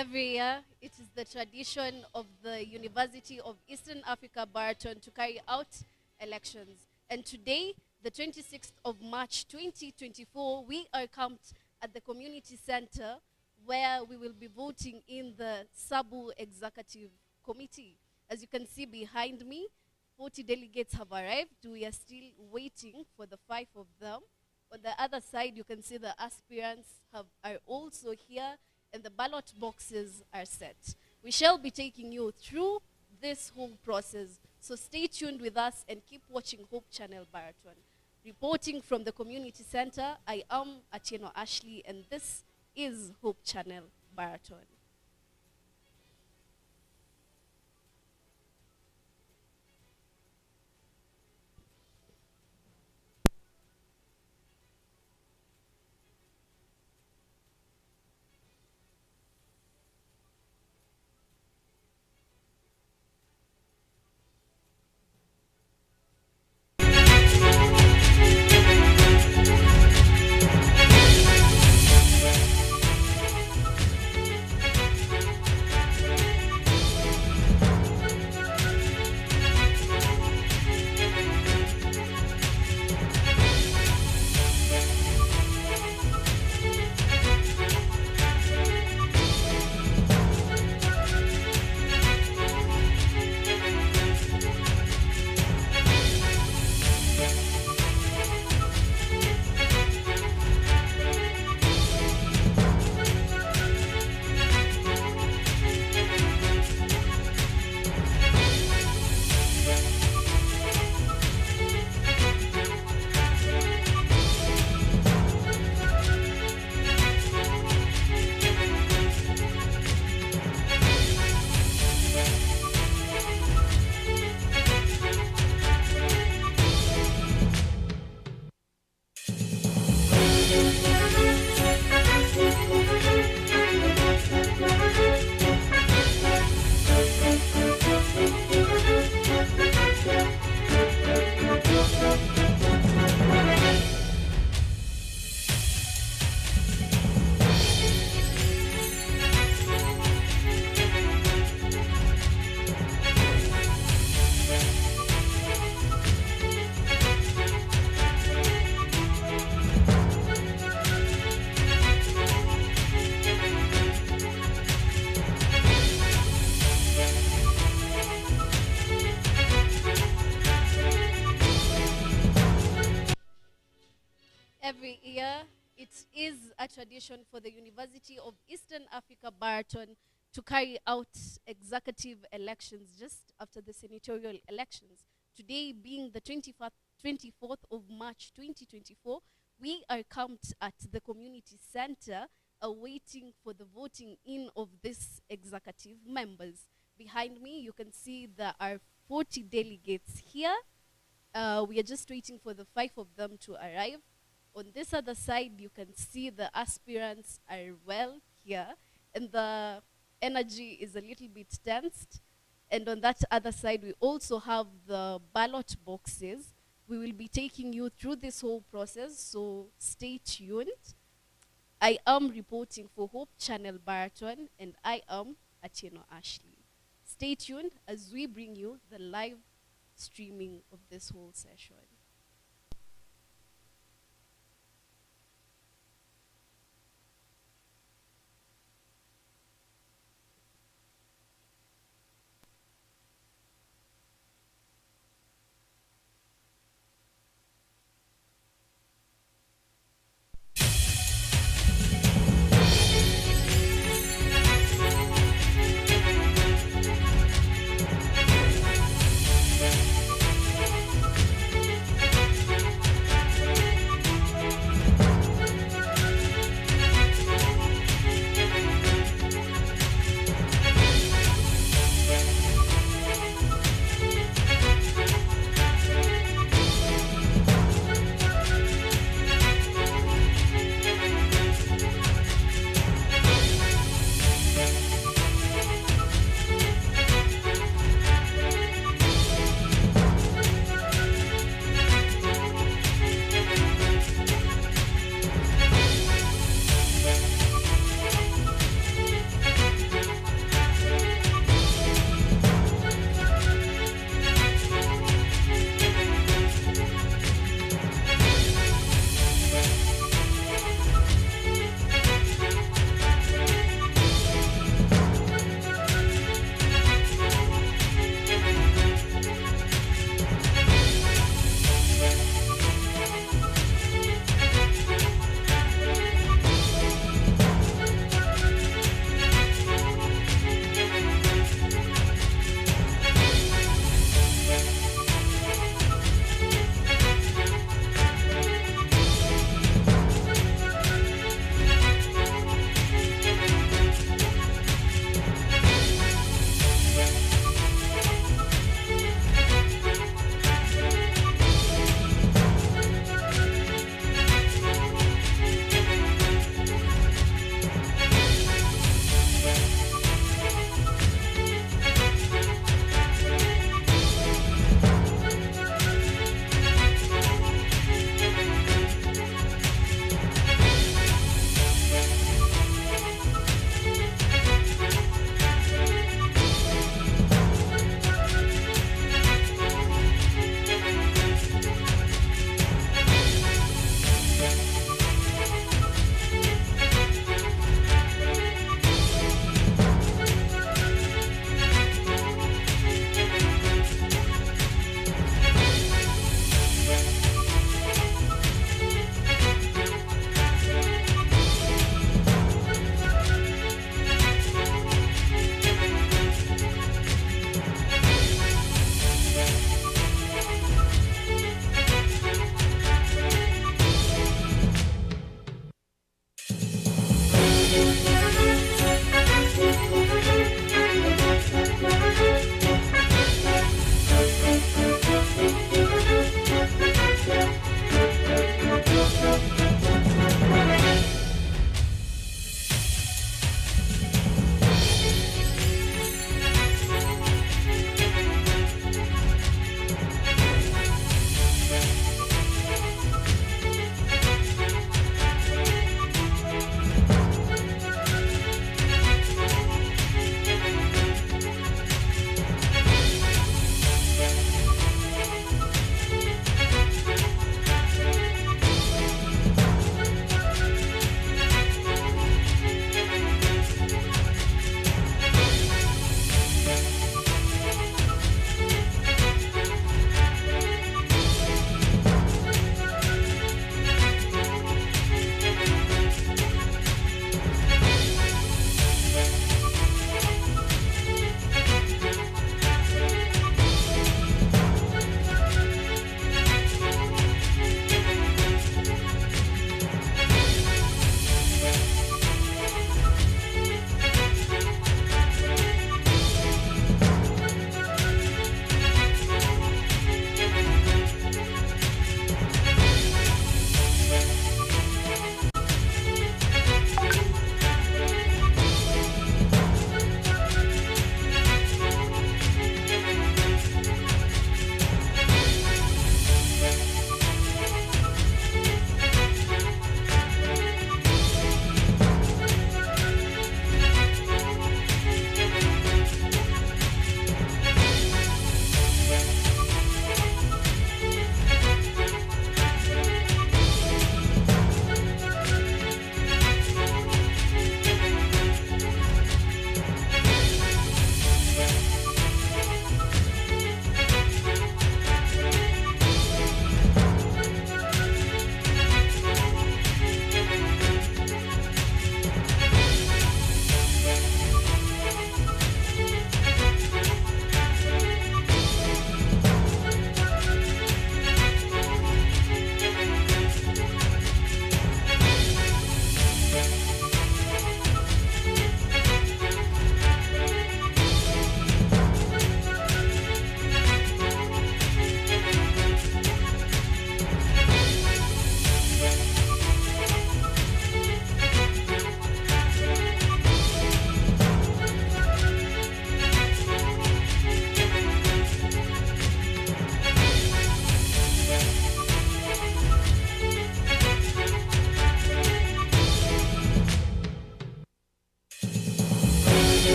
Every year, it is the tradition of the University of Eastern Africa, Baraton, to carry out elections. And today, the 26th of March 2024, we are camped at the community center where we will be voting in the Sabu Executive Committee. As you can see behind me, 40 delegates have arrived. We are still waiting for the 5 of them. On the other side, you can see the aspirants are also here, and the ballot boxes are set. We shall be taking you through this whole process, so stay tuned with us and keep watching Hope Channel Baraton. Reporting from the community center, I am Atieno Ashley, and this is Hope Channel Baraton. Every year, it is a tradition for the University of Eastern Africa, Baraton, to carry out executive elections just after the senatorial elections. Today being the 24th of March 2024, we are camped at the community center awaiting for the voting in of these executive members. Behind me, you can see there are 40 delegates here. We are just waiting for the 5 of them to arrive. On this other side, you can see the aspirants are well here, and the energy is a little bit tensed. And on that other side, we also have the ballot boxes. We will be taking you through this whole process, so stay tuned. I am reporting for Hope Channel Baraton, and I am Atieno Ashley. Stay tuned as we bring you the live streaming of this whole session.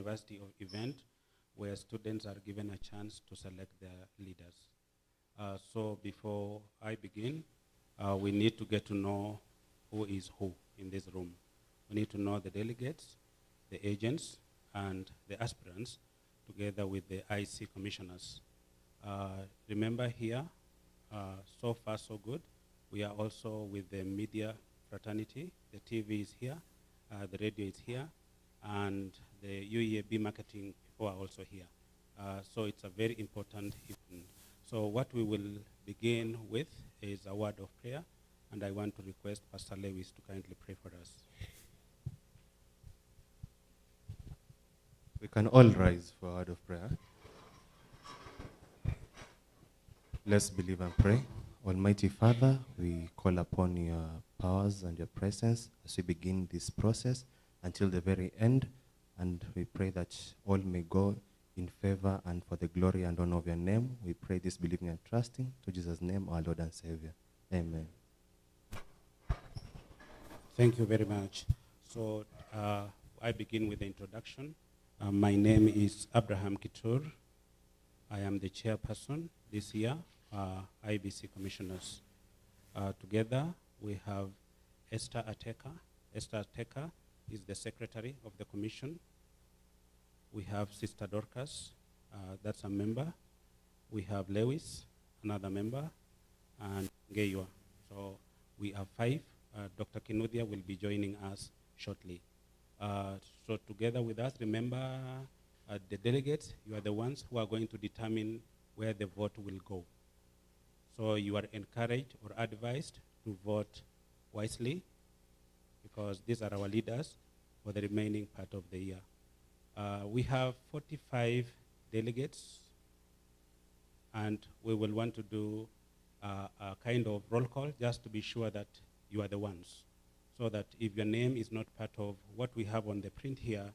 university event where students are given a chance to select their leaders. So before I begin, we need to get to know who is who in this room. We need to know the delegates, the agents, and the aspirants, together with the IC commissioners. Remember here, so far so good. We are also with the media fraternity. The TV is here, the radio is here, and the UEAB marketing people are also here. So it's a very important evening. So what we will begin with is a word of prayer, and I want to request Pastor Lewis to kindly pray for us. We can all rise for a word of prayer. Let's believe and pray. Almighty Father, we call upon your powers and your presence as we begin this process until the very end, and we pray that all may go in favor and for the glory and honor of your name. We pray this believing and trusting to Jesus' name, our Lord and Savior. Amen. Thank you very much. So I begin with the introduction. My name is Abraham Kitur. I am the chairperson this year, IBC Commissioners. Together, we have Esther Ateka. Esther Ateka is the secretary of the commission. We have Sister Dorcas, that's a member. We have Lewis, another member, and Ngeywa. So we have 5. Dr. Kinuthia will be joining us shortly. So together with us, remember the delegates, you are the ones who are going to determine where the vote will go. So you are encouraged or advised to vote wisely, because these are our leaders for the remaining part of the year. We have 45 delegates, and we will want to do a kind of roll call just to be sure that you are the ones, so that if your name is not part of what we have on the print here,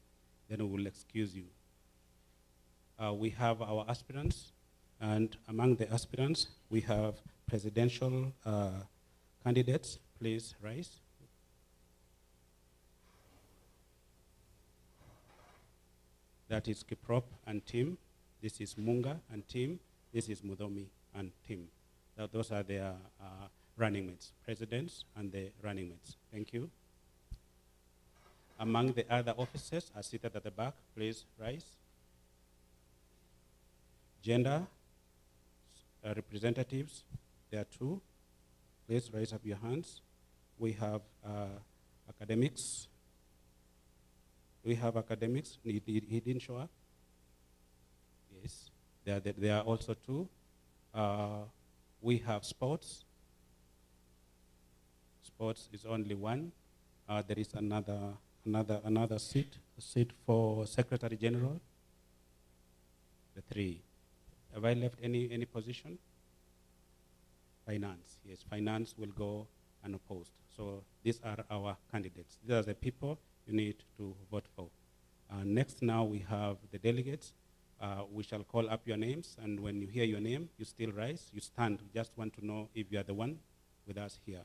then we will excuse you. We have our aspirants, and among the aspirants, we have presidential candidates. Please rise. That is Kiprop and Tim. This is Munga and Tim. This is Mudomi and Tim. Those are their running mates, presidents and the running mates. Thank you. Among the other officers are seated at the back. Please rise. Gender representatives, there are 2. Please raise up your hands. We have academics. We have academics. He didn't show up. Yes, there are also 2. We have sports. Sports is only 1. There is another seat for Secretary General. The 3. Have I left any position? Finance. Yes, finance will go unopposed. So these are our candidates. These are the people you need to vote for. Next now we have the delegates. We shall call up your names, and when you hear your name, you still rise, you stand. We just want to know if you are the one with us here.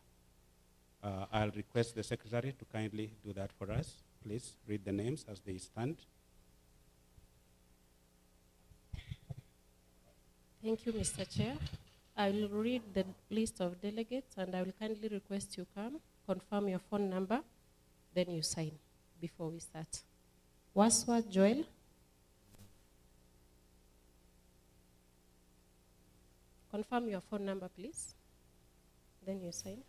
I'll request the secretary to kindly do that for us. Please read the names as they stand. Thank you, Mr. Chair. I will read the list of delegates, and I will kindly request you come, confirm your phone number, then you sign before we start. Waswa Joel. Confirm your phone number, please. Then you sign.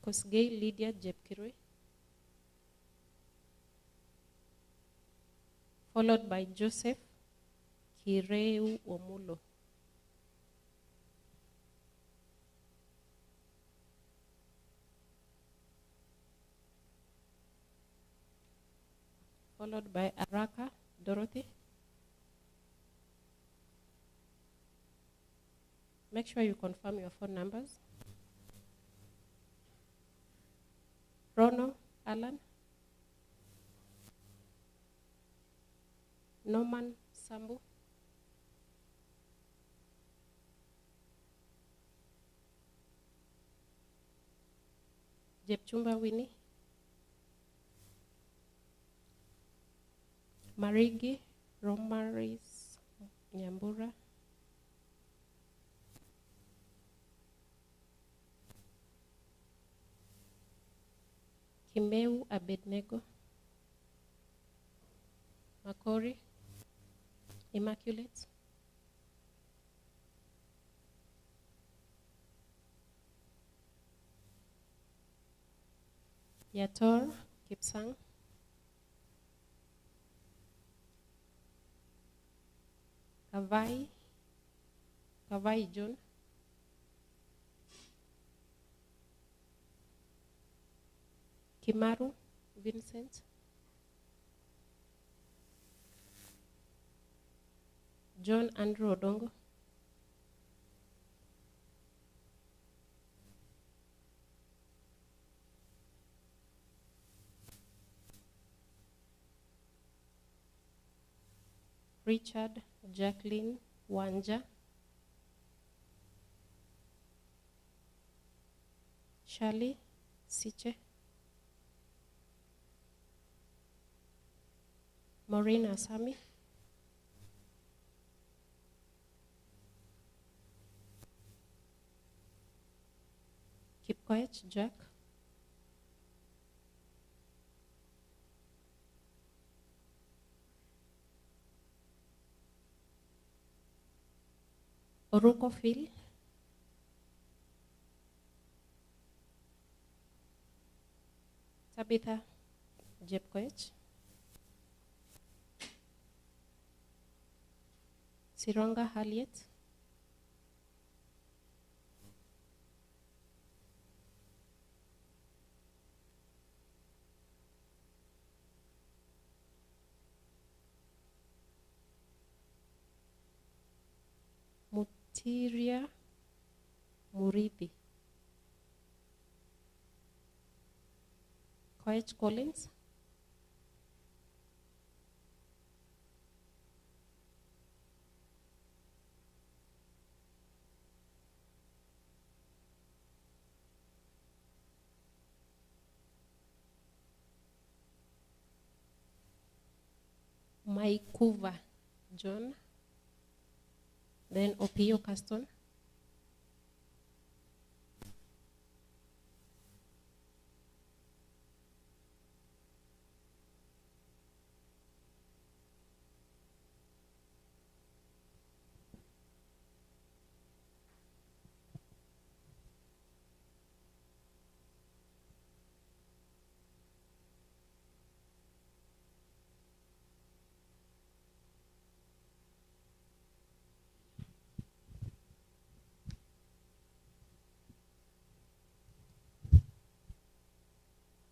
Kosgei Lydia Jepkirwe. Followed by Joseph Kireu Omulo. Followed by Araka Dorothy. Make sure you confirm your phone numbers. Rono Alan. Norman Sambu. Jepchumba Winnie, Marigi Romaris Nyambura, Kimeu Abednego, Makori Immaculate, Yator Kipsang, Kavai John, Kimaru Vincent, John Andrew Odongo, Richard Jacqueline Wanja, Shali Siche, Maureen Asami, Kipkoech Jack, Oruko Phil, Tabitha Jepkoech, Sironga Harriet, Mutiria Murithi, Koech Collins, Maikuva John, then Opio Caston,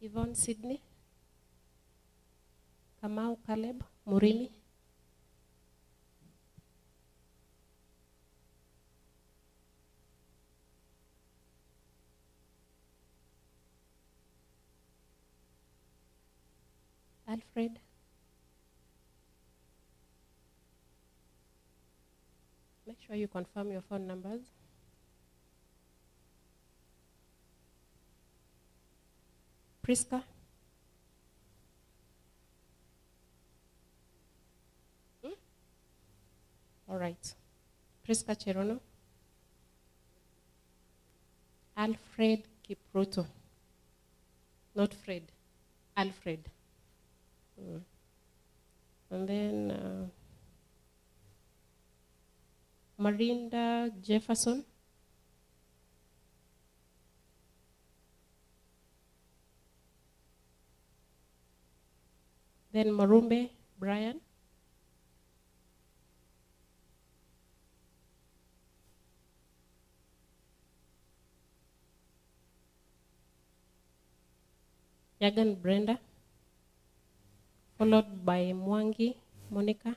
Yvonne Sydney, Kamau Caleb Murimi, Alfred, make sure you confirm your phone numbers. Priska, all right. Priska Cherono, Alfred Kipruto, not Fred, Alfred. And then Marinda Jefferson, then Marumbe Brian, Yagan Brenda, followed by Mwangi Monica,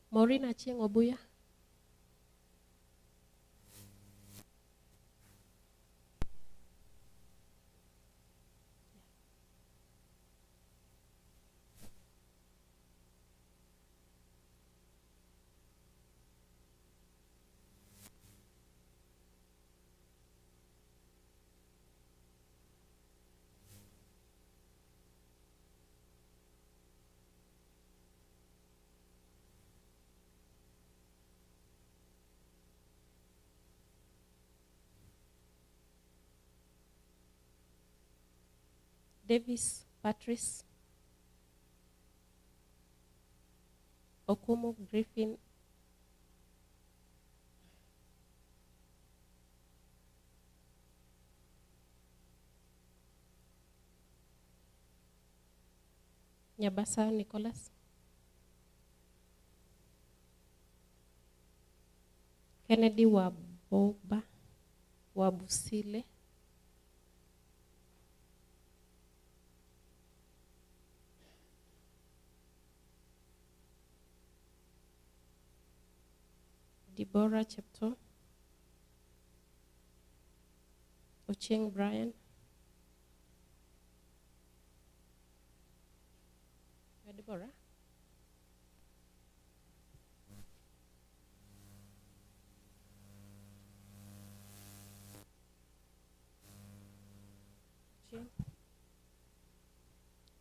Maureen Achieng Obuya, Davis Patrice, Okumu Griffin, Nyabasa Nicholas, Kennedy Waboba, Wabusile, Deborah Chepto, Ocheng Brian, Deborah,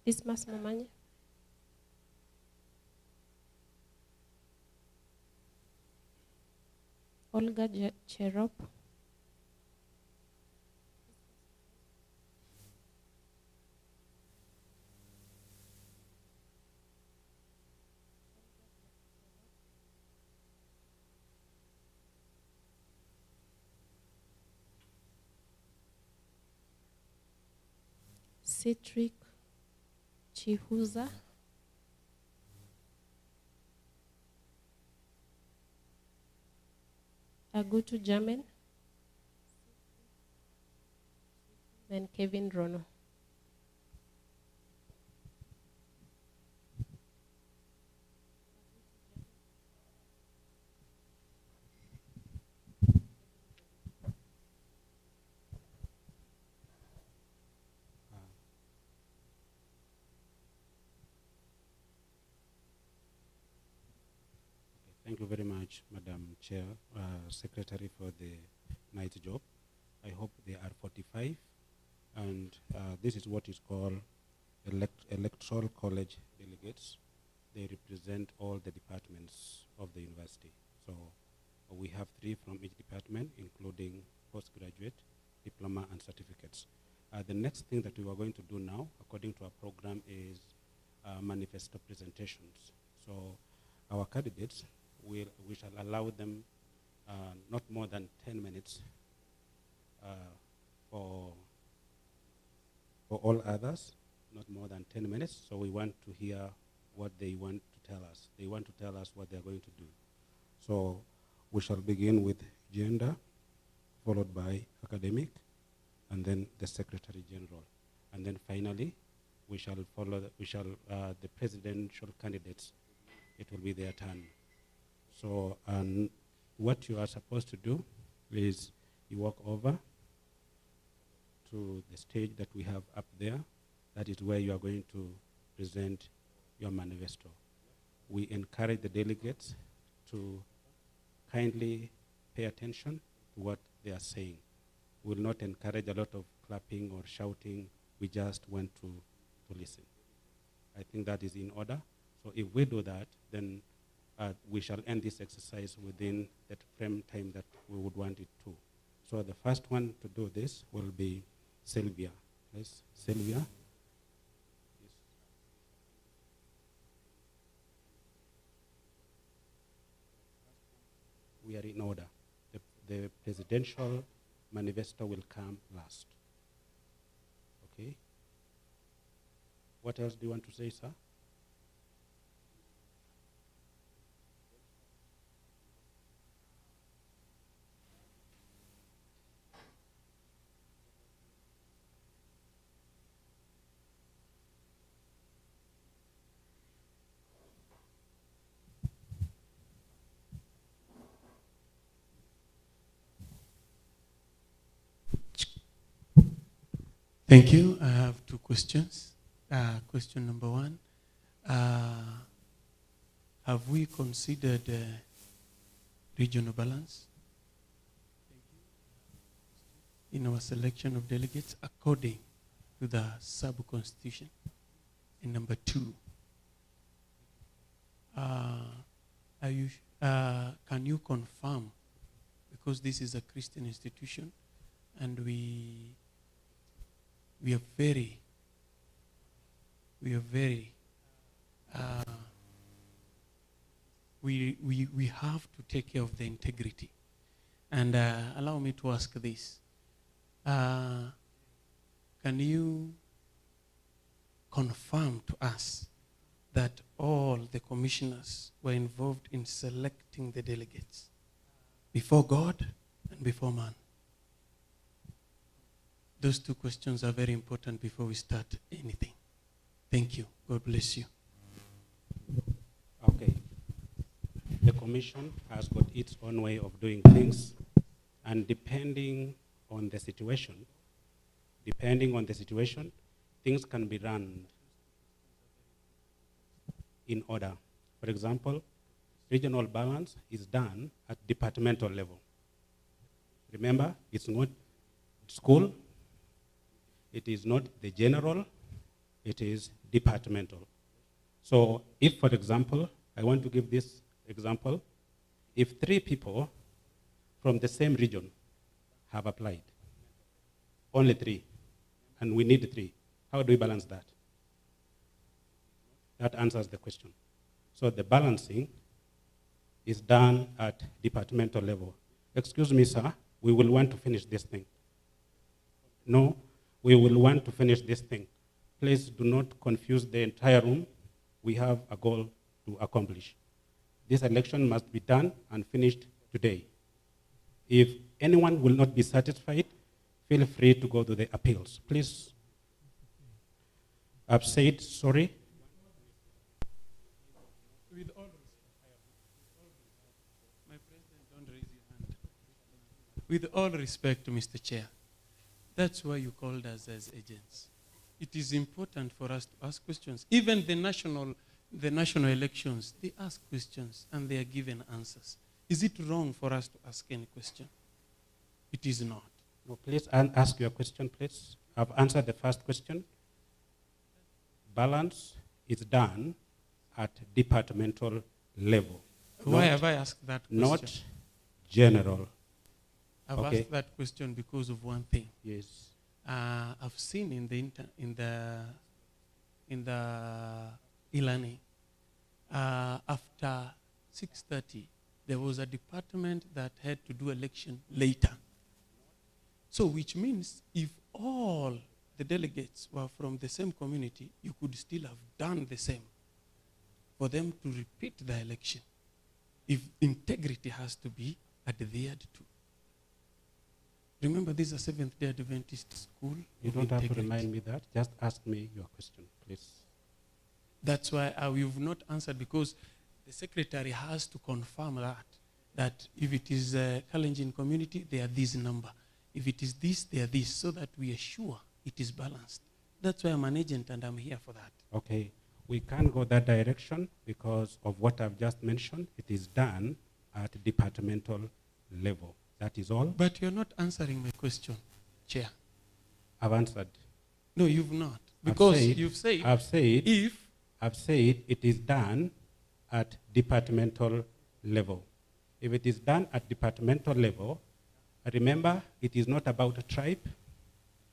Dismas Momanya, Olga Cherop, Citric Chihuza, Agutu Jamen, then Kevin Rono. Thank you very much, Madam Chair, Secretary, for the night job. I hope they are 45, and this is what is called electoral college delegates. They represent all the departments of the university. So we have 3 from each department, including postgraduate, diploma, and certificates. The next thing that we are going to do now, according to our program, is manifesto presentations. So our candidates, we shall allow them not more than 10 minutes for all others, not more than 10 minutes. So we want to hear what they want to tell us. They want to tell us what they're going to do. So we shall begin with gender, followed by academic, and then the Secretary General. And then finally, we shall follow, the presidential candidates. It will be their turn. So what you are supposed to do is you walk over to the stage that we have up there. That is where you are going to present your manifesto. We encourage the delegates to kindly pay attention to what they are saying. We will not encourage a lot of clapping or shouting. We just want to listen. I think that is in order. So if we do that, then we shall end this exercise within that frame time that we would want it to. So the first one to do this will be Sylvia. Yes, Sylvia. We are in order. The presidential manifesto will come last. Okay? What else do you want to say, sir? Thank you. I have 2 questions. Question number 1, have we considered regional balance in our selection of delegates according to the sub-constitution? And number 2, can you confirm, because this is a Christian institution and we are very we are very, we have to take care of the integrity. And allow me to ask this. Can you confirm to us that all the commissioners were involved in selecting the delegates before God and before man? Those two questions are very important before we start anything. Thank you. God bless you. Okay. The commission has got its own way of doing things, and depending on the situation, things can be run in order. For example, regional balance is done at departmental level. Remember, it's not school, it is not the general, it is departmental. So if, for example, I want to give this example, if 3 people from the same region have applied, only 3, and we need 3, how do we balance that? That answers the question. So the balancing is done at departmental level. Excuse me, sir, we will want to finish this thing. No, we will want to finish this thing. Please do not confuse the entire room. We have a goal to accomplish. This election must be done and finished today. If anyone will not be satisfied, feel free to go to the appeals. Please. I've said sorry. With all respect, my president, don't raise your hand. With all respect, Mr. Chair, that's why you called us as agents. It is important for us to ask questions. Even the national elections, they ask questions and they are given answers. Is it wrong for us to ask any question? It is not. No, please ask your question, please. I've answered the first question. Balance is done at departmental level. Why have I asked that question? Not general. I've asked that question because of one thing. Yes. I've seen in the e-learning, after 6:30, there was a department that had to do election later. So which means if all the delegates were from the same community, you could still have done the same for them to repeat the election if integrity has to be adhered to. Remember, this is a Seventh-day Adventist school. You don't have to remind me that. Just ask me your question, please. That's why you've not answered, because the secretary has to confirm that if it is a Kalenjin community, they are this number. If it is this, they are this, so that we are sure it is balanced. That's why I'm an agent and I'm here for that. Okay. We can't go that direction because of what I've just mentioned. It is done at departmental level. That is all. But you're not answering my question, Chair. I've answered. No, you've not. Because you've said, I've said it is done at departmental level. If it is done at departmental level, remember, it is not about a tribe.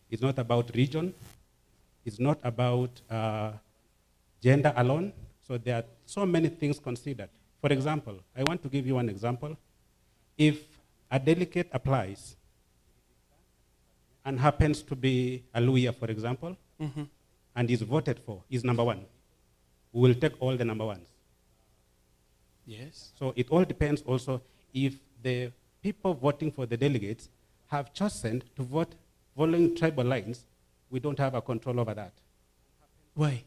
It's not about region. It's not about gender alone. So there are so many things considered. For example, I want to give you one example. If a delegate applies and happens to be a Luya, for example, and is voted for, is number 1, we will take all the number 1s. Yes. So it all depends also if the people voting for the delegates have chosen to vote following tribal lines, we don't have a control over that. Why?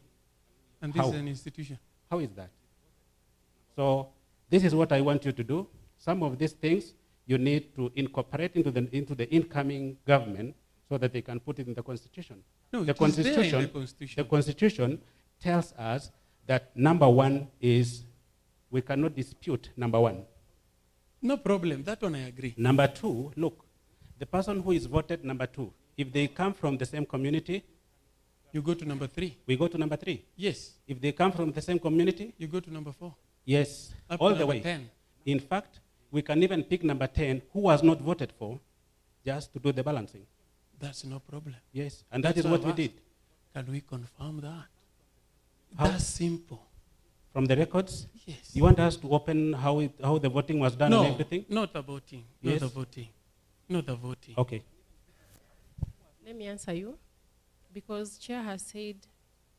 And this How? is an institution. How is that? So this is what I want you to do. Some of these things you need to incorporate into the incoming government so that they can put it in the Constitution. No, The it is there in the Constitution. The Constitution tells us that number 1 is, we cannot dispute number 1. No problem. That one I agree. Number 2, look, the person who is voted number 2, if they come from the same community, you go to number 3. We go to number 3. Yes. If they come from the same community, you go to number 4. Yes, Up all to the number way. 10. In fact, we can even pick number 10 who was not voted for just to do the balancing. That's no problem. Yes, and That's that is why what I've we asked. did. Can we confirm that? How? That's simple. From the records? Yes. You want us to open how the voting was done No, and everything? not the voting. Yes. Not the voting. Not the voting. Okay. Let me answer you. Because Chair has said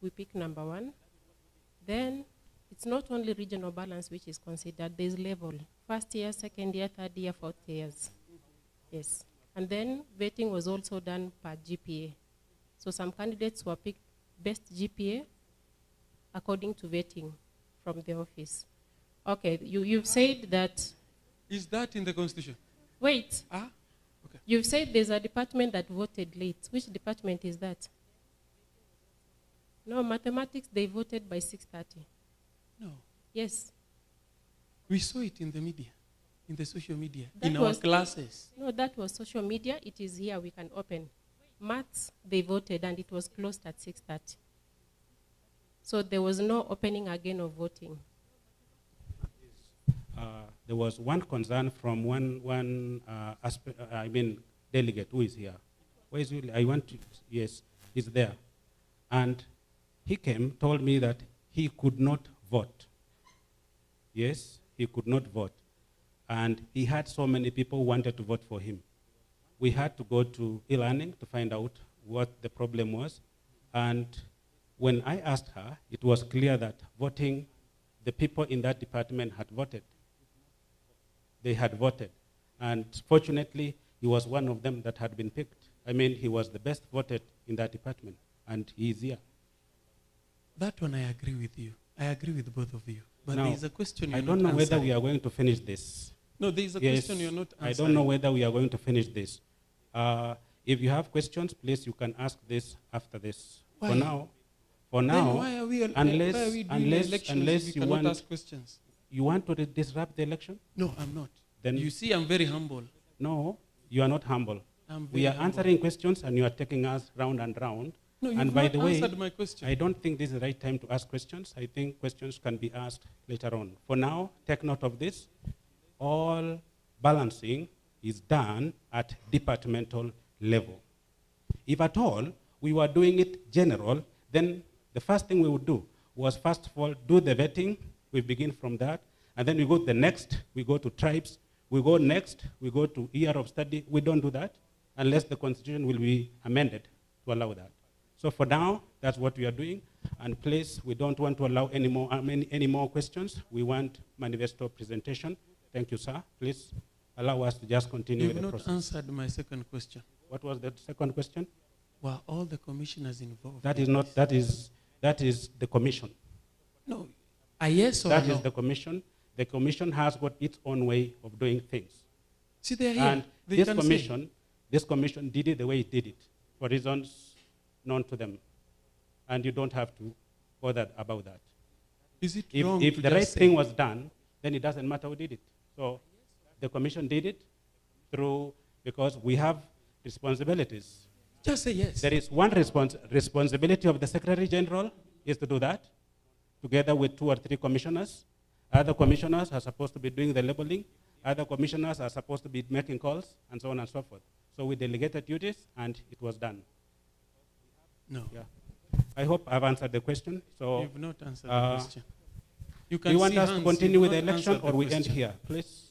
we pick number 1. Then it's not only regional balance which is considered. There's level. First year, second year, third year, fourth years. Yes. And then vetting was also done per GPA. So some candidates were picked best GPA according to vetting from the office. Okay, you've said that... Is that in the Constitution? Wait. Ah, okay. You've said there's a department that voted late. Which department is that? No, mathematics, they voted by 6:30. No. Yes. We saw it in the media, in the social media, That in our classes. No, that was social media. It is here. We can open. Maths, they voted, and it was closed at 6:30. So there was no opening again of voting. There was one concern from delegate who is here. Where is he? Yes, he's there. And he came, told me that he could not vote. Yes, he could not vote. And he had so many people who wanted to vote for him. We had to go to e-learning to find out what the problem was. And when I asked her, it was clear that voting, the people in that department had voted. They had voted. And fortunately, he was one of them that had been picked. I mean, he was the best voted in that department, and he is here. That one I agree with you. I agree with both of you. But Now, there is a question you're I don't not know whether answering. we are going to finish this. No, there is a Yes, question you're not answering. I don't know whether we are going to finish this. If you have questions, please, you can ask this after this. Why? For Then now, why are we, unless- why are we doing unless- elections unless if you we cannot want- ask questions? you want to disrupt the election? No, I'm not. Then You see, I'm very humble. no, you are not humble. I'm very We are humble. answering questions, and you are taking us round and round. No, you've And by not the way, answered my question. I don't think this is the right time to ask questions. I think questions can be asked later on. For now, take note of this. All balancing is done at departmental level. If at all we were doing it general, then the first thing we would do was first of all do the vetting. We begin from that. And then we go to the next, we go to tribes. We go next, we go to year of study. We don't do that unless the constitution will be amended to allow that. So for now, that's what we are doing. And please, we don't want to allow any more questions. We want manifesto presentation. Thank you, sir. Please allow us to just continue You've with the not process. answered my second question. What was the second question? Were all the commissioners involved? That in is not, this? that is the commission. No. A yes or That no? is the commission. The commission has got its own way of doing things. See, they're here. And They this can say. commission did it the way it did it, for reasons known to them. And you don't have to bother about that. Is it wrong If to the just right say- thing was done, then it doesn't matter who did it. So the commission did it because we have responsibilities. Just say yes. There is one responsibility of the Secretary General is to do that, together with 2 or 3 commissioners. Other commissioners are supposed to be doing the labeling. Other commissioners are supposed to be making calls, and so on and so forth. So we delegated duties, and it was done. No. Yeah. I hope I've answered the question. So You've not answered the question. You can do you want see us to hands, continue you've with the not election, answered or the we end question. here, please?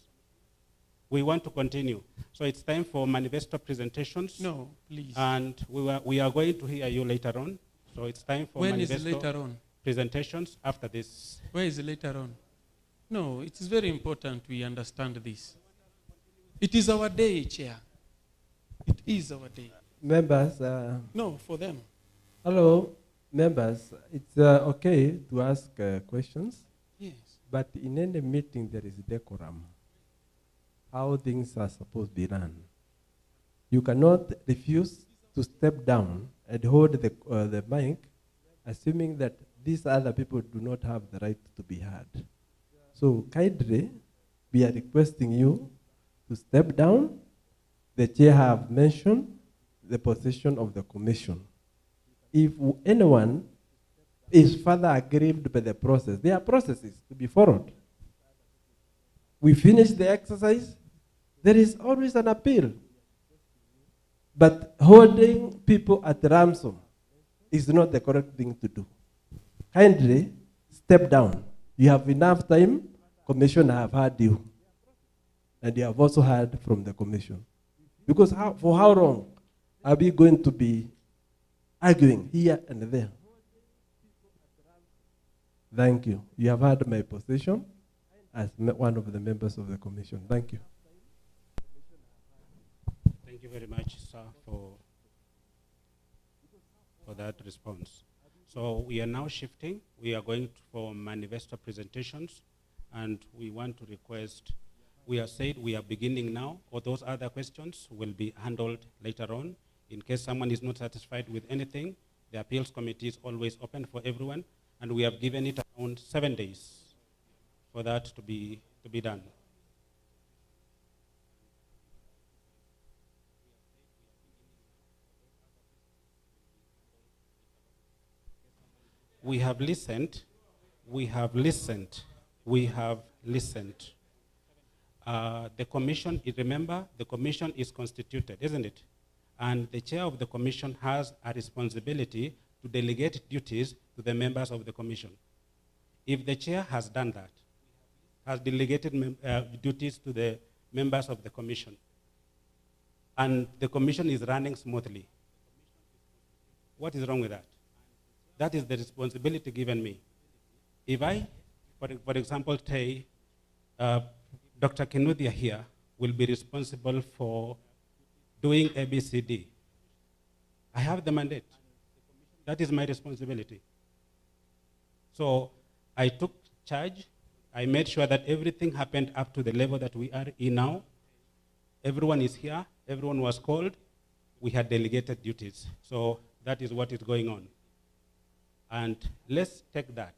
We want to continue. So it's time for manifesto presentations. No, please. And we are going to hear you later on. So it's time for When is manifesto later on? presentations after this. Where is later on? No, it is very important we understand this. It is our day, Chair. It is our day. Members, No, for them. hello, members. It's okay to ask questions, Yes. but in any meeting there is decorum. How things are supposed to be run. You cannot refuse to step down and hold the mic, assuming that these other people do not have the right to be heard. So kindly, we are requesting you to step down. The chair have mentioned the position of the commission. If anyone is further aggrieved by the process, there are processes to be followed. We finish the exercise, there is always an appeal. But holding people at ransom is not the correct thing to do. kindly step down. You have enough time. Commission have heard you. And you have also heard from the commission. Because for how long are we going to be arguing here and there? Thank you. You have heard my position as one of the members of the commission. Thank you. Thank you very much, sir, for that response. So we are now shifting. We are going for Manifesto presentations, and we want to request, we have said we are beginning now, or those other questions will be handled later on. In case someone is not satisfied with anything, the appeals committee is always open for everyone, and we have given it around 7 days for that to be done. We have listened. The commission, remember, the commission is constituted, isn't it? And the chair of the commission has a responsibility to delegate duties to the members of the commission. If the chair has done that, has delegated duties to the members of the commission, and the commission is running smoothly, what is wrong with that? That is the responsibility given me. If I, for example, say, Dr. Kinuthia here will be responsible for doing ABCD, I have the mandate. That is my responsibility. So I took charge. I made sure that everything happened up to the level that we are in now. Everyone is here. Everyone was called. We had delegated duties. So that is what is going on. And let's take that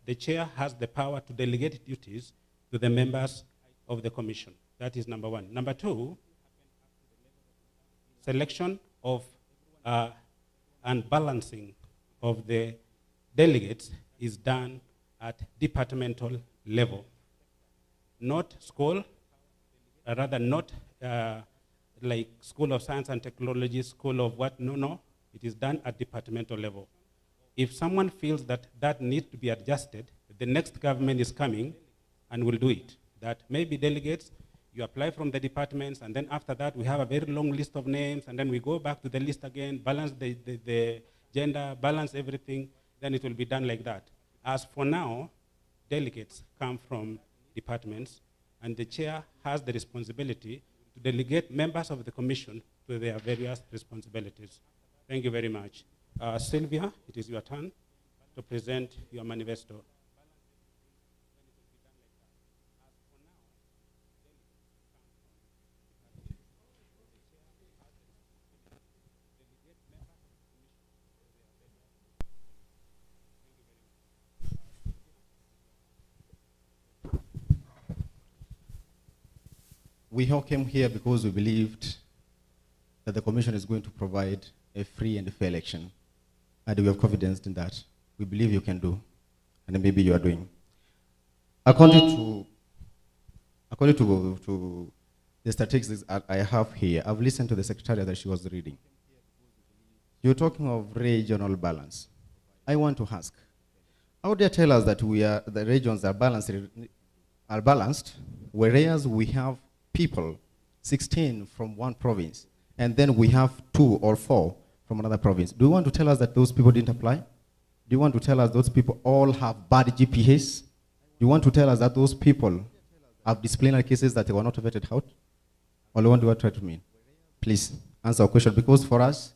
the chair has the power to delegate duties to the members of the commission. That is number one. Number two, selection of and balancing of the delegates is done at departmental level, not school, rather not like School of Science and Technology, School of what, no, it is done at departmental level. If someone feels that that needs to be adjusted, the next government is coming and will do it. That maybe delegates, you apply from the departments, and then after that we have a very long list of names, and then we go back to the list again, balance the gender, balance everything, then it will be done like that. As for now, delegates come from departments, and the chair has the responsibility to delegate members of the commission to their various responsibilities. Thank you very much. Sylvia, it is your turn to present your manifesto. We all came here because we believed that the commission is going to provide a free and fair election. And we have confidence in that. We believe you can do, and maybe you are doing. According to the statistics I have here, I've listened to the secretary that she was reading. You're talking of regional balance. I want to ask, how do you tell us that the regions are balanced, whereas we have people, 16 from one province, and then we have 2 or 4 from another province? Do you want to tell us that those people didn't apply? Do you want to tell us those people all have bad GPAs? Do you want to tell us that those people have disciplinary cases that they were not vetted out? Or what do you try to mean? Please answer our question, because for us,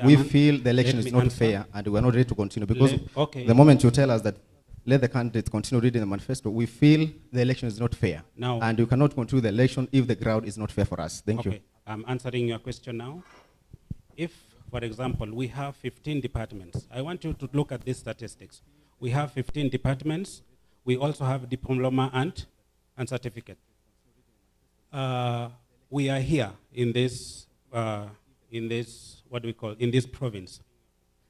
we feel the election is not fair and we are not ready to continue, because the moment you tell us that let the candidates continue reading the manifesto, we feel the election is not fair. Now, and you cannot continue the election if the ground is not fair for us. Thank you. I'm answering your question now. If, for example, we have 15 departments, I want you to look at these statistics. We have 15 departments. We also have diploma and certificate. We are here in this, what we call, in this province.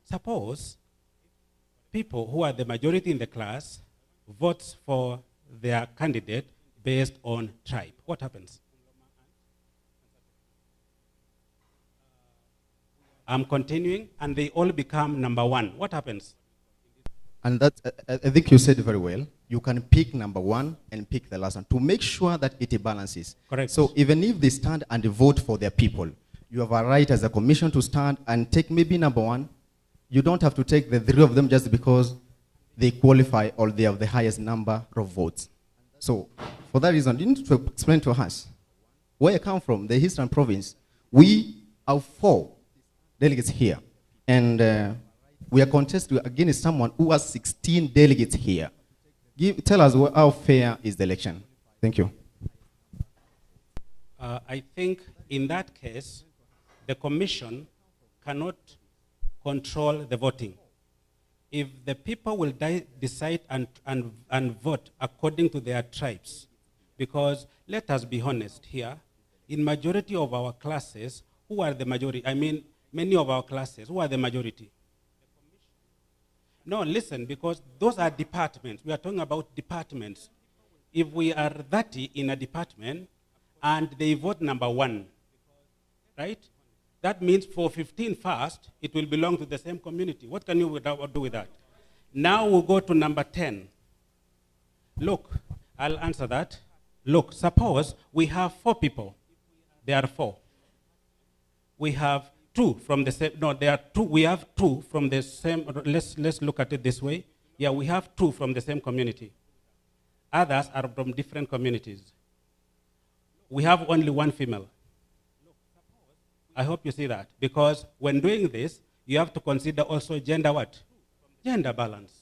Suppose people who are the majority in the class votes for their candidate based on tribe. What happens? I'm continuing, and they all become number 1. What happens? And that, I think you said very well. You can pick number one and pick the last one to make sure that it balances. Correct. So even if they stand and vote for their people, you have a right as a commission to stand and take maybe number one. You don't have to take the three of them just because they qualify or they have the highest number of votes. So for that reason, you need to explain to us where I come from, the Eastern Province. We have 4 delegates here. And we are contesting against someone who has 16 delegates here. Tell us how fair is the election. Thank you. I think in that case, the commission cannot control the voting. If the people will decide and vote according to their tribes, because let us be honest here, in majority of our classes, who are the majority? I mean, many of our classes, who are the majority? No, listen, because those are departments. We are talking about departments. If we are 30 in a department and they vote number 1, right? That means for 15 first, it will belong to the same community. What can you do with that? Now we'll go to number 10. Look, I'll answer that. Look, suppose we have 4 people. There are 4. We have 2 from the same, no, there are 2, we have 2 from the same, let's look at it this way. Yeah, we have 2 from the same community. Others are from different communities. We have only 1 female. I hope you see that, because when doing this, you have to consider also gender what? Gender balance.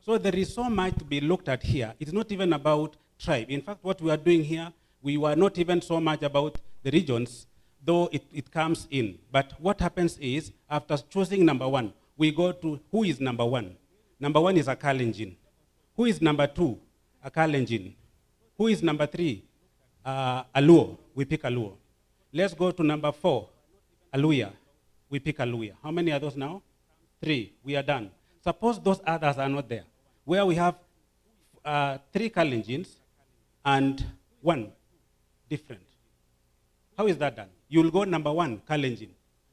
So there is so much to be looked at here. It's not even about tribe. In fact, what we are doing here, we were not even so much about the regions, though it comes in. But what happens is, after choosing number 1, we go to who is number 1. Number 1 is a Kalenjin. Who is number 2? A Kalenjin. Who is number 3? A Luo. We pick a Luo. Let's go to number 4. Aluya. We pick Aluya. How many are those now? 3. We are done. Suppose those others are not there, where we have 3 Kalenjins and 1 different. How is that done? You will go number 1, Kalenjin.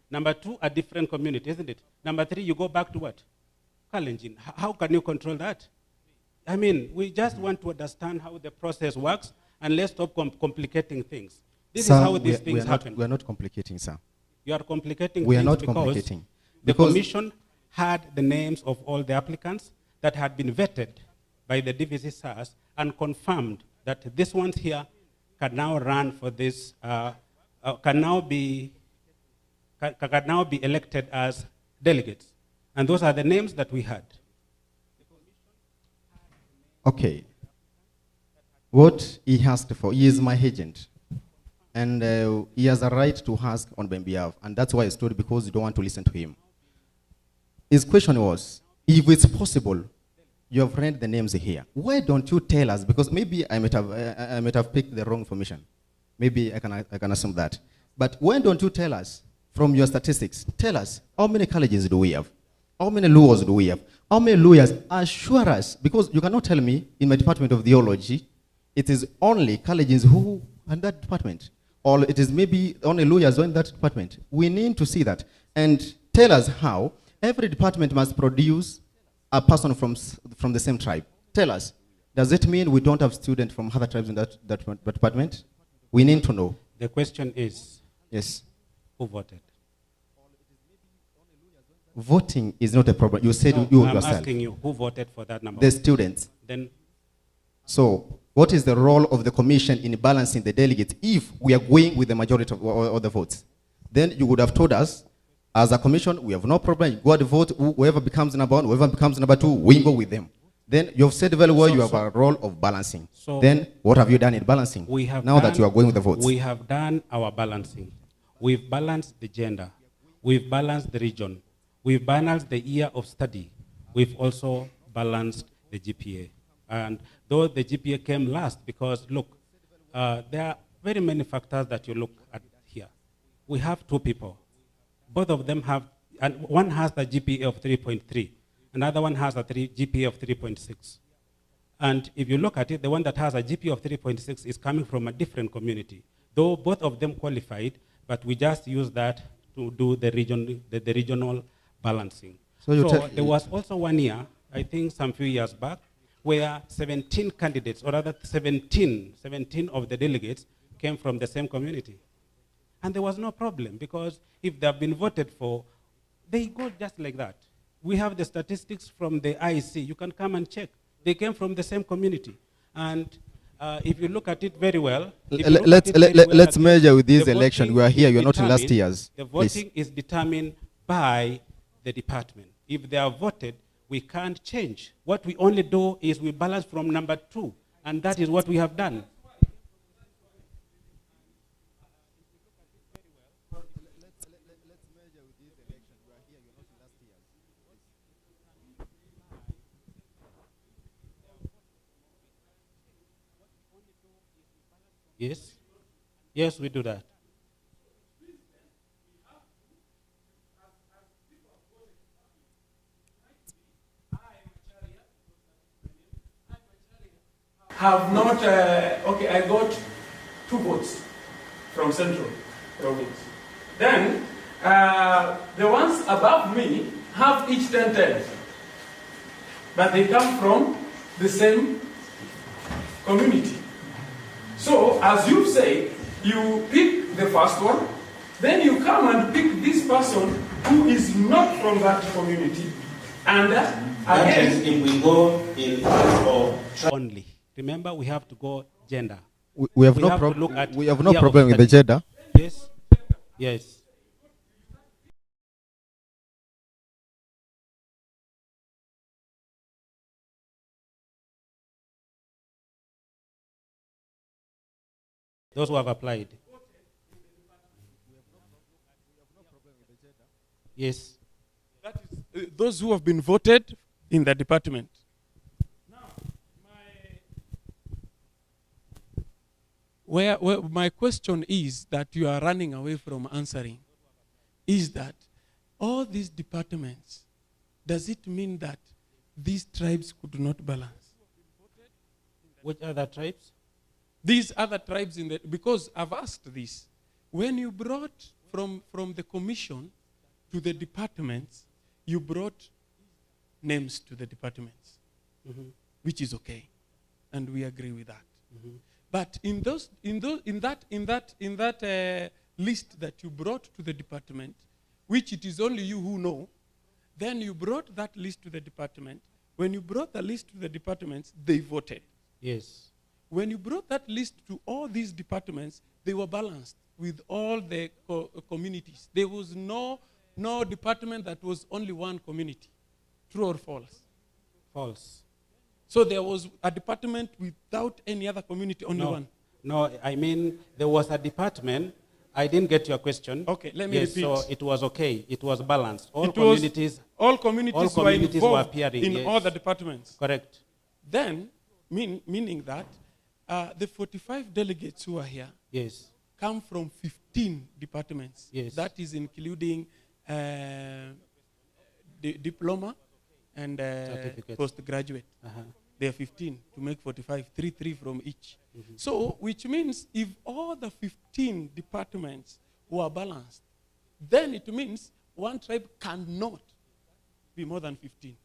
Number 2, a different community, isn't it? Number 3, you go back to what? Kalenjin. How can you control that? I mean, we just want to understand how the process works, and let's stop complicating things. This Sir, is how these things happen. We are not complicating, sir. You are complicating We are things not because complicating. the commission had the names of all the applicants that had been vetted by the DVC SARS and confirmed that these ones here can now run for this, can now be elected as delegates. And those are the names that we had. Okay. What he asked for, he is my agent. And he has a right to ask on my behalf. And that's why I stood, because you don't want to listen to him. His question was, if it's possible, you have read the names here. Why don't you tell us? Because maybe I might have picked the wrong information. Maybe I can assume that. But why don't you tell us, from your statistics, tell us, how many colleges do we have? How many lawyers do we have? How many lawyers? Assure us, because you cannot tell me, in my department of theology, it is only colleges who are in that department. Or it is maybe only lawyers who are in that department. We need to see that. And tell us how every department must produce a person from the same tribe. Tell us, does it mean we don't have students from other tribes in that department? We need to know. The question is, yes, who voted? Voting is not a problem. You said No, you I'm yourself. asking you, who voted for that number? The students. Then, So what is the role of the commission in balancing the delegates if we are going with the majority of the votes? Then you would have told us, as a commission, we have no problem. You go and vote, whoever becomes number 1, whoever becomes number 2, we go with them. Then you have said very well you have a role of balancing. So then what have you done in balancing? we have now that you are going with the votes. We have done our balancing. We've balanced the gender. We've balanced the region. We've balanced the year of study. We've also balanced the GPA. And though the GPA came last, because look, there are very many factors that you look at here. We have 2 people. Both of them have, and one has a GPA of 3.3. Another one has a GPA of 3.6. And if you look at it, the one that has a GPA of 3.6 is coming from a different community. Though both of them qualified, but we just use that to do the regional balancing. So there was also one year, I think some few years back, where 17 candidates, or rather 17 of the delegates came from the same community. And there was no problem, because if they have been voted for, they go just like that. We have the statistics from the IEC. You can come and check. They came from the same community. And if you look at it very well, let's measure with this election. We are here. You are not in last year's. The voting is determined by the department. If they are voted, we can't change. What we only do is we balance from number 2, and that is what we have done. Yes. Yes, we do that. Have not, okay, I got 2 votes from Central Province. Then, the ones above me have each 10. But they come from the same community. So, as you say, you pick the first one, then you come and pick this person who is not from that community. And again, if we go in for only. Remember, we have to go gender. We have no problem with the gender. Yes. Yes. Those who have applied. Yes. That is, those who have been voted in the department. Where my question is that you are running away from answering is that all these departments, does it mean that these tribes could not balance? Which other tribes? These other tribes because I've asked this. When you brought from the commission to the departments, you brought names to the departments, which is okay, and we agree with that. But in that list that you brought to the department, which it is only you who know, then you brought that list to the department. When you brought the list to the departments, they voted. Yes. When you brought that list to all these departments, they were balanced with all the communities. There was no department that was only one community. True or false? False. So there was a department without any other community, only one? No, I mean, there was a department. I didn't get your question. Okay, let me repeat. So it was okay. It was balanced. All communities were involved appearing in all the departments. Correct. Then, meaning that the 45 delegates who are here come from 15 departments. Yes. That is including diploma and postgraduate. They are 15 to make 45, 3 from each. So, which means if all the 15 departments were balanced, then it means one tribe cannot be more than 15.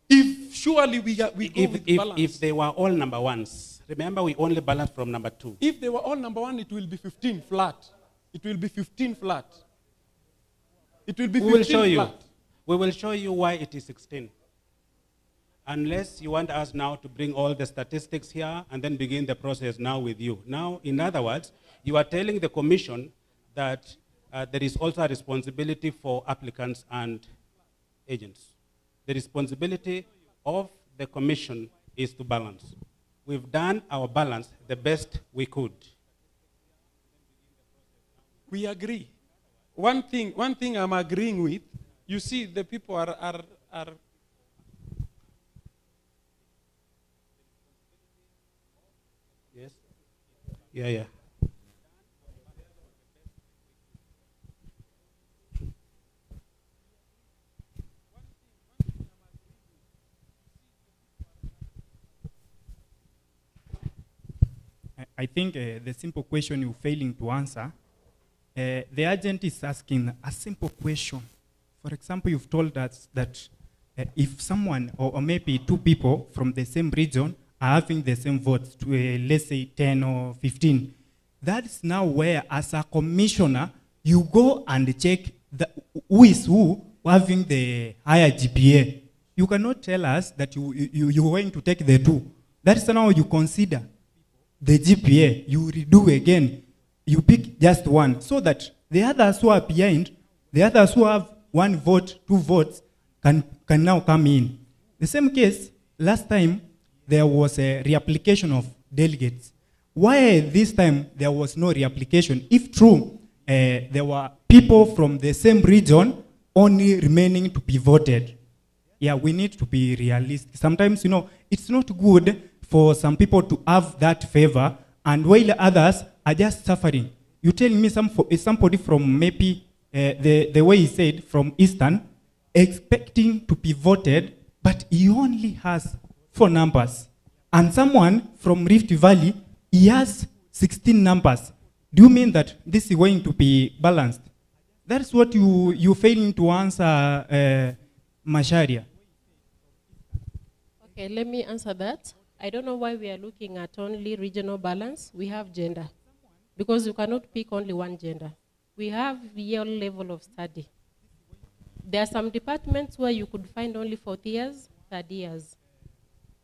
If surely we go with balance. If they were all number ones, remember we only balanced from number 2. If they were all number 1, it will be 15 flat. It will be 15 flat. It will be 15 flat. We will show you why it is 16. Unless you want us now to bring all the statistics here and then begin the process now with you. Now, in other words, you are telling the commission that there is also a responsibility for applicants and agents. The responsibility of the commission is to balance. We've done our balance the best we could. We agree. One thing I'm agreeing with, you see, the people are Yes? Yeah. I think the simple question you're failing to answer, the agent is asking a simple question. For example, you've told us that if someone or maybe two people from the same region are having the same votes, to let's say 10 or 15, that's now where, as a commissioner, you go and check who is who having the higher GPA. You cannot tell us that you're going to take the two. That's now you consider the GPA. You redo again. You pick just one, so that the others who are behind, the others who have 1 vote, 2 votes, can now come in. The same case, last time, there was a reapplication of delegates. Why this time there was no reapplication? If true, there were people from the same region only remaining to be voted. Yeah, we need to be realistic. Sometimes, it's not good for some people to have that favor, and while others are just suffering. You tell me somebody from maybe, the way he said, from Eastern, expecting to be voted, but he only has 4 numbers. And someone from Rift Valley, he has 16 numbers. Do you mean that this is going to be balanced? That's what you're failing to answer, Masharia. Okay, let me answer that. I don't know why we are looking at only regional balance. We have gender. Because you cannot pick only one gender. We have your level of study. There are some departments where you could find only 4th years, 3rd years,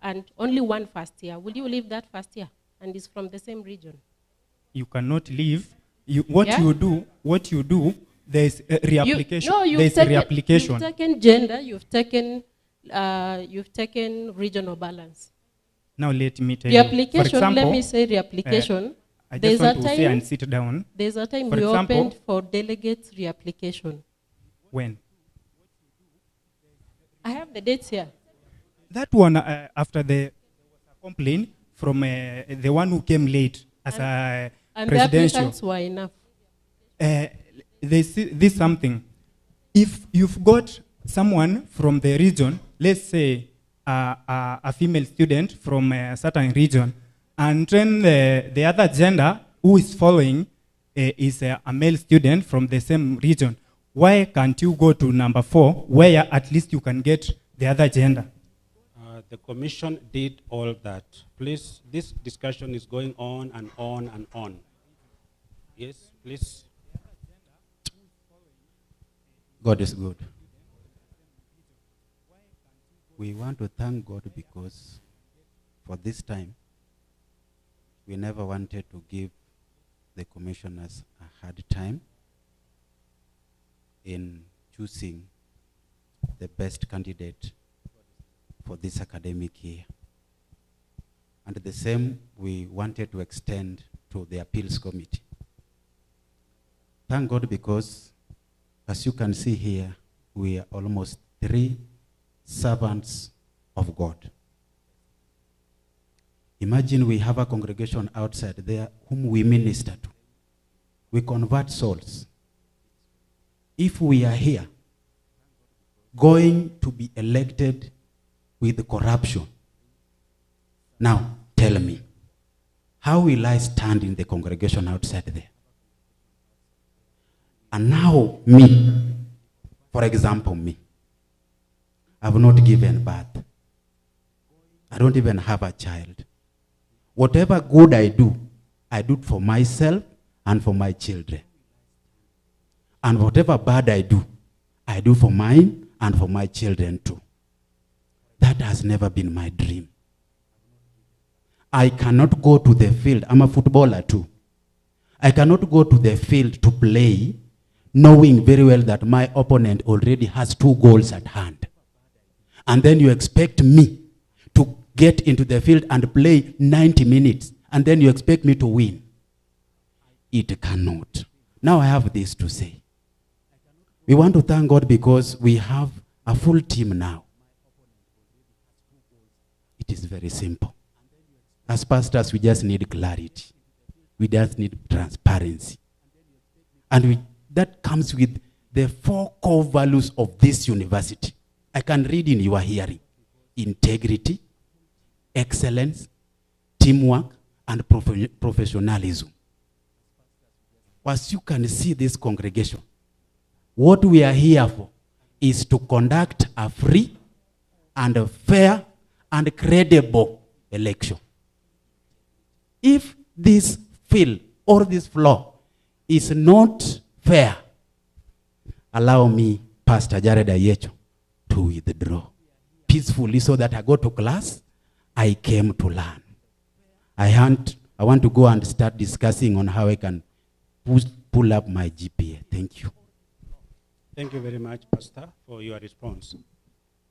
and only 1 first year. Will you leave that first year? And it's from the same region. You cannot leave. What you do, there's a reapplication. You've taken gender, you've taken regional balance. Now let me tell you. Reapplication, for example, let me say reapplication. I just want to say and sit down. There's a time we opened for delegates reapplication. When? I have the dates here. That one, after the complaint from the one who came late as a and presidential. And the applicants were enough. This something. If you've got someone from the region, let's say a female student from a certain region, and then the other gender who is following is a male student from the same region, why can't you go to number 4, where at least you can get the other gender? The commission did all that. Please, this discussion is going on and on and on. Yes, please. God is good. We want to thank God because for this time, we never wanted to give the commissioners a hard time in choosing the best candidate for this academic year. And the same we wanted to extend to the appeals committee. Thank God because, as you can see here, we are almost 3 servants of God. Imagine we have a congregation outside there whom we minister to. We convert souls. If we are here going to be elected with corruption, now tell me, how will I stand in the congregation outside there? And now me, for example me, I've not given birth. I don't even have a child. Whatever good I do it for myself and for my children. And whatever bad I do for mine and for my children too. That has never been my dream. I cannot go to the field. I'm a footballer too. I cannot go to the field to play knowing very well that my opponent already has 2 goals at hand. And then you expect me to get into the field and play 90 minutes, and then you expect me to win. It cannot. Now I have this to say. We want to thank God because we have a full team now. It is very simple. As pastors, we just need clarity. We just need transparency. And that comes with the 4 core values of this university. I can read in your hearing. Integrity, excellence, teamwork, and professionalism. As you can see this congregation, what we are here for is to conduct a free, and a fair and credible election. If this field or this floor is not fair, allow me, Pastor Jared Ayecho, to withdraw peacefully so that I go to class. I came to learn. I want to go and start discussing on how I can pull up my GPA. Thank you. Thank you very much, Pastor, for your response.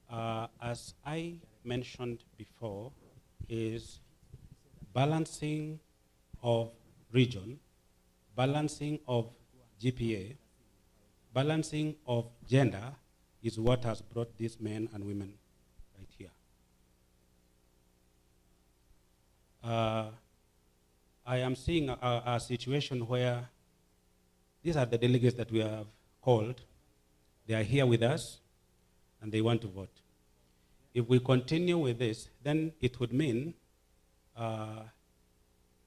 As I mentioned before, is balancing of region, balancing of GPA, balancing of gender is what has brought these men and women right here. I am seeing a situation where these are the delegates that we have called. They are here with us, and they want to vote. If we continue with this, then it would mean,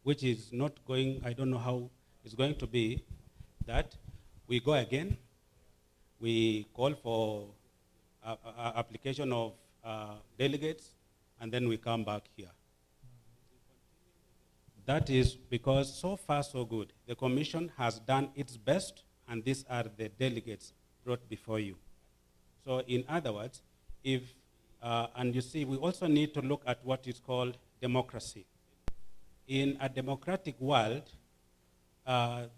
which is not going, I don't know how it's going to be, that we go again, we call for application of delegates, and then we come back here. That is because so far so good. The commission has done its best, and these are the delegates brought before you. So in other words, if, and you see, we also need to look at what is called democracy. In a democratic world, there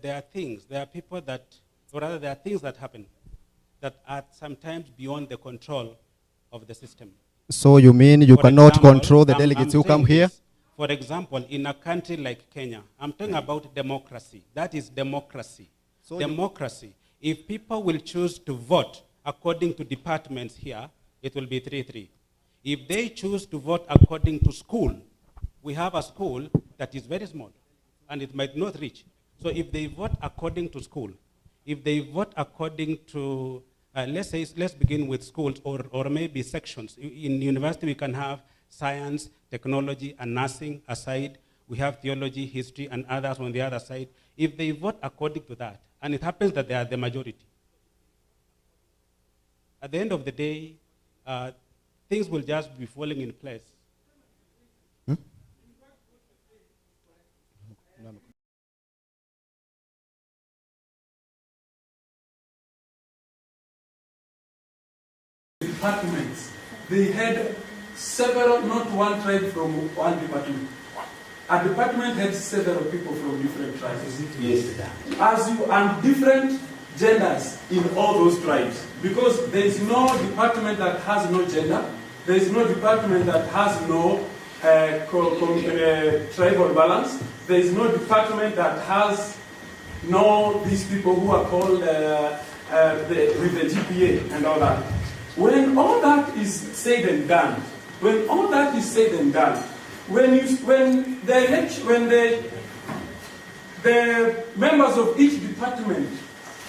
are things, there are people that, or rather there are things that happen that are sometimes beyond the control of the system. So you mean you cannot control the delegates who come here? For example, in a country like Kenya, I'm talking about democracy. That is democracy. So democracy. If people will choose to vote according to departments here, it will be 3-3. If they choose to vote according to school, we have a school that is very small, and it might not reach. So if they vote according to school, if they vote according to, let's begin with schools or maybe sections. In university, we can have science, technology, and nursing aside. We have theology, history, and others on the other side. If they vote according to that, and it happens that they are the majority, at the end of the day, things will just be falling in place. Departments. They had several, not one tribe from one department. A department had several people from different tribes. Yes. And different genders in all those tribes. Because there is no department that has no gender. There is no department that has no tribal balance. There is no department that has no these people who are called with the GPA and all that. When all that is said and done, when the members of each department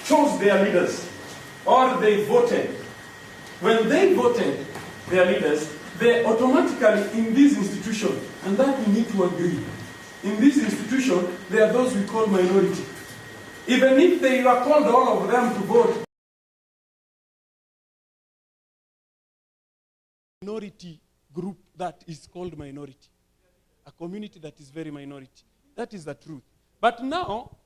chose their leaders, or they voted, when they voted their leaders, they automatically in this institution, and that we need to agree, in this institution, there are those we call minority. Even if they are called all of them to vote, minority group that is called minority, a community that is very minority. That is the truth. But now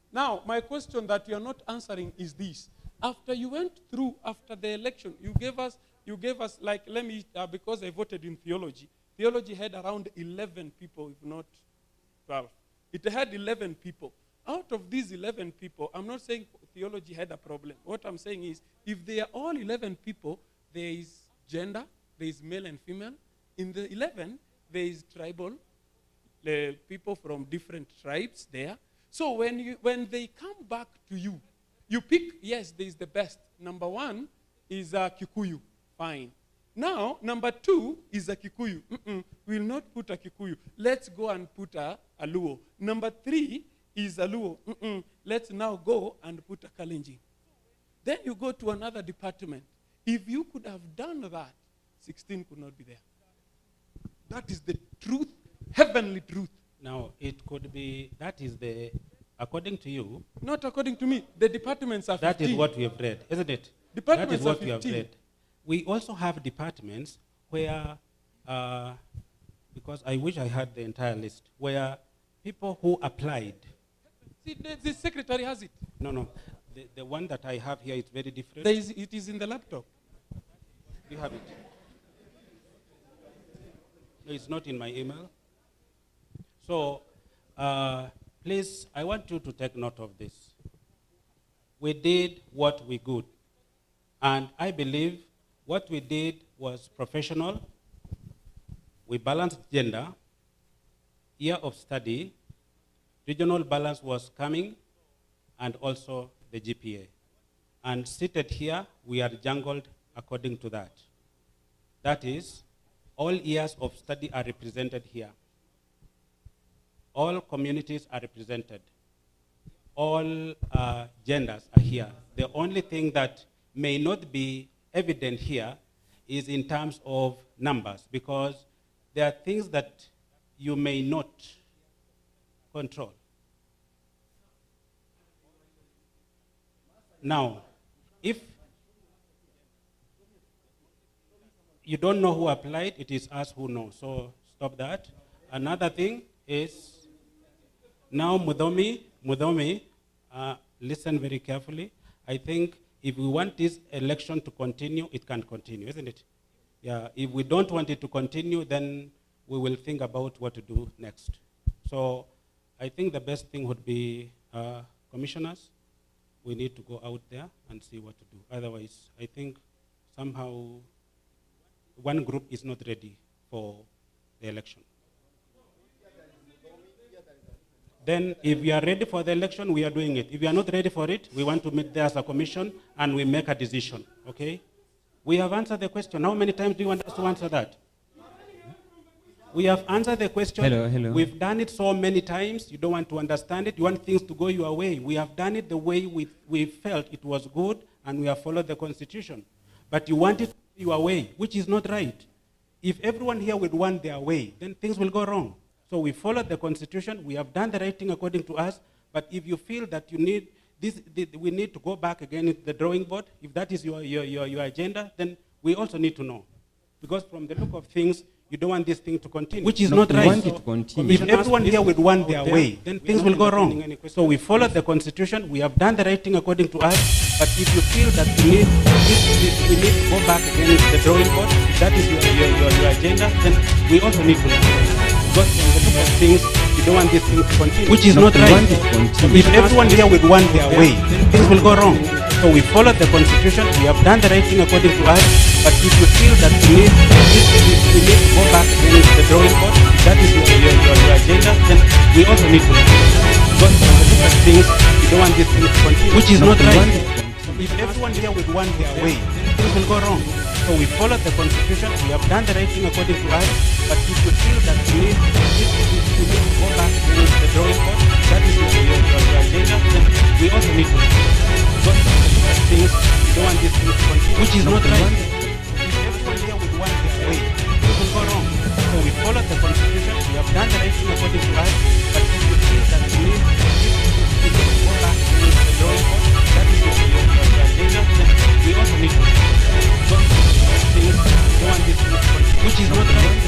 my question that you are not answering is this: after you went through after the election, you gave us like, let me because I voted in theology. Theology had around 11 people, if not 12. It had 11 people. Out of these 11 people, I'm not saying theology had a problem. What I'm saying is, if they are all 11 people, there is gender. There is male and female. In the 11, there is tribal people from different tribes there. So when they come back to you, you pick, yes, there is the best. Number 1 is a Kikuyu. Fine. Now, number 2 is a Kikuyu. We will not put a Kikuyu. Let's go and put a Luo. Number 3 is a Luo. Let's now go and put a Kalenjin. Then you go to another department. If you could have done that, 16 could not be there. That is the truth, heavenly truth. Now, it could be, that is the, according to you. Not according to me. The departments are 15. That is what we have read, isn't it? Departments that is what are 15. we have read. we also have departments where, because I wish I had the entire list, where people who applied. See, the secretary has it. No. The one that I have here is very different. It is in the laptop. You have it? No, it's not in my email. So, please, I want you to take note of this. We did what we could. And I believe what we did was professional. We balanced gender, year of study, regional balance was coming, and also the GPA. And seated here, we are jungled according to that. That is, all years of study are represented here. All communities are represented. All genders are here. The only thing that may not be evident here is in terms of numbers, because there are things that you may not control. Now, if you don't know who applied, it is us who know, so stop that. Another thing is, now Mudomi, listen very carefully. I think if we want this election to continue, it can continue, isn't it? Yeah, if we don't want it to continue, then we will think about what to do next. So I think the best thing would be commissioners. We need to go out there and see what to do. Otherwise, I think somehow one group is not ready for the election. Then if we are ready for the election, we are doing it. If we are not ready for it, we want to meet there as a commission and we make a decision, okay? We have answered the question. How many times do you want us to answer that? We have answered the question. Hello. We've done it so many times. You don't want to understand it. You want things to go your way. We have done it the way we felt it was good, and we have followed the Constitution. But you want it your way, which is not right. If everyone here would want their way, then things will go wrong. So we followed the Constitution. We have done the right thing according to us. But if you feel that you need this, we need to go back again to the drawing board, if that is your agenda, then we also need to know. Because from the look of things, you don't want this thing to continue, which is not right. Want it to continue. If everyone here would want their way, then things will go wrong. So we followed the Constitution. We have done the right thing according to us. But if you feel that we need to go back again to the drawing board, if that is your agenda, then we also need to know. Because from the look of things, you don't want this thing to continue, which is not right. If everyone here would want their way, then things will go wrong. So we followed the Constitution. We have done the right thing according to us. But if you feel that we need to go back again to the drawing board, if that is your agenda, then we also need to know. Because from the look of things, you don't want this thing to continue, which is not right. If everyone here would want their way, then things will go wrong. So we followed the Constitution. We have done the right thing according to us. But if you feel that we need to go back again to the drawing board, if that is your agenda, then we also need to know. Because from the look of things, you don't want this thing to continue, which is not right. If everyone here would want their way, things will go wrong. So we followed the Constitution. We have done the right thing according to us. But if you feel that we need to go back again to the drawing board, if that is your agenda, then we also need to know. Because from the look of things, you don't want this thing to continue, which is not right. If everyone here would want their way, things will go wrong. So we followed the Constitution. We have done the right thing according to us. But if you feel that we need to go back again to the drawing board, if that is your agenda, then we also need to know. Because from the look of things, you don't want this thing to continue, which is not right.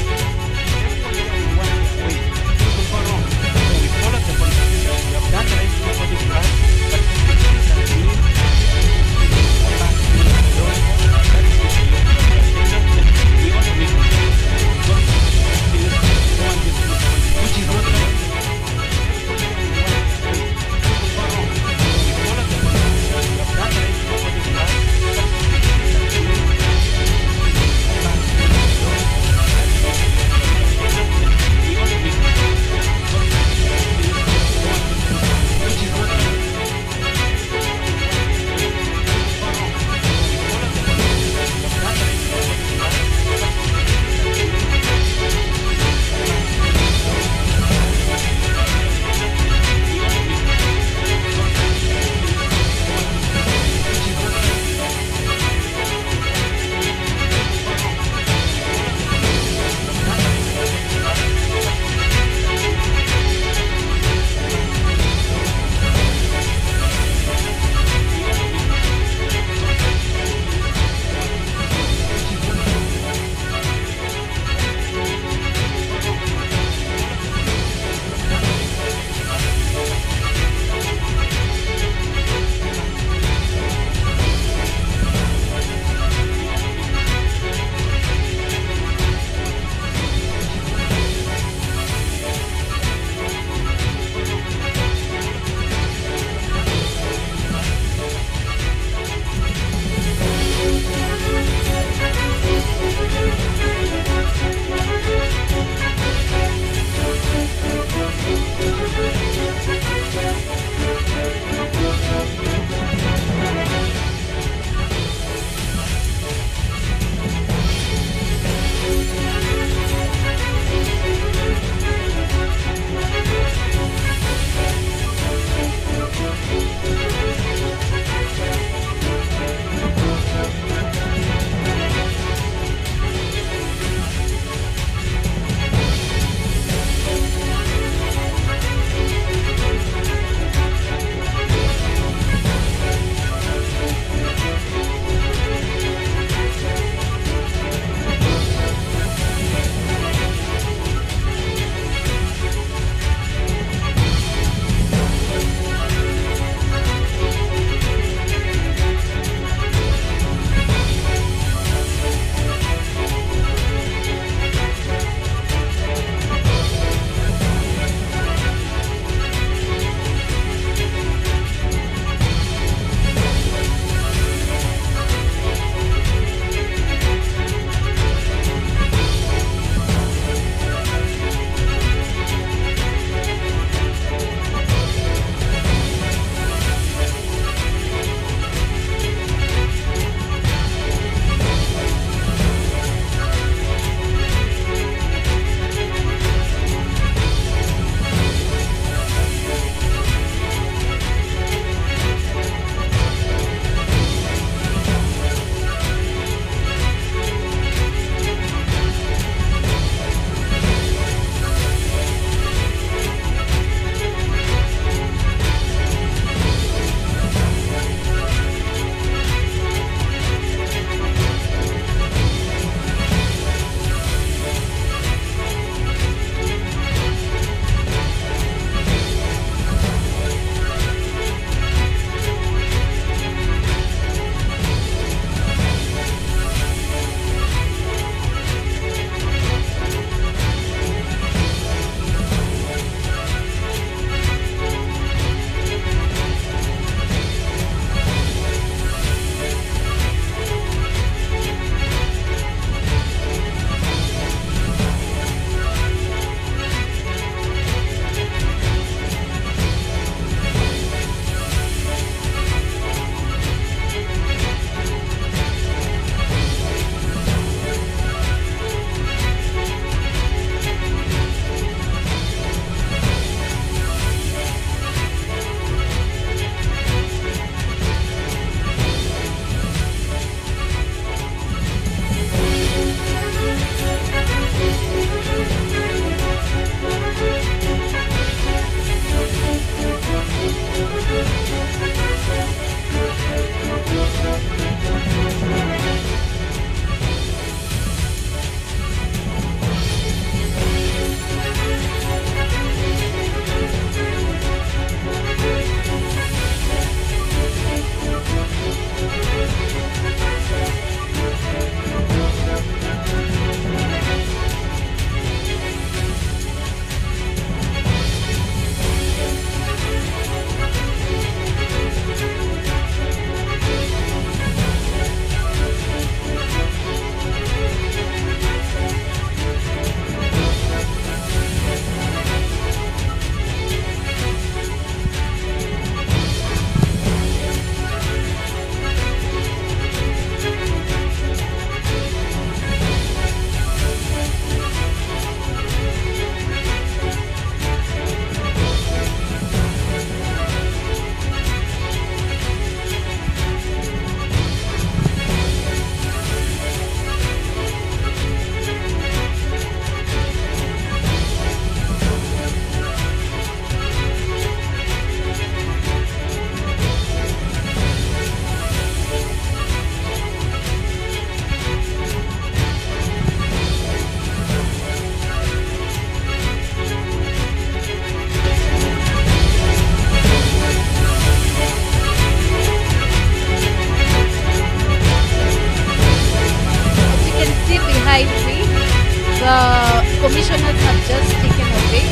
commissioners have just taken away.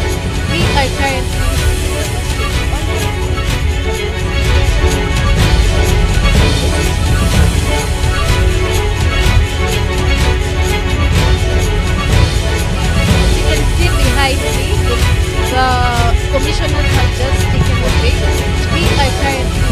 We are currently behind me, the commissioners have just taken away. We are currently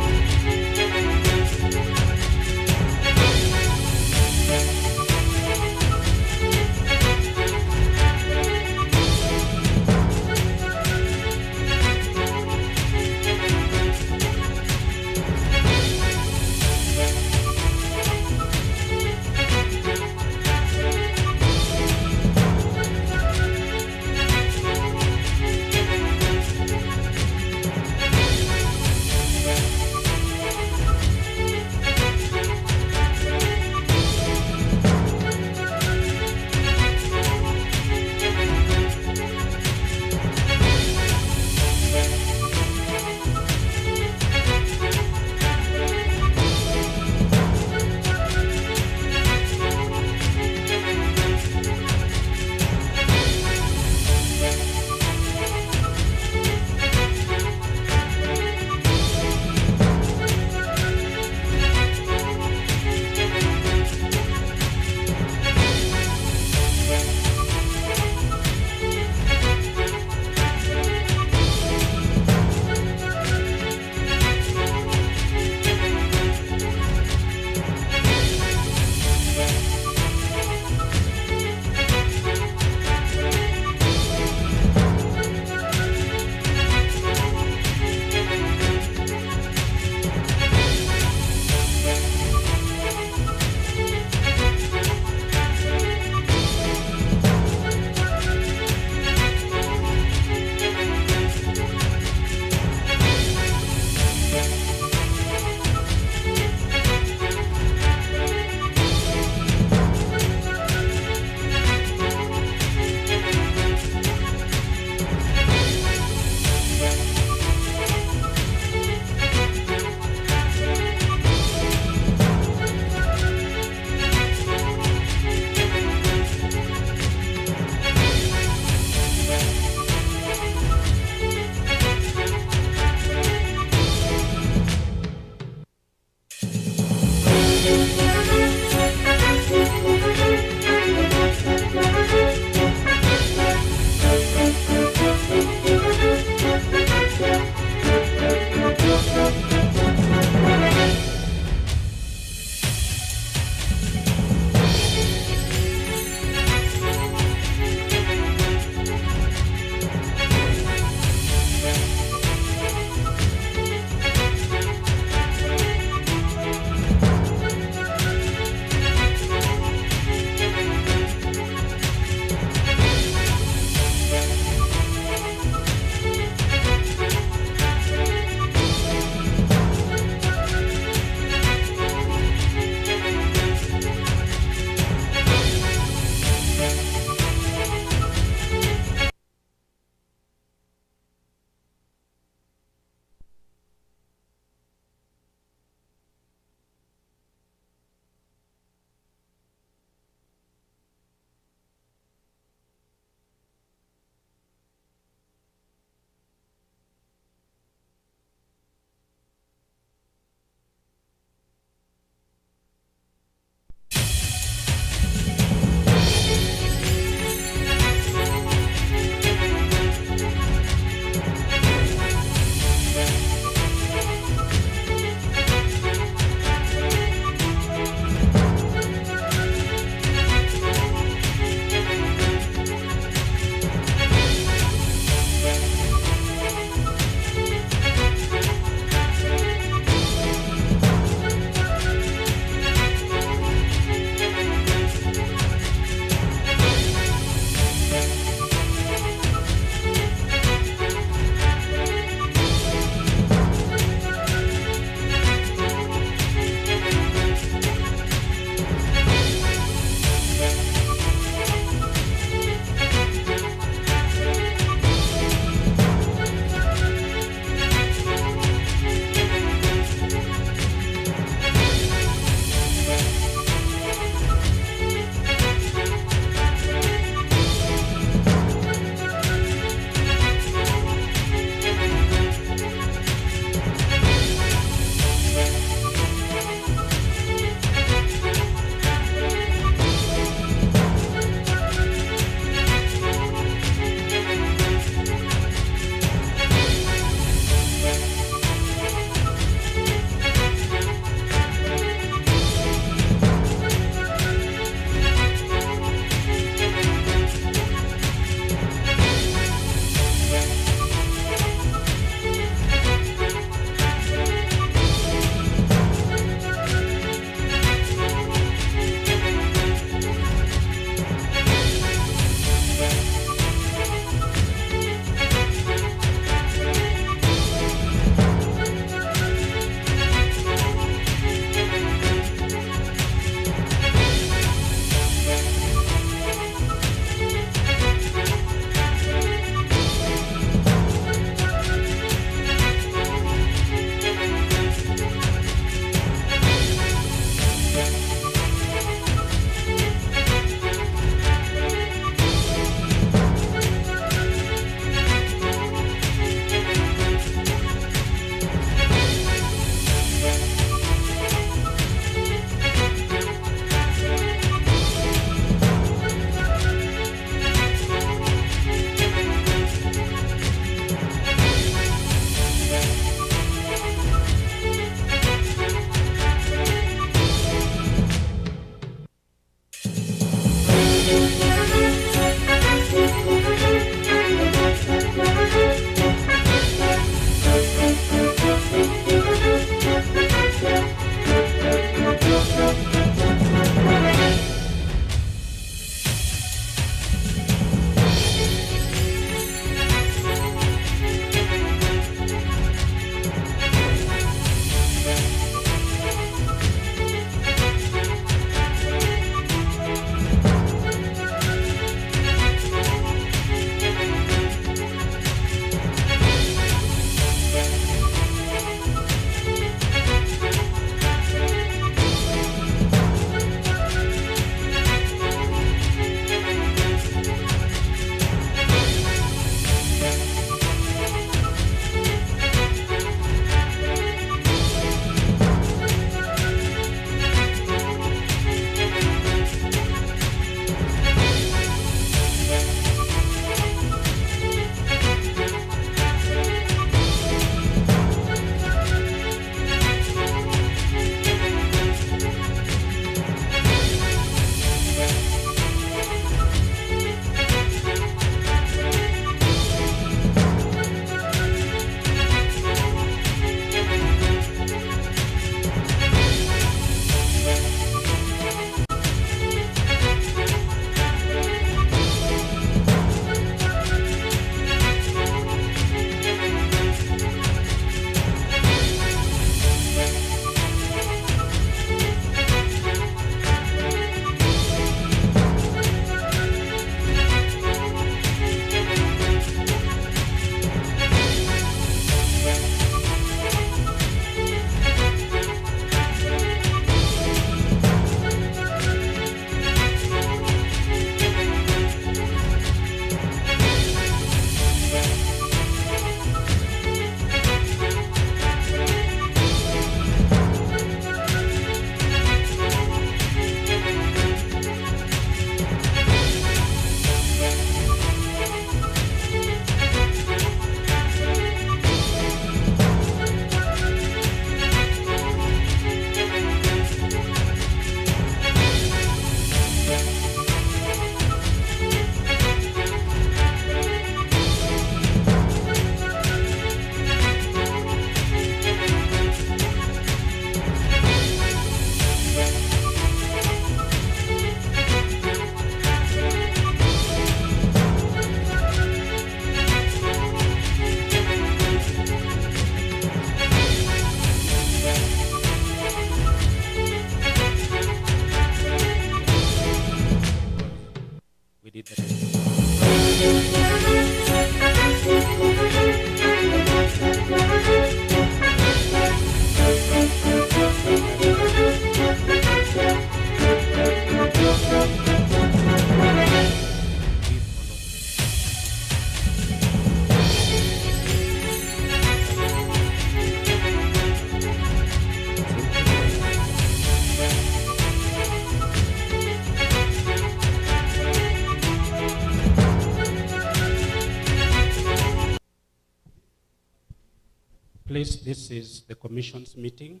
Please, this is the commission's meeting.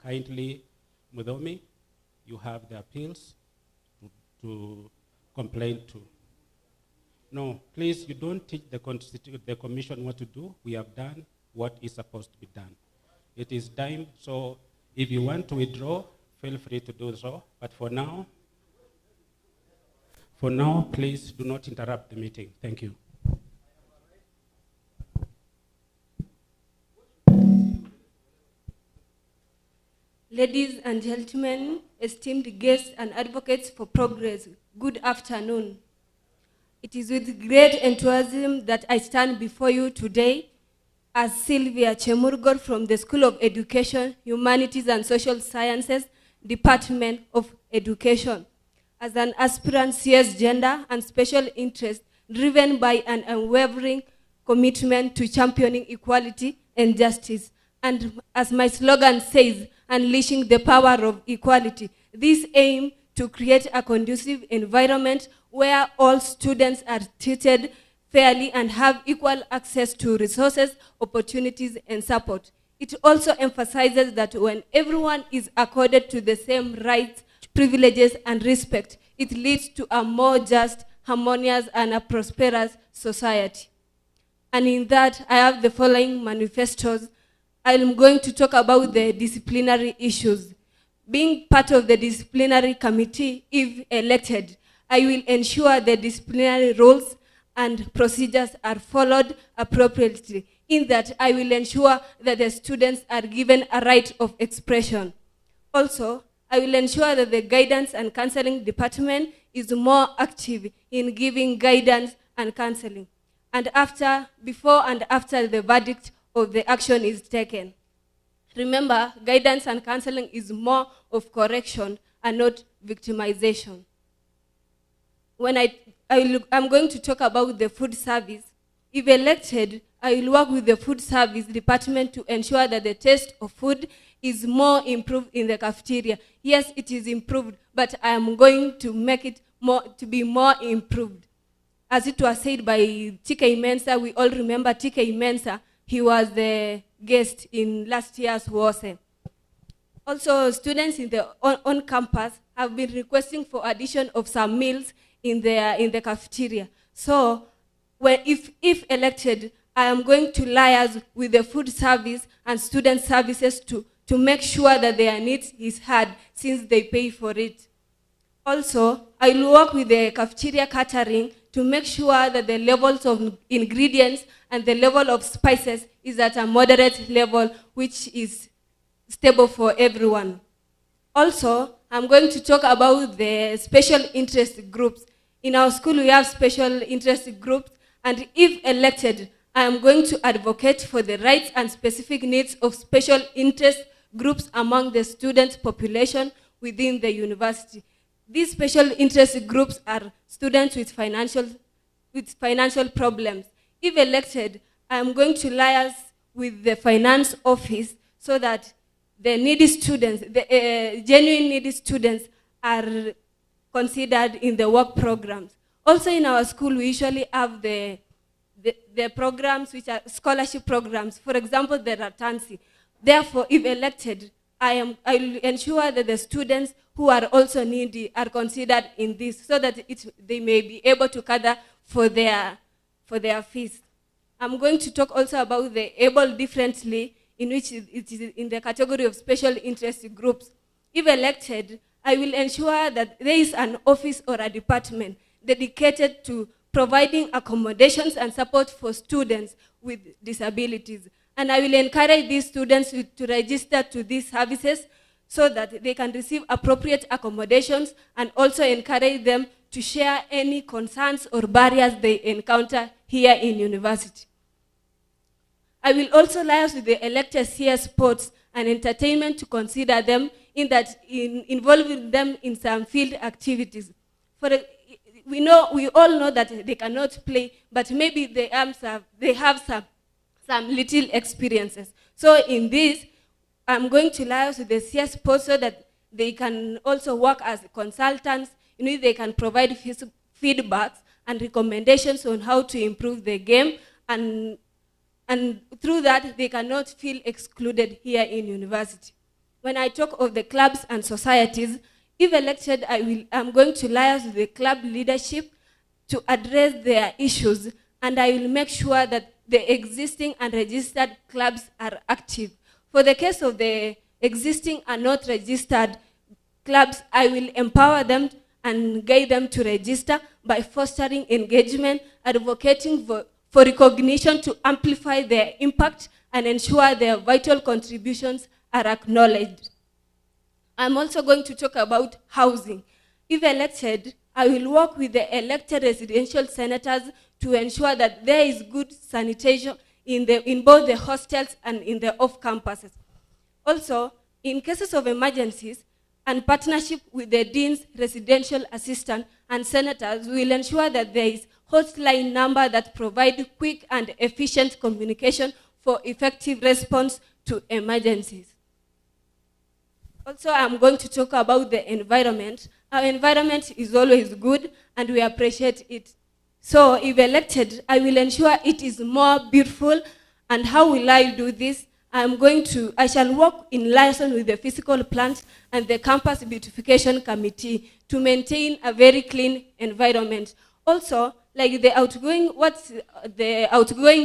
Kindly, Mudomi, you have the appeals to complain to. No, please, you don't teach the commission what to do. We have done what is supposed to be done. It is time, so if you want to withdraw, feel free to do so. But for now, please do not interrupt the meeting. Thank you. Ladies and gentlemen, esteemed guests and advocates for progress, good afternoon. It is with great enthusiasm that I stand before you today as Sylvia Chemurgor from the School of Education, Humanities and Social Sciences, Department of Education, as an aspirant CS gender and special interest driven by an unwavering commitment to championing equality and justice. And as my slogan says, unleashing the power of equality. This aim to create a conducive environment where all students are treated fairly and have equal access to resources, opportunities, and support. It also emphasizes that when everyone is accorded to the same rights, privileges, and respect, it leads to a more just, harmonious, and a prosperous society. And in that, I have the following manifestos. I'm going to talk about the disciplinary issues. Being part of the disciplinary committee, if elected, I will ensure the disciplinary rules and procedures are followed appropriately, in that I will ensure that the students are given a right of expression. Also, I will ensure that the guidance and counseling department is more active in giving guidance and counseling, and before and after the verdict of the action is taken. Remember, guidance and counseling is more of correction and not victimization. I'm going to talk about the food service. If elected, I will work with the food service department to ensure that the taste of food is more improved in the cafeteria. Yes, it is improved, but I am going to make it to be more improved. As it was said by TK Mensa, we all remember TK Mensa. He was the guest in last year's WOSE. Also, students in the on campus have been requesting for addition of some meals in the cafeteria. So, if elected, I am going to liaise with the food service and student services to make sure that their needs is heard since they pay for it. Also, I will work with the cafeteria catering to make sure that the levels of ingredients and the level of spices is at a moderate level, which is stable for everyone. Also, I'm going to talk about the special interest groups. In our school, we have special interest groups, and if elected, I am going to advocate for the rights and specific needs of special interest groups among the student population within the university. These special interest groups are students with financial problems. If elected, I am going to liaise with the finance office so that the needy students, the genuine needy students are considered in the work programs. Also in our school, we usually have the programs which are scholarship programs. For example, the Ratansi. Therefore, if elected, I will ensure that the students who are also needy are considered in this so that they may be able to cater for their fees. I'm going to talk also about the able differently, in which it is in the category of special interest groups. If elected, I will ensure that there is an office or a department dedicated to providing accommodations and support for students with disabilities. And I will encourage these students to register to these services so that they can receive appropriate accommodations, and also encourage them to share any concerns or barriers they encounter here in university. I will also liaise with the elected CS sports and entertainment to consider them involving them in some field activities. We all know that they cannot play, but maybe they have some little experiences. So in this, I'm going to liaise with the CS sports so that they can also work as consultants. They can provide feedbacks and recommendations on how to improve the game, and and through that, they cannot feel excluded here in university. When I talk of the clubs and societies, if elected, I'm going to liaise with the club leadership to address their issues, and I will make sure that the existing and registered clubs are active. For the case of the existing and not registered clubs, I will empower them and guide them to register by fostering engagement, advocating for recognition to amplify their impact and ensure their vital contributions are acknowledged. I'm also going to talk about housing. If elected, I will work with the elected residential senators to ensure that there is good sanitation in both the hostels and in the off-campuses. Also, in cases of emergencies, and partnership with the deans, residential assistant, and senators, we will ensure that there is hotline number that provide quick and efficient communication for effective response to emergencies. Also, I'm going to talk about the environment. Our environment is always good, and we appreciate it. So, if elected, I will ensure it is more beautiful. And how will I do this? I shall work in liaison with the physical plant and the campus beautification committee to maintain a very clean environment. Also, like the outgoing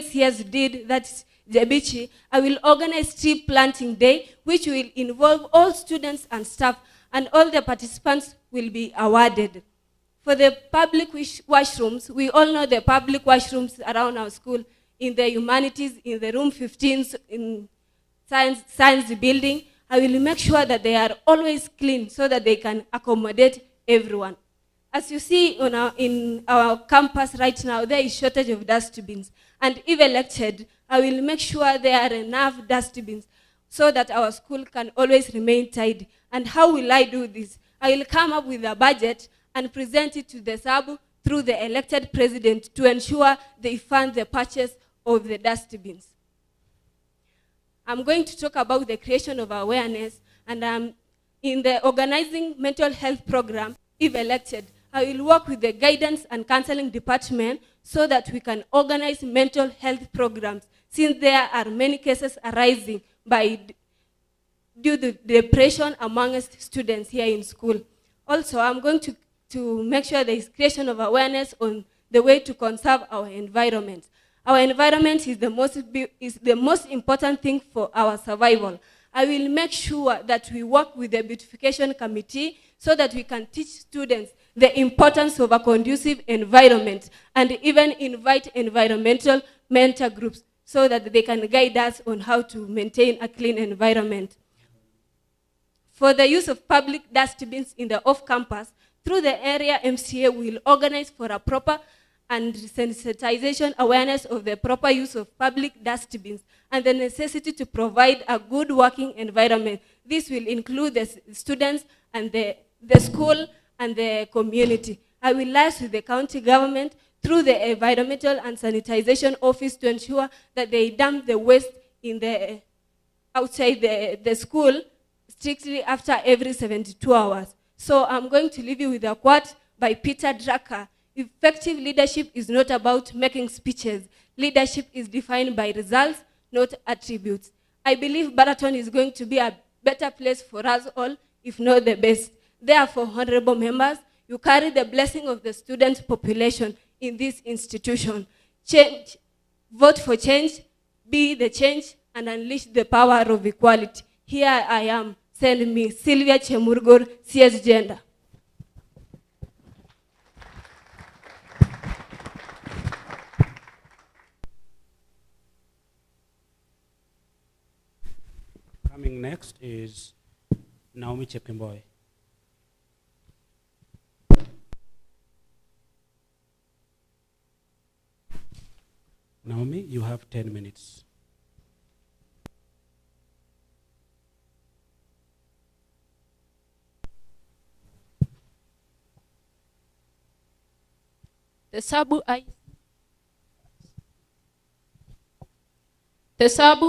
CS did, that's Jabichi, I will organize tree planting day, which will involve all students and staff, and all the participants will be awarded. For the public washrooms, we all know the public washrooms around our school, in the humanities, in the room 15, in science building. I will make sure that they are always clean so that they can accommodate everyone. As you see in our campus right now, there is shortage of dustbins. And if elected, I will make sure there are enough dustbins so that our school can always remain tidy. And how will I do this? I will come up with a budget and present it to the SABU through the elected president to ensure they fund the purchase of the dustbins. I'm going to talk about the creation of awareness, and in the organizing mental health program, if elected, I will work with the guidance and counseling department so that we can organize mental health programs, since there are many cases arising due to depression amongst students here in school. Also, I'm going to make sure there is creation of awareness on the way to conserve our environment. Our environment is the most important thing for our survival. I will make sure that we work with the beautification committee so that we can teach students the importance of a conducive environment, and even invite environmental mentor groups so that they can guide us on how to maintain a clean environment. For the use of public dustbins in the off-campus, through the area MCA, we will organize for a proper and sensitization awareness of the proper use of public dustbins and the necessity to provide a good working environment. This will include the students and the school and the community. I will liaise with the county government through the environmental and sanitization office to ensure that they dump the waste outside the school strictly after every 72 hours. So I'm going to leave you with a quote by Peter Drucker. Effective leadership is not about making speeches. Leadership is defined by results, not attributes. I believe Baraton is going to be a better place for us all, if not the best. Therefore, honorable members, you carry the blessing of the student population in this institution. Change, vote for change, be the change, and unleash the power of equality. Here I am. Send me Sylvia Chemurgor, CS Gender. Coming next is Naomi Chepkemboy. Naomi, you have 10 minutes. The SABU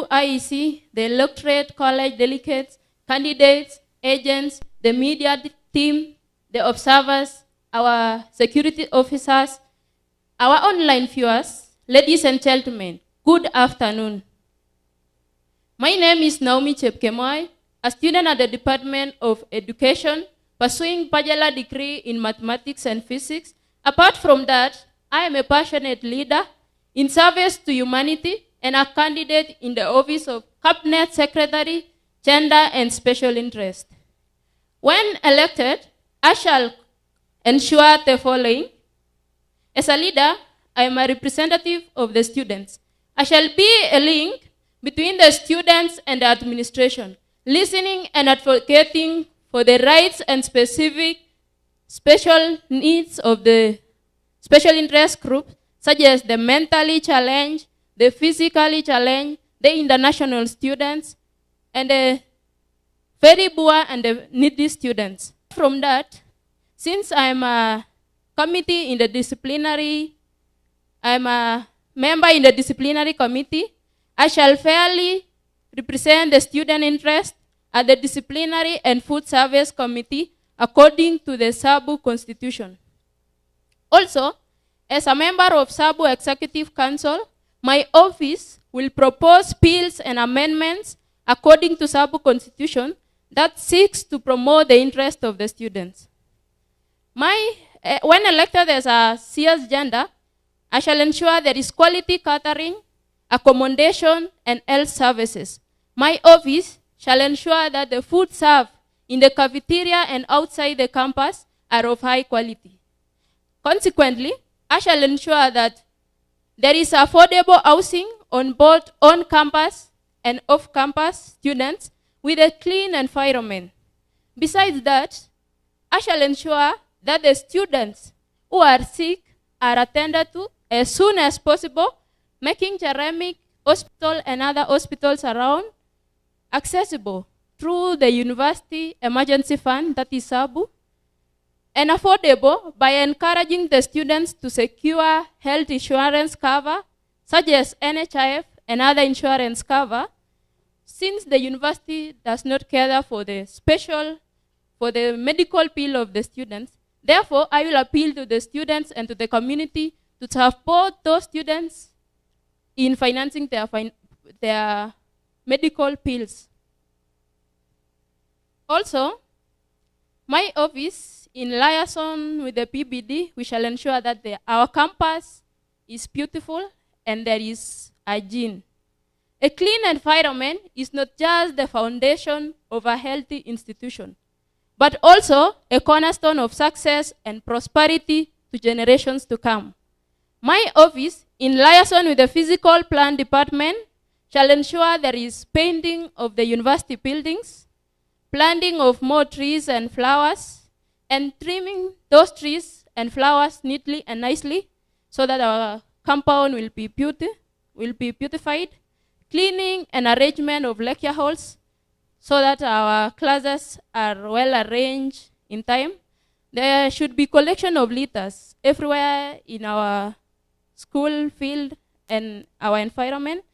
IEC, the electorate college delegates, candidates, agents, the media team, the observers, our security officers, our online viewers, ladies and gentlemen, Good afternoon. My name is Naomi Chepkemoi, a student at the Department of Education, pursuing bachelor degree in mathematics and physics. Apart from that, I am a passionate leader in service to humanity and a candidate in the office of Cabinet Secretary, Gender and Special Interest. When elected, I shall ensure the following. As a leader, I am a representative of the students. I shall be a link between the students and the administration, listening and advocating for the rights and special needs of the special interest groups, such as the mentally challenged, the physically challenged, the international students, and the very poor and the needy students. From that, since I'm a committee in the disciplinary, I'm a member in the disciplinary committee, I shall fairly represent the student interest at the disciplinary and food service committee according to the SABU constitution. Also, as a member of SABU Executive Council, my office will propose bills and amendments according to SABU constitution that seeks to promote the interest of the students. When elected as a CS gender, I shall ensure there is quality catering, accommodation, and health services. My office shall ensure that the food served in the cafeteria and outside the campus are of high quality. Consequently, I shall ensure that there is affordable housing on both on-campus and off-campus students with a clean environment. Besides that, I shall ensure that the students who are sick are attended to as soon as possible, making Ceramic Hospital and other hospitals around accessible through the University Emergency Fund, that is SABU, and affordable by encouraging the students to secure health insurance cover, such as NHIF and other insurance cover, since the university does not cater for the medical bill of the students. Therefore, I will appeal to the students and to the community to support those students in financing their medical bills. Also, my office, in liaison with the PBD, we shall ensure that our campus is beautiful and there is hygiene. A clean environment is not just the foundation of a healthy institution, but also a cornerstone of success and prosperity to generations to come. My office, in liaison with the physical plan department, shall ensure there is painting of the university buildings, planting of more trees and flowers, and trimming those trees and flowers neatly and nicely so that our compound will be beautified, cleaning and arrangement of lecture halls so that our classes are well arranged in time. There should be collection of litters everywhere in our school, field, and our environment.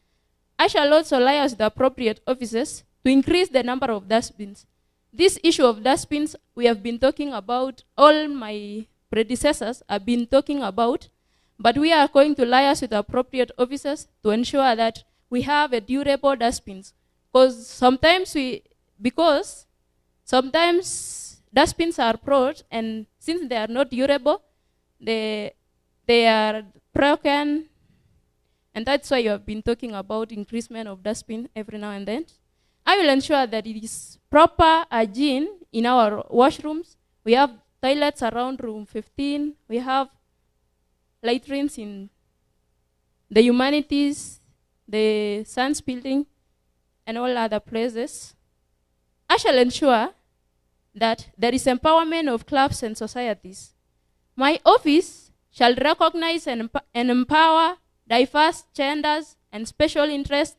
I shall also liaise with the appropriate officers to increase the number of dustbins. This issue of dustbins we have been talking about, all my predecessors have been talking about, but we are going to liaise with the appropriate officers to ensure that we have a durable dustbins. Because sometimes dustbins are brought, and since they are not durable, they are broken, and that's why you have been talking about increasement of dustbin every now and then. I will ensure that it is proper hygiene in our washrooms. We have toilets around room 15. We have latrines in the humanities, the science building, and all other places. I shall ensure that there is empowerment of clubs and societies. My office shall recognize and empower diverse genders and special interests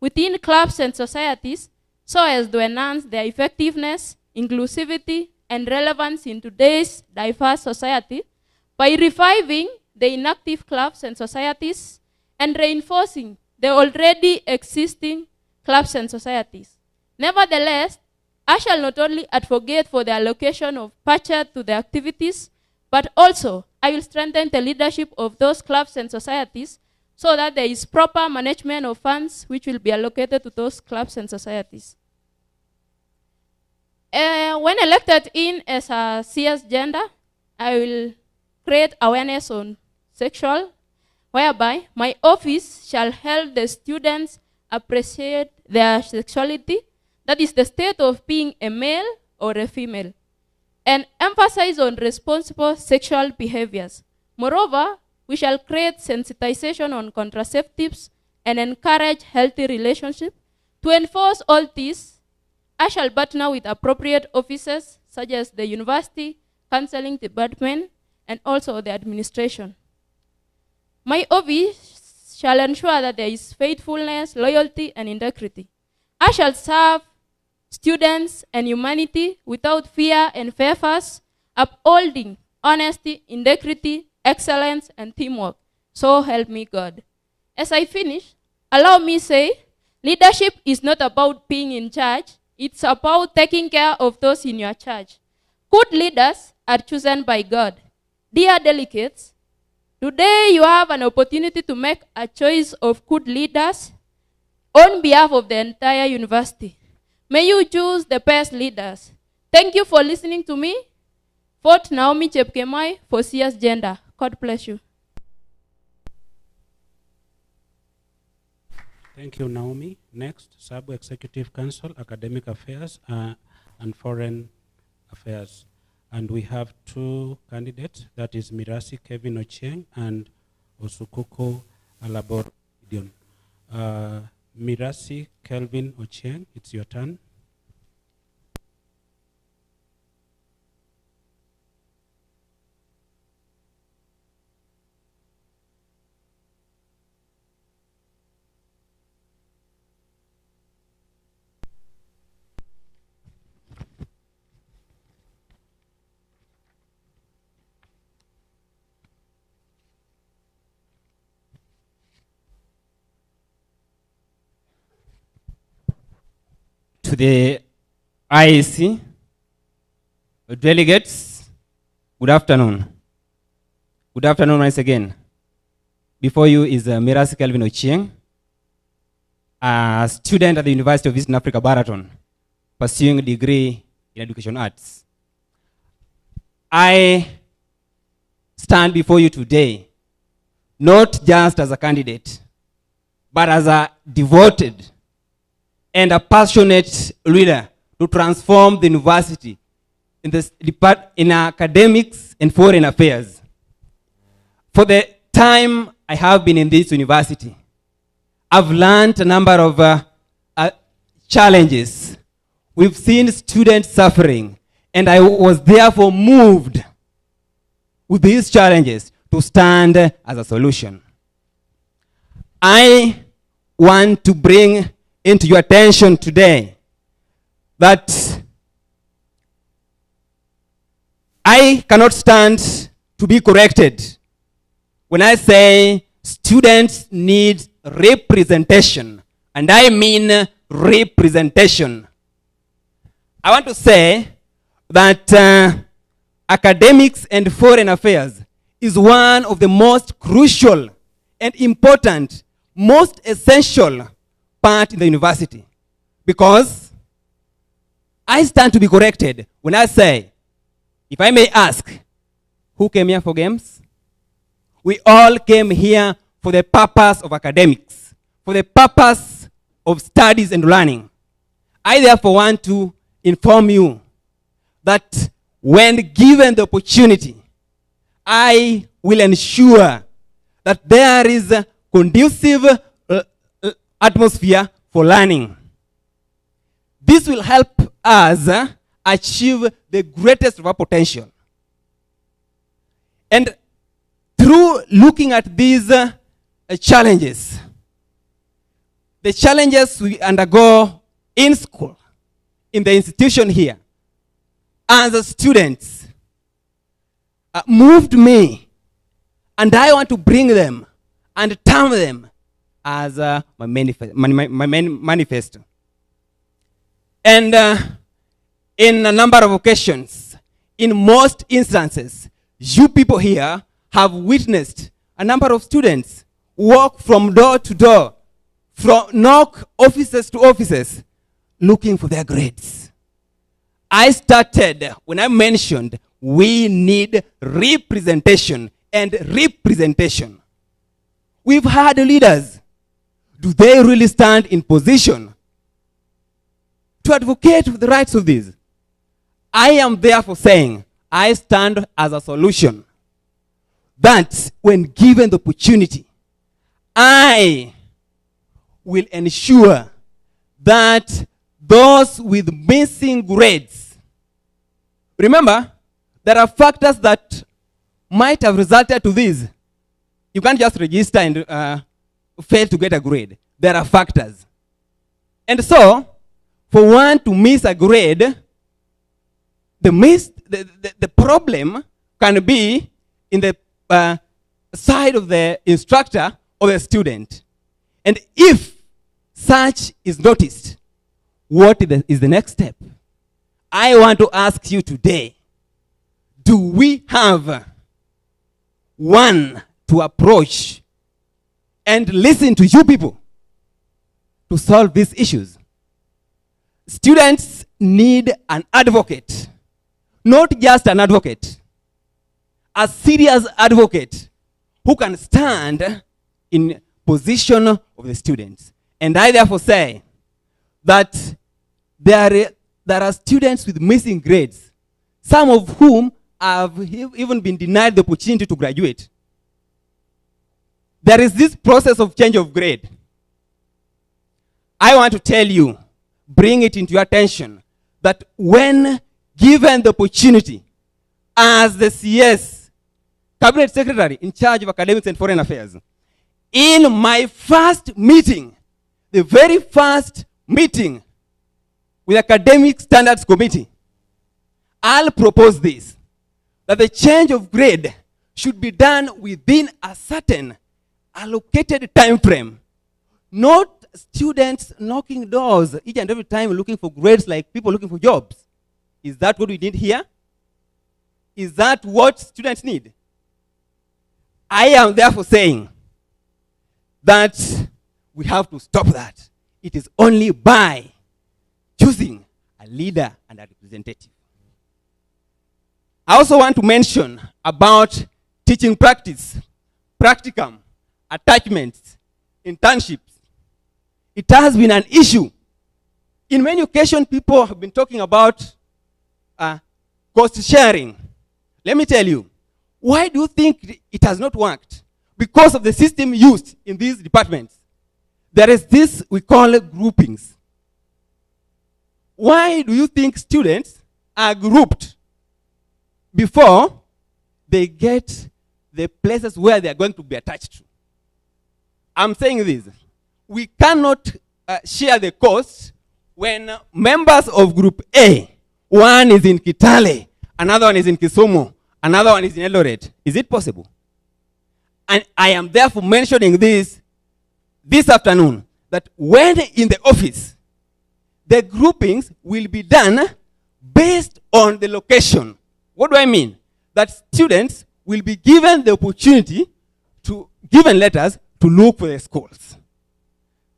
within clubs and societies so as to enhance their effectiveness, inclusivity, and relevance in today's diverse society by reviving the inactive clubs and societies and reinforcing the already existing clubs and societies. Nevertheless, I shall not only advocate for the allocation of budget to the activities, but also I will strengthen the leadership of those clubs and societies so that there is proper management of funds which will be allocated to those clubs and societies. When elected in as a CS gender, I will create awareness on sexual, whereby my office shall help the students appreciate their sexuality, that is the state of being a male or a female, and emphasize on responsible sexual behaviors. Moreover, we shall create sensitization on contraceptives and encourage healthy relationships. To enforce all this, I shall partner with appropriate officers such as the university, counseling department, and also the administration. My office shall ensure that there is faithfulness, loyalty, and integrity. I shall serve students and humanity without fear and favors, upholding honesty, integrity, excellence, and teamwork. So help me God. As I finish, allow me say, leadership is not about being in charge. It's about taking care of those in your charge. Good leaders are chosen by God. Dear delegates, today you have an opportunity to make a choice of good leaders on behalf of the entire university. May you choose the best leaders. Thank you for listening to me. Vote Naomi Chepkemoi for CS Gender. God bless you. Thank you, Naomi. Next, Sub-Executive Council, Academic Affairs and Foreign Affairs. And we have two candidates, that is Mirasi Kevin Ochieng and Osukuko Alabor Gideon. Mirasi Kelvin Ochieng, it's your turn. To the IEC, delegates, good afternoon. Good afternoon once again. Before you is Mirasi Kelvin Ochieng, a student at the University of Eastern Africa, Baraton, pursuing a degree in education arts. I stand before you today, not just as a candidate, but as a devoted and a passionate leader to transform the university in academics and foreign affairs. For the time I have been in this university, I've learned a number of challenges. We've seen students suffering, and I was therefore moved with these challenges to stand as a solution. I want to bring into your attention today that I cannot stand to be corrected when I say students need representation, and I mean representation. I want to say that academics and foreign affairs is one of the most crucial and important, most essential part in the university, because I stand to be corrected when I say, if I may ask, who came here for games? We all came here for the purpose of academics, for the purpose of studies and learning. I therefore want to inform you that when given the opportunity, I will ensure that there is a conducive atmosphere for learning. This will help us achieve the greatest of our potential. And through looking at these challenges, the challenges we undergo in school, in the institution here, as students, moved me, and I want to bring them and term them as my manifesto. And in a number of occasions, in most instances, you people here have witnessed a number of students walk from door to door, knock offices to offices, looking for their grades. I started when I mentioned we need representation and representation. We've had leaders. Do they really stand in position to advocate for the rights of these? I am therefore saying I stand as a solution that when given the opportunity, I will ensure that those with missing grades, remember, there are factors that might have resulted to this. You can't just register and fail to get a grade. There are factors. And so, for one to miss a grade, the problem can be in the side of the instructor or the student. And if such is noticed, what is the next step? I want to ask you today, do we have one to approach and listen to you people to solve these issues? Students need an advocate, not just an advocate, a serious advocate who can stand in position of the students. And I therefore say that there are students with missing grades, some of whom have even been denied the opportunity to graduate. There is this process of change of grade. I want to tell you, bring it into your attention, that when given the opportunity as the CS, Cabinet Secretary in charge of Academics and Foreign Affairs, in my first meeting, the very first meeting with Academic Standards Committee, I'll propose this, that the change of grade should be done within a certain allocated time frame, not students knocking doors each and every time looking for grades like people looking for jobs. Is that what we need here? Is that what students need? I am therefore saying that we have to stop that. It is only by choosing a leader and a representative. I also want to mention about teaching practice, practicum, attachments, internships. It has been an issue. In many occasions, people have been talking about cost sharing. Let me tell you, why do you think it has not worked? Because of the system used in these departments. There is this we call groupings. Why do you think students are grouped before they get the places where they are going to be attached to? I'm saying this. We cannot share the cost when members of Group A, one is in Kitale, another one is in Kisumu, another one is in Eldoret. Is it possible? And I am therefore mentioning this afternoon, that when in the office, the groupings will be done based on the location. What do I mean? That students will be given the opportunity to, given letters, to look for the schools.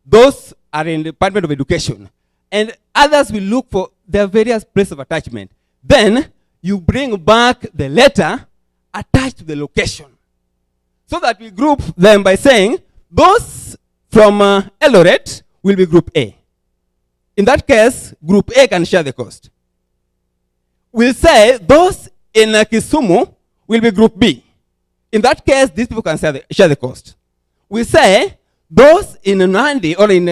Those are in the Department of Education. And others will look for their various places of attachment. Then you bring back the letter attached to the location. So that we group them by saying, those from Eldoret will be Group A. In that case, Group A can share the cost. We'll say those in Kisumu will be Group B. In that case, these people can share the cost. We say those in Nandi or in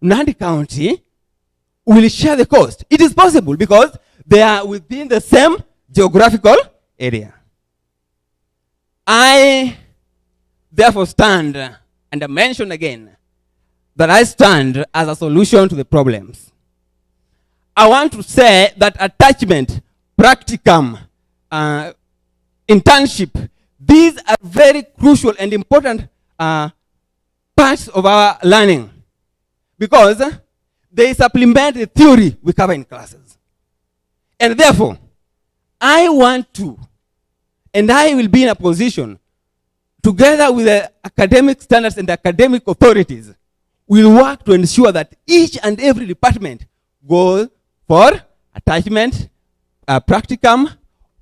Nandi County will share the cost. It is possible because they are within the same geographical area. I therefore stand, and I mention again, that I stand as a solution to the problems. I want to say that attachment, practicum, internship, these are very crucial and important parts of our learning because they supplement the theory we cover in classes. And therefore, I want to, and I will be in a position together with the academic standards and the academic authorities, will work to ensure that each and every department goes for attachment, practicum,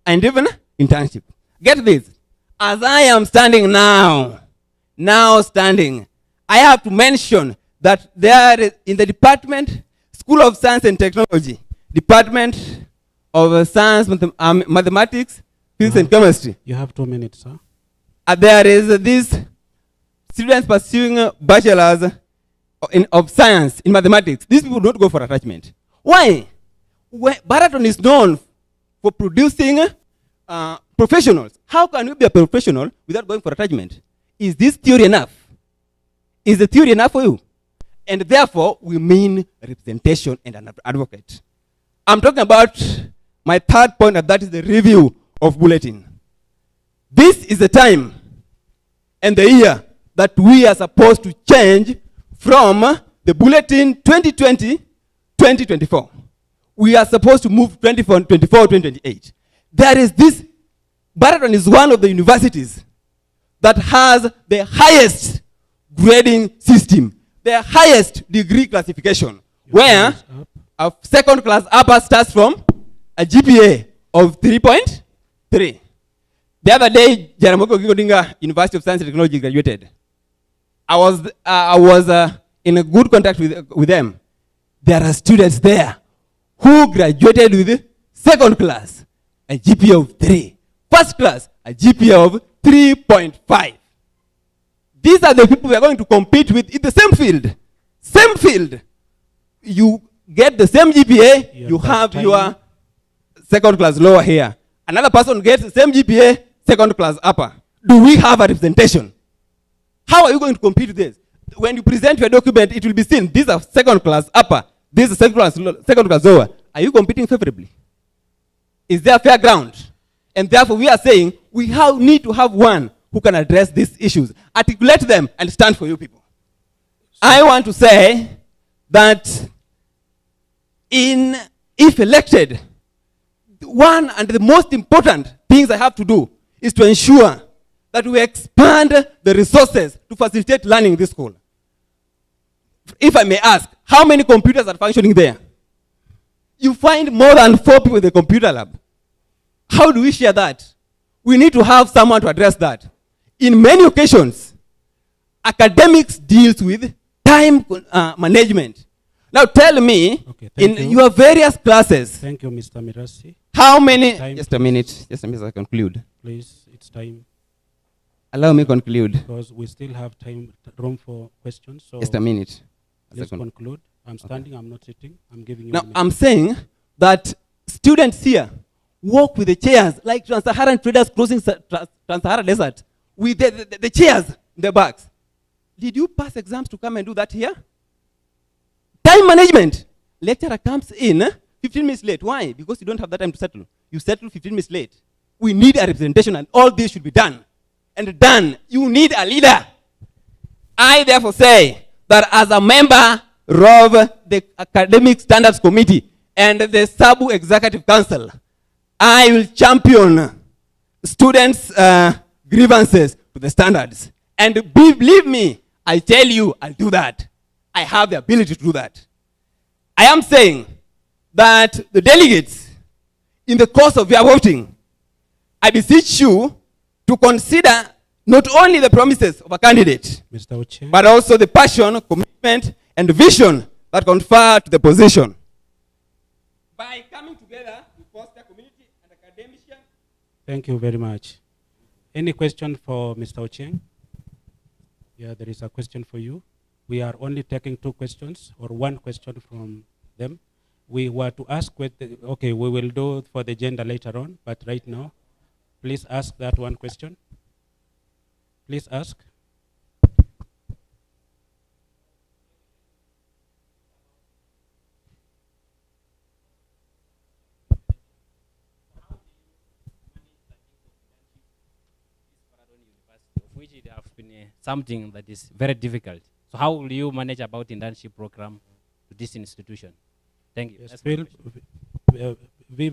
and even internship. Get this. As I am standing now standing, I have to mention that there is in the department, School of Science and Technology, Department of Science, Mathematics, Physics and Chemistry. You have 2 minutes, sir. There is these students pursuing bachelors of science in mathematics. These people don't go for attachment. Why? Baraton is known for producing professionals. How can you be a professional without going for attachment? Is this theory enough? Is the theory enough for you? And therefore, we mean representation and an advocate. I'm talking about my third point, and that is the review of bulletin. This is the time and the year that we are supposed to change from the bulletin 2020-2024. We are supposed to move 2024-2028. There is this, Baraton is one of the universities that has the highest grading system, the highest degree classification, where a second class upper starts from a GPA of 3.3. The other day, Jaramogi Oginga University of Science and Technology graduated. I was in a good contact with them. There are students there who graduated with second class, a GPA of 3. First class, a GPA of 3.5. These are the people we are going to compete with in the same field. Same field. You get the same GPA, you have your second class lower here. Another person gets the same GPA, second class upper. Do we have a representation? How are you going to compete with this? When you present your document, it will be seen, these are second class upper, this is second class lower. Are you competing favorably? Is there fair ground? And therefore we are saying we need to have one who can address these issues, articulate them, and stand for you people. I want to say that if elected, one and the most important things I have to do is to ensure that we expand the resources to facilitate learning in this school. If I may ask, how many computers are functioning there? You find more than 4 people in the computer lab. How do we share that? We need to have someone to address that. In many occasions, academics deals with time management. Now tell me, in your various classes. Thank you, Mr. Mirasi. How many? Just a minute, I conclude. Please, it's time. Allow me conclude. Because we still have room for questions. So just a minute. Let's conclude. I'm standing, I'm not sitting. I'm giving you Now, I'm saying that students here walk with the chairs like Trans-Saharan traders crossing Trans-Saharan desert with the chairs in the backs. Did you pass exams to come and do that here? Time management. Lecturer comes in 15 minutes late. Why? Because you don't have that time to settle. You settle 15 minutes late. We need a representation, and all this should be done. And done. You need a leader. I therefore say that as a member of the Academic Standards Committee and the SABU Executive Council, I will champion students' grievances to the standards. And believe me, I tell you, I'll do that. I have the ability to do that. I am saying that the delegates, in the course of your voting, I beseech you to consider not only the promises of a candidate, but also the passion, commitment, and vision that confer to the position. By coming together, we foster community and academician. Thank you very much. Any question for Mr. Ochieng? Yeah, there is a question for you. We are only taking 2 questions or 1 question from them. We were to ask, okay, we will do for the gender later on, but right now, please ask that 1 question. Please ask. Which it has been something that is very difficult. So how will you manage about internship program to this institution? Thank you. Yes, be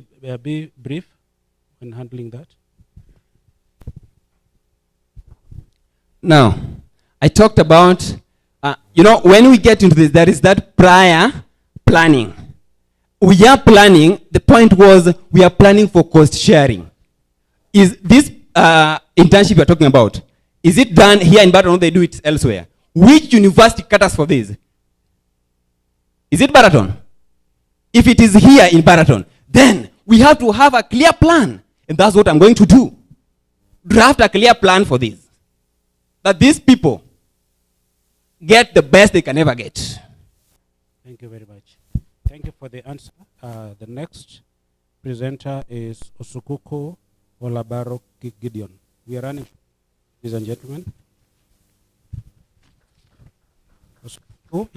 brief when handling that. Now, I talked about, when we get into this, there is that prior planning. We are planning, the point was we are planning for cost sharing. Is this internship you're talking about, is it done here in Baraton or they do it elsewhere? Which university caters for this? Is it Baraton? If it is here in Baraton, then we have to have a clear plan. And that's what I'm going to do. Draft a clear plan for this. That these people get the best they can ever get. Thank you very much. Thank you for the answer. The next presenter is Osukuku Olabaro Gideon. We are running, ladies and gentlemen. Osukuku,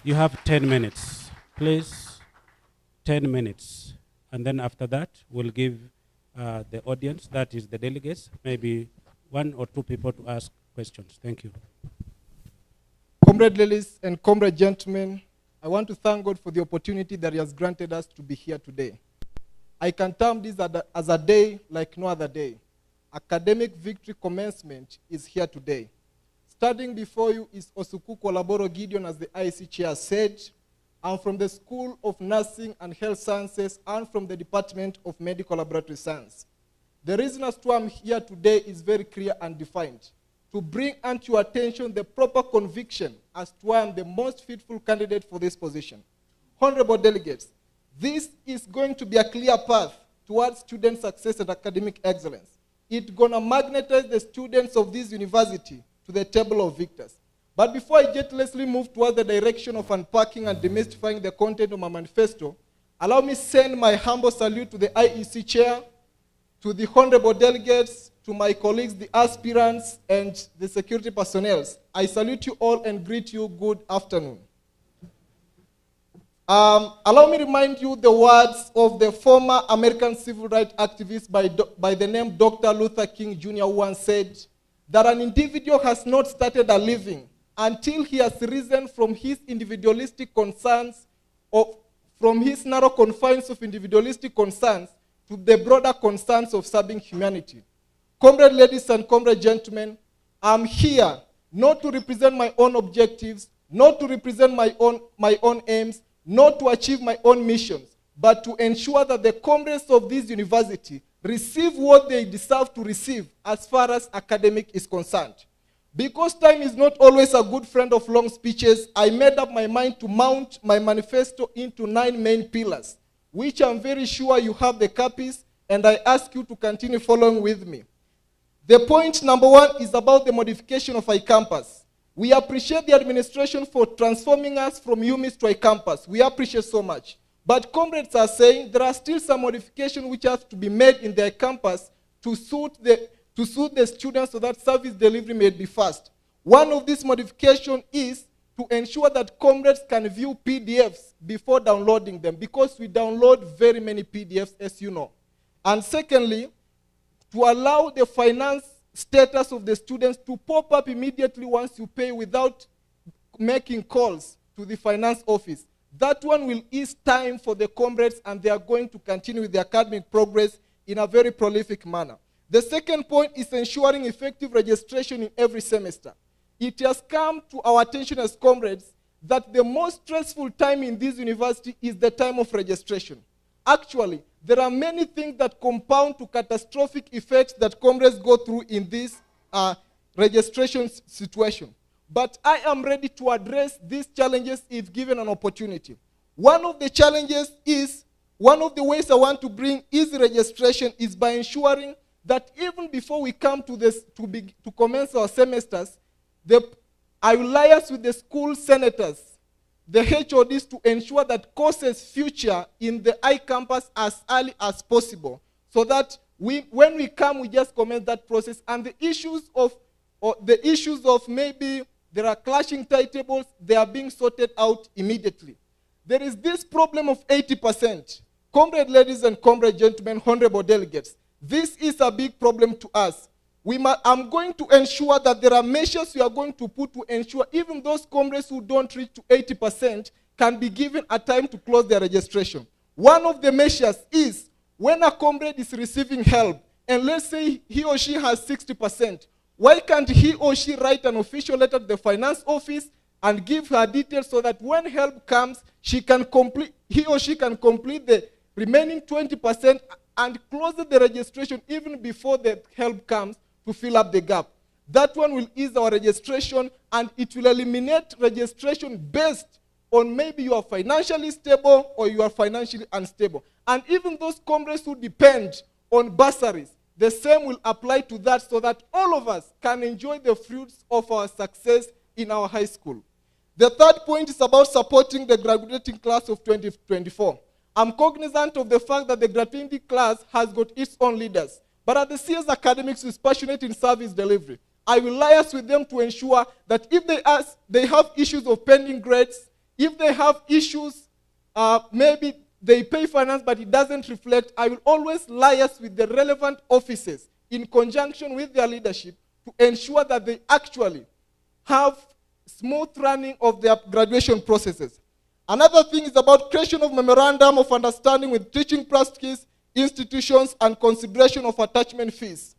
you have 10 minutes. Please, 10 minutes. And then after that, we'll give the audience, that is the delegates, maybe 1 or 2 people to ask questions. Thank you. Comrade ladies and comrade gentlemen, I want to thank God for the opportunity that He has granted us to be here today. I can term this as a day like no other day. Academic victory commencement is here today. Standing before you is Osukuku Olabaro Gideon, as the IEC chair said. I'm from the School of Nursing and Health Sciences and from the Department of Medical Laboratory Science. The reason as to I'm here today is very clear and defined. To bring unto your attention the proper conviction as to why I'm the most fitful candidate for this position. Honorable delegates, this is going to be a clear path towards student success and academic excellence. It's going to magnetize the students of this university to the table of victors. But before I jetlessly move towards the direction of unpacking and demystifying the content of my manifesto, allow me send my humble salute to the IEC chair, to the honorable delegates, to my colleagues, the aspirants, and the security personnel. I salute you all and greet you good afternoon. Allow me remind you the words of the former American civil rights activist by the name Dr. Luther King Jr., who once said that an individual has not started a living until he has risen from his individualistic concerns, or from his narrow confines of individualistic concerns to the broader concerns of serving humanity. Comrade ladies and comrade gentlemen, I'm here not to represent my own objectives, not to represent my own aims, not to achieve my own missions, but to ensure that the comrades of this university receive what they deserve to receive as far as academic is concerned. Because time is not always a good friend of long speeches, I made up my mind to mount my manifesto into 9 main pillars, which I'm very sure you have the copies, and I ask you to continue following with me. The point number 1 is about the modification of iCampus. We appreciate the administration for transforming us from UMIS to iCampus. We appreciate so much. But comrades are saying there are still some modifications which have to be made in the iCampus to suit the students so that service delivery may be fast. One of these modifications is to ensure that comrades can view PDFs before downloading them, because we download very many PDFs, as you know. And secondly, to allow the finance status of the students to pop up immediately once you pay without making calls to the finance office. That one will ease time for the comrades, and they are going to continue with their academic progress in a very prolific manner. The second point is ensuring effective registration in every semester. It has come to our attention as comrades that the most stressful time in this university is the time of registration. Actually, there are many things that compound to catastrophic effects that comrades go through in this registration situation. But I am ready to address these challenges if given an opportunity. One of the challenges is, one of the ways I want to bring easy registration is by ensuring that even before we come to this, to commence our semesters, I will liaise with the school senators, the HODs, to ensure that courses feature in the iCampus as early as possible, so that when we come, we just commence that process, and the issues of maybe there are clashing timetables, they are being sorted out immediately. There is this problem of 80%. Comrade ladies and comrade gentlemen, honorable delegates, this is a big problem to us. I'm going to ensure that there are measures we are going to put to ensure even those comrades who don't reach to 80% can be given a time to close their registration. One of the measures is when a comrade is receiving help, and let's say he or she has 60%, Why can't he or she write an official letter to the finance office and give her details so that when help comes, he or she can complete the remaining 20% and close the registration even before the help comes to fill up the gap. That one will ease our registration, and it will eliminate registration based on maybe you are financially stable or you are financially unstable. And even those comrades who depend on bursaries, the same will apply to that so that all of us can enjoy the fruits of our success in our high school. The third point is about supporting the graduating class of 2024. I'm cognizant of the fact that the graduating class has got its own leaders, but at the CS Academics is passionate in service delivery. I will liaise with them to ensure that if they have issues of pending grades, if they have issues, maybe they pay finance but it doesn't reflect, I will always liaise with the relevant offices in conjunction with their leadership to ensure that they actually have smooth running of their graduation processes. Another thing is about creation of memorandum of understanding with teaching practice institutions and consideration of attachment fees.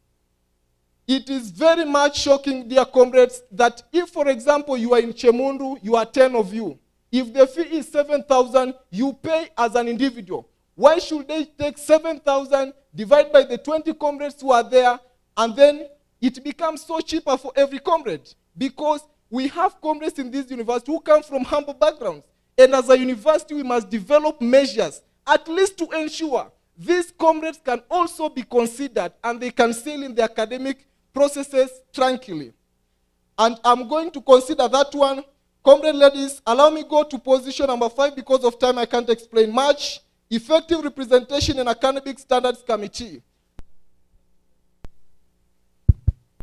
It is very much shocking, dear comrades, that if, for example, you are in Chemundu, you are 10 of you. If the fee is 7,000, you pay as an individual. Why should they take 7,000, divide by the 20 comrades who are there, and then it becomes so cheaper for every comrade? Because we have comrades in this university who come from humble backgrounds. And as a university, we must develop measures, at least to ensure these comrades can also be considered and they can sail in the academic processes tranquilly. And I'm going to consider that one. Comrade ladies, allow me go to position number 5 because of time I can't explain much. Effective representation in Academic Standards Committee.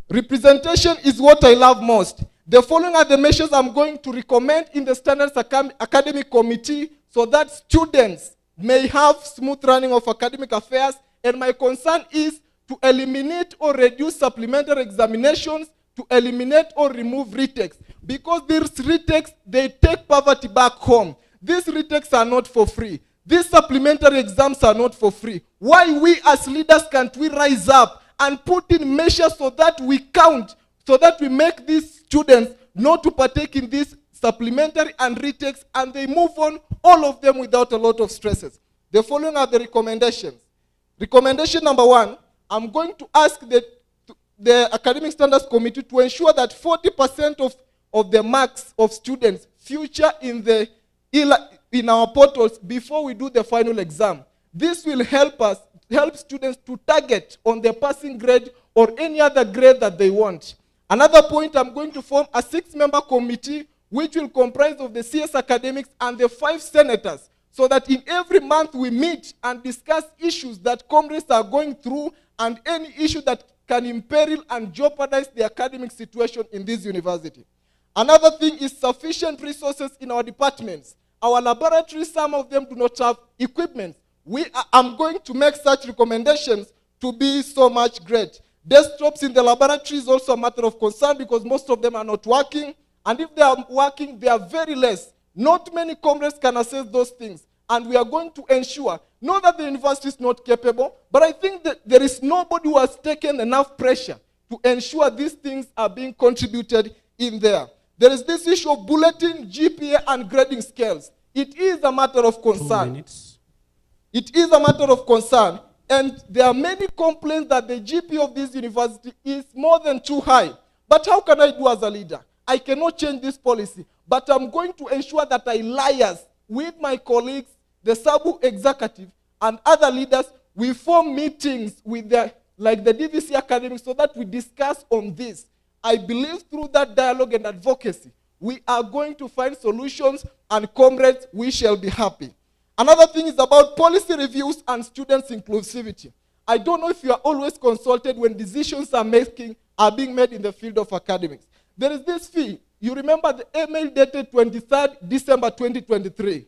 Representation is what I love most. The following are the measures I'm going to recommend in the Standards Academic Committee so that students may have smooth running of academic affairs. And my concern is to eliminate or reduce supplementary examinations, to eliminate or remove retakes. Because these retakes, they take poverty back home. These retakes are not for free. These supplementary exams are not for free. Why we as leaders can't we rise up and put in measures so that we count, so that we make these students not to partake in these supplementary and retakes, and they move on, all of them without a lot of stresses. The following are the recommendations. Recommendation number 1, I'm going to ask the Academic Standards Committee to ensure that 40% of the marks of students feature in our portals before we do the final exam. This will help students to target on their passing grade or any other grade that they want. Another point, I'm going to form a 6-member committee which will comprise of the CS academics and the 5 senators, so that in every month we meet and discuss issues that comrades are going through and any issue that can imperil and jeopardize the academic situation in this university. Another thing is sufficient resources in our departments. Our laboratories, some of them do not have equipment. I'm going to make such recommendations to be so much great. Desktops in the laboratory is also a matter of concern because most of them are not working. And if they are working, they are very less. Not many comrades can access those things. And we are going to ensure, not that the university is not capable, but I think that there is nobody who has taken enough pressure to ensure these things are being contributed in there. There is this issue of bulletin, GPA, and grading scales. It is a matter of concern. 2 minutes. It is a matter of concern. And there are many complaints that the GPA of this university is more than too high. But how can I do as a leader? I cannot change this policy. But I'm going to ensure that I liaise with my colleagues, the sub-executive, and other leaders. We form meetings with the DVC academics so that we discuss on this. I believe through that dialogue and advocacy, we are going to find solutions, and comrades, we shall be happy. Another thing is about policy reviews and students' inclusivity. I don't know if you are always consulted when decisions are being made in the field of academics. There is this fee. You remember the email dated 23rd December 2023.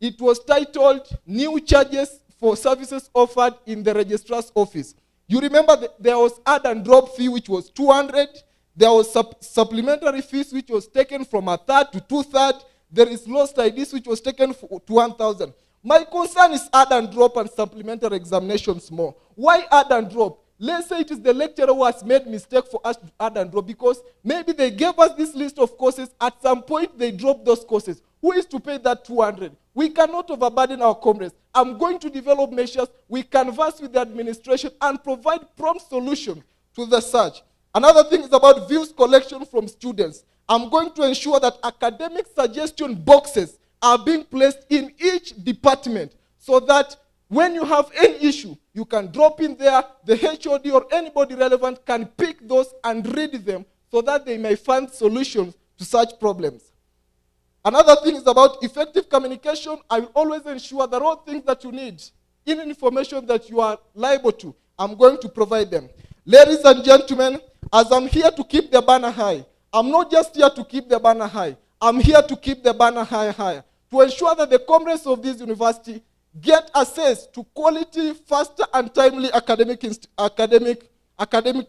It was titled, New Charges for Services Offered in the Registrar's Office. You remember there was add and drop fee, which was 200. There was supplementary fees, which was taken from 1/3 to 2/3. There is lost IDs, which was taken to 1,000. My concern is add and drop and supplementary examinations more. Why add and drop? Let's say it is the lecturer who has made mistake for us to add and drop, because maybe they gave us this list of courses. At some point, they dropped those courses. Who is to pay that 200? We cannot overburden our comrades. I'm going to develop measures. We converse with the administration and provide prompt solutions to the search. Another thing is about views collection from students. I'm going to ensure that academic suggestion boxes are being placed in each department so that when you have any issue, you can drop in there, the HOD or anybody relevant can pick those and read them so that they may find solutions to such problems. Another thing is about effective communication. I will always ensure that all things that you need, in information that you are liable to, I'm going to provide them. Ladies and gentlemen, as I'm here to keep the banner high, I'm not just here to keep the banner high. I'm here to keep the banner higher, to ensure that the comrades of this university get access to quality, faster, and timely academic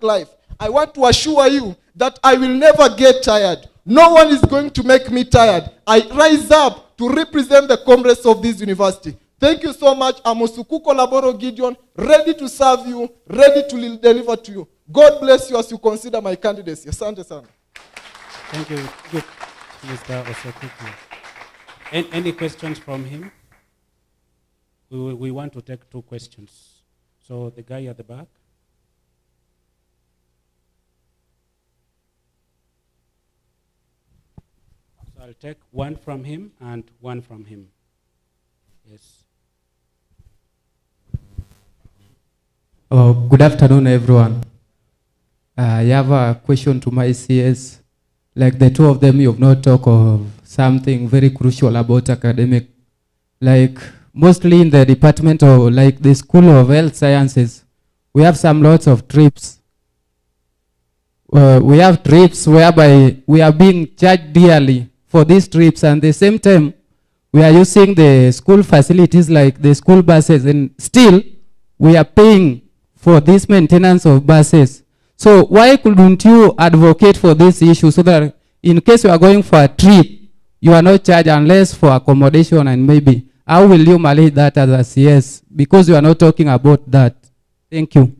life. I want to assure you that I will never get tired. No one is going to make me tired. I rise up to represent the comrades of this university. Thank you so much. I'm Osukuko Laboro Gideon, ready to serve you, ready to deliver to you. God bless you as you consider my candidacy. Asante sana. Thank you, Mr. Osukuko. Any questions from him? We want to take 2 questions. So the guy at the back. So I'll take one from him and one from him. Yes. Good afternoon, everyone. I have a question to my CS. Like the two of them, you have not talked of something very crucial about academic. Like mostly in the department of like the School of Health Sciences, we have some lots of trips. We have trips whereby we are being charged dearly for these trips, and at the same time, we are using the school facilities like the school buses, and still we are paying for this maintenance of buses. So why couldn't you advocate for this issue so that in case you are going for a trip, you are not charged unless for accommodation, and maybe how will you manage that as a CS? Because you are not talking about that. Thank you.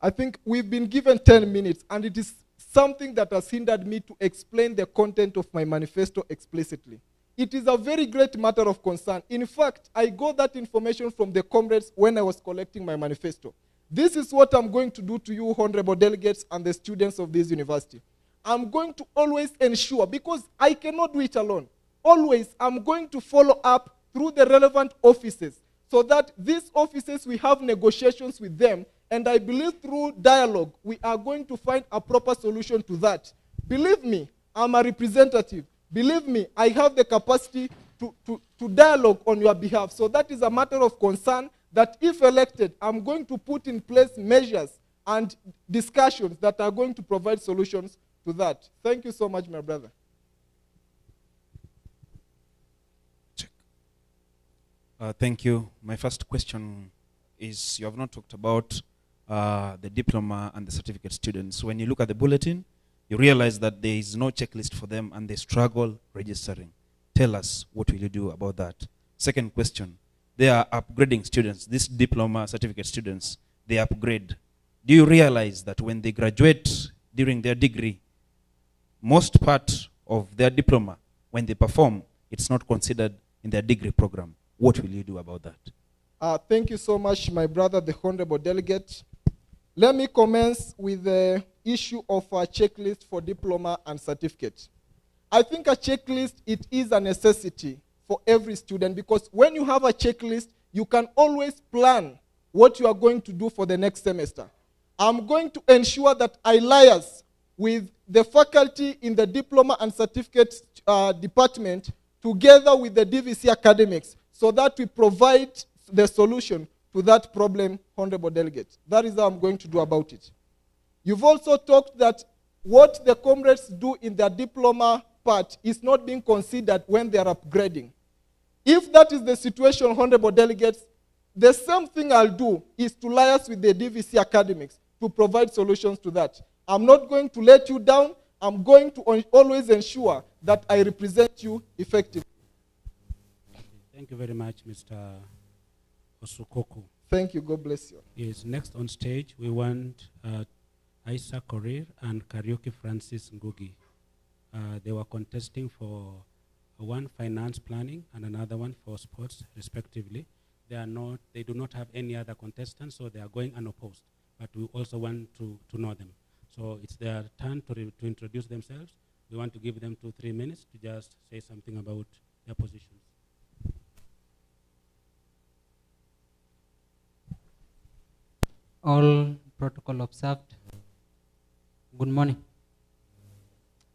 I think we've been given 10 minutes, and it is something that has hindered me to explain the content of my manifesto explicitly. It is a very great matter of concern. In fact, I got that information from the comrades when I was collecting my manifesto. This is what I'm going to do to you, honorable delegates and the students of this university. I'm going to always ensure, because I cannot do it alone, always I'm going to follow up through the relevant offices so that these offices, we have negotiations with them, and I believe through dialogue, we are going to find a proper solution to that. Believe me, I'm a representative. Believe me, I have the capacity to dialogue on your behalf. So that is a matter of concern that if elected, I'm going to put in place measures and discussions that are going to provide solutions to that. Thank you so much, my brother. Thank you. My first question is, you have not talked about the diploma and the certificate students. When you look at the bulletin, you realize that there is no checklist for them and they struggle registering. Tell us, what will you do about that? Second question, they are upgrading students. These diploma certificate students, they upgrade. Do you realize that when they graduate during their degree, most part of their diploma, when they perform, it's not considered in their degree program? What will you do about that? Thank you so much, my brother, the honorable delegate. Let me commence with the issue of a checklist for diploma and certificate. I think a checklist, it is a necessity for every student, because when you have a checklist, you can always plan what you are going to do for the next semester. I'm going to ensure that I liaise with the faculty in the diploma and certificate department together with the DVC academics so that we provide the solution to that problem, honorable delegate. That is how I'm going to do about it. You've also talked that what the comrades do in their diploma part is not being considered when they are upgrading. If that is the situation, honorable delegates, the same thing I'll do is to liaise with the DVC academics to provide solutions to that. I'm not going to let you down. I'm going to always ensure that I represent you effectively. Thank you very much, Mr. Osukoku. Thank you. God bless you. Yes, next on stage, we want Isa Korir and Karaoke Francis Ngugi. They were contesting for one finance planning and another one for sports, respectively. They do not have any other contestants, so they are going unopposed. But we also want to know them. So it's their turn to introduce themselves. We want to give them 2-3 minutes to just say something about their positions. All protocol observed. Good morning.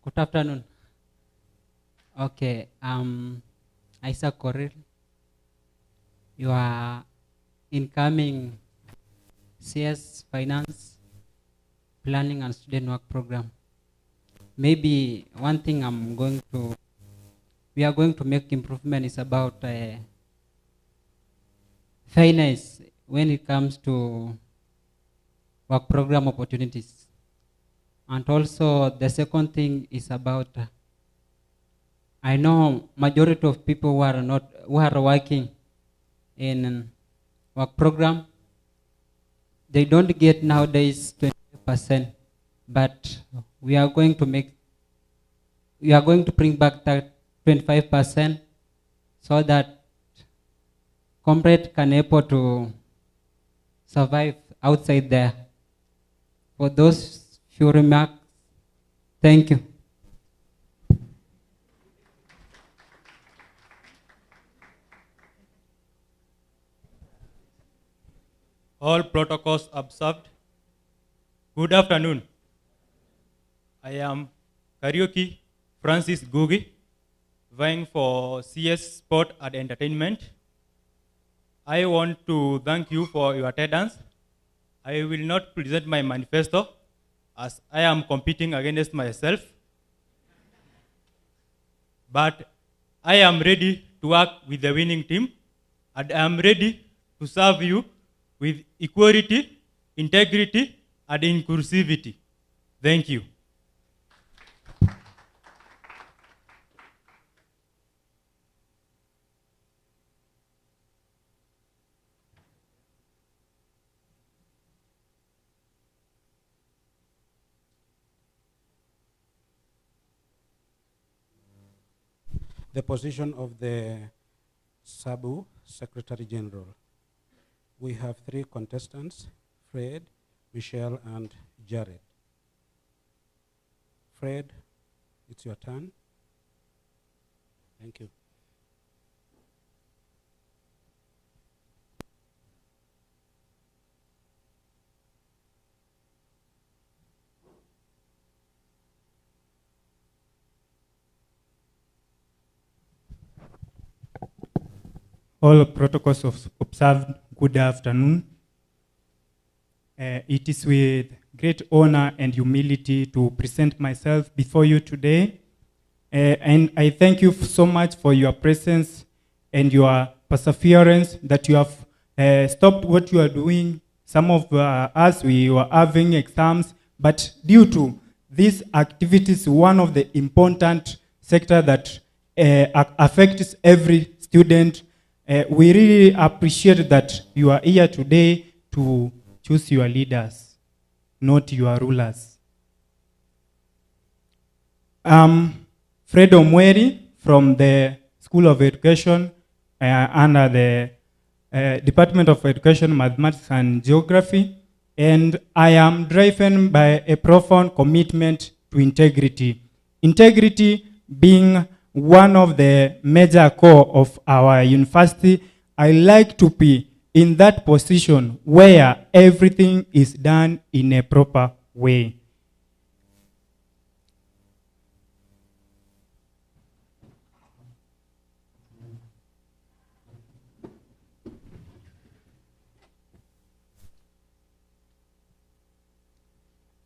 Good afternoon. Okay, Isa Korir, you are incoming CS Finance Planning and Student Work Program. Maybe one thing we are going to make improvement is about fairness when it comes to work program opportunities. And also the second thing is about, I know majority of people who are working in work program, they don't get nowadays 20%, but we are going to bring back that 25% so that comrade can able to survive outside there. For those few remarks, thank you. All protocols observed. Good afternoon. I am Karaoke Francis Ngugi, vying for CS Sport and Entertainment. I want to thank you for your attendance. I will not present my manifesto as I am competing against myself. But I am ready to work with the winning team, and I am ready to serve you with equality, integrity, and inclusivity. Thank you. The position of the SABU Secretary General. We have 3 contestants, Fred, Michelle, and Jared. Fred, it's your turn. Thank you. All protocols observed, good afternoon. It is with great honor and humility to present myself before you today. And I thank you so much for your presence and your perseverance that you have stopped what you are doing. Some of us, we were having exams, but due to these activities, one of the important sector that affects every student, we really appreciate that you are here today to choose your leaders, not your rulers. Fred Omweri from the School of Education under the Department of Education, Mathematics and Geography, and I am driven by a profound commitment to integrity. Integrity being one of the major core of our university. I like to be in that position where everything is done in a proper way.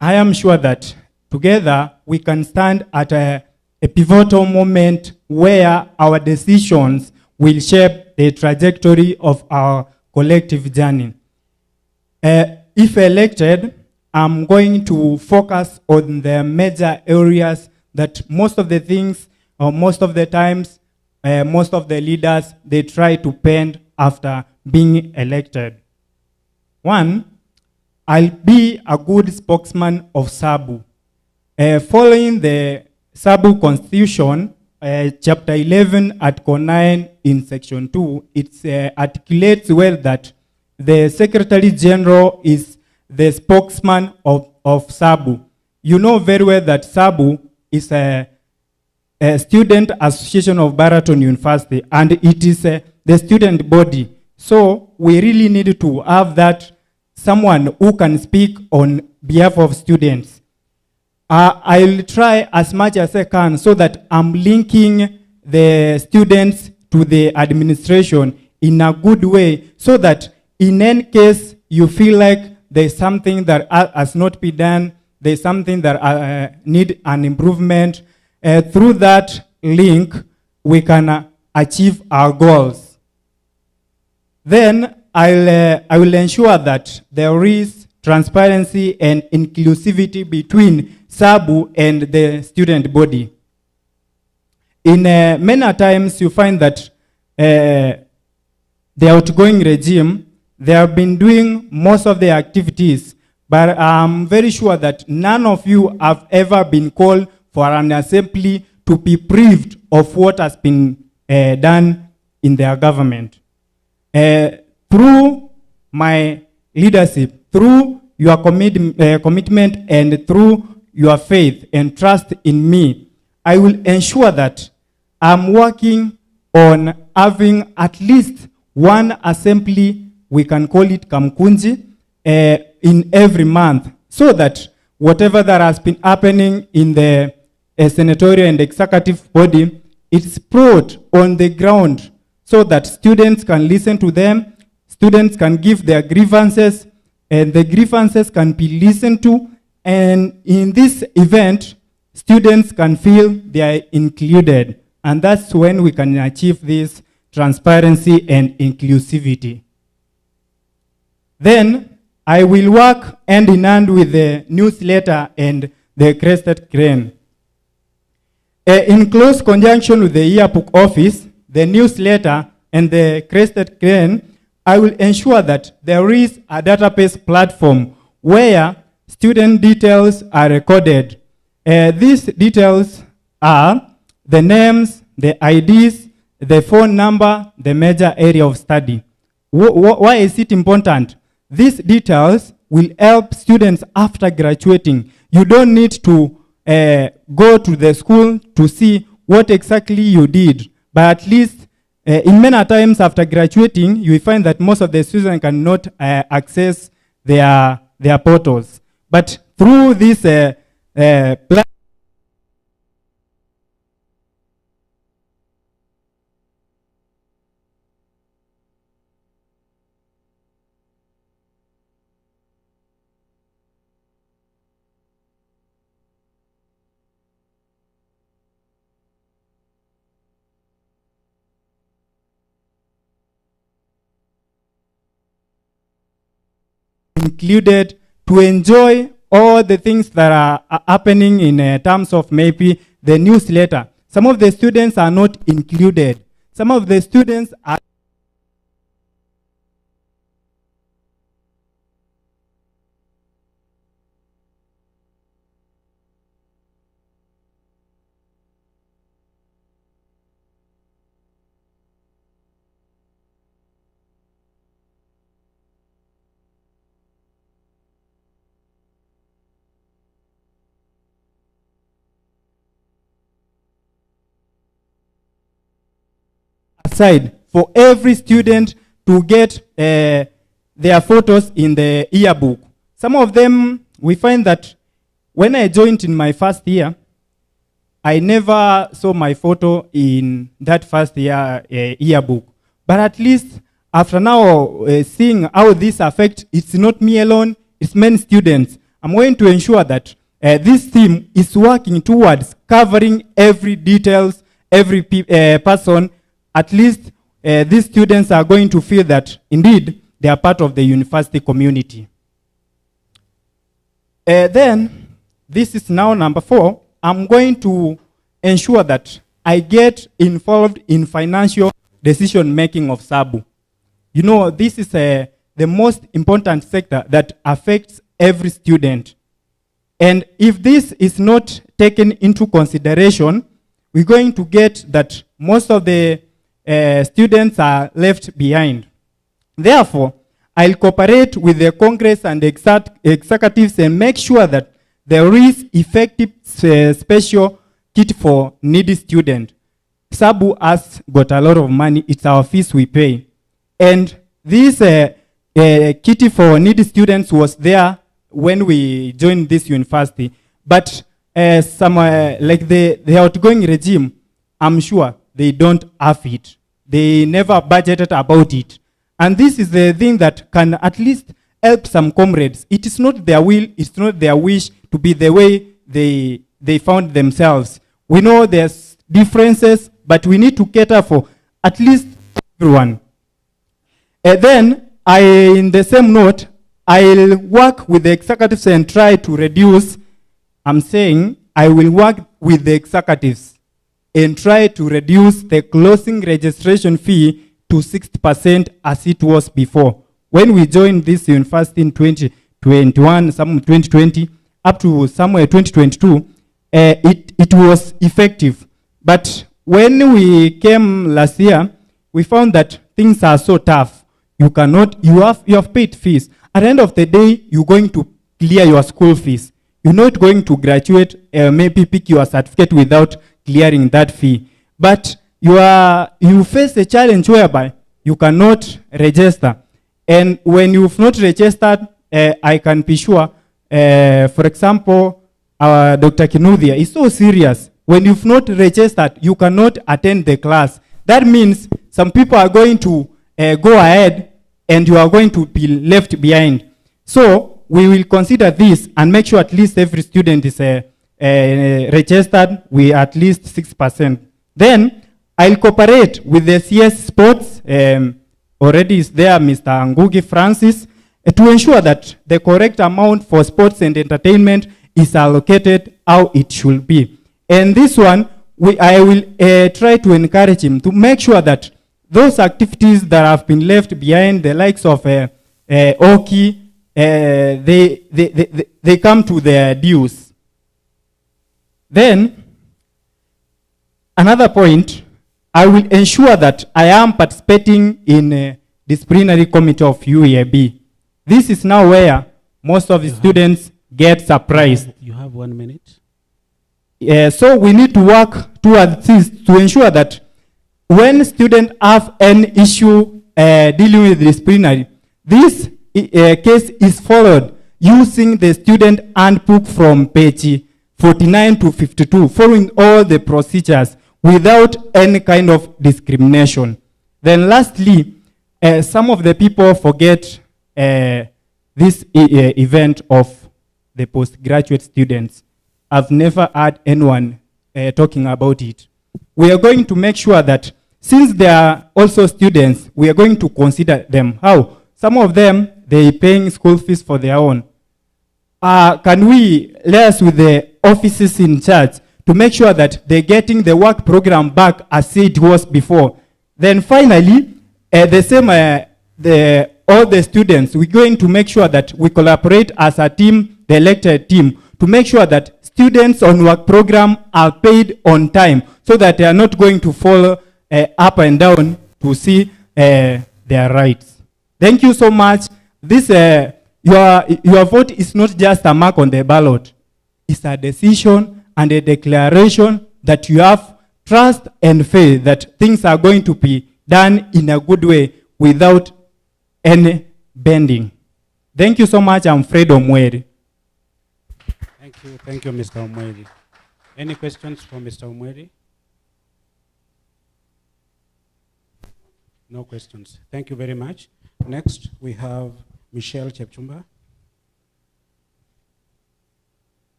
I am sure that together we can stand at a pivotal moment where our decisions will shape the trajectory of our collective journey. If elected, I'm going to focus on the major areas that most of the things, or most of the times, most of the leaders, they try to paint after being elected. One, I'll be a good spokesman of SABU. Following the SABU Constitution, Chapter 11, Article 9 in Section 2, it articulates well that the Secretary General is the spokesman of SABU. You know very well that SABU is a student association of Baraton University, and it is the student body. So we really need to have that someone who can speak on behalf of students. I'll try as much as I can so that I'm linking the students to the administration in a good way, so that in any case you feel like there's something that has not been done, there's something that need an improvement, through that link we can achieve our goals. Then I will ensure that there is transparency and inclusivity between SABU and the student body. In many times you find that the outgoing regime, they have been doing most of the activities, but I'm very sure that none of you have ever been called for an assembly to be briefed of what has been done in their government. Through my leadership, through your commitment and through your faith and trust in me, I will ensure that I'm working on having at least one assembly, we can call it Kamkunji, in every month, so that whatever that has been happening in the senatorial and executive body, it's brought on the ground so that students can listen to them, students can give their grievances, and the grievances can be listened to, and in this event, students can feel they are included, and that's when we can achieve this transparency and inclusivity. Then, I will work hand in hand with the newsletter and the Crested Crane. In close conjunction with the yearbook office, the newsletter, and the Crested Crane, I will ensure that there is a database platform where student details are recorded. These details are the names, the IDs, the phone number, the major area of study. Why is it important? These details will help students after graduating. You don't need to go to the school to see what exactly you did, but at least in many times after graduating, you will find that most of the students cannot access their portals. But through this platform, included to enjoy all the things that are happening in terms of maybe the newsletter. Some of the students are not included. Some of the students are aside for every student to get their photos in the yearbook. Some of them, we find that when I joined in my first year, I never saw my photo in that first year yearbook. But at least after now seeing how this affects, it's not me alone, it's many students. I'm going to ensure that this team is working towards covering every details, every person. At least these students are going to feel that indeed they are part of the university community. Then, this is now number 4. I'm going to ensure that I get involved in financial decision making of SABU. You know, this is the most important sector that affects every student. And if this is not taken into consideration, we're going to get that most of the students are left behind. Therefore, I'll cooperate with the Congress and executives and make sure that there is effective special kit for needy students. SABU has got a lot of money. It's our fees we pay. And this kitty for needy students was there when we joined this university. But some, like the outgoing regime, I'm sure they don't have it. They never budgeted about it. And this is the thing that can at least help some comrades. It is not their will, it's not their wish to be the way they found themselves. We know there's differences, but we need to cater for at least everyone. And then, in the same note, I'll work with the executives and try to reduce, I'm saying, I will work with the executives and try to reduce the closing registration fee to 60% as it was before. When we joined this university in 2021, some 2020, up to somewhere 2022, it was effective. But when we came last year, we found that things are so tough. You have paid fees. At the end of the day, you're going to clear your school fees. You're not going to graduate, maybe pick your certificate without clearing that fee. But you face a challenge whereby you cannot register. And when you've not registered, I can be sure, for example, Dr. Kinuthia is so serious. When you've not registered, you cannot attend the class. That means some people are going to go ahead and you are going to be left behind. So we will consider this and make sure at least every student is registered with at least 6%. Then I'll cooperate with the CS Sports, already is there, Mr. Ngugi Francis, to ensure that the correct amount for sports and entertainment is allocated how it should be. And this one, I will try to encourage him to make sure that those activities that have been left behind, the likes of Oki, they come to their dues. Then, another point, I will ensure that I am participating in a disciplinary committee of UEAB. This is now where most of the students get surprised. You have 1 minute. So we need to work towards this to ensure that when students have an issue dealing with disciplinary, this case is followed using the student handbook from page 49 to 52, following all the procedures without any kind of discrimination. Then lastly, some of the people forget this event of the postgraduate students. I've never heard anyone talking about it. We are going to make sure that since they are also students, we are going to consider them. How? Some of them, they're paying school fees for their own. Can we liaise with the offices in charge to make sure that they're getting the work program back as it was before? Then finally, the same, all the students, we're going to make sure that we collaborate as a team, the elected team, to make sure that students on work program are paid on time so that they are not going to follow up and down to see their rights. Thank you so much. This, your vote is not just a mark on the ballot. It's a decision and a declaration that you have trust and faith that things are going to be done in a good way without any bending. Thank you so much. I'm Fred Omweri. Thank you, Mr. Omweri. Any questions for Mr. Omweri? No questions. Thank you very much. Next, we have Michelle Chepchumba.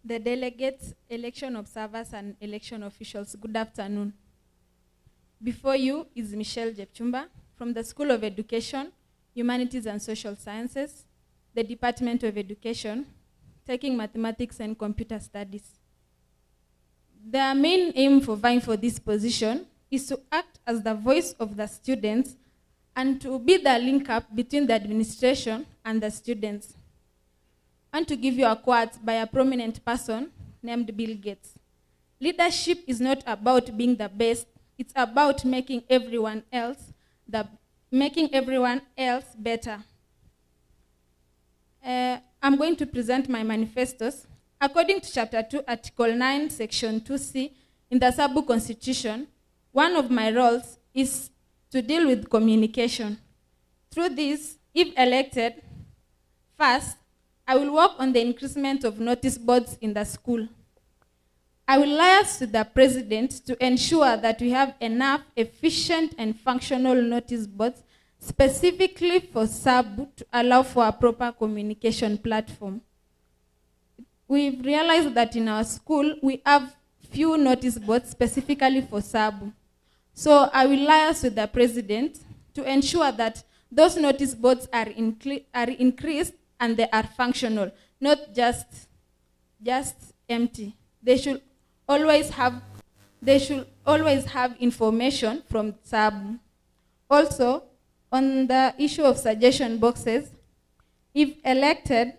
the delegates, election observers, and election officials, good afternoon. Before you is Michelle Jepchumba from the School of Education, Humanities and Social Sciences, the Department of Education, taking Mathematics and Computer Studies. The main aim for vying for this position is to act as the voice of the students and to be the link up between the administration and the students. And to give you a quote by a prominent person named Bill Gates. Leadership is not about being the best, it's about making everyone else better. I'm going to present my manifestos. According to Chapter 2, Article 9, Section 2C, in the Sabu Constitution, one of my roles is to deal with communication. Through this, if elected, first, I will work on the increasement of notice boards in the school. I will liaise with the president to ensure that we have enough efficient and functional notice boards specifically for Sabu to allow for a proper communication platform. We've realized that in our school, we have few notice boards specifically for Sabu. So I will liaise with the president to ensure that those notice boards are increased and they are functional, not just empty. They should always have information from Sabu. Also, on the issue of suggestion boxes, if elected,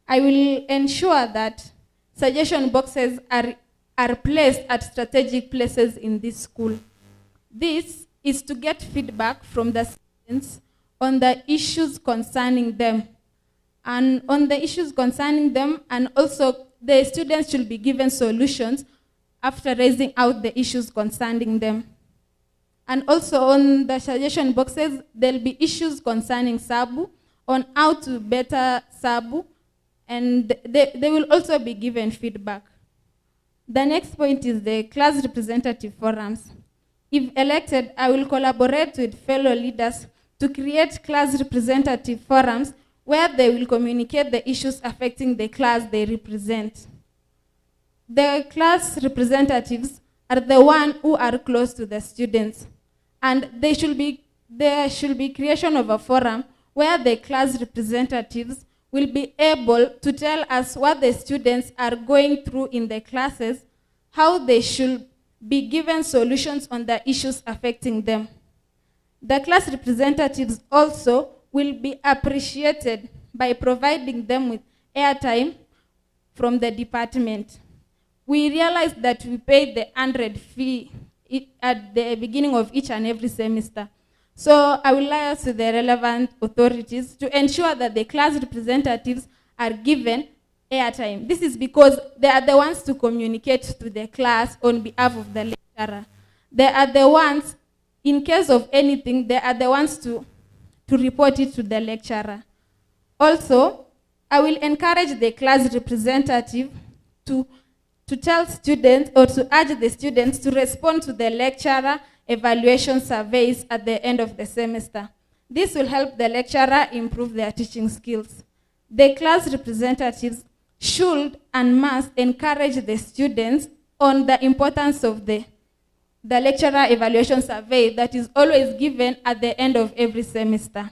I will ensure that suggestion boxes are placed at strategic places in this school. This is to get feedback from the students on the issues concerning them. And on the issues concerning them, and also the students should be given solutions after raising out the issues concerning them. And also on the suggestion boxes, there'll be issues concerning Sabu, on how to better Sabu, and they will also be given feedback. The next point is the class representative forums. If elected, I will collaborate with fellow leaders to create class representative forums where they will communicate the issues affecting the class they represent. The class representatives are the ones who are close to the students, and there should be creation of a forum where the class representatives will be able to tell us what the students are going through in the classes, how they should be given solutions on the issues affecting them. The class representatives also will be appreciated by providing them with airtime from the department. We realized that we paid the 100 fee at the beginning of each and every semester. So I will liaise with the relevant authorities to ensure that the class representatives are given airtime. This is because they are the ones to communicate to the class on behalf of the lecturer. They are the ones, in case of anything, they are the ones to report it to the lecturer. Also, I will encourage the class representative to tell students or to urge the students to respond to the lecturer evaluation surveys at the end of the semester. This will help the lecturer improve their teaching skills. The class representatives should and must encourage the students on the importance of the lecturer evaluation survey that is always given at the end of every semester.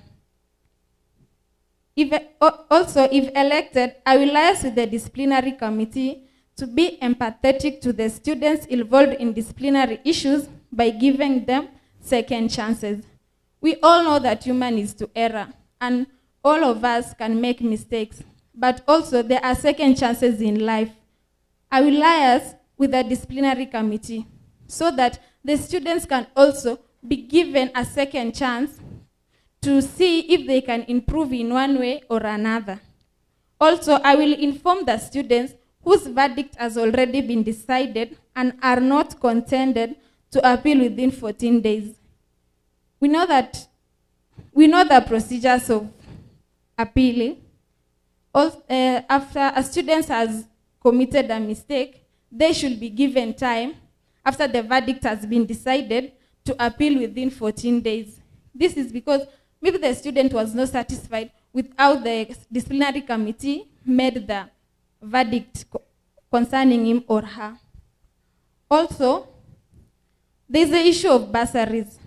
Also, if elected, I will liaise with the disciplinary committee to be empathetic to the students involved in disciplinary issues by giving them second chances. We all know that human is to error, and all of us can make mistakes, but also there are second chances in life. I will liaise with the disciplinary committee so that the students can also be given a second chance to see if they can improve in one way or another. Also, I will inform the students whose verdict has already been decided and are not contended to appeal within 14 days. We know the procedures of appealing. Also, after a student has committed a mistake, they should be given time after the verdict has been decided to appeal within 14 days. This is because maybe the student was not satisfied with how the disciplinary committee made the verdict concerning him or her. Also, there is the issue of bursaries.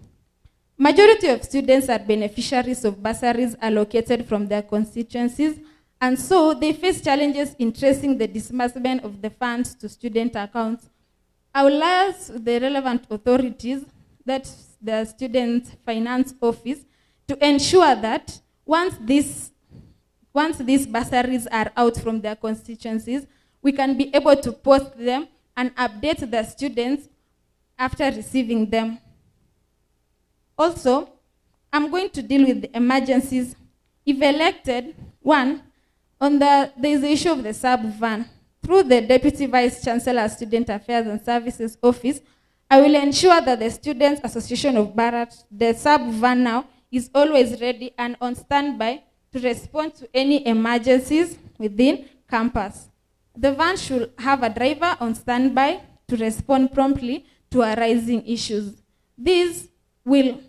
Majority of students are beneficiaries of bursaries allocated from their constituencies, and so they face challenges in tracing the disbursement of the funds to student accounts. I will ask the relevant authorities, that's the Student Finance Office, to ensure that once these bursaries are out from their constituencies, we can be able to post them and update the students after receiving them. Also, I'm going to deal with the emergencies. If elected, there is the issue of the sub-van. Through the Deputy Vice Chancellor, Student Affairs and Services Office, I will ensure that the Students Association of Baraton, the sub-van now, is always ready and on standby to respond to any emergencies within campus. The van should have a driver on standby to respond promptly to arising issues. This will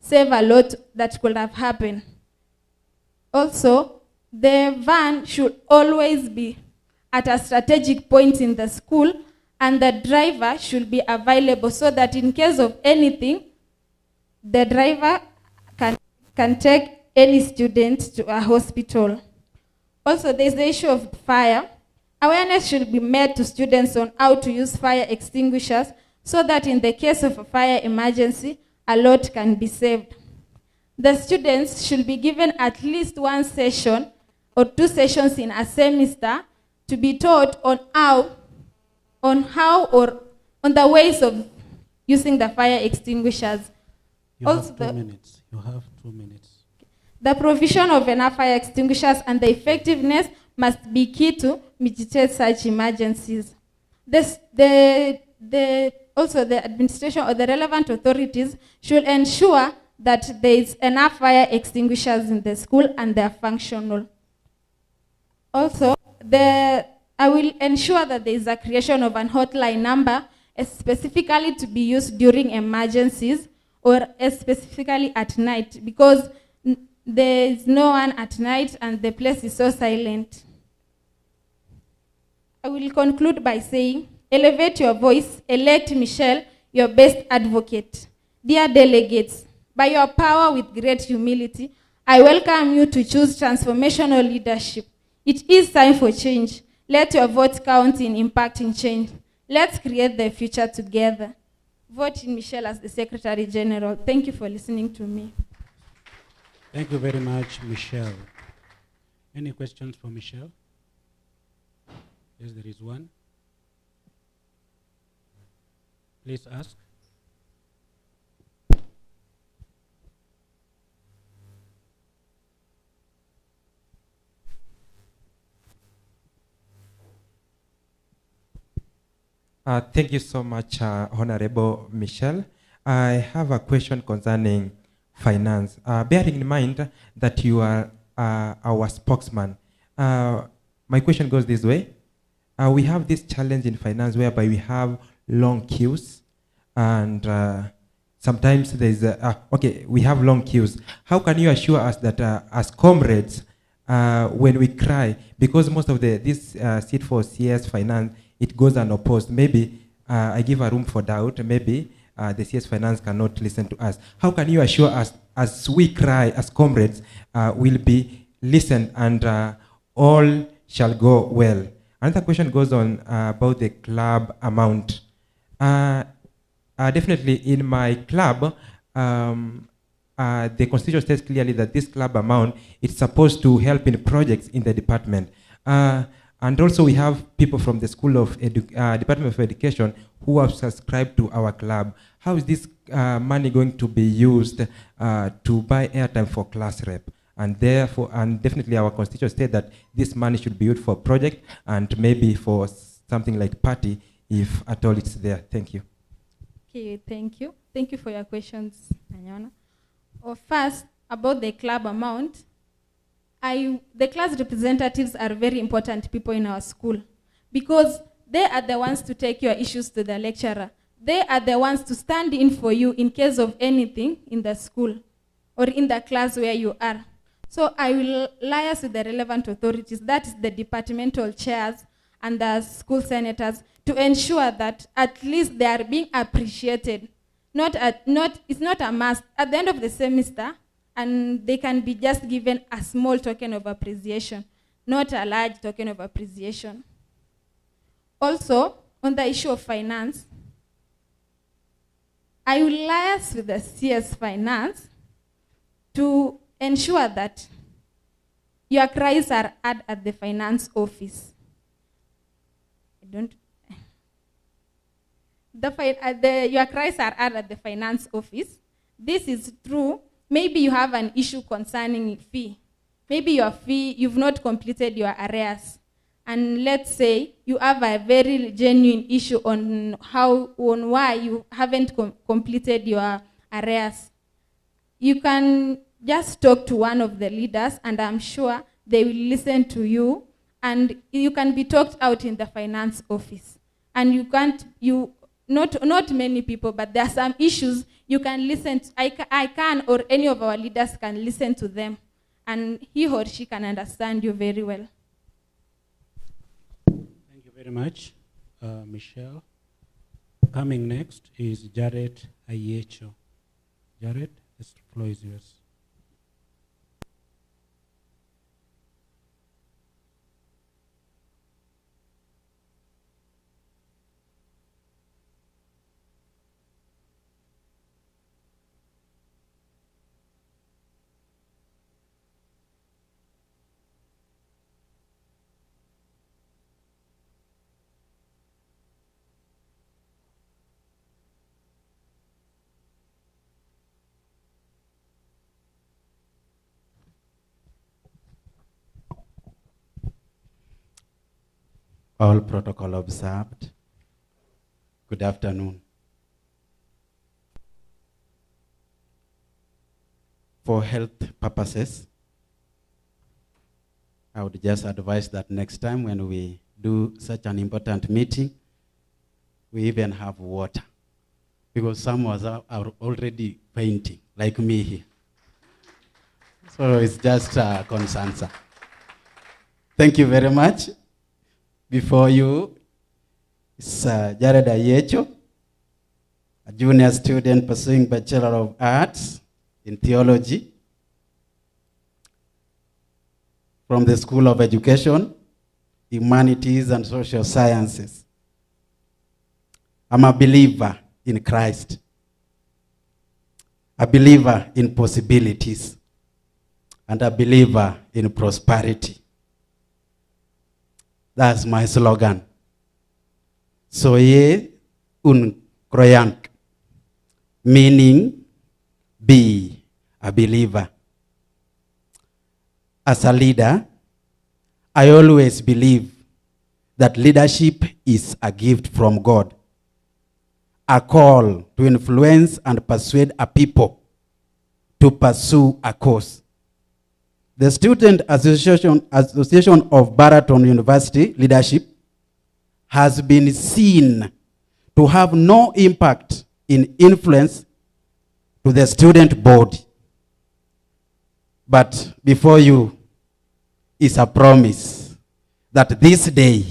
save a lot that could have happened. Also, the van should always be at a strategic point in the school, and the driver should be available so that in case of anything, the driver can take any student to a hospital. Also, there's the issue of fire. Awareness should be made to students on how to use fire extinguishers so that in the case of a fire emergency, a lot can be saved. The students should be given at least one session or 2 sessions in a semester to be taught on the ways of using the fire extinguishers. You have 2 minutes. You have 2 minutes. The provision of enough fire extinguishers and the effectiveness must be key to mitigate such emergencies. Also, the administration or the relevant authorities should ensure that there is enough fire extinguishers in the school and they are functional. Also, I will ensure that there is a creation of an hotline number specifically to be used during emergencies or specifically at night, because there is no one at night and the place is so silent. I will conclude by saying, elevate your voice, elect Michelle, your best advocate. Dear delegates, by your power with great humility, I welcome you to choose transformational leadership. It is time for change. Let your vote count in impacting change. Let's create the future together. Vote in Michelle as the Secretary General. Thank you for listening to me. Thank you very much, Michelle. Any questions for Michelle? Yes, there is one. Please ask. Thank you so much, Honorable Michelle. I have a question concerning finance. Bearing in mind that you are our spokesman, my question goes this way. We have this challenge in finance whereby we have long queues, and sometimes there's we have long queues. How can you assure us that as comrades, when we cry, because most of this seat for CS finance, it goes unopposed. Maybe I give a room for doubt. Maybe the CS finance cannot listen to us. How can you assure us, as we cry as comrades, will be listened and all shall go well? Another question goes on about the club amount. Definitely in my club, the constitution states clearly that this club amount is supposed to help in projects in the department. And also we have people from the Department of Education who have subscribed to our club. How is this money going to be used to buy airtime for class rep? And therefore, and definitely our constitution states that this money should be used for project and maybe for something like party, if at all it's there. Thank you. Okay, thank you. Thank you for your questions, Anyona. First, about the club amount, the class representatives are very important people in our school because they are the ones to take your issues to the lecturer. They are the ones to stand in for you in case of anything in the school or in the class where you are. So I will liaise with the relevant authorities, that is the departmental chairs and the school senators, to ensure that at least they are being appreciated. It's not a must. At the end of the semester, and they can be just given a small token of appreciation, not a large token of appreciation. Also, on the issue of finance, I will liaise with the CS Finance to ensure that your cries are heard at the finance office. Your cries are heard at the finance office. This is true. Maybe you have an issue concerning fee. Maybe your fee, you've not completed your arrears. And let's say you have a very genuine issue on why you haven't completed your arrears. You can just talk to one of the leaders, and I'm sure they will listen to you, and you can be talked out in the finance office. And not many people, but there are some issues you can listen to. I can, or any of our leaders can listen to them, and he or she can understand you very well. Thank you very much, Michelle. Coming next is Jared Ayecho. Jared, the floor is yours. All protocol observed. Good afternoon. For health purposes, I would just advise that next time when we do such an important meeting, we even have water. Because some of us are already fainting, like me here. So it's just a concern, sir. Thank you very much. Before you is Jared Ayecho, a junior student pursuing Bachelor of Arts in Theology from the School of Education, Humanities and Social Sciences. I'm a believer in Christ, a believer in possibilities, and a believer in prosperity. That's my slogan. Soye un croyant, meaning be a believer. As a leader, I always believe that leadership is a gift from God, a call to influence and persuade a people to pursue a cause. The Student Association of Baraton University leadership has been seen to have no impact in influence to the student body. But before you is a promise that this day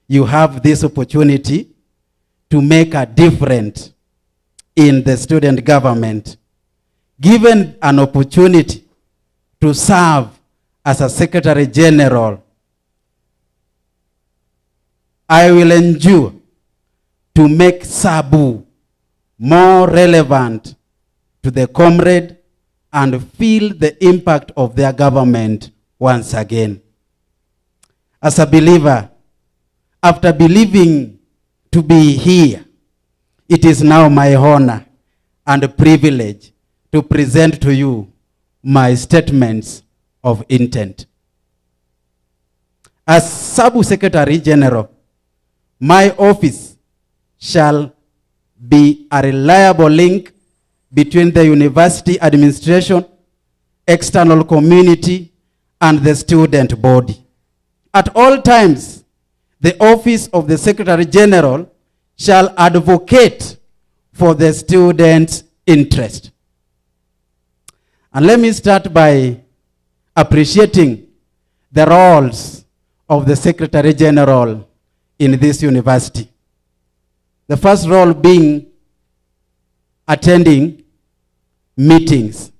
you have this opportunity to make a difference in the student government, given an opportunity to serve as a Secretary General. I will endure to make Sabu more relevant to the comrade and feel the impact of their government once again. As a believer, after believing to be here, it is now my honor and privilege to present to you my statements of intent. As Sabu Secretary General, my office shall be a reliable link between the university administration, external community, and the student body. At all times, the office of the Secretary General shall advocate for the students' interest. And let me start by appreciating the roles of the Secretary General in this university. The first role being attending meetings.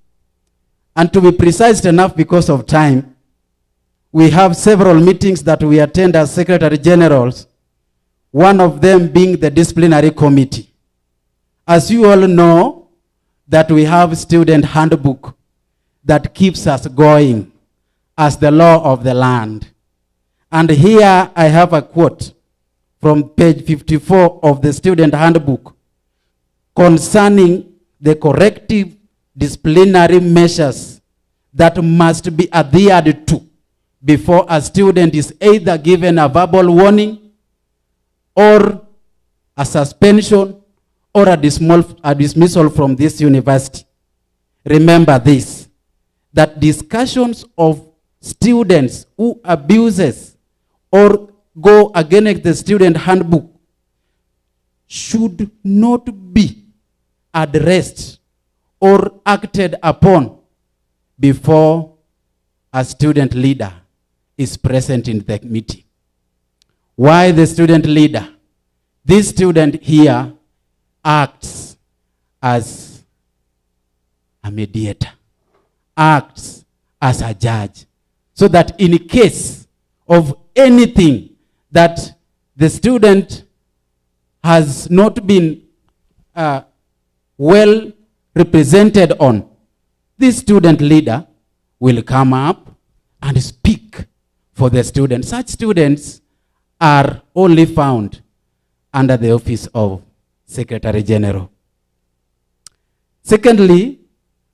And to be precise enough because of time, we have several meetings that we attend as Secretary Generals, one of them being the disciplinary committee. As you all know, that we have student handbook that keeps us going as the law of the land. And here I have a quote from page 54 of the student handbook concerning the corrective disciplinary measures that must be adhered to before a student is either given a verbal warning or a suspension or a dismissal from this university. Remember this, that discussions of students who abuses or go against the student handbook should not be addressed or acted upon before a student leader is present in the meeting. Why the student leader? This student here acts as a mediator, acts as a judge, so that in case of anything that the student has not been well represented on, this student leader will come up and speak for the student. Such students are only found under the office of Secretary General. Secondly,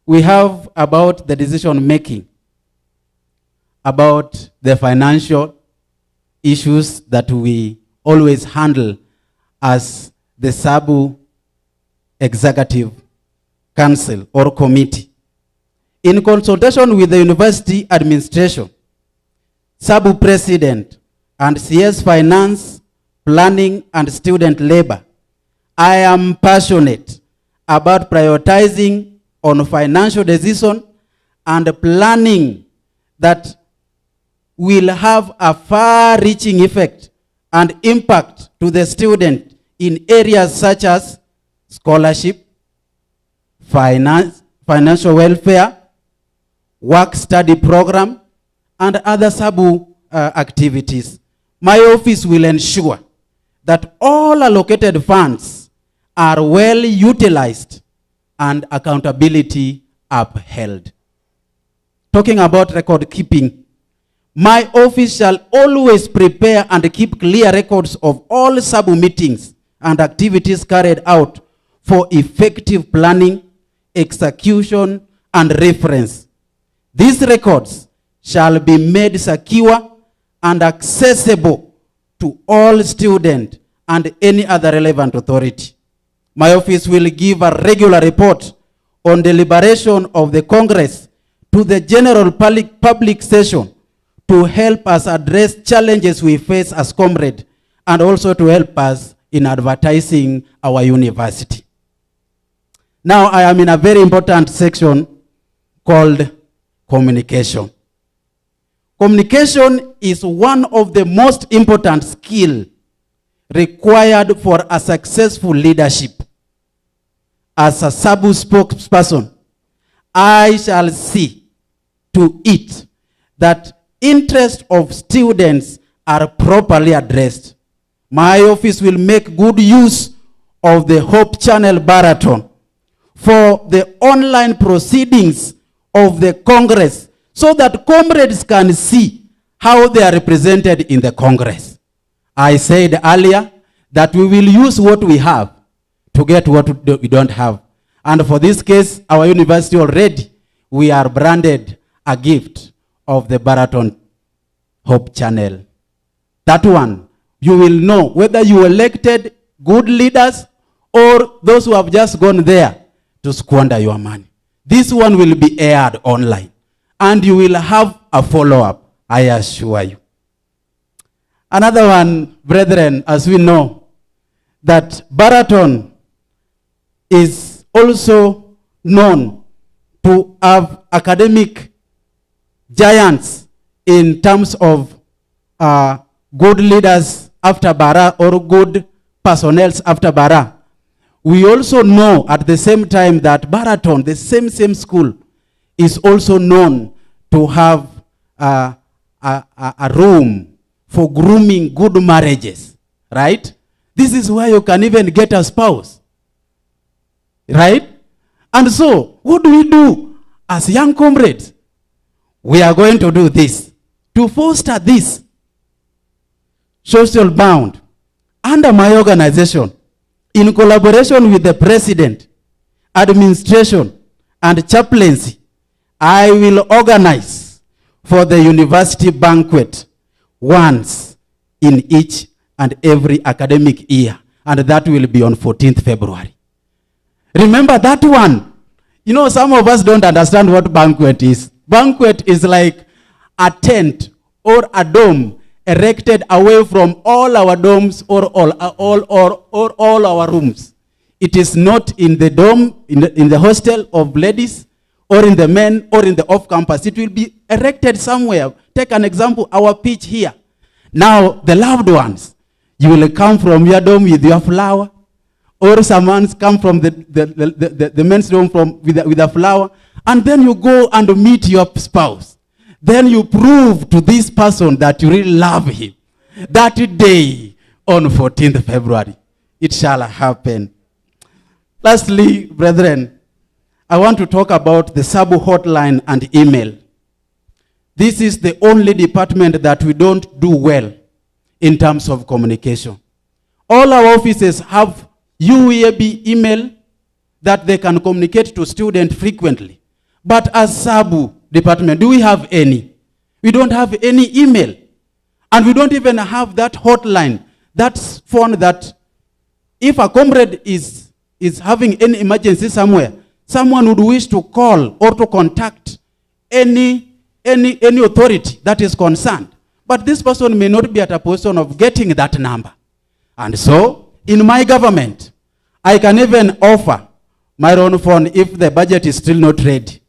we have about the decision making, about the financial issues that we always handle as the SABU Executive Council or Committee. In consultation with the university administration, SABU President, and CS Finance, Planning, and Student Labor, I am passionate about prioritizing on financial decision and planning that will have a far-reaching effect and impact to the student in areas such as scholarship, finance, financial welfare, work-study program, and other SABU activities. My office will ensure that all allocated funds are well utilized and accountability upheld. Talking about record keeping, my office shall always prepare and keep clear records of all SABU meetings and activities carried out for effective planning, execution, and reference. These records shall be made secure and accessible to all students and any other relevant authority. My office will give a regular report on deliberation of the Congress to the general public session to help us address challenges we face as comrades and also to help us in advertising our university. Now I am in a very important section called communication. Communication is one of the most important skills required for a successful leadership. As a SABU spokesperson, I shall see to it that interests of students are properly addressed. My office will make good use of the Hope Channel Baraton for the online proceedings of the Congress so that comrades can see how they are represented in the Congress. I said earlier that we will use what we have to get what we don't have. And for this case, our university already, we are branded a gift of the Baraton Hope Channel. That one, you will know whether you elected good leaders or those who have just gone there to squander your money. This one will be aired online. And you will have a follow-up, I assure you. Another one, brethren, as we know, that Baraton is also known to have academic giants in terms of good leaders after Bara or good personnel after Bara. We also know at the same time that Baraton, the same school, is also known to have a room for grooming good marriages, right? This is where you can even get a spouse, right? And so, what do we do as young comrades? We are going to do this to foster this social bound under my organization, in collaboration with the president, administration, and chaplaincy. I will organize for the university banquet once in each and every academic year, and that will be on 14th February. Remember that one. You know, some of us don't understand what banquet is. Banquet is like a tent or a dome erected away from all our domes or all our rooms. It is not in the dome, in the hostel of ladies, or in the men, or in the off-campus. It will be erected somewhere. Take an example, our pitch here. Now, the loved ones, you will come from your dome with your flower, or someone come from the men's dome with a flower, and then you go and meet your spouse. Then you prove to this person that you really love him. That day on 14th February, it shall happen. Lastly, brethren, I want to talk about the SABU hotline and email. This is the only department that we don't do well in terms of communication. All our offices have UEAB email that they can communicate to students frequently. But as SABU department, do we have any? We don't have any email. And we don't even have that hotline, that phone that if a comrade is having any emergency somewhere, someone would wish to call or to contact any authority that is concerned. But this person may not be at a position of getting that number. And so, in my government, I can even offer my own phone if the budget is still not ready,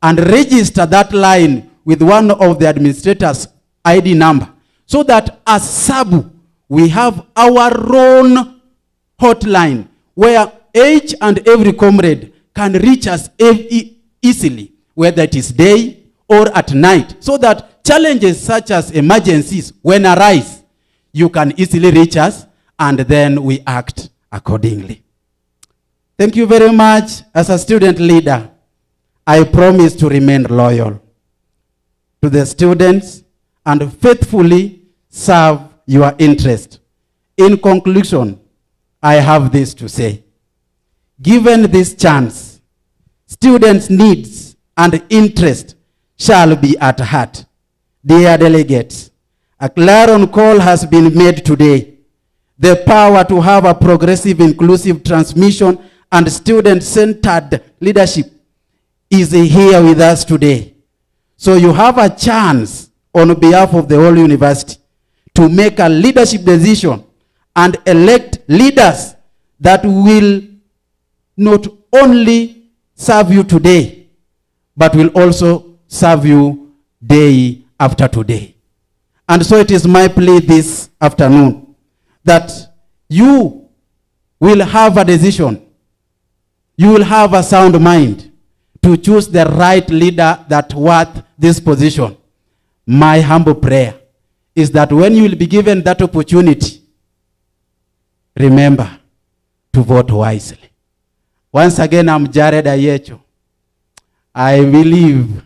and register that line with one of the administrators' ID number, so that as SABU, we have our own hotline where each and every comrade can reach us easily, whether it is day or at night, so that challenges such as emergencies, when arise, you can easily reach us, and then we act accordingly. Thank you very much. As a student leader, I promise to remain loyal to the students and faithfully serve your interest. In conclusion, I have this to say. Given this chance, students' needs and interest shall be at heart. Dear delegates, a clarion call has been made today. The power to have a progressive, inclusive transmission and student-centered leadership is here with us today. So you have a chance on behalf of the whole university to make a leadership decision and elect leaders that will not only serve you today, but will also serve you day after today. And so it is my plea this afternoon that you will have a decision, you will have a sound mind to choose the right leader that worth this position. My humble prayer is that when you will be given that opportunity, remember to vote wisely. Once again, I'm Jared Ayecho. I believe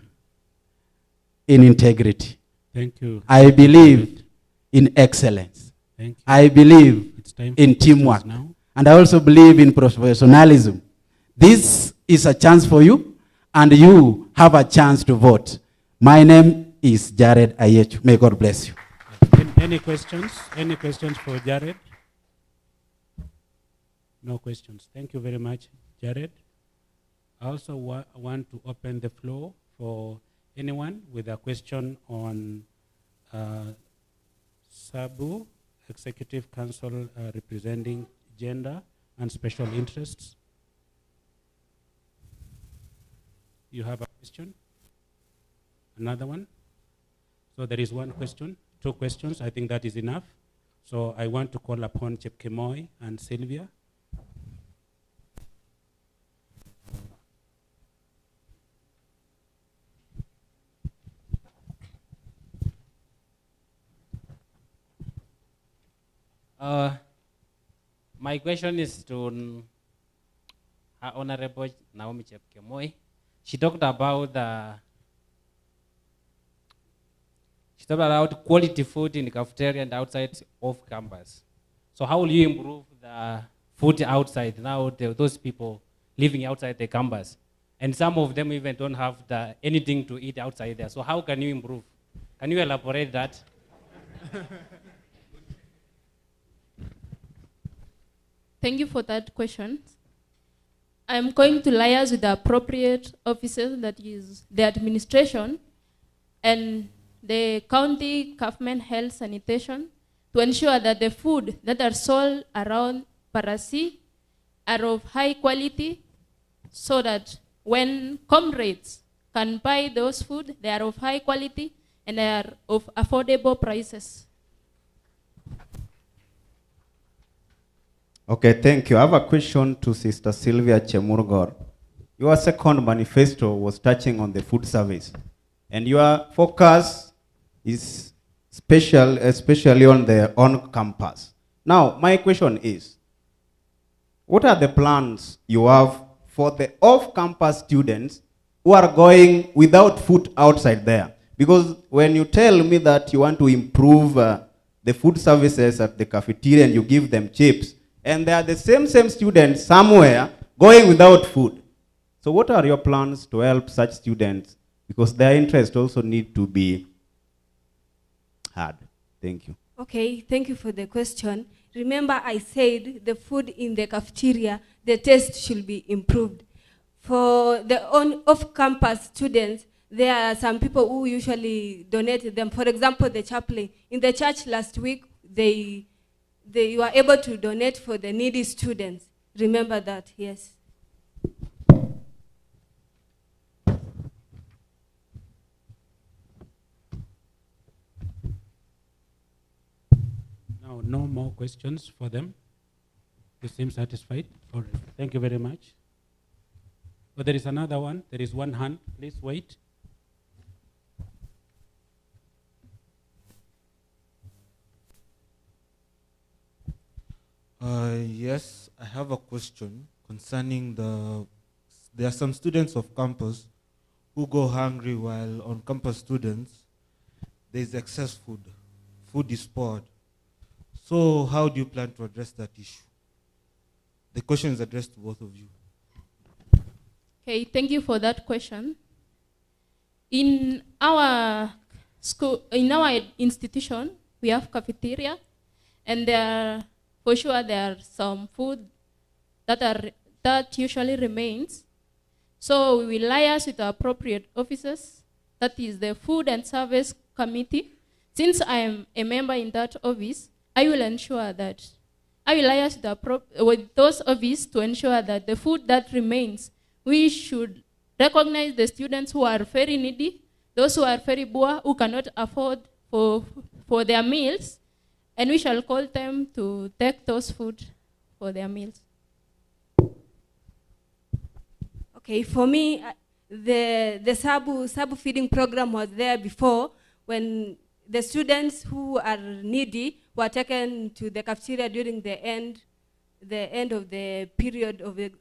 in integrity. Thank you. I believe in excellence. Thank you. I believe in teamwork. And I also believe in professionalism. This is a chance for you, and you have a chance to vote. My name is Jared Ayecho. May God bless you. Any questions? Any questions for Jared? No questions. Thank you very much, Jared. I also want to open the floor for anyone with a question on SABU, Executive Council representing gender and special interests. You have a question? Another one? So there is one question, 2 questions. I think that is enough. So I want to call upon Chepkemoi and Sylvia. My question is to Honorable Naomi Chepkemoi. She talked about quality food in the cafeteria and outside of campus. So how will you improve the food outside now? Those people living outside the campus, and some of them even don't have anything to eat outside there. So how can you improve? Can you elaborate that? Thank you for that question. I'm going to liaise with the appropriate officers, that is the administration and the county government health sanitation, to ensure that the food that are sold around Parasi are of high quality, so that when comrades can buy those food, they are of high quality and they are of affordable prices. Okay, thank you. I have a question to Sister Sylvia Chemurgor. Your second manifesto was touching on the food service, and your focus is especially on the on-campus. Now, my question is, what are the plans you have for the off-campus students who are going without food outside there? Because when you tell me that you want to improve the food services at the cafeteria and you give them chips, and they are the same students somewhere going without food. So what are your plans to help such students? Because their interests also need to be heard. Thank you. Okay, thank you for the question. Remember, I said the food in the cafeteria, the taste should be improved. For the off-campus students, there are some people who usually donate them. For example, the chaplain. In the church last week, they were able to donate for the needy students. Remember that, yes. Now, no more questions for them. You seem satisfied? All right. Thank you very much. But there is another one. There is one hand. Please wait. Yes, I have a question concerning there are some students of campus who go hungry, while on campus students, there is excess food. Food is poured. So how do you plan to address that issue? The question is addressed to both of you. Okay, thank you for that question. In our school, in our institution, we have cafeteria, and for sure there are some food that usually remains. So we will liaise with the appropriate officers, that is the Food and Service Committee. Since I am a member in that office, I will ensure that I will liaise with those offices to ensure that the food that remains, we should recognize the students who are very needy, those who are very poor, who cannot afford for their meals, and we shall call them to take those food for their meals. Okay, for me, the Sabu feeding program was there before, when the students who are needy were taken to the cafeteria during the end of the period of the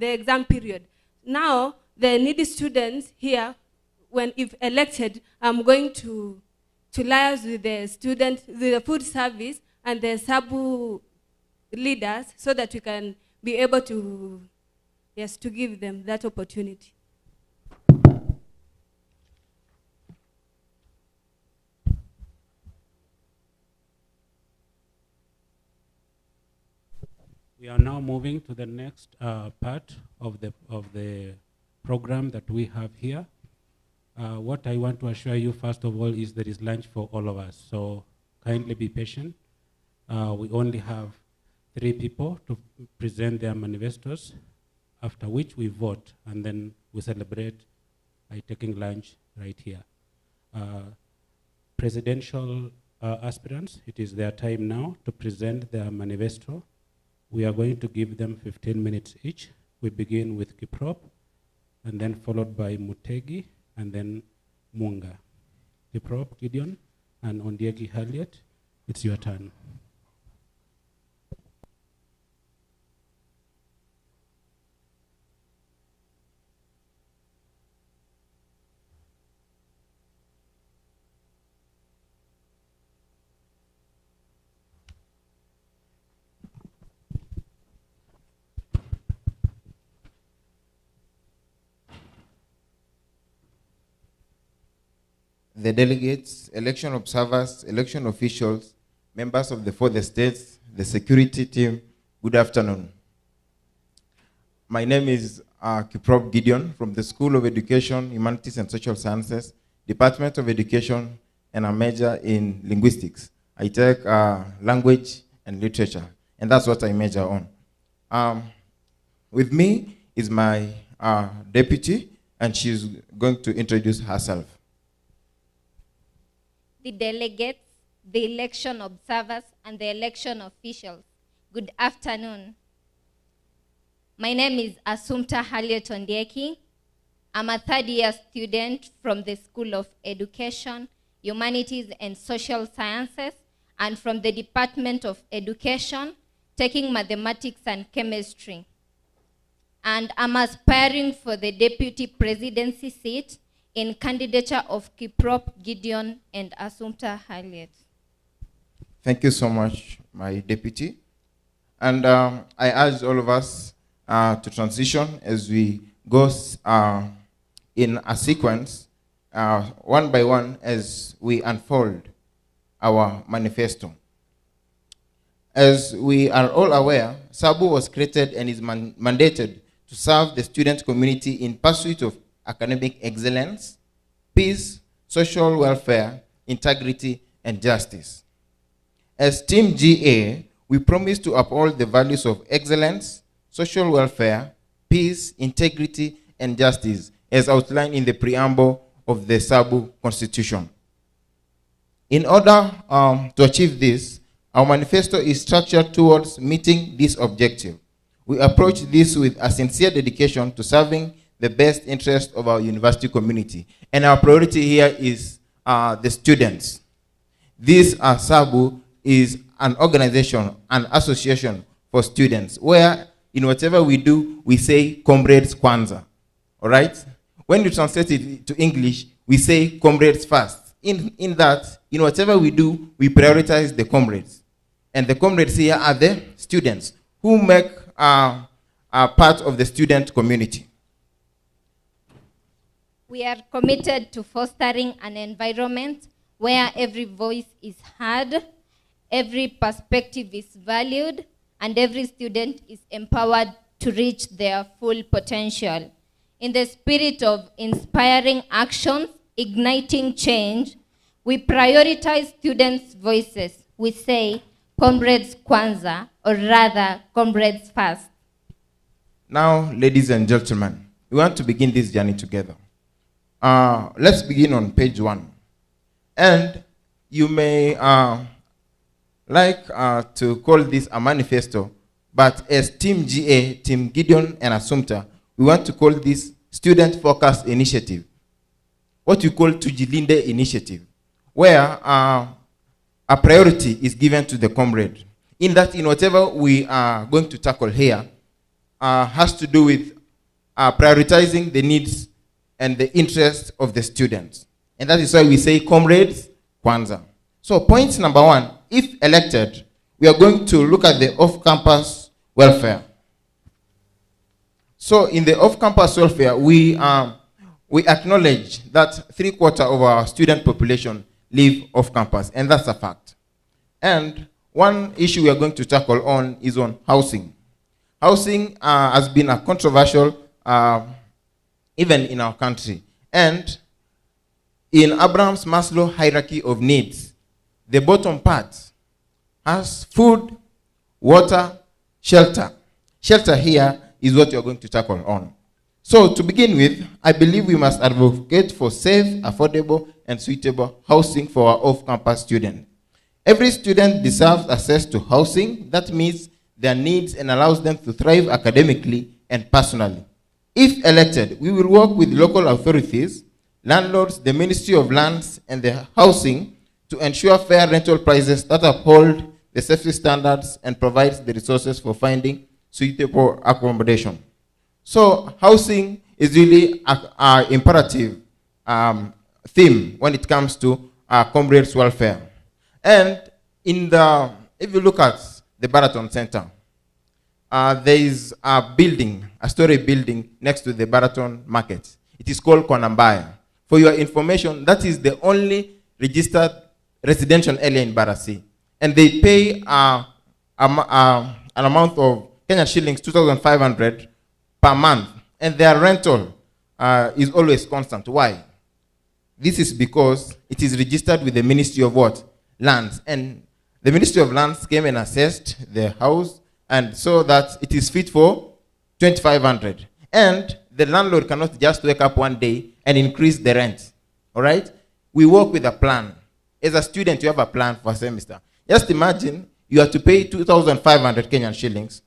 exam period. Now, the needy students here, if elected, I'm going to liaise with the students, the food service, and the Sabu leaders, so that we can be able to, yes, to give them that opportunity. We are now moving to the next part of the program that we have here. What I want to assure you, first of all, is there is lunch for all of us. So kindly be patient. We only have 3 people to present their manifestos, after which we vote, and then we celebrate by taking lunch right here. presidential aspirants, it is their time now to present their manifesto. We are going to give them 15 minutes each. We begin with Kiprop, and then followed by Mutegi, and then Munga. Kiprop, Gideon, and Ondieki Harriet, it's your turn. The delegates, election observers, election officials, members of the 4 states, the security team, good afternoon. My name is Kiprop Gideon from the School of Education, Humanities and Social Sciences, Department of Education, and a major in linguistics. I take language and literature, and that's what I major on. With me is my deputy, and she's going to introduce herself. The delegates, the election observers, and the election officials, good afternoon. My name is Assumpta Harriet Ondieki. I'm a third-year student from the School of Education, Humanities and Social Sciences, and from the Department of Education, taking mathematics and chemistry. And I'm aspiring for the deputy presidency seat in candidature of Kiprop, Gideon, and Assumpta Harriet. Thank you so much, my deputy. And I urge all of us to transition as we go in a sequence, one by one, as we unfold our manifesto. As we are all aware, SABU was created and is mandated to serve the student community in pursuit of academic excellence, peace, social welfare, integrity, and justice. As Team GA, we promise to uphold the values of excellence, social welfare, peace, integrity, and justice, as outlined in the preamble of the SABU Constitution. In order to achieve this, our manifesto is structured towards meeting this objective. We approach this with a sincere dedication to serving the best interest of our university community. And our priority here is the students. This SABU is an organization, an association for students, where in whatever we do, we say comrades kwanza, all right? When you translate it to English, we say comrades first. In that, in whatever we do, we prioritize the comrades. And the comrades here are the students who make part of the student community. We are committed to fostering an environment where every voice is heard, every perspective is valued, and every student is empowered to reach their full potential. In the spirit of inspiring actions, igniting change, we prioritize students' voices. We say, comrades kwanza, or rather, comrades first. Now, ladies and gentlemen, we want to begin this journey together. Let's begin on page 1. And you may like to call this a manifesto, but as Team GA, Team Gideon and Assumpta, we want to call this student-focused initiative, what we call Tujilinde initiative, where a priority is given to the comrade. In that, in whatever we are going to tackle here, has to do with prioritizing the needs and the interests of the students. And that is why we say comrades kwanza. So point number 1, if elected, we are going to look at the off-campus welfare. So in the off-campus welfare, we acknowledge that 3/4 of our student population live off-campus, and that's a fact. And one issue we are going to tackle on is on housing. Housing has been a controversial even in our country. And in Abraham's Maslow hierarchy of needs, the bottom part has food, water, shelter. Shelter here is what you're going to tackle on. So to begin with, I believe we must advocate for safe, affordable, and suitable housing for our off-campus students. Every student deserves access to housing that meets their needs and allows them to thrive academically and personally. If elected, we will work with local authorities, landlords, the Ministry of Lands, and the Housing to ensure fair rental prices that uphold the safety standards and provides the resources for finding suitable accommodation. So housing is really an imperative theme when it comes to comrades' welfare. And if you look at the Baraton Center, there is a building, a story building next to the Baraton Market. It is called Konambaya. For your information, that is the only registered residential area in Barasi. And they pay an amount of Kenyan shillings, 2,500 per month. And their rental is always constant. Why? This is because it is registered with the Ministry of what? Lands. And the Ministry of Lands came and assessed the house and so that it is fit for 2,500. And the landlord cannot just wake up one day and increase the rent. All right? We work with a plan. As a student, you have a plan for a semester. Just imagine you have to pay 2,500 Kenyan shillings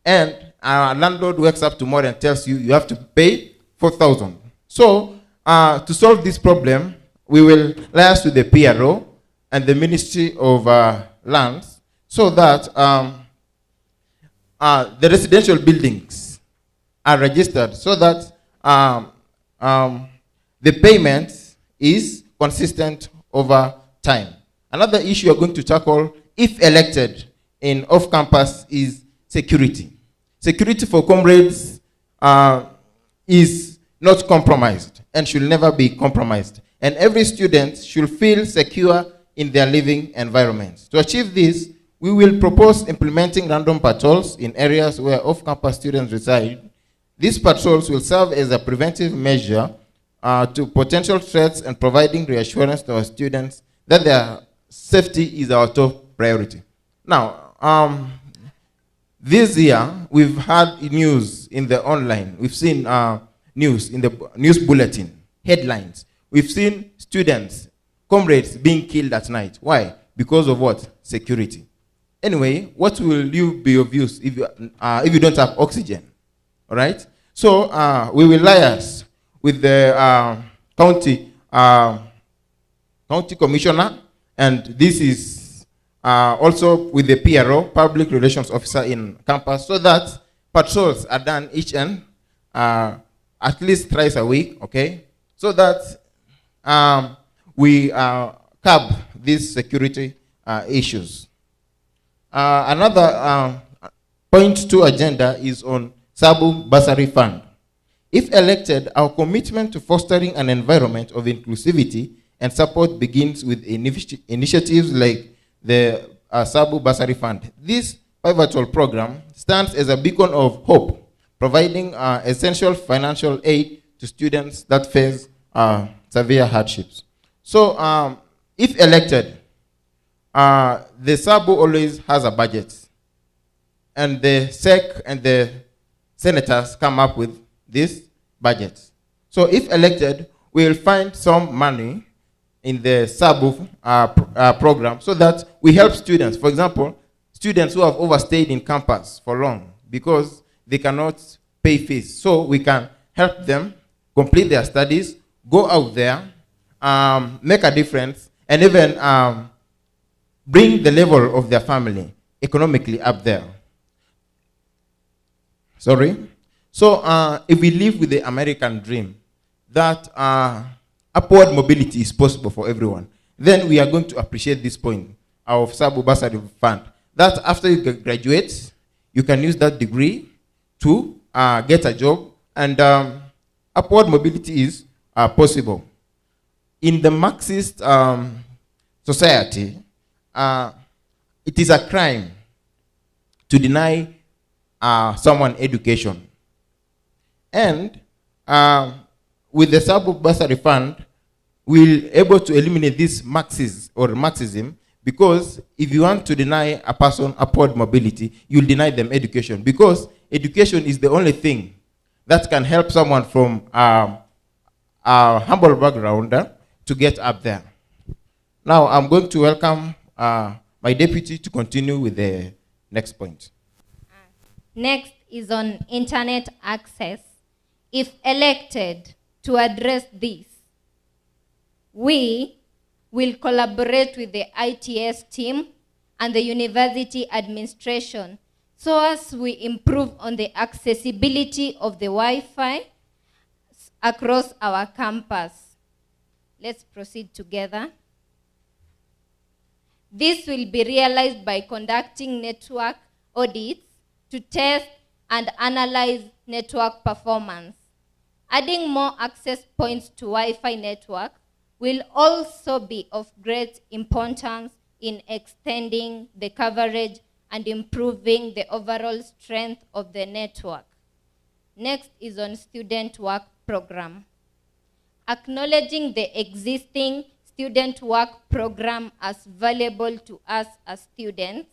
and a landlord wakes up tomorrow and tells you you have to pay 4,000. So to solve this problem, we will liaise to the PRO and the Ministry of Lands so that the residential buildings are registered so that the payment is consistent over time. Another issue we're going to tackle, if elected in off-campus, is security. Security for comrades is not compromised and should never be compromised. And every student should feel secure in their living environment. To achieve this, we will propose implementing random patrols in areas where off-campus students reside. These patrols will serve as a preventive measure to potential threats and providing reassurance to our students that their safety is our top priority. Now, this year, we've had news in the online. We've seen news in the news bulletin, headlines. We've seen students, comrades being killed at night. Why? Because of what? Security. Anyway, what will you be of use if you don't have oxygen? All right? So we will liaise with the county commissioner, and this is also with the PRO, Public Relations Officer in campus, so that patrols are done each and at least thrice a week, okay? So that we curb these security issues. Another point 2 agenda is on Sabu Bursary Fund. If elected, our commitment to fostering an environment of inclusivity and support begins with initiatives like the Sabu Bursary Fund. This pivotal program stands as a beacon of hope, providing essential financial aid to students that face severe hardships. So if elected, the Sabu always has a budget, and the SEC and the senators come up with this budget. So if elected, we will find some money in the Sabu program so that we help students. For example, students who have overstayed in campus for long because they cannot pay fees. So we can help them complete their studies, go out there, make a difference, and even bring the level of their family economically up there. Sorry? So if we live with the American dream, that upward mobility is possible for everyone, then we are going to appreciate this point of Sabu Bursary Fund. That after you graduate, you can use that degree to get a job, and upward mobility is possible. In the Marxist society, it is a crime to deny someone education. And with the Sabu Bursary Fund, we're able to eliminate this Marxism, because if you want to deny a person upward mobility, you'll deny them education, because education is the only thing that can help someone from a humble background to get up there. Now, I'm going to welcome my deputy to continue with the next point. Next is on internet access. If elected to address this, we will collaborate with the ITS team and the university administration so as we improve on the accessibility of the Wi-Fi across our campus. Let's proceed together. This will be realized by conducting network audits to test and analyze network performance. Adding more access points to Wi-Fi network will also be of great importance in extending the coverage and improving the overall strength of the network. Next is on student work program. Acknowledging the existing student work program as valuable to us as students,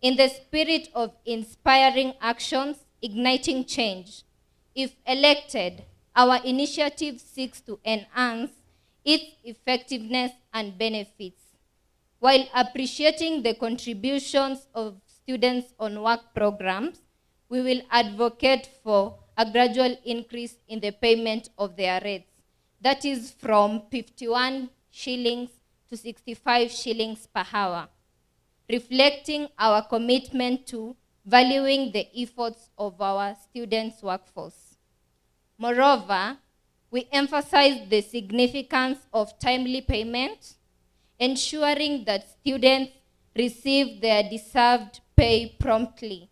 in the spirit of inspiring actions, igniting change, if elected, our initiative seeks to enhance its effectiveness and benefits, while appreciating the contributions of students on work programs. We will advocate for a gradual increase in the payment of their rates. That is from 51 shillings to 65 shillings per hour, reflecting our commitment to valuing the efforts of our students' workforce. Moreover, we emphasize the significance of timely payment, ensuring that students receive their deserved pay promptly.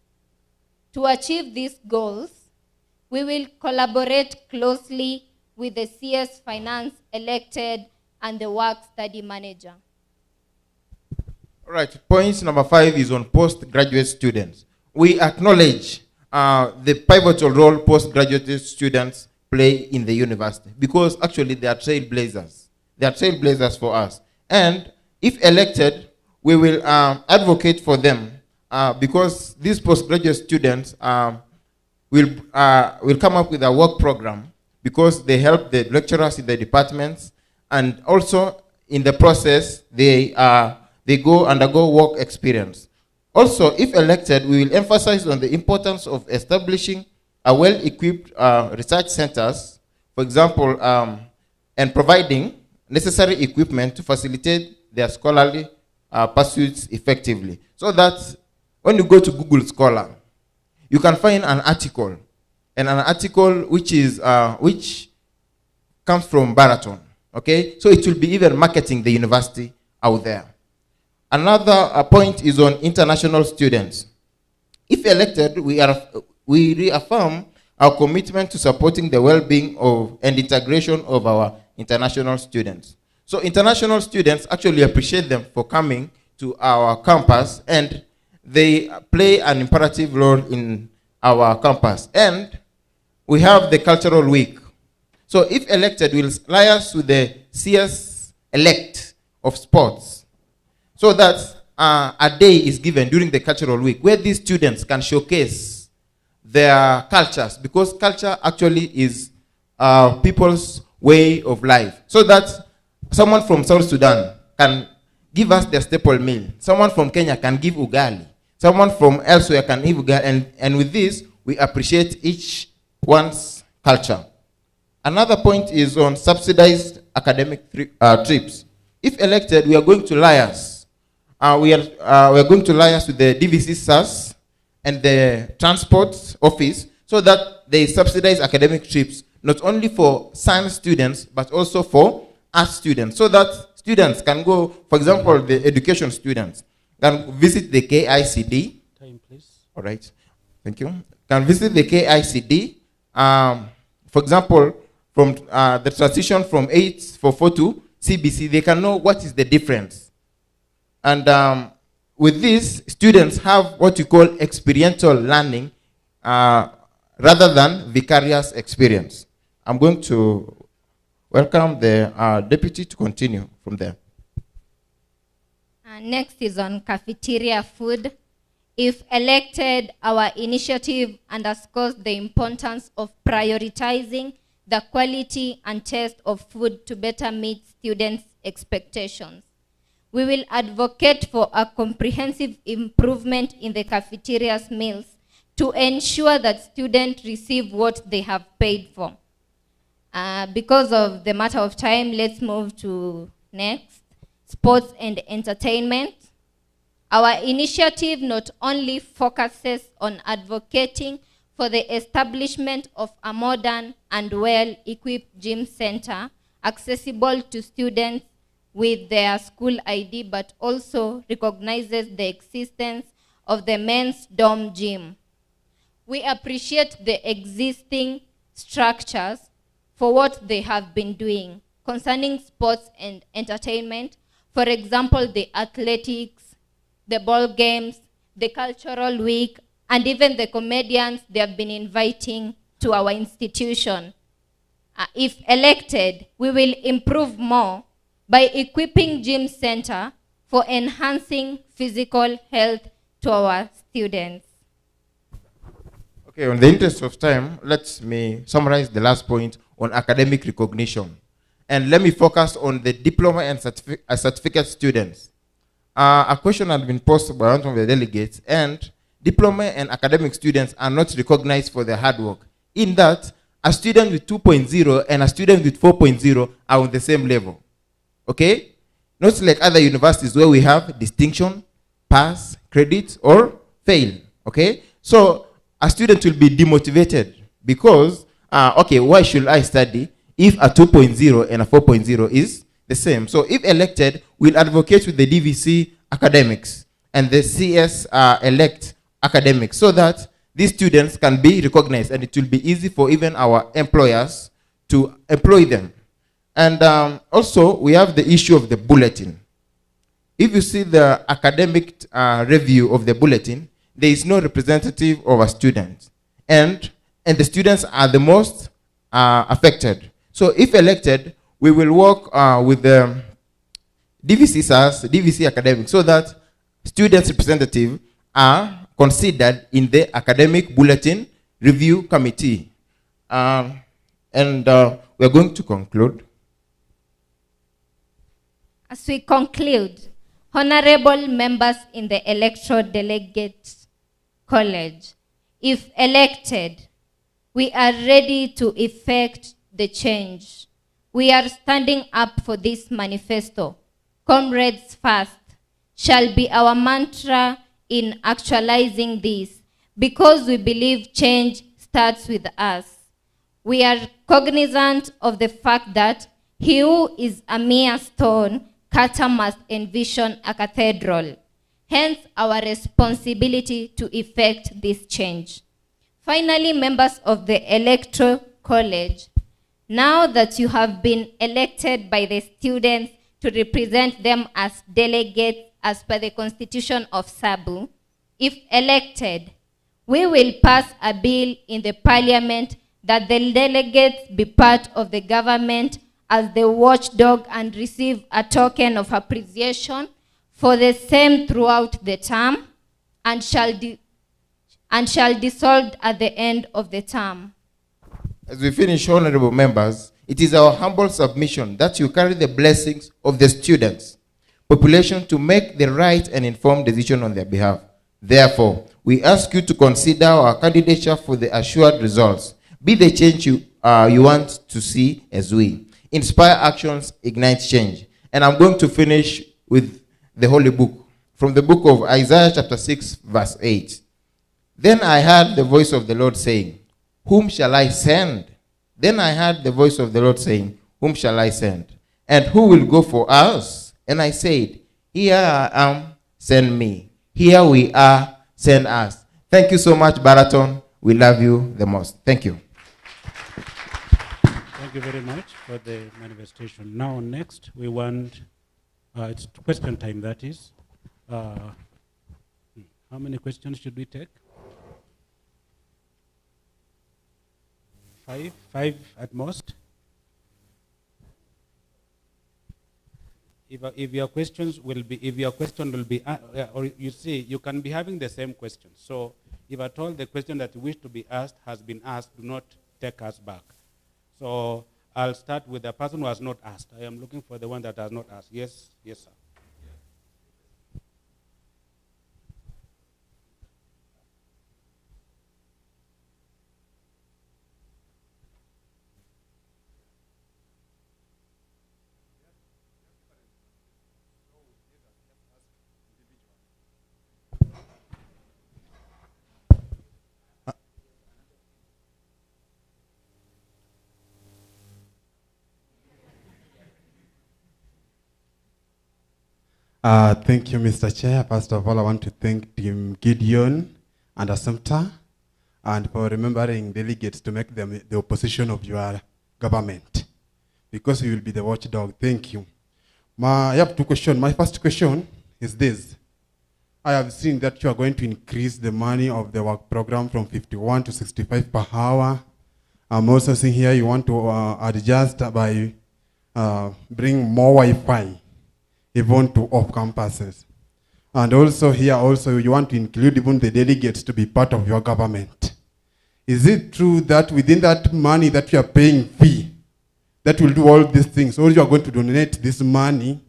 To achieve these goals, we will collaborate closely with the CS Finance elected and the work study manager. All right, point number 5 is on postgraduate students. We acknowledge the pivotal role postgraduate students play in the university because actually they are trailblazers. They are trailblazers for us. And if elected, we will advocate for them because these postgraduate students will come up with a work program because they help the lecturers in the departments, and also in the process they undergo work experience. Also, if elected, we will emphasize on the importance of establishing a well-equipped research centers, for example, and providing necessary equipment to facilitate their scholarly pursuits effectively. So that when you go to Google Scholar, you can find an article, and an article which comes from Baraton. Okay, so it will be even marketing the university out there. Another point is on international students. If elected, we reaffirm our commitment to supporting the well-being of and integration of our international students. So international students actually appreciate them for coming to our campus, and they play an imperative role in our campus. And we have the cultural week. So if elected, we'll liaise with the CS elect of sports, so that a day is given during the cultural week where these students can showcase their cultures, because culture actually is people's way of life. So that someone from South Sudan can give us their staple meal. Someone from Kenya can give ugali. Someone from elsewhere can give ugali. And with this, we appreciate each one's culture. Another point is on subsidized academic trips. If elected, we are going to liaise. We are going to liaise with the DVC SAS and the transport office so that they subsidize academic trips, not only for science students, but also for art students, so that students can go, for example, the education students can visit the KICD. Time, please. All right, thank you. Can visit the KICD. For example, from the transition from 844 to CBC, they can know what is the difference. And with this, students have what you call experiential learning rather than vicarious experience. I'm going to welcome the deputy to continue from there. Next is on cafeteria food. If elected, our initiative underscores the importance of prioritizing the quality and taste of food to better meet students' expectations. We will advocate for a comprehensive improvement in the cafeteria's meals to ensure that students receive what they have paid for. Because of the matter of time, let's move to next, sports and entertainment. Our initiative not only focuses on advocating for the establishment of a modern and well-equipped gym center accessible to students with their school ID, but also recognizes the existence of the men's dorm gym. We appreciate the existing structures for what they have been doing concerning sports and entertainment. For example, the athletics, the ball games, the cultural week, and even the comedians they have been inviting to our institution. If elected, we will improve more by equipping gym center for enhancing physical health to our students. Okay, in the interest of time, let me summarize the last point on academic recognition. And let me focus on the diploma and certificate students. A question had been posed by one of the delegates, and diploma and academic students are not recognized for their hard work, in that a student with 2.0 and a student with 4.0 are on the same level. Okay? Not like other universities where we have distinction, pass, credit, or fail. Okay? So a student will be demotivated because, okay, why should I study if a 2.0 and a 4.0 is the same? So if elected, we'll advocate with the DVC academics and the CS elect academics so that these students can be recognized, and it will be easy for even our employers to employ them. And also, we have the issue of the bulletin. If you see the academic review of the bulletin, there is no representative of a student. And the students are the most affected. So if elected, we will work with the DVC academics so that students' representatives are considered in the academic bulletin review committee. And we're going to conclude. As we conclude, honorable members in the Electoral Delegates College, if elected, we are ready to effect the change. We are standing up for this manifesto. Comrades first shall be our mantra in actualizing this, because we believe change starts with us. We are cognizant of the fact that he who is a mere stone cutter must envision a cathedral. Hence, our responsibility to effect this change. Finally, members of the Electoral College, now that you have been elected by the students to represent them as delegates as per the Constitution of Sabu, if elected, we will pass a bill in the Parliament that the delegates be part of the government as the watchdog and receive a token of appreciation for the same throughout the term, and shall dissolve at the end of the term. As we finish, honorable members, it is our humble submission that you carry the blessings of the students, population, to make the right and informed decision on their behalf. Therefore, we ask you to consider our candidature for the assured results. Be the change you want to see as we. Inspire actions, ignite change. And I'm going to finish with the Holy Book, from the book of Isaiah chapter 6, verse 8. Then I heard the voice of the Lord saying, whom shall I send? Then I heard the voice of the Lord saying, whom shall I send? And who will go for us? And I said, here I am, send me. Here we are, send us. Thank you so much, Baraton. We love you the most. Thank you. Thank you very much for the manifestation. Now, next, we want, it's question time, that is. How many questions should we take? Five at most. If your question will be, or you see, you can be having the same question. So if at all the question that you wish to be asked has been asked, do not take us back. So I'll start with the person who has not asked. I am looking for the one that has not asked. Yes, yes, sir. Thank you, Mr. Chair. First of all, I want to thank Team Gideon and Assumpta and for remembering delegates to make them the opposition of your government, because you will be the watchdog. Thank you. I have two questions. My first question is this. I have seen that you are going to increase the money of the work program from 51 to 65 per hour. I'm also seeing here you want to adjust by bring more Wi-Fi even to off campuses. And also here also you want to include even the delegates to be part of your government. Is it true that within that money that you are paying fee, that will do all these things, or you are going to donate this money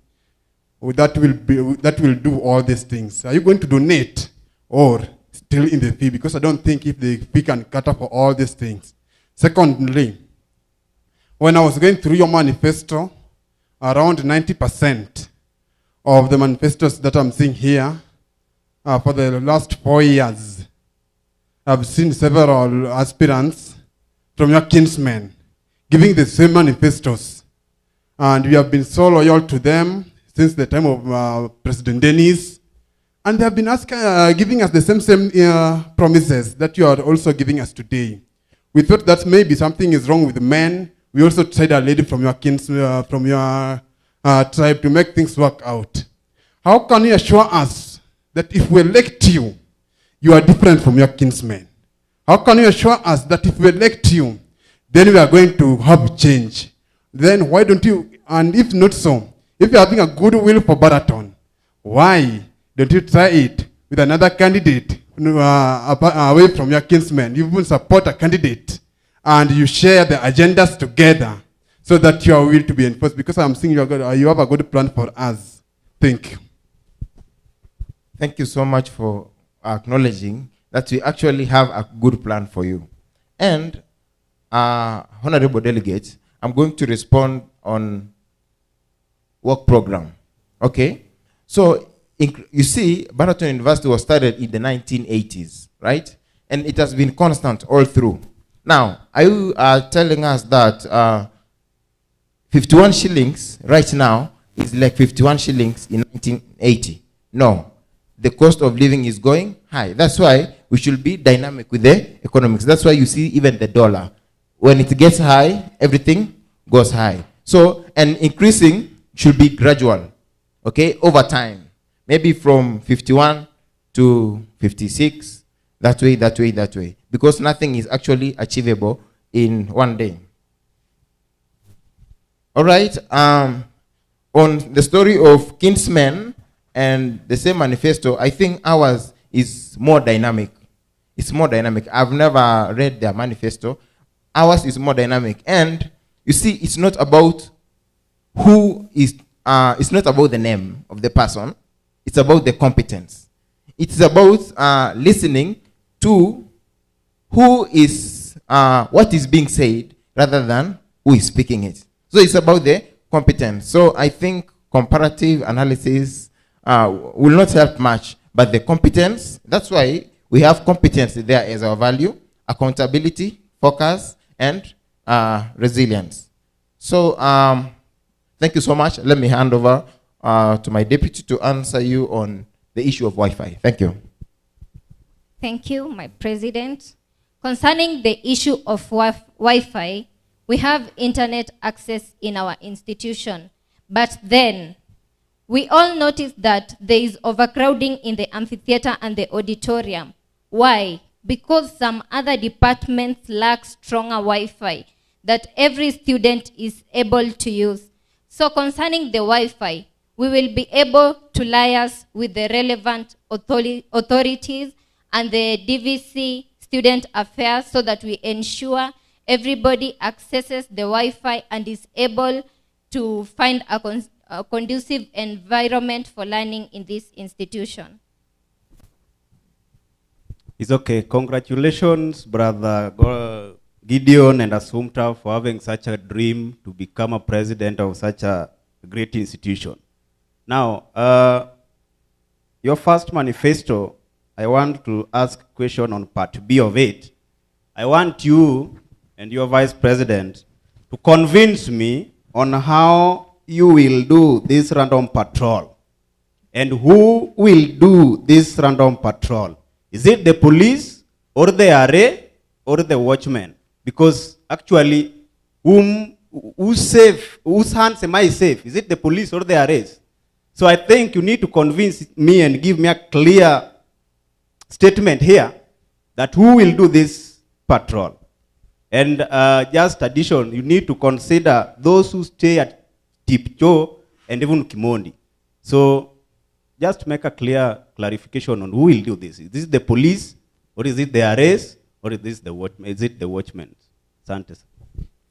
that will do all these things? Are you going to donate or still in the fee? Because I don't think if the fee can cut off for all these things. Secondly, when I was going through your manifesto, around 90% of the manifestos that I'm seeing here for the last 4 years, I've seen several aspirants from your kinsmen giving the same manifestos. And we have been so loyal to them since the time of President Dennis. And they have been giving us the same promises that you are also giving us today. We thought that maybe something is wrong with men. We also tried a lady from your tribe to make things work out. How can you assure us that if we elect you, you are different from your kinsmen? How can you assure us that if we elect you, then we are going to have change? Then why don't you, and if not so, if you're having a good will for Baraton, why don't you try it with another candidate away from your kinsmen? You even support a candidate and you share the agendas together so that your will to be enforced, because I'm seeing you have a good plan for us. Thank you. Thank you so much for acknowledging that we actually have a good plan for you. And honorable delegates, I'm going to respond on work program. Okay? So, you see, Baraton University was started in the 1980s, right? And it has been constant all through. Now, you are telling us that 51 shillings right now is like 51 shillings in 1980. No. The cost of living is going high. That's why we should be dynamic with the economics. That's why you see even the dollar. When it gets high, everything goes high. So, and increasing should be gradual, okay, over time. Maybe from 51 to 56, that way, that way, that way. Because nothing is actually achievable in one day. All right. On the story of kinsmen and the same manifesto, I think ours is more dynamic. It's more dynamic. I've never read their manifesto. Ours is more dynamic. And you see, it's not about who is, it's not about the name of the person. It's about the competence. It's about listening to who is, what is being said rather than who is speaking it. So it's about the competence. So I think comparative analysis will not help much, but the competence, that's why we have competence there as our value, accountability, focus, and resilience. So thank you so much. Let me hand over to my deputy to answer you on the issue of Wi-Fi. Thank you. Thank you, my president. Concerning the issue of Wi-Fi, we have internet access in our institution, but then we all notice that there is overcrowding in the amphitheater and the auditorium. Why? Because some other departments lack stronger Wi-Fi that every student is able to use. So concerning the Wi-Fi, we will be able to liaise with the relevant authorities and the DVC student affairs so that we ensure everybody accesses the Wi-Fi and is able to find a conducive environment for learning in this institution. It's okay. Congratulations, Brother Gideon and Assumpta, for having such a dream to become a president of such a great institution. Now, your first manifesto, I want to ask a question on part B of it. I want you and your vice president to convince me on how you will do this random patrol. And who will do this random patrol? Is it the police or the RA or the watchman? Because actually, who's hands am I safe? Is it the police or the RAs? So I think you need to convince me and give me a clear statement here that who will do this patrol. And just addition, you need to consider those who stay at Tipcho and even Kimondi. So just make a clear clarification on who will do this. Is this the police, or is it the RAs, or is this the watchman? Is it the watchmen? Santos.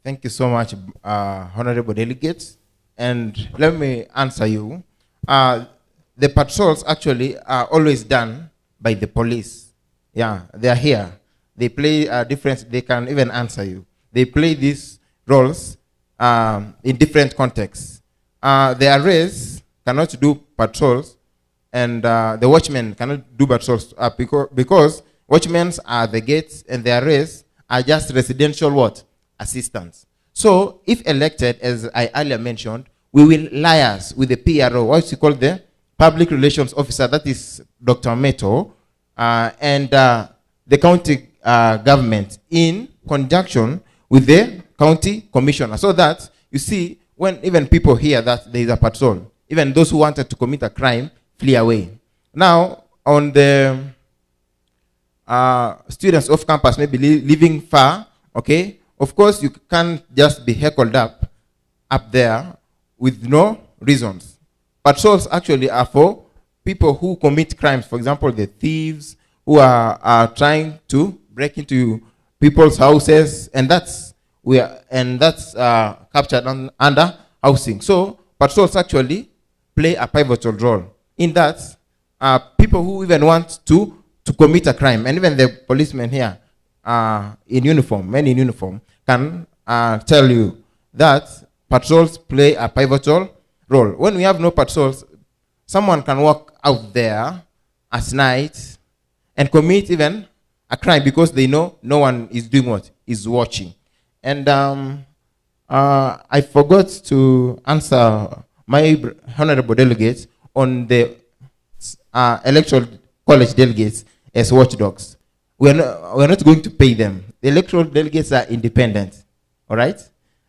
Thank you so much, honorable delegates. And let me answer you. The patrols actually are always done by the police. Yeah, they are here. They play different, they can even answer you. They play these roles in different contexts. The RAs cannot do patrols, and the watchmen cannot do patrols because watchmen are the gates and the RAs are just residential what? Assistants. So if elected, as I earlier mentioned, we will liaise with the PRO, what's called the Public Relations Officer, that is Dr. Meto, and the county government in conjunction with the county commissioner. So that, you see, when even people hear that there is a patrol, even those who wanted to commit a crime flee away. Now, on the students off campus maybe living far, okay, of course you can't just be heckled up there with no reasons. Patrols actually are for people who commit crimes. For example, the thieves who are trying to break into people's houses, and that's captured under housing. So patrols actually play a pivotal role in that people who even want to commit a crime, and even the policemen here in uniform, many in uniform, can tell you that patrols play a pivotal role. When we have no patrols, someone can walk out there at night and commit even a crime because they know no one is doing what? Is watching. And I forgot to answer my honorable delegates on the electoral college delegates as watchdogs. We're not going to pay them. The electoral delegates are independent, all right?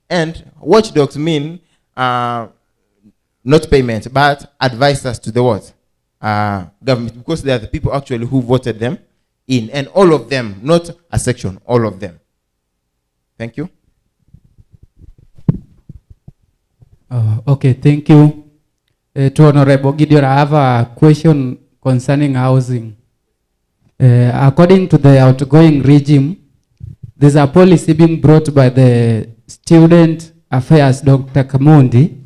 And watchdogs mean not payment, but advisors to the what? Government, because they are the people actually who voted them in, and all of them, not a section, all of them. Thank you. Okay, thank you. To Honorable Gideon, I have a question concerning housing. According to the outgoing regime, there's a policy being brought by the Student Affairs, Dr. Kamundi,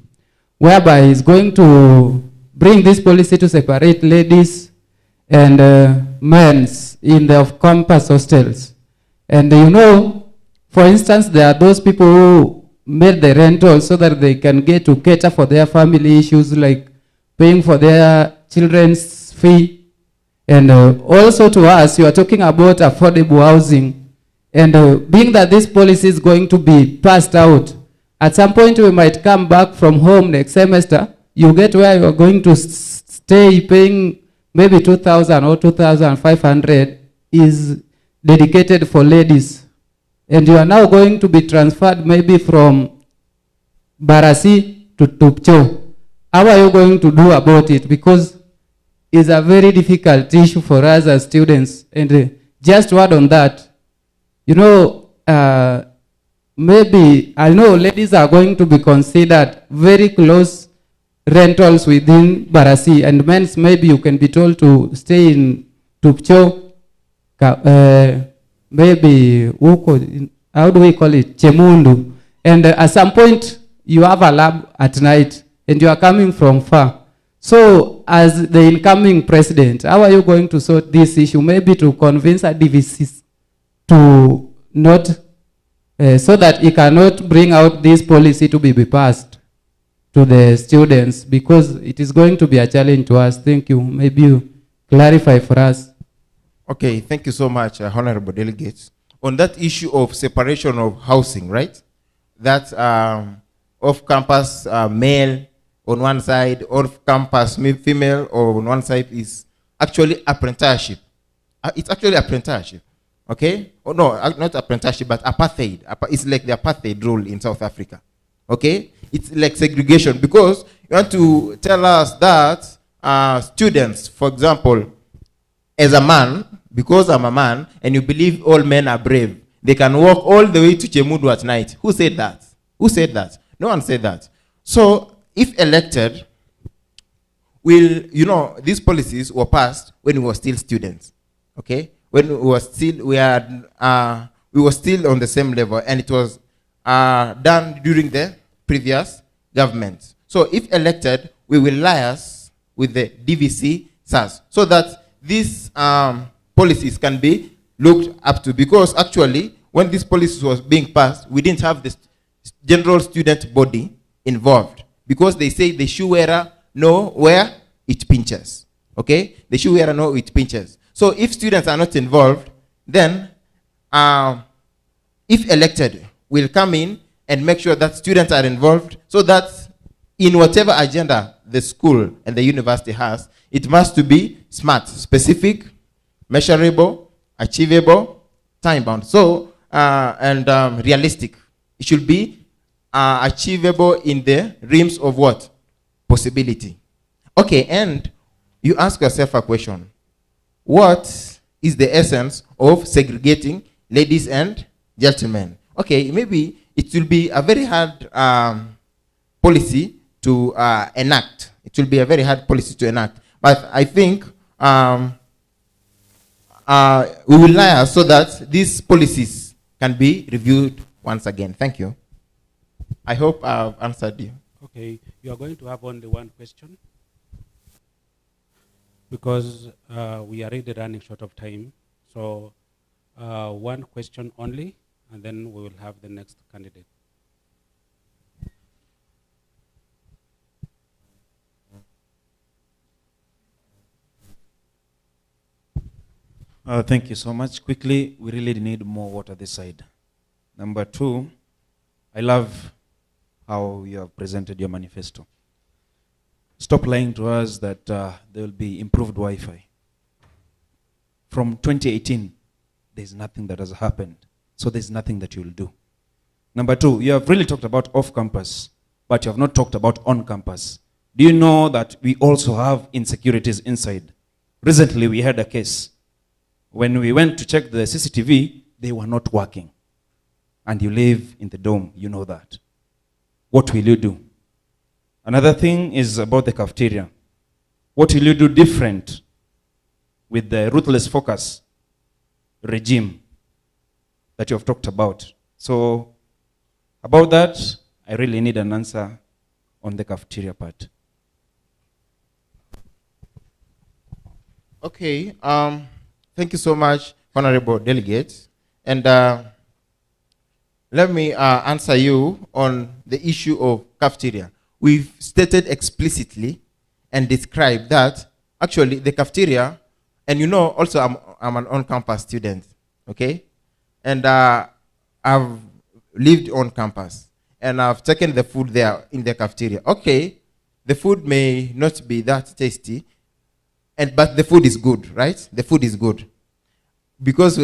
whereby he's going to bring this policy to separate ladies and men's in the off-campus hostels. And you know, for instance, there are those people who made the rental so that they can get to cater for their family issues, like paying for their children's fee. And also to us, you are talking about affordable housing. And being that this policy is going to be passed out, at some point we might come back from home next semester, you get where you are going to stay paying maybe 2,000 or 2,500 is dedicated for ladies. And you are now going to be transferred maybe from Barasi to Tupcho. How are you going to do about it? Because it's a very difficult issue for us as students. And just word on that, you know, maybe, I know ladies are going to be considered very close rentals within Barasi, and men's maybe you can be told to stay in Tupcho, maybe Uko, how do we call it, Chemundu. And at some point, you have a lab at night, and you are coming from far. So, as the incoming president, how are you going to sort this issue? Maybe to convince our DVCs to not, so that he cannot bring out this policy to be passed to the students, because it is going to be a challenge to us. Thank you. Maybe you clarify for us. Okay, thank you so much, honorable delegates. On that issue of separation of housing, right? That off-campus male on one side, off-campus female or on one side is actually apprenticeship. It's actually apprenticeship, okay? Oh, no, not apprenticeship, but apartheid. It's like the apartheid rule in South Africa, okay? It's like segregation, because you want to tell us that students, for example, as a man, because I'm a man, and you believe all men are brave, they can walk all the way to Chemundu at night. Who said that? Who said that? No one said that. So, if elected, these policies were passed when we were still students, okay? When we were still, we were still on the same level, and it was done during the previous government. So, if elected, we will liaise with the DVC SARS, so that these policies can be looked up to, because actually, when this policy was being passed, we didn't have the general student body involved, because they say the shoe wearer know where it pinches, okay? The shoe wearer know it pinches. So if students are not involved, then if elected, we'll come in and make sure that students are involved, so that in whatever agenda the school and the university has, it must to be smart, specific, measurable, achievable, time-bound. So, and realistic. It should be achievable in the realms of what? Possibility. Okay, and you ask yourself a question. What is the essence of segregating ladies and gentlemen? Okay, maybe it will be a very hard policy to enact. It will be a very hard policy to enact. But I think we will liaise so that these policies can be reviewed once again. Thank you. I hope I've answered you. Okay, you are going to have only one question, because we are already running short of time. So one question only, and then we will have the next candidate. Thank you so much. Quickly, we really need more water this side. Number two, I love how you have presented your manifesto. Stop lying to us that there will be improved Wi-Fi. From 2018, there's nothing that has happened. So there's nothing that you'll do. Number two, you have really talked about off-campus, but you have not talked about on-campus. Do you know that we also have insecurities inside? Recently, we had a case. When we went to check the CCTV, they were not working. And you live in the dome, you know that. What will you do? Another thing is about the cafeteria. What will you do different with the ruthless focus regime that you have talked about? So, about that, I really need an answer on the cafeteria part. Okay, thank you so much, honorable delegates. And let me answer you on the issue of cafeteria. We've stated explicitly and described that actually the cafeteria, and you know also I'm an on-campus student, okay? And I've lived on campus and I've taken the food there in the cafeteria. Okay, the food may not be that tasty, but the food is good, right? The food is good. Because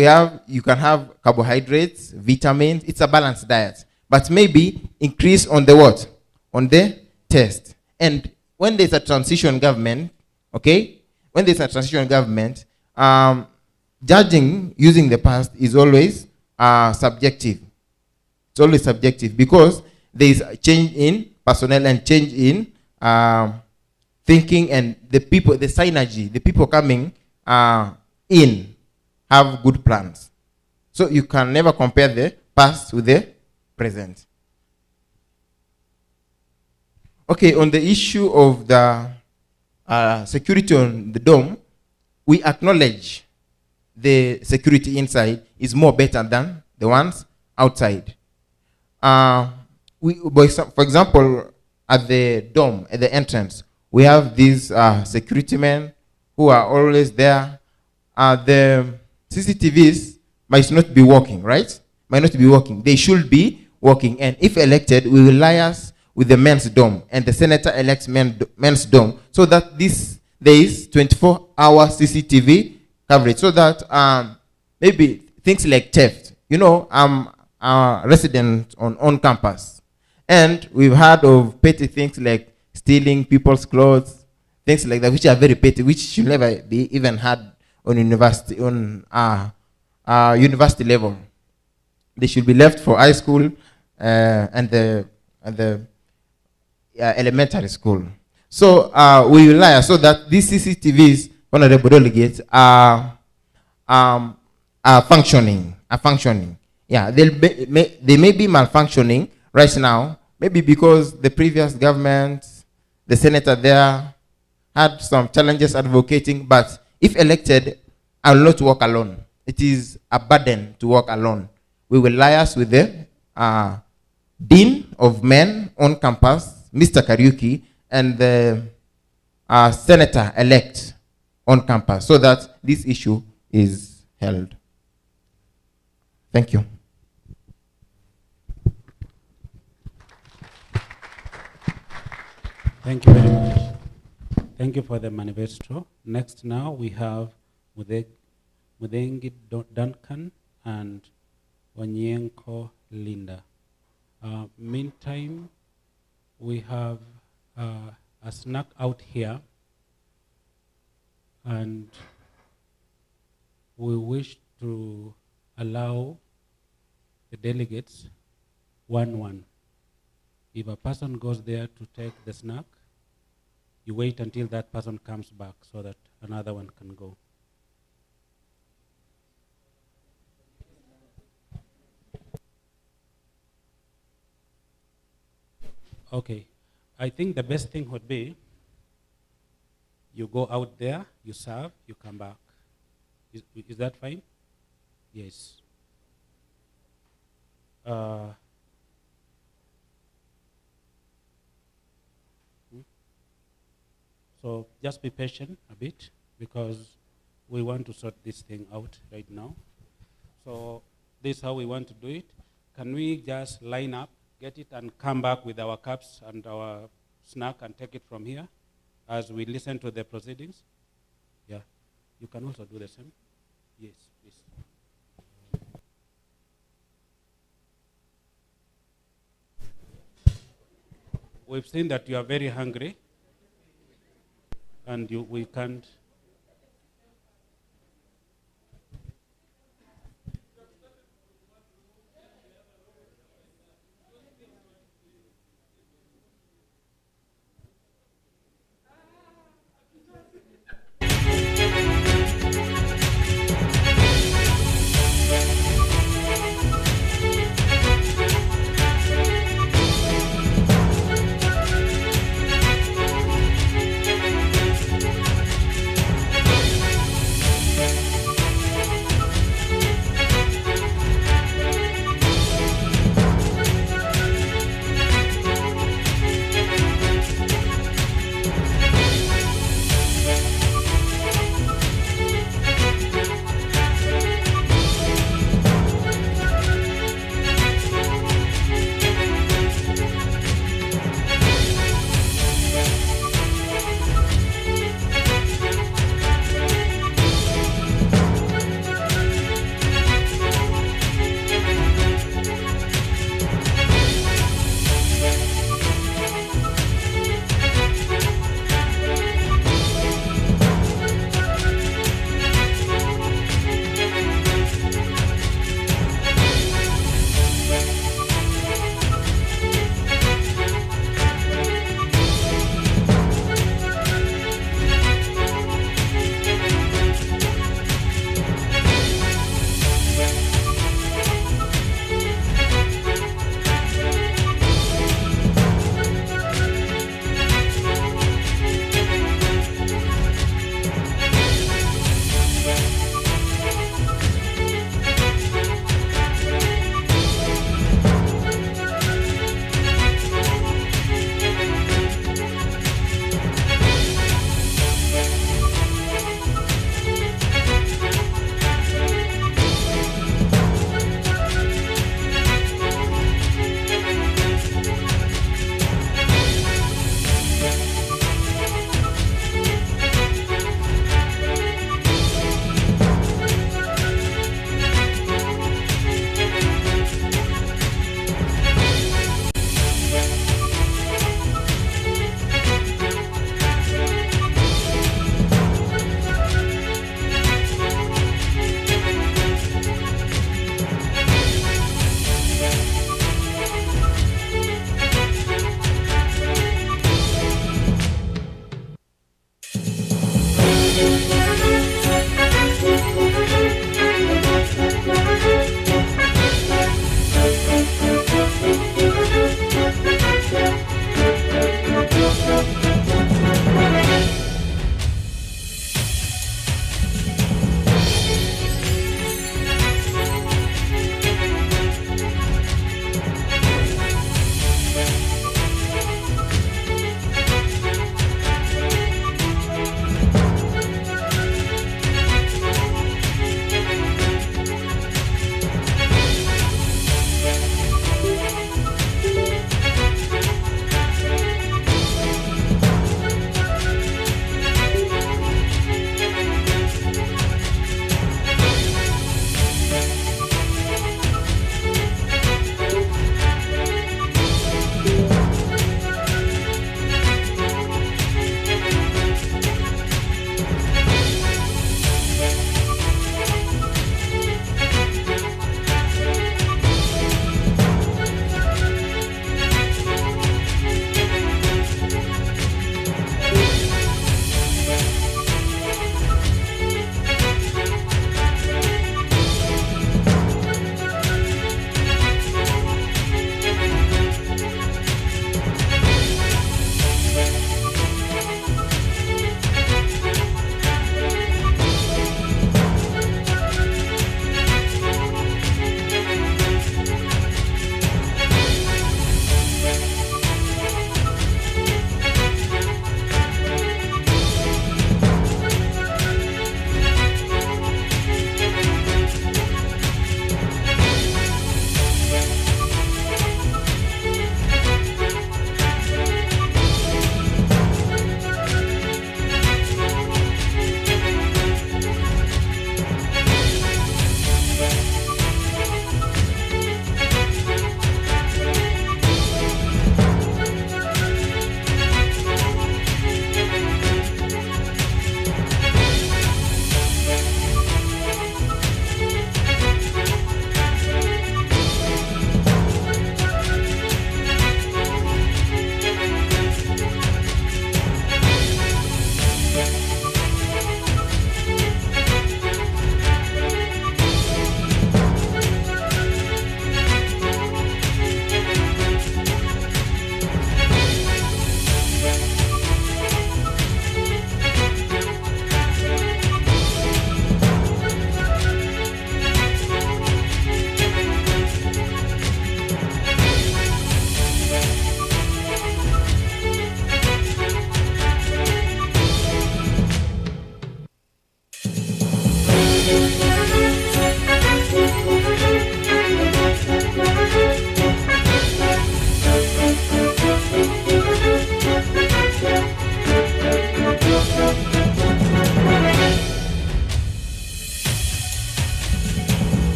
you can have carbohydrates, vitamins, it's a balanced diet. But maybe increase on the what? On the taste. And when there's a transition government, okay? When there's a transition government, judging using the past is always subjective. It's always subjective because there is a change in personnel and change in thinking, and the people, the synergy, the people coming in have good plans. So you can never compare the past with the present. Okay, on the issue of the security on the dome, we acknowledge the security inside is more better than the ones outside. For example, at the dome, at the entrance, we have these security men who are always there. The CCTVs might not be working, right? Might not be working. They should be working. And if elected, we will liaise with the men's dome, and the senator elects men's dome, so that there is 24-hour CCTV coverage, so that maybe things like theft. You know, I'm a resident on campus, and we've heard of petty things like stealing people's clothes, things like that, which are very petty, which should never be even had on university level. They should be left for high school and the elementary school. So we rely so that these CCTVs, honorable delegates, are functioning. Yeah, they may be malfunctioning right now, maybe because the previous government, the senator there, had some challenges advocating, but if elected, I will not work alone. It is a burden to work alone. We will liaise with the Dean of Men on campus, Mr. Kariuki, and the senator-elect on campus, so that this issue is held. Thank you. Thank you very much. Thank you for the manifesto. Next now we have Mudengi Duncan and Wanyenko Linda. Meantime, we have a snack out here, and we wish to allow the delegates one. If a person goes there to take the snack, you wait until that person comes back so that another one can go. Okay, I think the best thing would be you go out there, you serve, you come back. Is that fine? Yes. So just be patient a bit, because we want to sort this thing out right now. So this is how we want to do it. Can we just line up, get it, and come back with our cups and our snack and take it from here as we listen to the proceedings? Yeah. You can also do the same. Yes, please. We've seen that you are very hungry, and we can't.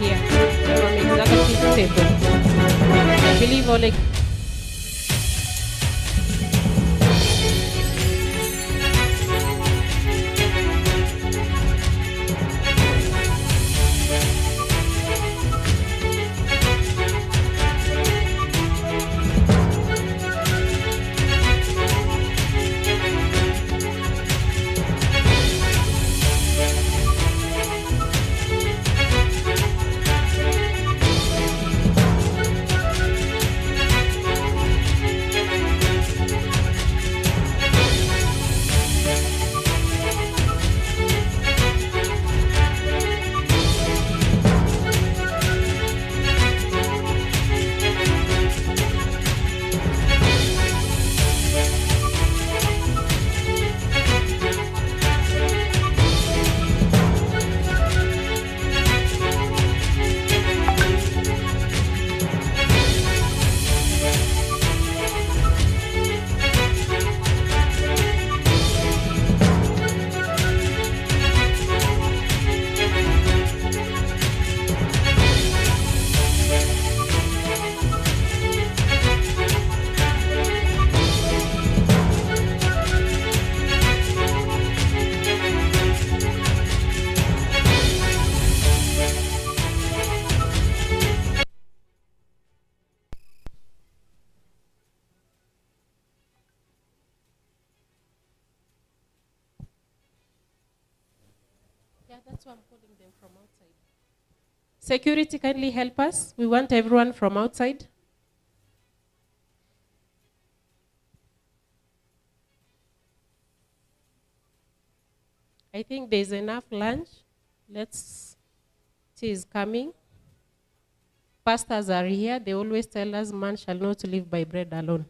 here from executive table. I believe all That's why I'm calling them from outside. Security, kindly help us. We want everyone from outside. I think there's enough lunch. Tea is coming. Pastors are here. They always tell us man shall not live by bread alone.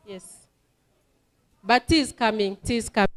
Yes. But tea is coming. Tea is coming.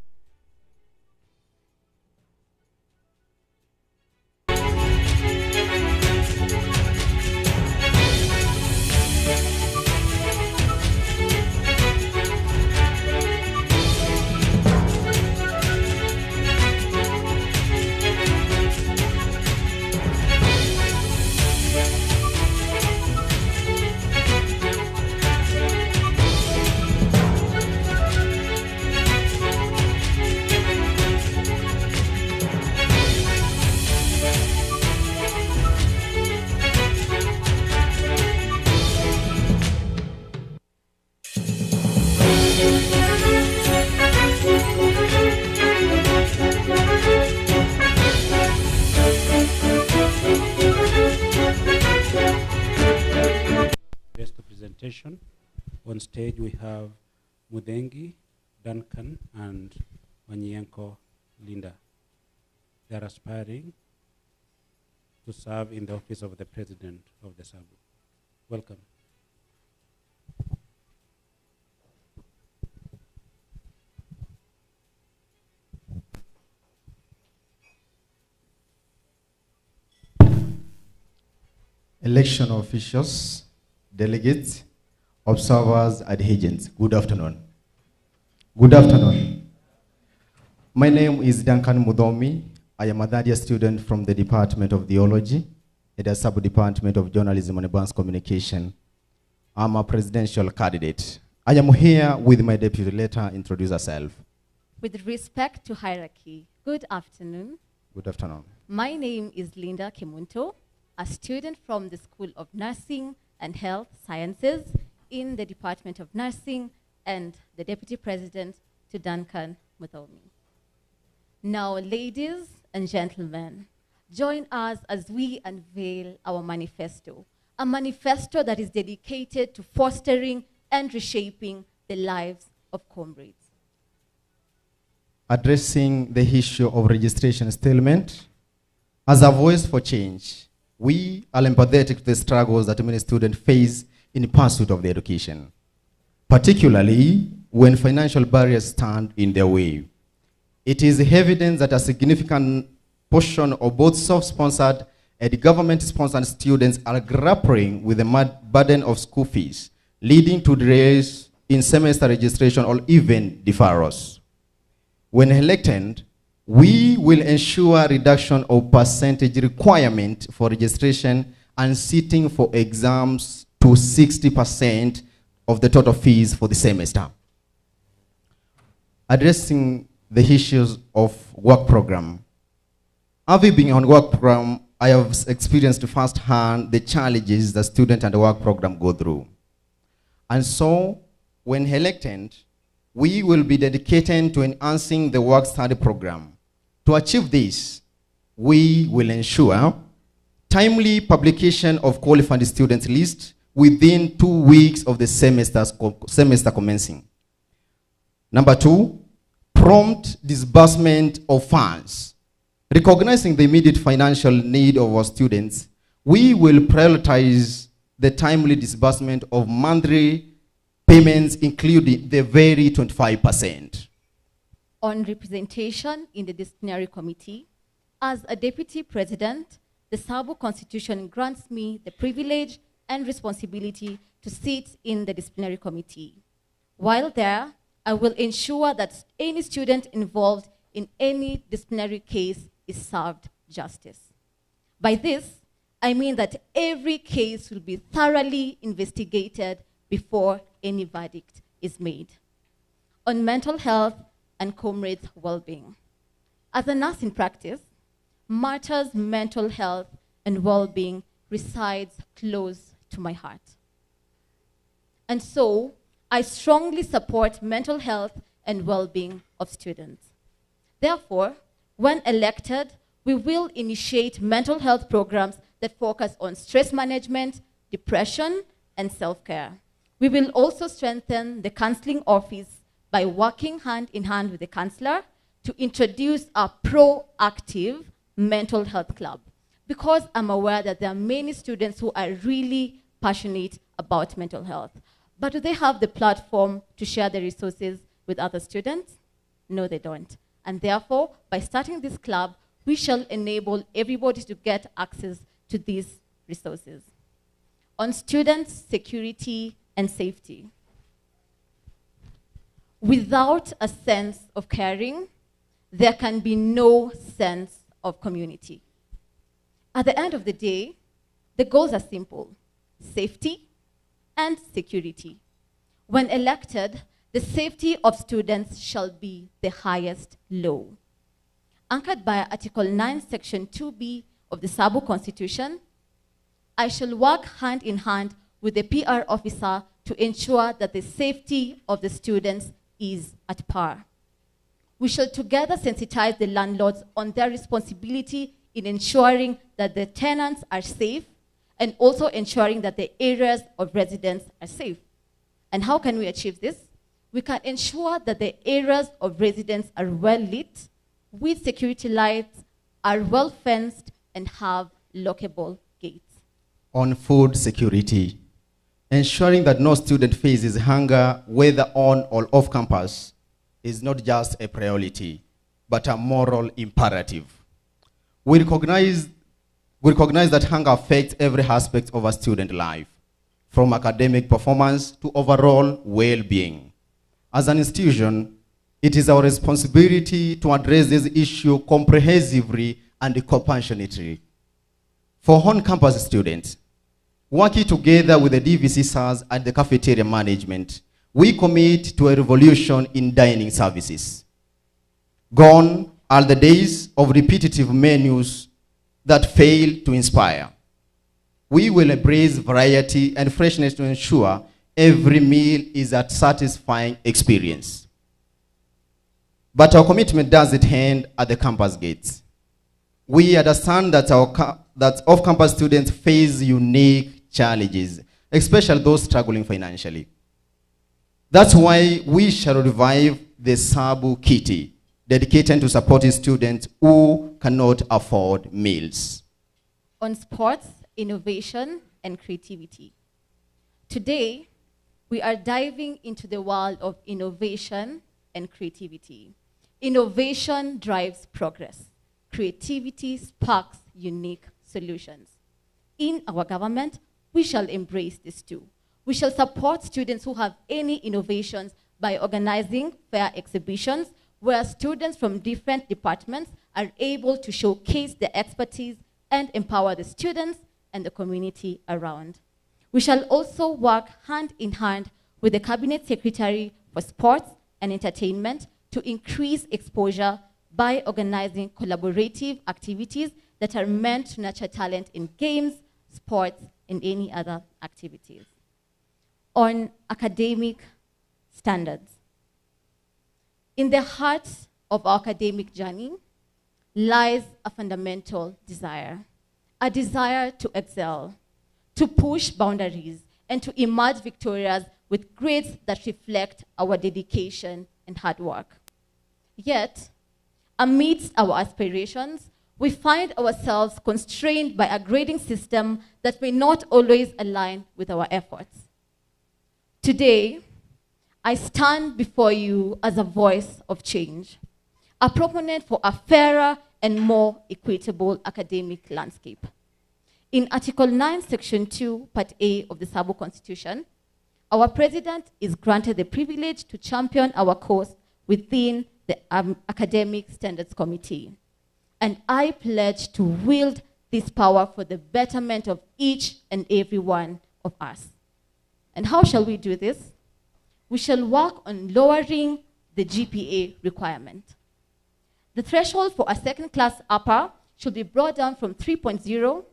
On stage we have Mudengi, Duncan, and Wanyienko Linda. They are aspiring to serve in the office of the president of the SABU. Welcome. Election officials, delegates, observers, and agents, good afternoon. Good afternoon. My name is Duncan Mudomi. I am a third-year student from the Department of Theology at the Sub-Department of Journalism and Advanced Communication. I'm a presidential candidate. I am here with my deputy. Let her introduce herself. With respect to hierarchy, good afternoon. Good afternoon. My name is Linda Kimunto, a student from the School of Nursing and Health Sciences in the Department of Nursing, and the Deputy President to Duncan Muthomi. Now, ladies and gentlemen, join us as we unveil our manifesto, a manifesto that is dedicated to fostering and reshaping the lives of comrades. Addressing the issue of registration stalemate, as a voice for change, we are empathetic to the struggles that many students face in pursuit of their education, particularly when financial barriers stand in their way. It is evident that a significant portion of both self-sponsored and government-sponsored students are grappling with the burden of school fees, leading to delays in semester registration or even deferrals. When elected, We will ensure reduction of percentage requirement for registration and sitting for exams to 60% of the total fees for the semester. Addressing the issues of work program. Having been on work program, I have experienced firsthand the challenges the student and the work program go through. And so, when elected, we will be dedicated to enhancing the work study program. To achieve this, we will ensure timely publication of qualified student list within 2 weeks of the semester commencing. Number 2, prompt disbursement of funds. Recognizing the immediate financial need of our students, we will prioritize the timely disbursement of monthly payments, including the very 25%. On representation in the disciplinary committee, as a deputy president, the Sabo Constitution grants me the privilege and responsibility to sit in the disciplinary committee. While there, I will ensure that any student involved in any disciplinary case is served justice. By this, I mean that every case will be thoroughly investigated before any verdict is made. On mental health and comrades' well-being. As a nurse in practice, matters mental health and well-being resides close to my heart. And so, I strongly support mental health and well-being of students. Therefore, when elected, we will initiate mental health programs that focus on stress management, depression, and self-care. We will also strengthen the counseling office by working hand in hand with the counselor to introduce a proactive mental health club, because I'm aware that there are many students who are really passionate about mental health. But do they have the platform to share the resources with other students? No, they don't. And therefore, by starting this club, we shall enable everybody to get access to these resources. On students' security and safety. Without a sense of caring, there can be no sense of community. At the end of the day, the goals are simple: safety and security. When elected, the safety of students shall be the highest law. Anchored by Article 9, Section 2B of the Sabo Constitution, I shall work hand in hand with the PR officer to ensure that the safety of the students is at par. We shall together sensitize the landlords on their responsibility in ensuring that the tenants are safe and also ensuring that the areas of residence are safe. And how can we achieve this? We can ensure that the areas of residence are well lit, with security lights, are well fenced, and have lockable gates. On food security, ensuring that no student faces hunger, whether on or off campus, is not just a priority, but a moral imperative. We recognize that hunger affects every aspect of a student life, from academic performance to overall well-being. As an institution, it is our responsibility to address this issue comprehensively and compassionately. For on-campus students, working together with the DVC SARS and the cafeteria management, we commit to a revolution in dining services. Gone are the days of repetitive menus that fail to inspire. We will embrace variety and freshness to ensure every meal is a satisfying experience. But our commitment doesn't end at the campus gates. We understand that that off-campus students face unique challenges, especially those struggling financially. That's why we shall revive the Sabu Kitty, dedicated to supporting students who cannot afford meals. On sports, innovation, and creativity. Today, we are diving into the world of innovation and creativity. Innovation drives progress. Creativity sparks unique solutions. In our government, we shall embrace this too. We shall support students who have any innovations by organizing fair exhibitions where students from different departments are able to showcase their expertise and empower the students and the community around. We shall also work hand in hand with the Cabinet Secretary for Sports and Entertainment to increase exposure by organizing collaborative activities that are meant to nurture talent in games, sports, and any other activities. On academic standards. In the heart of our academic journey lies a fundamental desire, a desire to excel, to push boundaries, and to emerge victorious with grades that reflect our dedication and hard work. Yet, amidst our aspirations, we find ourselves constrained by a grading system that may not always align with our efforts. Today, I stand before you as a voice of change, a proponent for a fairer and more equitable academic landscape. In Article 9, Section 2, Part A of the Sabo Constitution, our president is granted the privilege to champion our cause within the Academic Standards Committee. And I pledge to wield this power for the betterment of each and every one of us. And how shall we do this? We shall work on lowering the GPA requirement. The threshold for a second-class upper should be brought down from 3.0,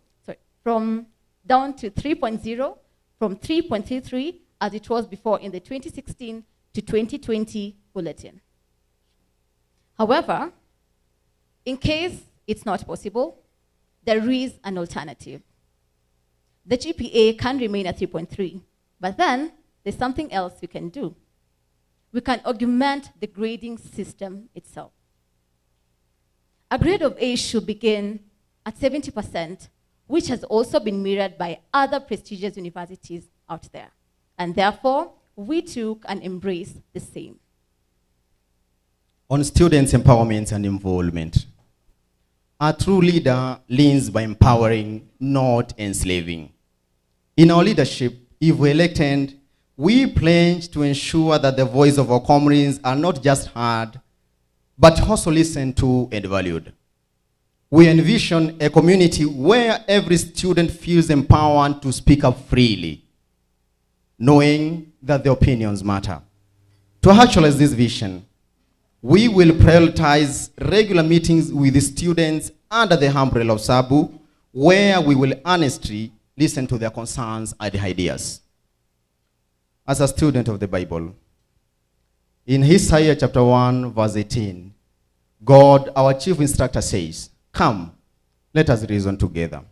down to 3.0, from 3.33 as it was before in the 2016 to 2020 bulletin. However, in case it's not possible, there is an alternative. The GPA can remain at 3.3, but then there's something else we can do. We can augment the grading system itself. A grade of A should begin at 70%, which has also been mirrored by other prestigious universities out there. And therefore, we took and embraced the same. On students' empowerment and involvement, a true leader leads by empowering, not enslaving. In our leadership, if we elected, we pledge to ensure that the voice of our comrades are not just heard, but also listened to and valued. We envision a community where every student feels empowered to speak up freely, knowing that their opinions matter. To actualize this vision, we will prioritize regular meetings with the students under the umbrella of SABU, where we will honestly listen to their concerns and ideas. As a student of the Bible, in Isaiah chapter 1, verse 18, God, our chief instructor, says, "Come, let us reason together."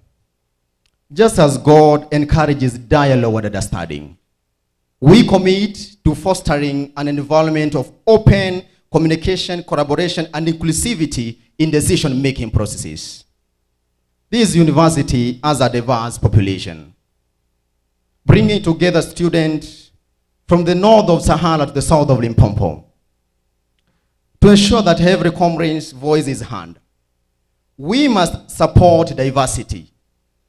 Just as God encourages dialogue and understanding, we commit to fostering an environment of open communication, collaboration, and inclusivity in decision-making processes. This university has a diverse population, bringing together students from the north of Sahara to the south of Limpopo, to ensure that every comrade's voice is heard. We must support diversity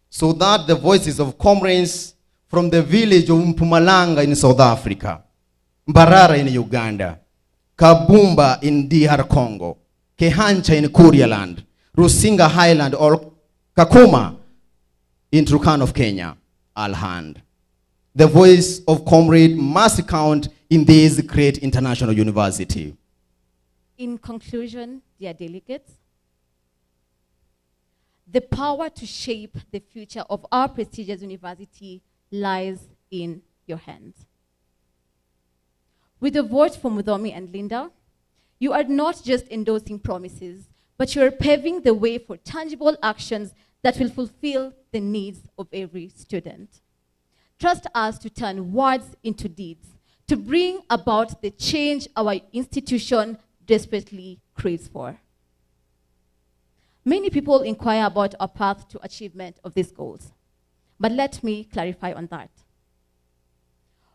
so that the voices of comrades from the village of Mpumalanga in South Africa, Mbarara in Uganda, Kabumba in DR Congo, Kehancha in Kurialand, Rusinga Highland, or Kakuma in Turkana of Kenya, are heard. The voice of comrade must count in this great international university. In conclusion, dear delegates, the power to shape the future of our prestigious university lies in your hands. With the vote for Mudomi and Linda, you are not just endorsing promises, but you are paving the way for tangible actions that will fulfill the needs of every student. Trust us to turn words into deeds, to bring about the change our institution desperately craves for. Many people inquire about our path to achievement of these goals, but let me clarify on that.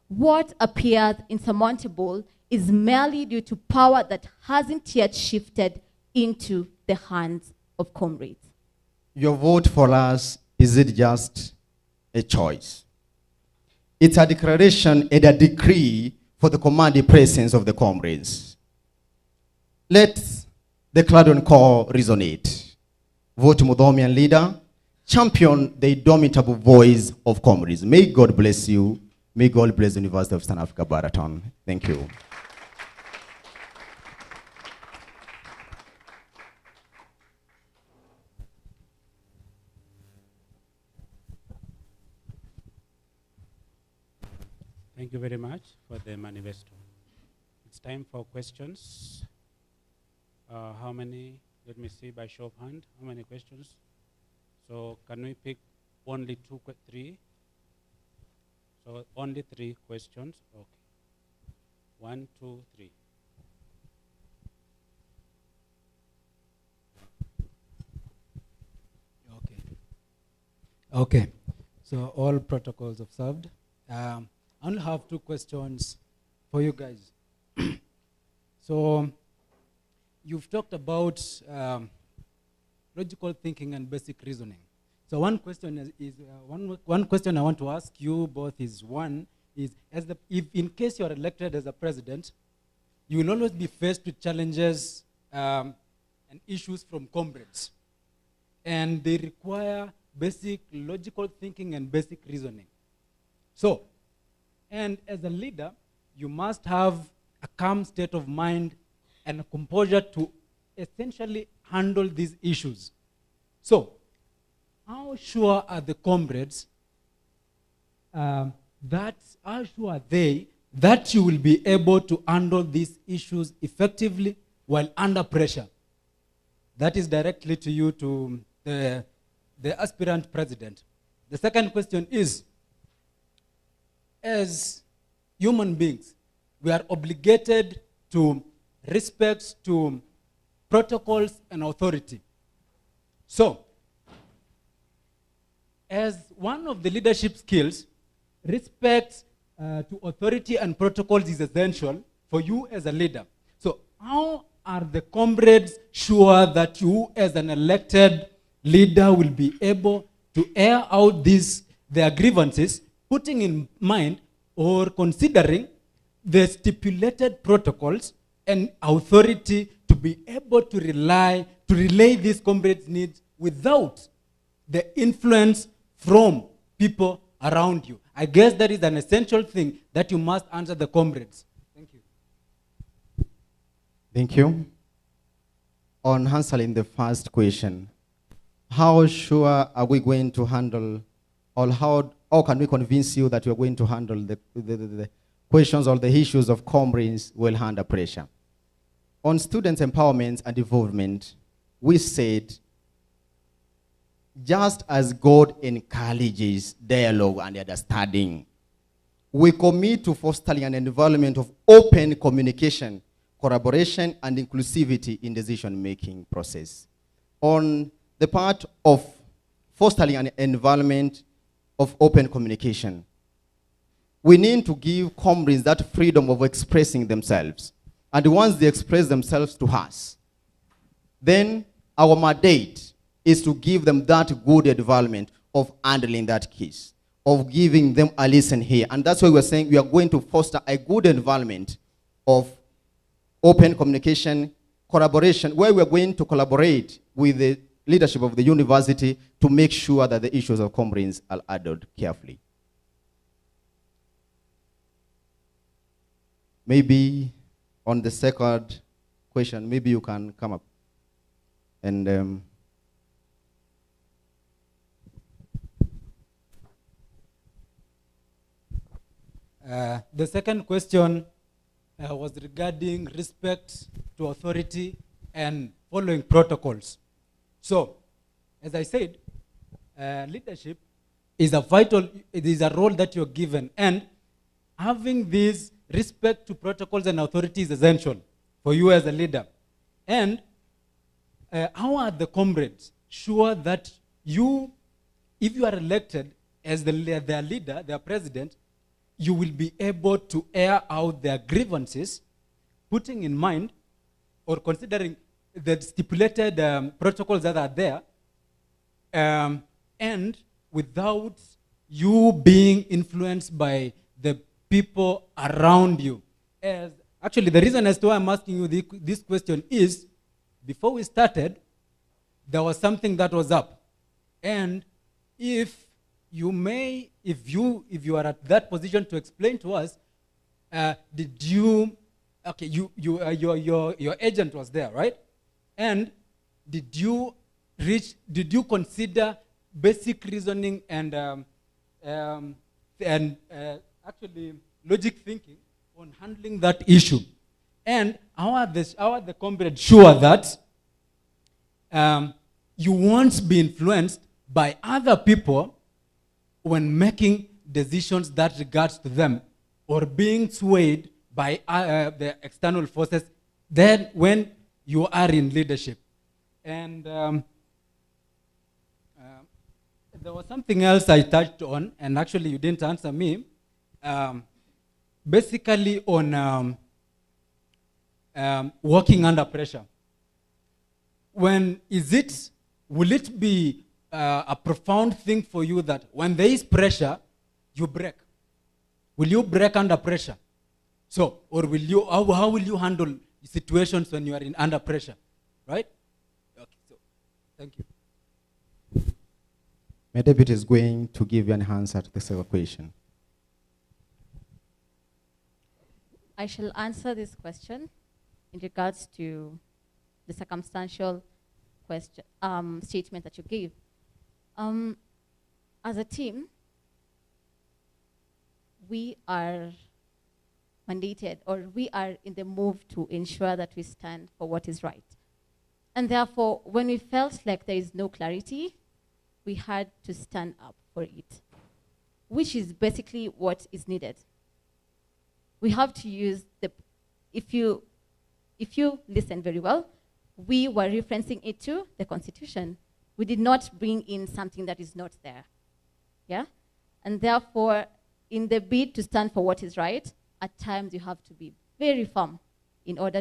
What appears insurmountable is merely due to power that hasn't yet shifted into the hands of comrades. Your vote for us isn't just a choice. It's a declaration and a decree for the commanding presence of the comrades. Let the Cladon core resonate. Vote Mudhomian leader. Champion the indomitable voice of comrades. May God bless you. May God bless the University of Southern Africa, Baraton. Thank you. Thank you very much for the manifesto. It's time for questions. How many? Let me see by show of hand. How many questions? So can we pick only three? So only 3 questions. Okay. 1, 2, 3. Okay. So all protocols observed. I only have 2 questions for you guys. So you've talked about logical thinking and basic reasoning. So one question one question I want to ask you both is if in case you are elected as a president, you will always be faced with challenges and issues from comrades, and they require basic logical thinking and basic reasoning. So, and as a leader, you must have a calm state of mind and a composure to essentially handle these issues. So, how sure are the comrades how sure are they that you will be able to handle these issues effectively while under pressure? That is directly to you, to the aspirant president. The second question is, as human beings, we are obligated to respect to protocols and authority. So, as one of the leadership skills, respect to authority and protocols is essential for you as a leader. So how are the comrades sure that you as an elected leader will be able to air out their grievances, putting in mind or considering the stipulated protocols and authority to be able to relay these comrades' needs without the influence from people around you? I guess that is an essential thing that you must answer the comrades. Thank you. Thank you. On answering the first question, how sure are we going to handle, or how can we convince you that we are going to handle the questions or the issues of comrades well under pressure? On students' empowerment and involvement, we said, just as God encourages dialogue and understanding, we commit to fostering an environment of open communication, collaboration, and inclusivity in decision-making process. On the part of fostering an environment of open communication, we need to give comrades that freedom of expressing themselves. And once they express themselves to us, then our mandate is to give them that good environment of handling that case, of giving them a listen here. And that's why we're saying we are going to foster a good environment of open communication, collaboration, where we're going to collaborate with the leadership of the university to make sure that the issues of comrades are handled carefully. Maybe on the second question, maybe you can come up and the second question was regarding respect to authority and following protocols. So, as I said, leadership is it is a role that you're given, and having this respect to protocols and authority is essential for you as a leader. And how are the comrades sure that you, if you are elected as their leader, their president, you will be able to air out their grievances, putting in mind or considering the stipulated protocols that are there, and without you being influenced by the people around you? As Actually, the reason as to why I'm asking you this question is, before we started, there was something that was up. And if you are at that position to explain to us, your agent was there, right? And did you consider basic reasoning and actually logic thinking on handling that issue? And how are the comrades sure that you won't be influenced by other people when making decisions that regards to them, or being swayed by the external forces then when you are in leadership? And there was something else I touched on, and actually you didn't answer me, basically on working under pressure. Will it be a profound thing for you that when there is pressure, you break? Will you break under pressure? So, or how will you handle situations when you are under pressure, right? Okay, so, thank you. My deputy is going to give you an answer to this question. I shall answer this question in regards to the circumstantial question, statement that you gave. As a team, we are mandated, or we are in the move to ensure that we stand for what is right. And therefore, when we felt like there is no clarity, we had to stand up for it, which is basically what is needed. We have to use if you listen very well, we were referencing it to the Constitution. We did not bring in something that is not there. Yeah? And therefore, in the bid to stand for what is right, at times you have to be very firm in order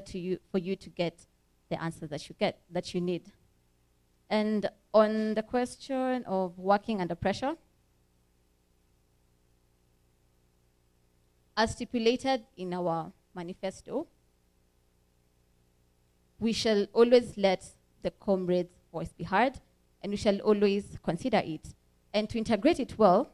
for you to get the answer that you need. And on the question of working under pressure, as stipulated in our manifesto, we shall always let the comrades' voice be heard, and we shall always consider it. And to integrate it well,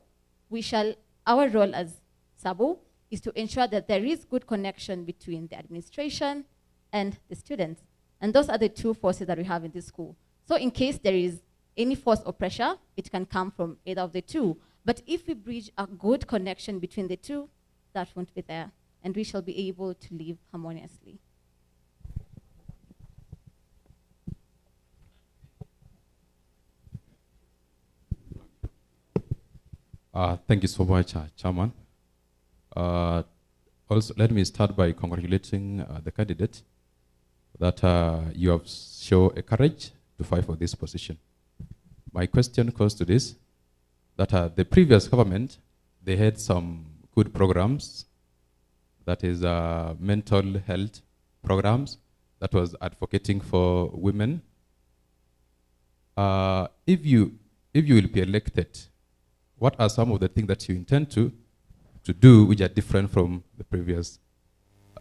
our role as SABO is to ensure that there is good connection between the administration and the students. And those are the two forces that we have in this school. So in case there is any force or pressure, it can come from either of the two. But if we bridge a good connection between the two, that won't be there, and we shall be able to live harmoniously. Thank you so much, Chairman. Also, let me start by congratulating the candidate that you have shown a courage to fight for this position. My question goes to this, that the previous government, they had some good programs, that is mental health programs, that was advocating for women. If you will be elected, what are some of the things that you intend to do which are different from the previous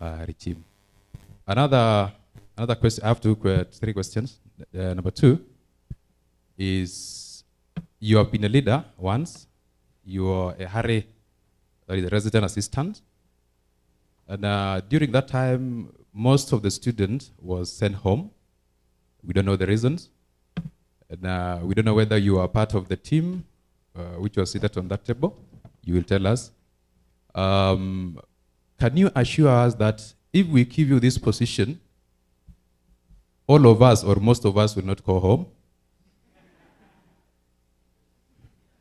regime? Another question, I have three questions. Number two is, you have been a leader once, you are a Harry, the resident assistant, and during that time, most of the students was sent home. We don't know the reasons, and we don't know whether you are part of the team which was seated on that table. You will tell us. Can you assure us that if we give you this position, all of us or most of us will not go home?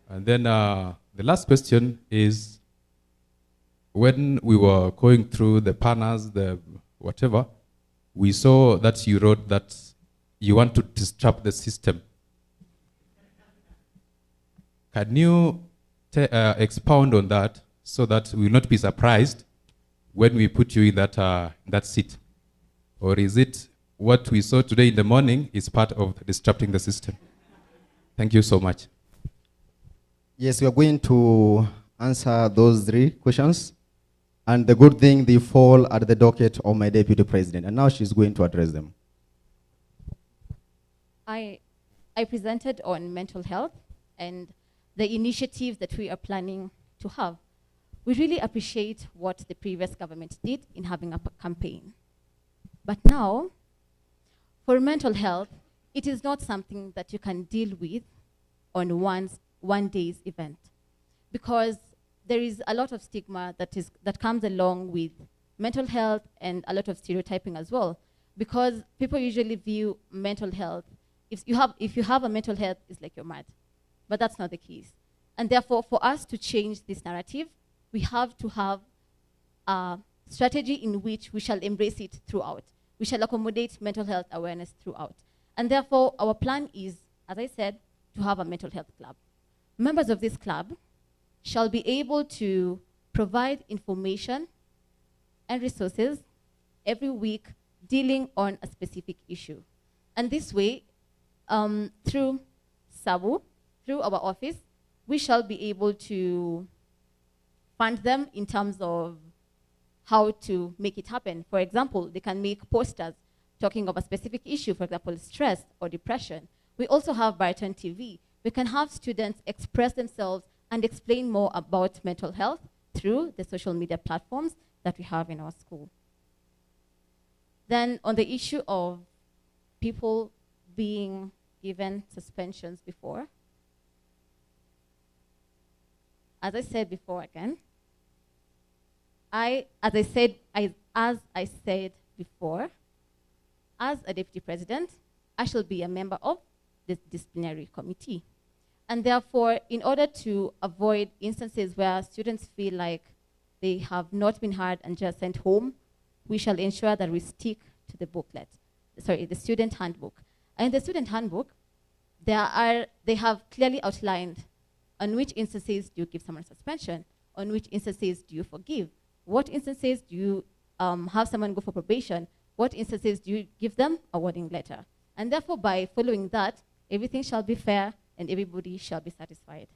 And then the last question is, when we were going through the partners, the whatever, we saw that you wrote that you want to disrupt the system. Can you expound on that so that we will not be surprised when we put you in that seat? Or is it what we saw today in the morning is part of disrupting the system? Thank you so much. Yes, we are going to answer those three questions. And the good thing, they fall at the docket of my deputy president. And now she's going to address them. I presented on mental health and the initiatives that we are planning to have. We really appreciate what the previous government did in having a campaign. But now, for mental health, it is not something that you can deal with on one day's event, because there is a lot of stigma that comes along with mental health and a lot of stereotyping as well, because people usually view mental health, if you have a mental health, it's like you're mad. But that's not the case. And therefore, for us to change this narrative, we have to have a strategy in which we shall embrace it throughout. We shall accommodate mental health awareness throughout. And therefore, our plan is, as I said, to have a mental health club. Members of this club shall be able to provide information and resources every week dealing on a specific issue. And this way, through SABU, through our office, we shall be able to fund them in terms of how to make it happen. For example, they can make posters talking of a specific issue, for example, stress or depression. We also have Baraton TV. We can have students express themselves and explain more about mental health through the social media platforms that we have in our school. Then on the issue of people being given suspensions before, as I said before again, as I said before, as a deputy president, I shall be a member of the disciplinary committee. And therefore, in order to avoid instances where students feel like they have not been heard and just sent home, we shall ensure that we stick to the student handbook. And in the student handbook, they have clearly outlined on which instances do you give someone suspension, on which instances do you forgive, what instances do you have someone go for probation, what instances do you give them a warning letter. And therefore, by following that, everything shall be fair and everybody shall be satisfied.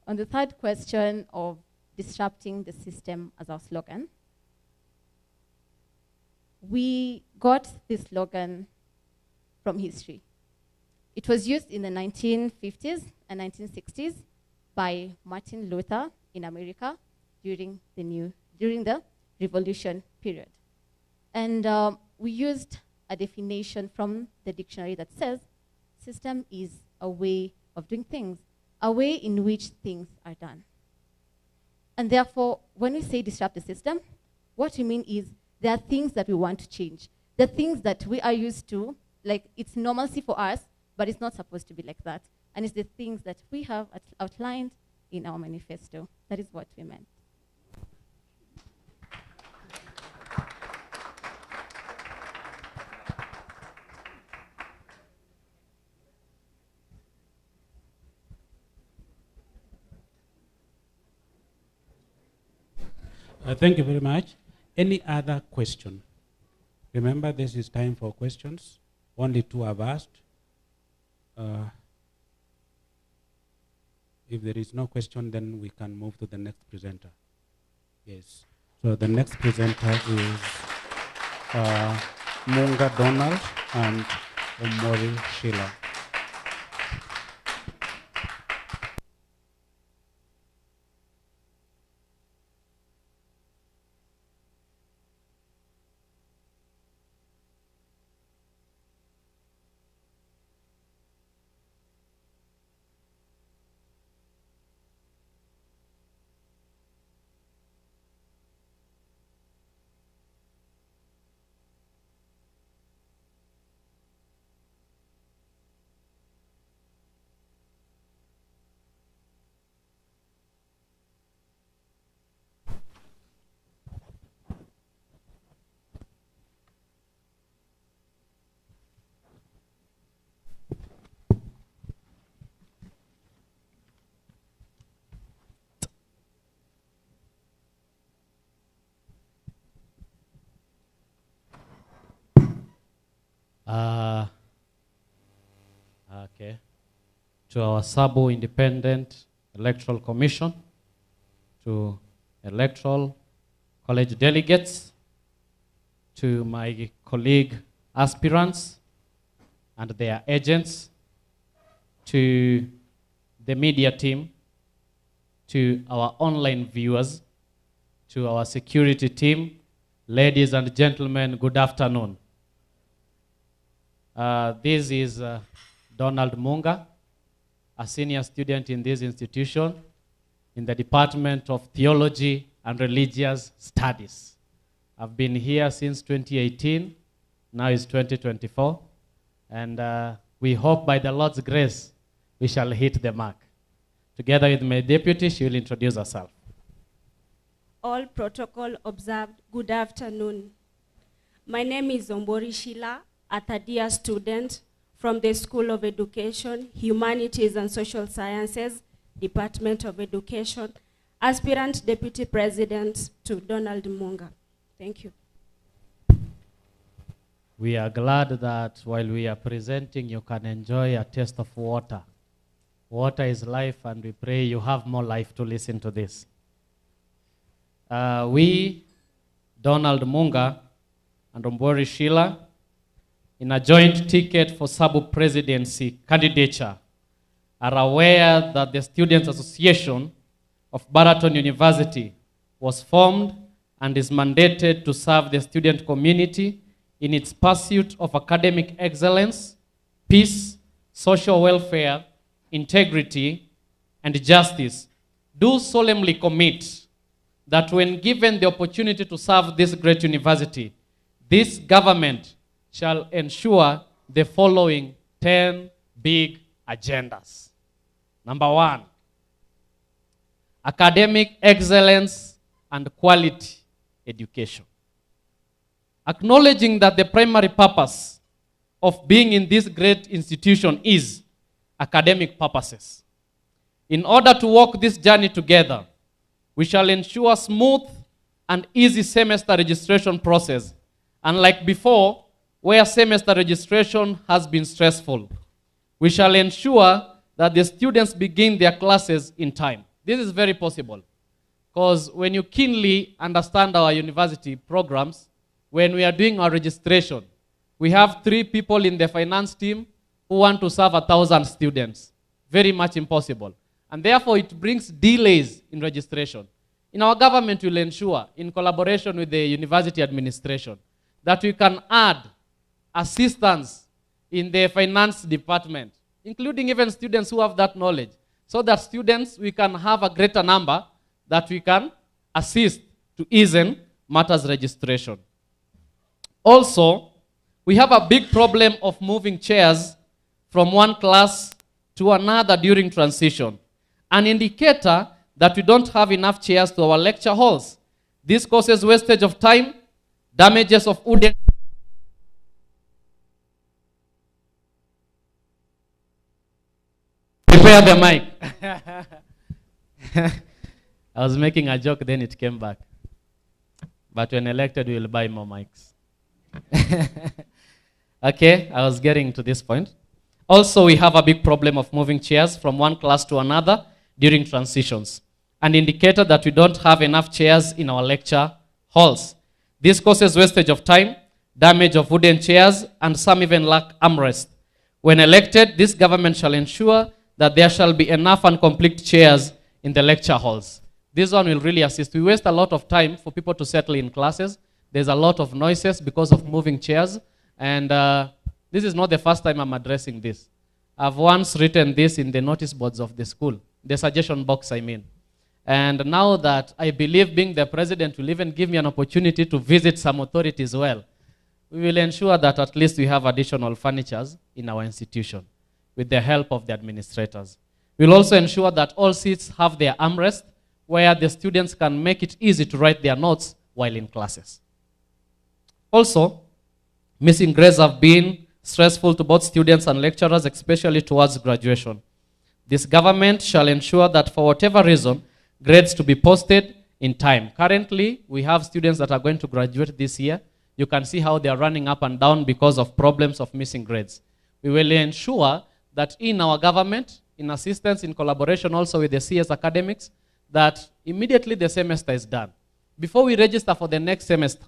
On the third question of disrupting the system as our slogan, we got this slogan from history. It was used in the 1950s and 1960s by Martin Luther in America during the Revolution period. And we used a definition from the dictionary that says, system is a way of doing things, a way in which things are done. And therefore, when we say disrupt the system, what we mean is there are things that we want to change. The things that we are used to, like it's normalcy for us, but it's not supposed to be like that. And it's the things that we have outlined in our manifesto. That is what we meant. Thank you very much. Any other question? Remember, this is time for questions. Only 2 have asked. If there is no question, then we can move to the next presenter. Yes. So the next presenter is Munga Donald and Omori Sheila. Okay. To our SABU independent Electoral Commission, to Electoral College delegates, to my colleague aspirants and their agents, to the media team, to our online viewers, to our security team, ladies and gentlemen, good afternoon. This is Donald Munga, a senior student in this institution in the Department of Theology and Religious Studies. I've been here since 2018, now is 2024, and we hope by the Lord's grace we shall hit the mark. Together with my deputy, she will introduce herself. All protocol observed, good afternoon. My name is Ombori Sheila, a third-year student from the School of Education, Humanities and Social Sciences, Department of Education, aspirant deputy president to Donald Munga. Thank you. We are glad that while we are presenting, you can enjoy a taste of water. Water is life, and we pray you have more life to listen to this. We, Donald Munga and Ombori Sheila, in a joint ticket for sub-presidency candidature, are aware that the Students' Association of Baraton University was formed and is mandated to serve the student community in its pursuit of academic excellence, peace, social welfare, integrity, and justice. Do solemnly commit that when given the opportunity to serve this great university, this government shall ensure the following 10 big agendas. Number 1, academic excellence and quality education. Acknowledging that the primary purpose of being in this great institution is academic purposes. In order to walk this journey together, we shall ensure smooth and easy semester registration process, unlike before, where semester registration has been stressful. We shall ensure that the students begin their classes in time. This is very possible, because when you keenly understand our university programs, when we are doing our registration, we have 3 people in the finance team who want to serve 1,000 students. Very much impossible. And therefore, it brings delays in registration. In our government, will ensure, in collaboration with the university administration, that we can add assistance in the finance department, including even students who have that knowledge, so that students, we can have a greater number that we can assist to ease in matters registration. Also, we have a big problem of moving chairs from one class to another during transition, an indicator that we don't have enough chairs to our lecture halls. This causes wastage of time, damages of wooden. Prepare the mic. I was making a joke, then it came back. But when elected, we will buy more mics. Okay, I was getting to this point. Also, we have a big problem of moving chairs from one class to another during transitions, an indicator that we don't have enough chairs in our lecture halls. This causes wastage of time, damage of wooden chairs, and some even lack armrest. When elected, this government shall ensure that there shall be enough and complete chairs in the lecture halls. This one will really assist. We waste a lot of time for people to settle in classes. There's a lot of noises because of moving chairs, and this is not the first time I'm addressing this. I've once written this in the notice boards of the school, the suggestion box, I mean. And now that I believe being the president will even give me an opportunity to visit some authorities well, we will ensure that at least we have additional furnitures in our institution with the help of the administrators. We'll also ensure that all seats have their armrest where the students can make it easy to write their notes while in classes. Also, missing grades have been stressful to both students and lecturers, especially towards graduation. This government shall ensure that for whatever reason, grades to be posted in time. Currently, we have students that are going to graduate this year. You can see how they are running up and down because of problems of missing grades. We will ensure that in our government, in assistance, in collaboration also with the CS academics, that immediately the semester is done. Before we register for the next semester,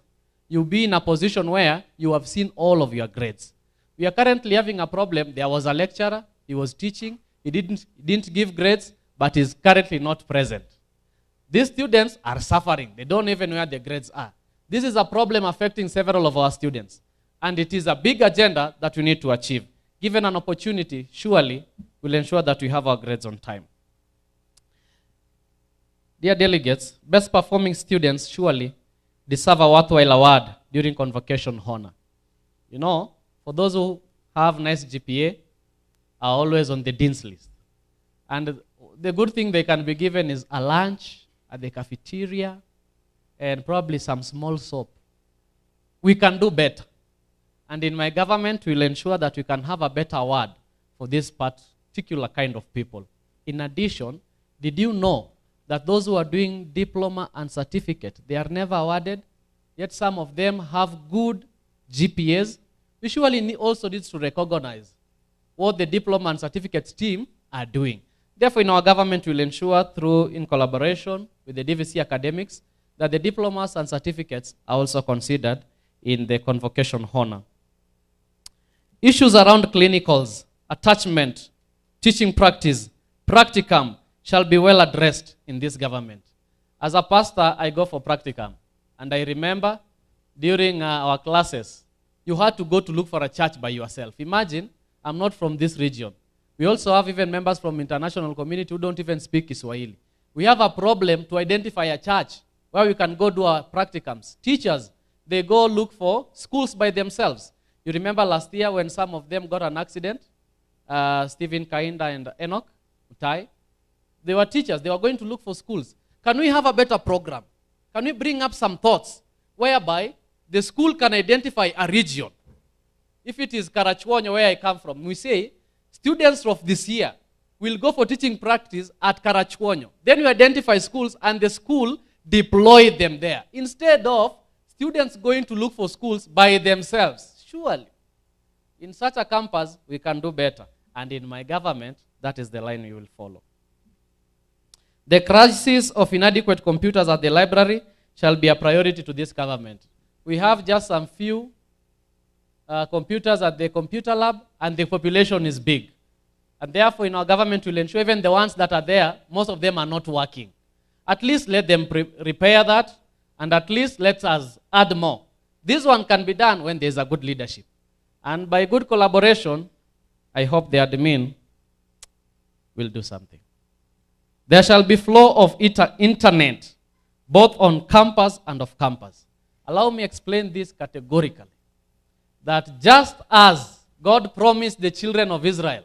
you'll be in a position where you have seen all of your grades. We are currently having a problem. There was a lecturer, he was teaching, he didn't give grades, but is currently not present. These students are suffering. They don't even know where the grades are. This is a problem affecting several of our students. And it is a big agenda that we need to achieve. Given an opportunity, surely we'll ensure that we have our grades on time. Dear delegates, best performing students surely deserve a worthwhile award during convocation honor. You know, for those who have nice GPA, are always on the dean's list. And the good thing they can be given is a lunch at the cafeteria and probably some small soap. We can do better. And in my government, we'll ensure that we can have a better award for this particular kind of people. In addition, did you know that those who are doing diploma and certificate, they are never awarded, yet some of them have good GPAs? We surely also need to recognize what the diploma and certificate team are doing. Therefore, in our government, we'll ensure through, in collaboration with the DVC academics, that the diplomas and certificates are also considered in the convocation honor. Issues around clinicals, attachment, teaching practice, practicum shall be well addressed in this government. As a pastor, I go for practicum. And I remember during our classes, you had to go to look for a church by yourself. Imagine, I'm not from this region. We also have even members from international community who don't even speak Kiswahili. We have a problem to identify a church where we can go do our practicums. Teachers, they go look for schools by themselves. You remember last year when some of them got an accident, Stephen Kainda and Enoch Utai? They were teachers. They were going to look for schools. Can we have a better program? Can we bring up some thoughts whereby the school can identify a region? If it is Karachuonyo, where I come from, we say, students of this year will go for teaching practice at Karachuonyo. Then we identify schools and the school deploy them there. Instead of students going to look for schools by themselves. Surely, in such a campus, we can do better. And in my government, that is the line we will follow. The crisis of inadequate computers at the library shall be a priority to this government. We have just some few computers at the computer lab, and the population is big. And therefore, in our government, we'll ensure even the ones that are there, most of them are not working. At least let them repair that, and at least let us add more. This one can be done when there's a good leadership. And by good collaboration, I hope the admin will do something. There shall be flow of internet, both on campus and off campus. Allow me explain this categorically. That just as God promised the children of Israel,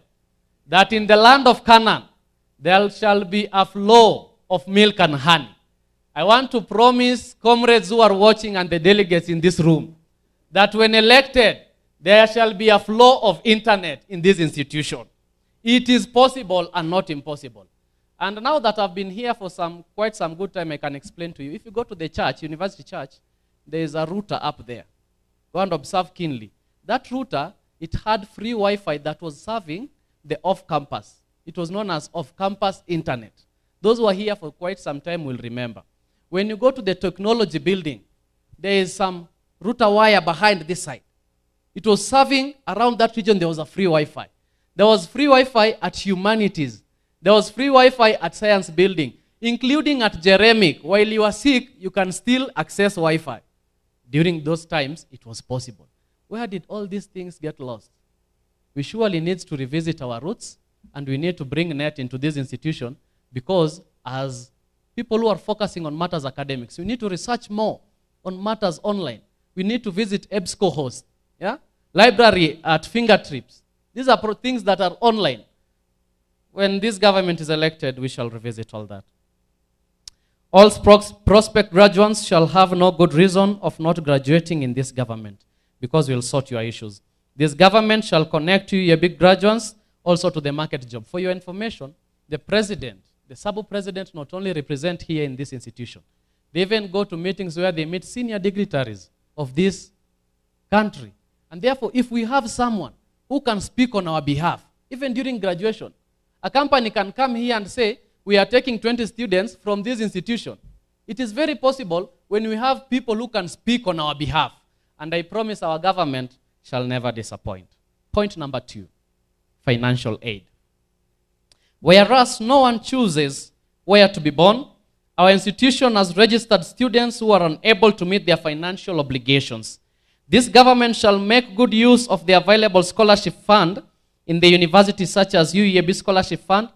that in the land of Canaan, there shall be a flow of milk and honey. I want to promise comrades who are watching and the delegates in this room, that when elected, there shall be a flow of internet in this institution. It is possible and not impossible. And now that I've been here for quite some good time, I can explain to you. If you go to the church, University Church, there is a router up there. Go and observe keenly. That router, it had free Wi-Fi that was serving the off-campus. It was known as off-campus internet. Those who are here for quite some time will remember. When you go to the technology building, there is some router wire behind this side. It was serving around that region, there was a free Wi-Fi. There was free Wi-Fi at Humanities. There was free Wi-Fi at Science Building, including at Jeremic. While you are sick, you can still access Wi-Fi. During those times, it was possible. Where did all these things get lost? We surely need to revisit our roots, and we need to bring net into this institution, because as people who are focusing on matters academics, we need to research more on matters online. We need to visit EBSCO host, yeah? Library at fingertips. These are things that are online. When this government is elected, we shall revisit all that. All prospect graduates shall have no good reason of not graduating in this government, because we'll sort your issues. This government shall connect you, your big graduates, also to the market job. For your information, the president, the sub-president not only represent here in this institution, they even go to meetings where they meet senior dignitaries of this country. And therefore, if we have someone who can speak on our behalf, even during graduation, A company can come here and say, we are taking 20 students from this institution. It is very possible when we have people who can speak on our behalf. And I promise our government shall never disappoint. Point number 2, financial aid. Whereas no one chooses where to be born, our institution has registered students who are unable to meet their financial obligations. This government shall make good use of the available scholarship fund in the universities such as UEAB Scholarship Fund,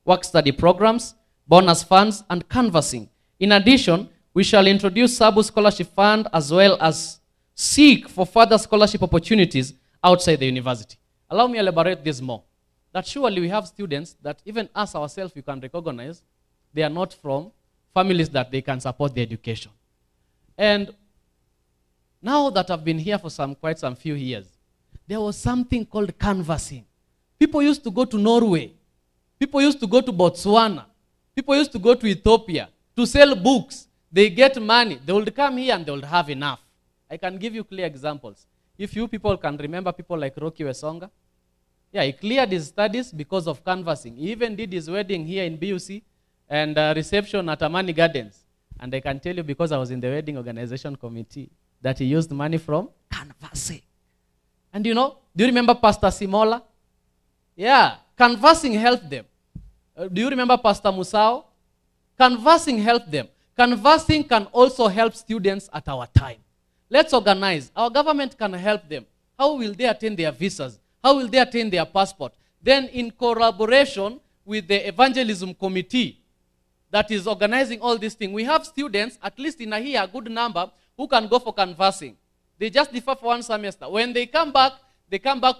work-study programs, bonus funds, and canvassing. In addition, we shall introduce Sabu Scholarship Fund as well as seek for further scholarship opportunities outside the university. Allow me to elaborate this more. That surely we have students that even us ourselves we can recognize they are not from families that they can support their education. And now that I've been here for quite some few years, there was something called canvassing. People used to go to Norway. People used to go to Botswana. People used to go to Ethiopia to sell books. They get money. They will come here and they will have enough. I can give you clear examples. If you people can remember people like Rocky Wesonga, yeah, he cleared his studies because of canvassing. He even did his wedding here in BUC and reception at Amani Gardens. And I can tell you, because I was in the wedding organization committee, that he used money from canvassing. And you know, do you remember Pastor Simola? Yeah, canvassing helped them. Do you remember Pastor Musao? Canvassing helped them. Canvassing can also help students at our time. Let's organize. Our government can help them. How will they attain their visas? How will they attain their passport? Then in collaboration with the evangelism committee that is organizing all these things, we have students, at least in a good number, who can go for canvassing. They just defer for 1 semester. When they come back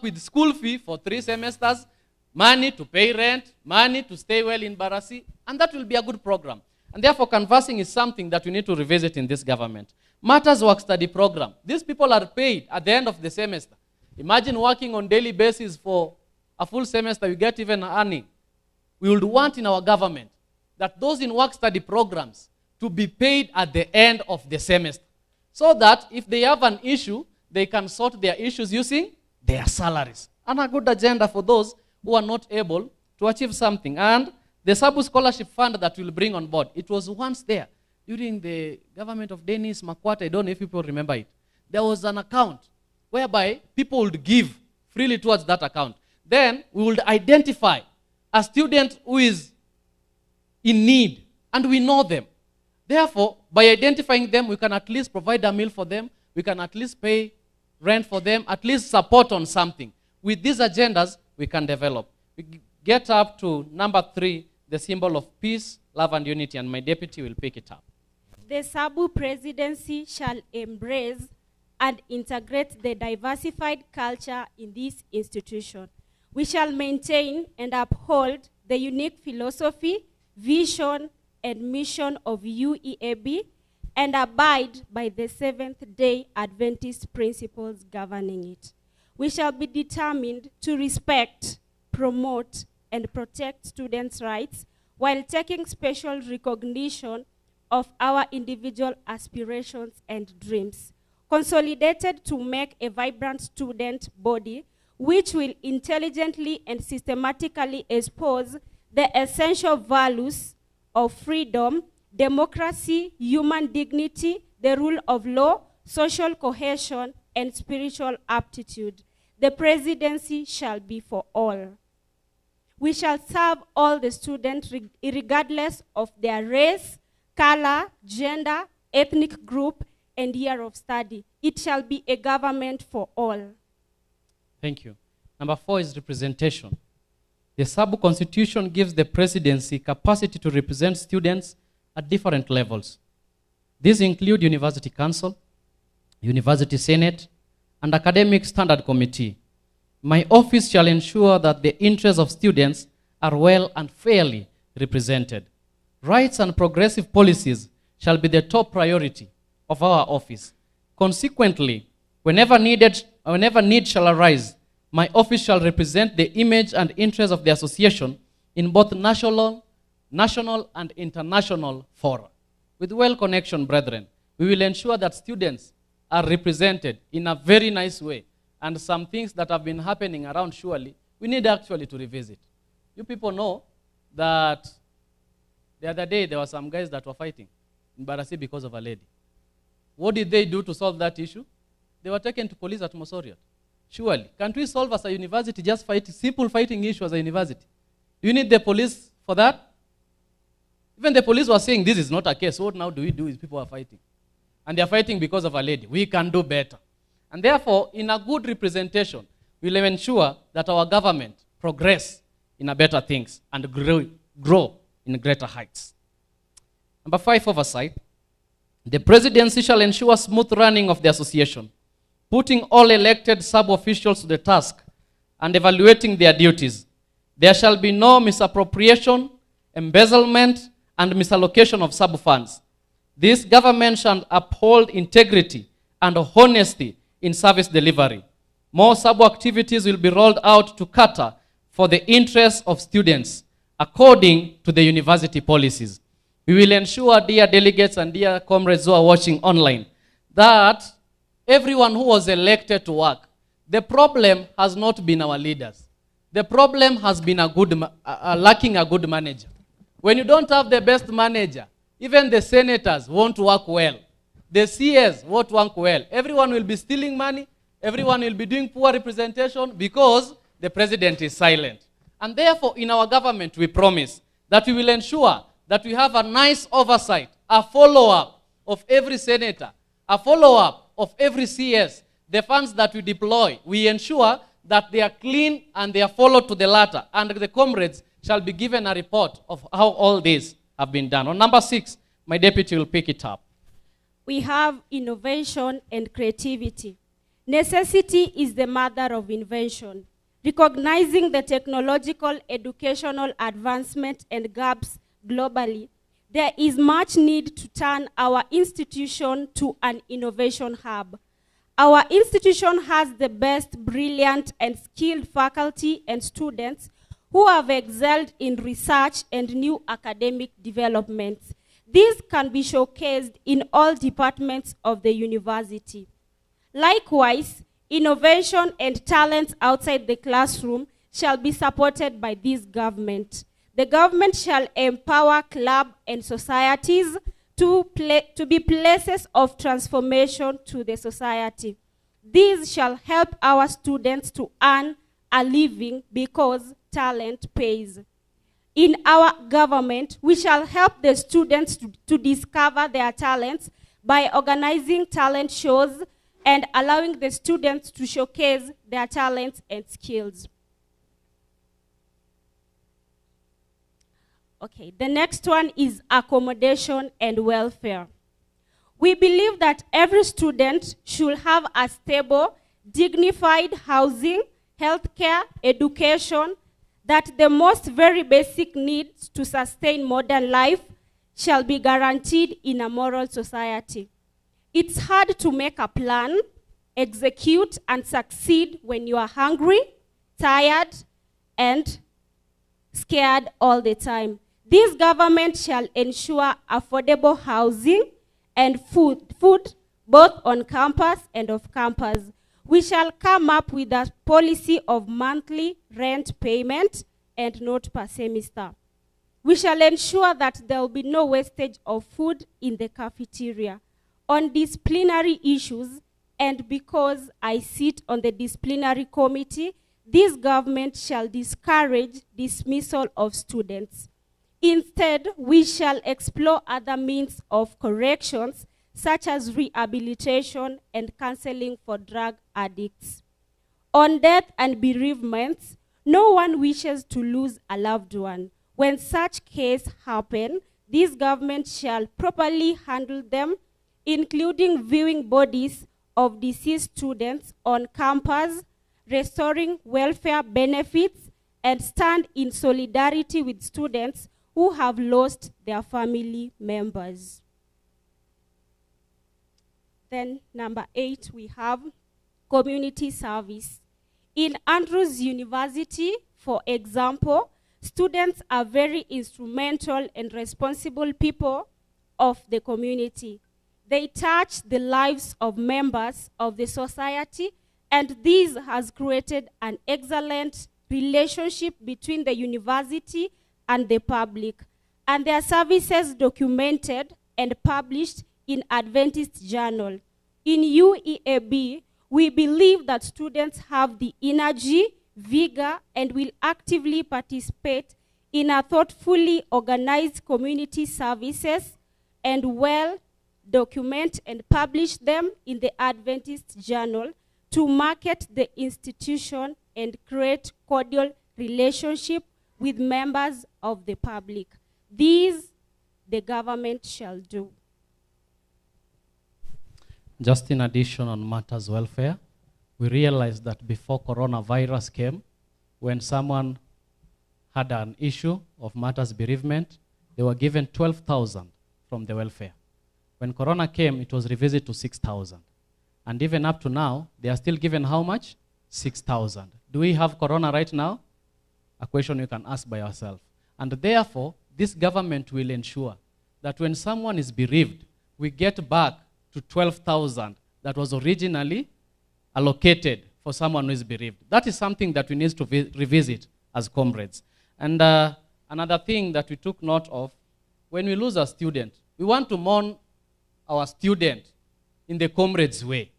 with school fee for 3 semesters, money to pay rent, money to stay well in Barasi, and that will be a good program. And therefore, canvassing is something that we need to revisit in this government. Matters work study program. These people are paid at the end of the semester. Imagine working on daily basis for a full semester, you get even earning. We would want in our government that those in work study programs to be paid at the end of the semester, so that if they have an issue, they can sort their issues using their salaries. And a good agenda for those who are not able to achieve something. And the Sabu Scholarship Fund that we'll bring on board, it was once there during the government of Dennis Makwata. I don't know if people remember it. There was an account whereby people would give freely towards that account. Then we would identify a student who is in need, and we know them. Therefore, by identifying them, we can at least provide a meal for them, we can at least pay rent for them, at least support on something. With these agendas, we can develop. We get up to number 3, the symbol of peace, love, and unity, and my deputy will pick it up. The Sabu presidency shall embrace and integrate the diversified culture in this institution. We shall maintain and uphold the unique philosophy, vision, and mission of UEAB and abide by the Seventh-day Adventist principles governing it. We shall be determined to respect, promote, and protect students' rights while taking special recognition of our individual aspirations and dreams, consolidated to make a vibrant student body which will intelligently and systematically expose the essential values of freedom, democracy, human dignity, the rule of law, social cohesion, and spiritual aptitude. The presidency shall be for all. We shall serve all the students regardless of their race, color, gender, ethnic group, and year of study. It shall be a government for all. Thank you. Number 4 is representation. The Sabu Constitution gives the presidency capacity to represent students at different levels. These include University Council, University Senate, and Academic Standard Committee. My office shall ensure that the interests of students are well and fairly represented. Rights and progressive policies shall be the top priority of our office. Consequently, whenever need shall arise, my office shall represent the image and interests of the association in both national and international fora. With well connection, brethren, we will ensure that students are represented in a very nice way. And some things that have been happening around, surely, we need actually to revisit. You people know that the other day there were some guys that were fighting in Barasi because of a lady. What did they do to solve that issue? They were taken to police at Mosoriot. Surely, can't we solve as a university, just fight simple fighting issue as a university? Do you need the police for that? Even the police were saying this is not a case. What now do we do is people are fighting. And they are fighting because of a lady. We can do better. And therefore, in a good representation, we'll ensure that our government progress in a better things and grow in greater heights. Number 5, oversight. The presidency shall ensure smooth running of the association, putting all elected sub-officials to the task and evaluating their duties. There shall be no misappropriation, embezzlement, and misallocation of sub-funds. This government shall uphold integrity and honesty in service delivery. More sub-activities will be rolled out to cater for the interests of students according to the university policies. We will ensure, dear delegates and dear comrades who are watching online, that everyone who was elected to work, the problem has not been our leaders. The problem has been lacking a good manager. When you don't have the best manager, even the senators won't work well. The CS won't work well. Everyone will be stealing money. Everyone will be doing poor representation because the president is silent. And therefore, in our government, we promise that we will ensure that we have a nice oversight, a follow-up of every senator, a follow-up of every CS. The funds that we deploy, we ensure that they are clean and they are followed to the latter. And the comrades shall be given a report of how all these have been done. On number 6, my deputy will pick it up. We have innovation and creativity. Necessity is the mother of invention. Recognizing the technological, educational advancement and gaps globally, there is much need to turn our institution to an innovation hub. Our institution has the best, brilliant, and skilled faculty and students who have excelled in research and new academic developments. These can be showcased in all departments of the university. Likewise, innovation and talents outside the classroom shall be supported by this government. The government shall empower clubs and societies to be places of transformation to the society. These shall help our students to earn a living because talent pays. In our government, we shall help the students to discover their talents by organizing talent shows and allowing the students to showcase their talents and skills. Okay, the next one is accommodation and welfare. We believe that every student should have a stable, dignified housing, healthcare, education, that the most very basic needs to sustain modern life shall be guaranteed in a moral society. It's hard to make a plan, execute, and succeed when you are hungry, tired, and scared all the time. This government shall ensure affordable housing and food both on campus and off campus. We shall come up with a policy of monthly rent payment and not per semester. We shall ensure that there will be no wastage of food in the cafeteria. On disciplinary issues, and because I sit on the disciplinary committee, this government shall discourage dismissal of students. Instead, we shall explore other means of corrections, such as rehabilitation and counseling for drug addicts. On death and bereavements, no one wishes to lose a loved one. When such cases happen, this government shall properly handle them, including viewing bodies of deceased students on campus, restoring welfare benefits, and stand in solidarity with students who have lost their family members. Then number 8, we have community service. In Andrews University, for example, students are very instrumental and responsible people of the community. They touch the lives of members of the society, and this has created an excellent relationship between the university and the public, and their services documented and published in Adventist Journal. In UEAB, we believe that students have the energy, vigor, and will actively participate in a thoughtfully organized community services and well document and publish them in the Adventist Journal to market the institution and create cordial relationship with members of the public. These the government shall do. Just in addition on matters welfare, we realized that before coronavirus came, when someone had an issue of matters bereavement, they were given 12,000 from the welfare. When corona came, it was revisited to 6,000. And even up to now, they are still given how much? 6,000. Do we have corona right now? A question you can ask by yourself. And therefore, this government will ensure that when someone is bereaved, we get back to 12,000 that was originally allocated for someone who is bereaved. That is something that we need to revisit as comrades. And another thing that we took note of, when we lose a student, we want to mourn our student in the comrades' way.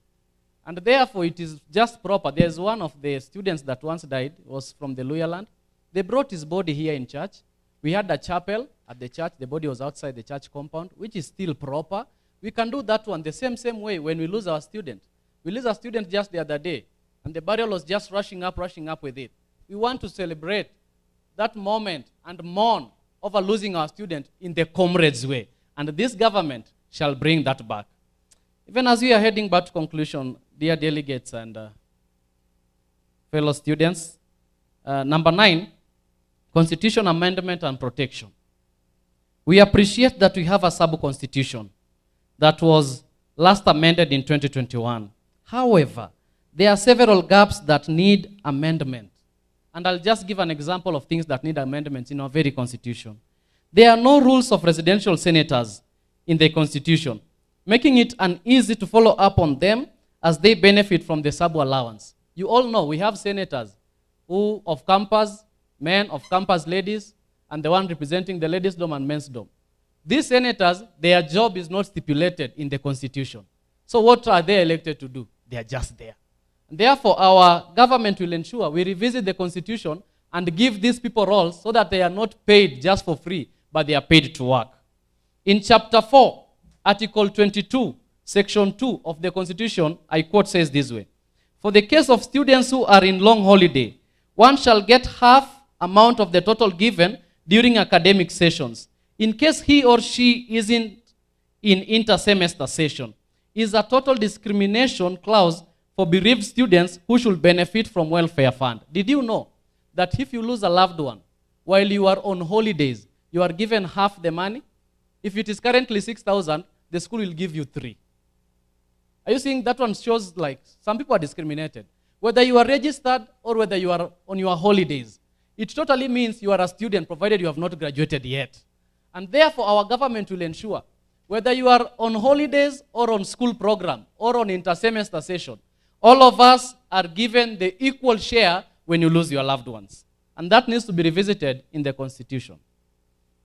And therefore, it is just proper. There's one of the students that once died, was from the Luya land. They brought his body here in church. We had a chapel at the church. The body was outside the church compound, which is still proper. We can do that one the same way when we lose our student. We lose our student just the other day, and the burial was just rushing up with it. We want to celebrate that moment and mourn over losing our student in the comrades' way. And this government shall bring that back. Even as we are heading back to conclusion, dear delegates and fellow students, number 9, Constitution Amendment and Protection. We appreciate that we have a sub-constitution that was last amended in 2021. However, there are several gaps that need amendment. And I'll just give an example of things that need amendments in our very constitution. There are no rules of residential senators in the constitution, making it uneasy to follow up on them as they benefit from the sub-allowance. You all know we have senators who of campus, men of campus ladies, and the one representing the ladies' dome and men's dome. These senators, their job is not stipulated in the constitution. So what are they elected to do? They are just there. And therefore, our government will ensure we revisit the constitution and give these people roles so that they are not paid just for free, but they are paid to work. In chapter 4, article 22, section 2 of the constitution, I quote, says this way: for the case of students who are in long holiday, one shall get half amount of the total given during academic sessions. In case he or she isn't in inter-semester session, is a total discrimination clause for bereaved students who should benefit from welfare fund. Did you know that if you lose a loved one while you are on holidays, you are given half the money? If it is currently 6,000, the school will give you 3. Are you seeing that one shows like some people are discriminated? Whether you are registered or whether you are on your holidays, it totally means you are a student provided you have not graduated yet. And therefore, our government will ensure whether you are on holidays or on school program or on inter-semester session, all of us are given the equal share when you lose your loved ones. And that needs to be revisited in the Constitution.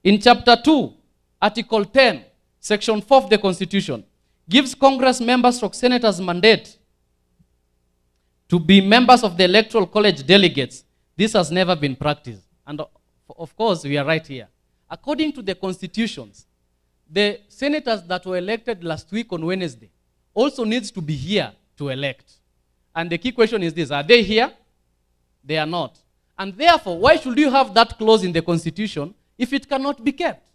In Chapter 2, Article 10, Section 4 of the Constitution, gives Congress members or senators mandate to be members of the Electoral College delegates. This has never been practiced. And of course, we are right here. According to the constitutions, the senators that were elected last week on Wednesday also needs to be here to elect. And the key question is this: are they here? They are not. And therefore, why should you have that clause in the constitution if it cannot be kept?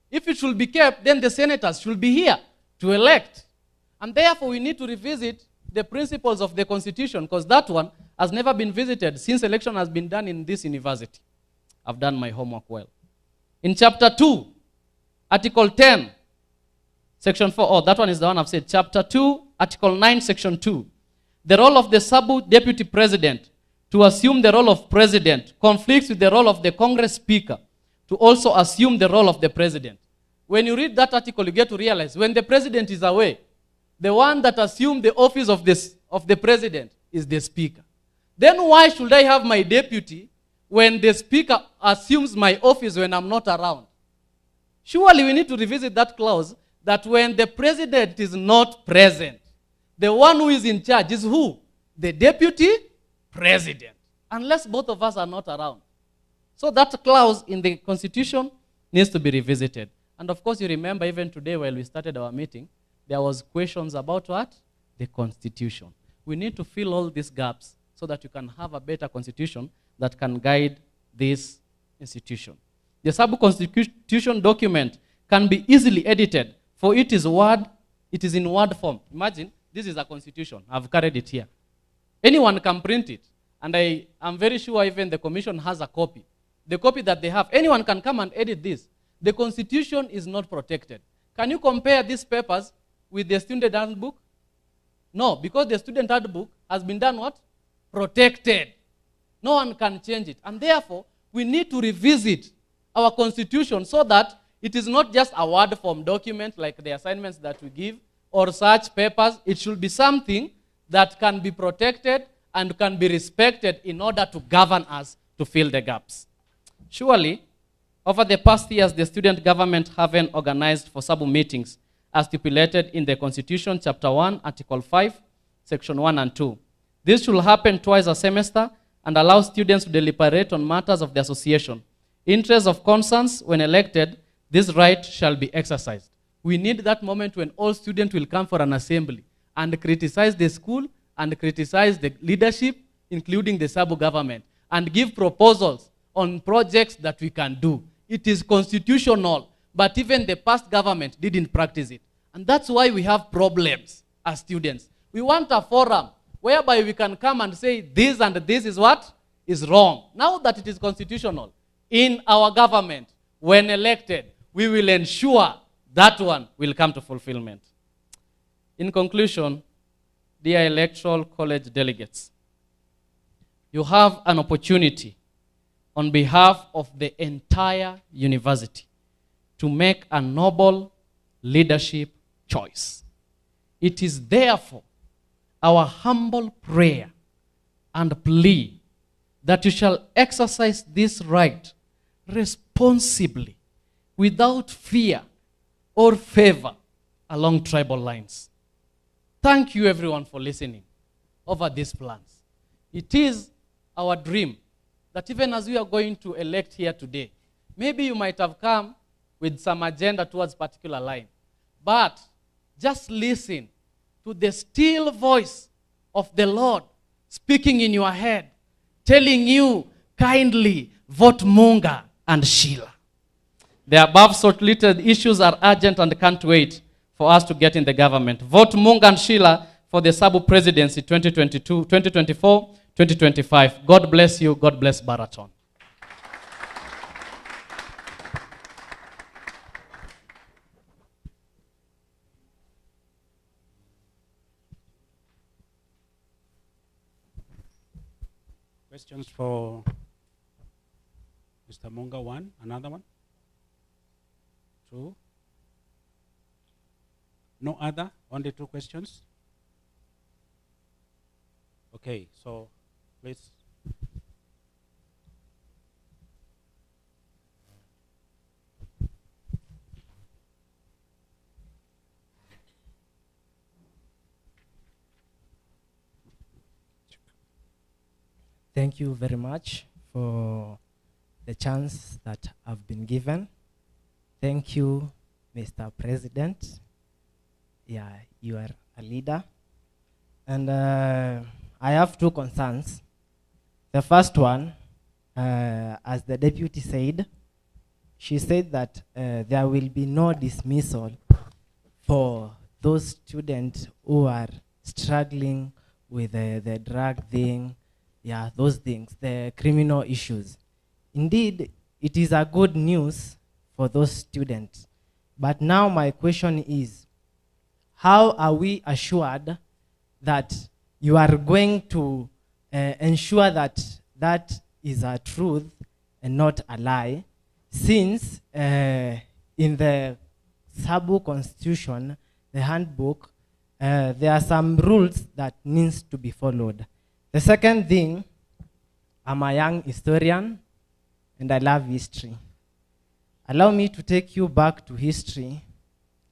If it should be kept, then the senators should be here to elect. And therefore, we need to revisit the principles of the constitution, because that one has never been visited since election has been done in this university. I've done my homework well. In Chapter 2, Article 10, Section 4, oh, that one is the one I've said. Chapter 2, Article 9, Section 2. The role of the sub-deputy president to assume the role of president conflicts with the role of the Congress Speaker to also assume the role of the president. When you read that article, you get to realize when the president is away, the one that assumed the office of the president is the Speaker. Then why should I have my deputy when the speaker assumes my office when I'm not around? Surely we need to revisit that clause that when the president is not present, the one who is in charge is who? The deputy president, unless both of us are not around. So that clause in the Constitution needs to be revisited. And of course, you remember even today while we started our meeting, there was questions about what? The Constitution. We need to fill all these gaps so that you can have a better Constitution that can guide this institution. The sub-constitution document can be easily edited, for it is in word form. Imagine, this is a constitution. I've carried it here. Anyone can print it. And I am very sure even the commission has a copy. The copy that they have, anyone can come and edit this. The constitution is not protected. Can you compare these papers with the student handbook? No, because the student handbook has been done what? Protected. No one can change it. And therefore, we need to revisit our constitution so that it is not just a word form document like the assignments that we give or such papers. It should be something that can be protected and can be respected in order to govern us to fill the gaps. Surely, over the past years, the student government haven't organized for sub-meetings as stipulated in the Constitution, Chapter 1, Article 5, Section 1 and 2. This should happen twice a semester and allow students to deliberate on matters of the association. Interest of concerns, when elected, this right shall be exercised. We need that moment when all students will come for an assembly and criticize the school and criticize the leadership, including the sub-government, and give proposals on projects that we can do. It is constitutional, but even the past government didn't practice it. And that's why we have problems as students. We want a forum whereby we can come and say this and this is what is wrong. Now that it is constitutional, in our government, when elected, we will ensure that one will come to fulfillment. In conclusion, dear Electoral College delegates, you have an opportunity on behalf of the entire university to make a noble leadership choice. It is therefore our humble prayer and plea that you shall exercise this right responsibly, without fear or favor along tribal lines. Thank you everyone for listening over these plans. It is our dream that even as we are going to elect here today, maybe you might have come with some agenda towards a particular line, but just listen to the still voice of the Lord speaking in your head, telling you kindly, vote Munga and Sheila. The above short-listed issues are urgent and can't wait for us to get in the government. Vote Munga and Sheila for the sub-presidency 2022, 2024, 2025. God bless you. God bless Baraton. Questions for Mr. Munga? One, another one? Two? No other? Only two questions? Okay, so please. Thank you very much for the chance that I've been given. Thank you, Mr. President. Yeah, you are a leader. And I have two concerns. The first one, as the deputy said, she said that there will be no dismissal for those students who are struggling with the drug thing, yeah, those things, the criminal issues. Indeed, it is a good news for those students. But now my question is, how are we assured that you are going to ensure that that is a truth and not a lie, since in the Sabu Constitution, the handbook, there are some rules that needs to be followed. The second thing, I'm a young historian and I love history. Allow me to take you back to history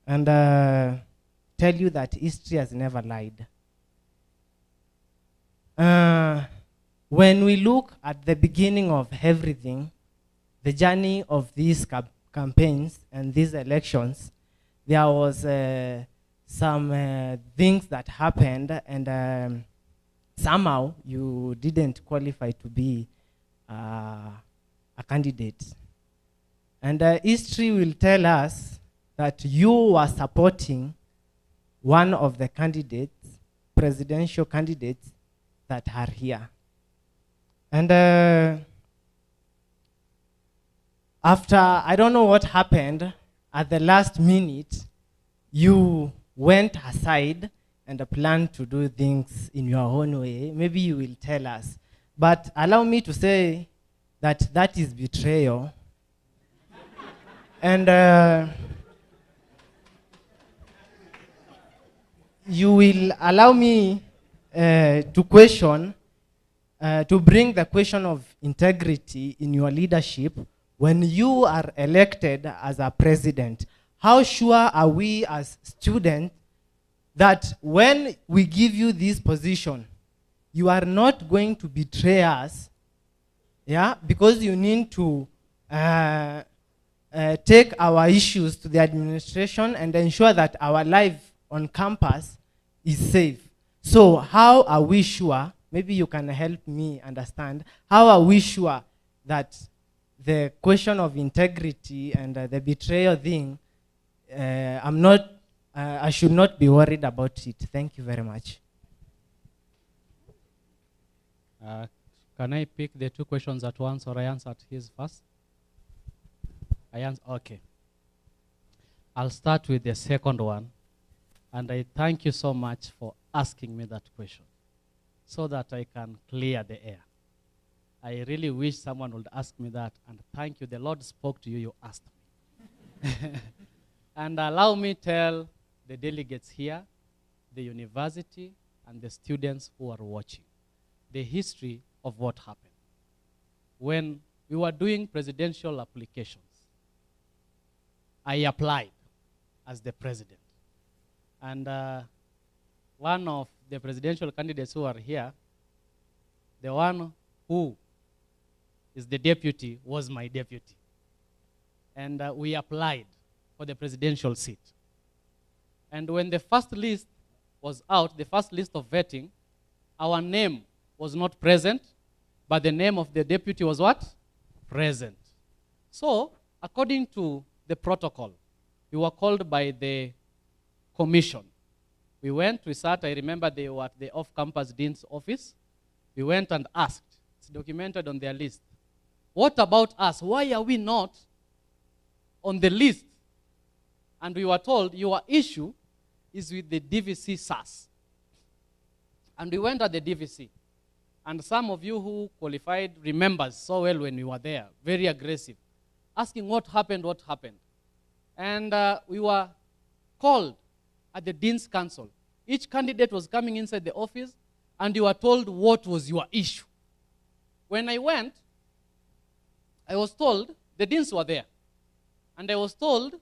and tell you that history has never lied. When we look at the beginning of everything, the journey of these campaigns and these elections, there was some things that happened, and somehow you didn't qualify to be a candidate. And history will tell us that you were supporting one of the candidates, presidential candidates that are here. And after, I don't know what happened, at the last minute, you went aside and planned to do things in your own way. Maybe you will tell us. But allow me to say that that is betrayal. And you will allow me to question, to bring the question of integrity in your leadership. When you are elected as a president, how sure are we as students that when we give you this position, you are not going to betray us, yeah, because you need to take our issues to the administration and ensure that our life on campus is safe. So how are we sure, maybe you can help me understand, how are we sure that the question of integrity and the betrayal thing, I should not be worried about it. Thank you very much. Can I pick the two questions at once, or I answer his first? Okay. I'll start with the second one, and I thank you so much for asking me that question, so that I can clear the air. I really wish someone would ask me that, and thank you. The Lord spoke to you, you asked me. And allow me tell the delegates here, the university, and the students who are watching, the history of what happened. When we were doing presidential applications, I applied as the president. And one of the presidential candidates who are here, the one who is the deputy was my deputy. And we applied for the presidential seat. And when the first list was out, the first list of vetting, our name was not present, but the name of the deputy was what? Present. So, according to the protocol, we were called by the commission. We sat, I remember they were at the off-campus dean's office. We went and asked, it's documented on their list, what about us? Why are we not on the list? And we were told, your issue is with the DVC SAS. And we went at the DVC. And some of you who qualified remembers so well when we were there, very aggressive, asking what happened, what happened. And we were called at the Dean's Council. Each candidate was coming inside the office, and you were told what was your issue. When I went, I was told, the deans were there, and I was told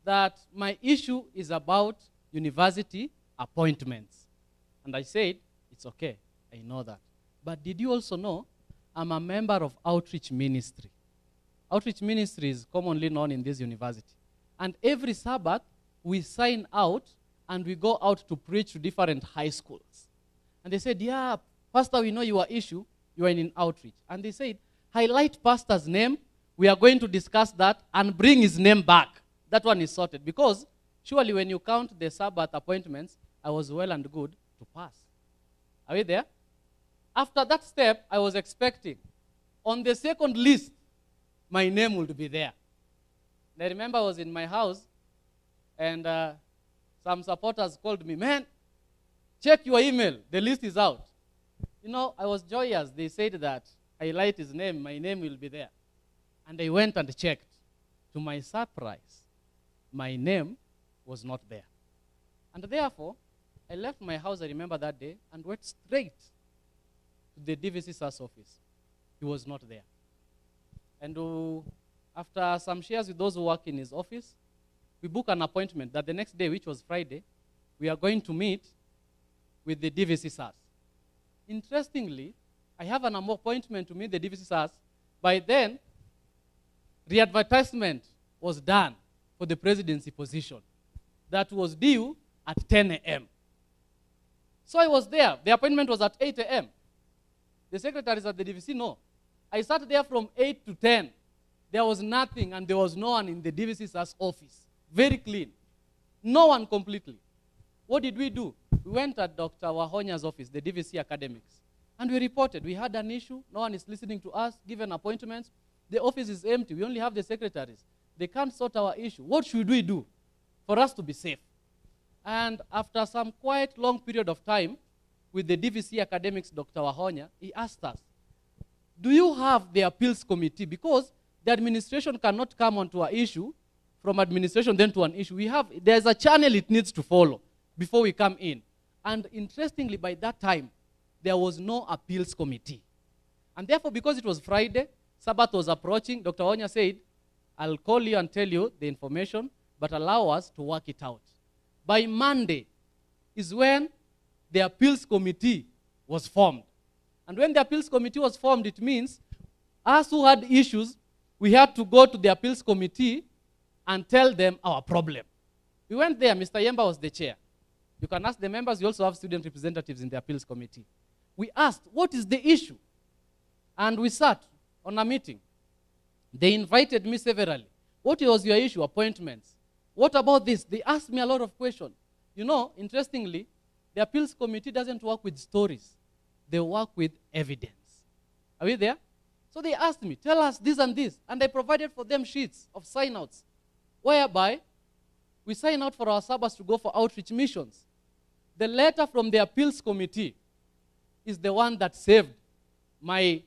that my issue is about university appointments. And I said, it's okay, I know that. But did you also know I'm a member of outreach ministry? Outreach ministry is commonly known in this university. And every Sabbath, we sign out and we go out to preach to different high schools. And they said, yeah, Pastor, we know your issue. You are in outreach. And they said, highlight Pastor's name. We are going to discuss that and bring his name back. That one is sorted. Because surely when you count the Sabbath appointments, I was well and good to pass. Are we there? After that step, I was expecting on the second list, my name would be there. And I remember I was in my house, and some supporters called me, man, check your email. The list is out. You know, I was joyous. They said that highlight his name, my name will be there. And I went and checked. To my surprise, my name was not there. And therefore, I left my house, I remember that day, and went straight to the DVC SAS office. He was not there. And after some shares with those who work in his office, we booked an appointment that the next day, which was Friday, we are going to meet with the DVC SAS. Interestingly, I have an appointment to meet the DVC SAS. By then, the advertisement was done for the presidency position. That was due at 10 a.m. So I was there. The appointment was at 8 a.m. The secretaries at the DVC, no. I sat there from 8 to 10. There was nothing, and there was no one in the DVC SAS office. Very clean. No one completely. What did we do? We went at Dr. Wahonya's office, the DVC academics, and we reported. We had an issue. No one is listening to us, given appointments. The office is empty. We only have the secretaries. They can't sort our issue. What should we do for us to be safe? And after some quite long period of time with the DVC academics, Dr. Wahonya, he asked us, do you have the appeals committee? Because the administration cannot come onto an issue, from administration then to an issue. There's a channel it needs to follow before we come in. And interestingly, by that time, there was no appeals committee. And therefore, because it was Friday, Sabbath was approaching, Dr. Wahonya said, I'll call you and tell you the information, but allow us to work it out. By Monday is when the appeals committee was formed. And when the appeals committee was formed, it means us who had issues, we had to go to the appeals committee and tell them our problem. We went there. Mr. Yemba was the chair. You can ask the members. We also have student representatives in the appeals committee. We asked, what is the issue? And we sat on a meeting. They invited me severally. What was your issue? Appointments. What about this? They asked me a lot of questions. You know, interestingly, the appeals committee doesn't work with stories. They work with evidence. Are we there? So they asked me, tell us this and this. And I provided for them sheets of sign-outs, whereby we sign out for our Sabbaths to go for outreach missions. The letter from the appeals committee is the one that saved my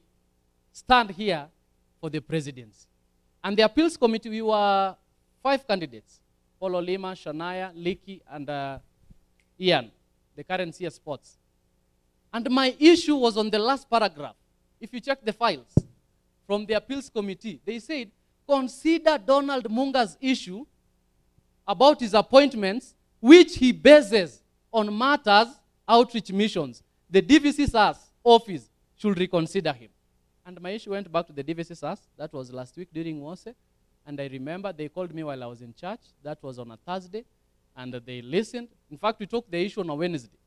stand here for the presidency. And the appeals committee, we were 5 candidates. Paulo Lima, Shania, Liki, and Ian, the current CS Sports. And my issue was on the last paragraph. If you check the files from the appeals committee, they said, consider Donald Munga's issue about his appointments, which he bases on matters, outreach missions. The DVC SAS office should reconsider him. And my issue went back to the DVC SAS. That was last week during WOSE. And I remember they called me while I was in church. That was on a Thursday. And they listened. In fact, we took the issue on a Wednesday.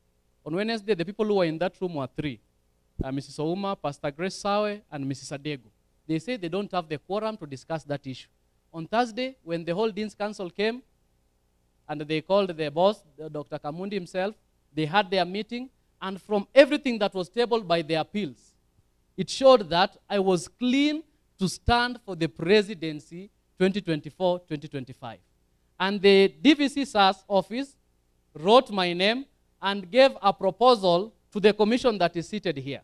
On Wednesday, the people who were in that room were 3. Mrs. Ouma, Pastor Grace Sawe, and Mrs. Adego. They said they don't have the quorum to discuss that issue. On Thursday, when the whole Dean's Council came, and they called the boss, Dr. Kamundi himself, they had their meeting, and from everything that was tabled by the appeals, it showed that I was clean to stand for the presidency 2024-2025. And the DVC SAS office wrote my name and gave a proposal to the commission that is seated here.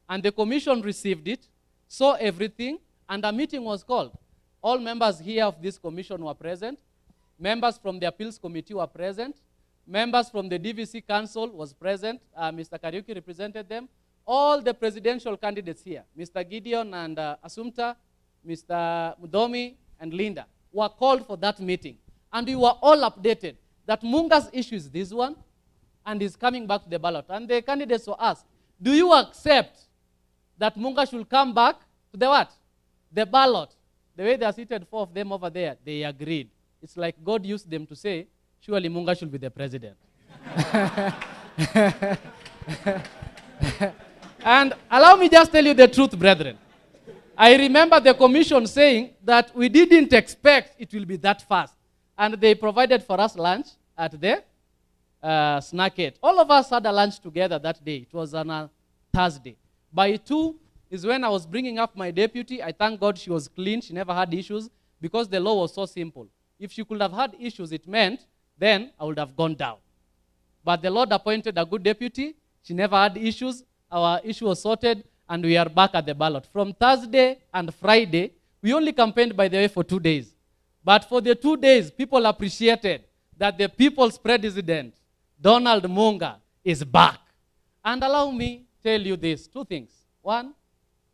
And the commission received it, saw everything, and a meeting was called. All members here of this commission were present. Members from the appeals committee were present. Members from the DVC council was present. Mr. Kariuki represented them. All the presidential candidates here, Mr. Gideon and Assumpta, Mr. Mudomi and Linda, were called for that meeting. And we were all updated that Munga's issue is this one, and is coming back to the ballot. And the candidates were asked, do you accept that Munga should come back to the what? The ballot. The way they are seated, 4 of them over there, they agreed. It's like God used them to say, surely Munga should be the president. And allow me just tell you the truth, brethren. I remember the commission saying that we didn't expect it will be that fast. And they provided for us lunch at the snackette. All of us had a lunch together that day. It was on a Thursday. By 2 is when I was bringing up my deputy. I thank God she was clean. She never had issues because the law was so simple. If she could have had issues, it meant then I would have gone down. But the Lord appointed a good deputy. She never had issues. Our issue was sorted, and we are back at the ballot. From Thursday and Friday, we only campaigned, by the way, for 2 days. But for the 2 days, people appreciated that the people's president, Donald Munga, is back. And allow me tell you this, 2 things. One,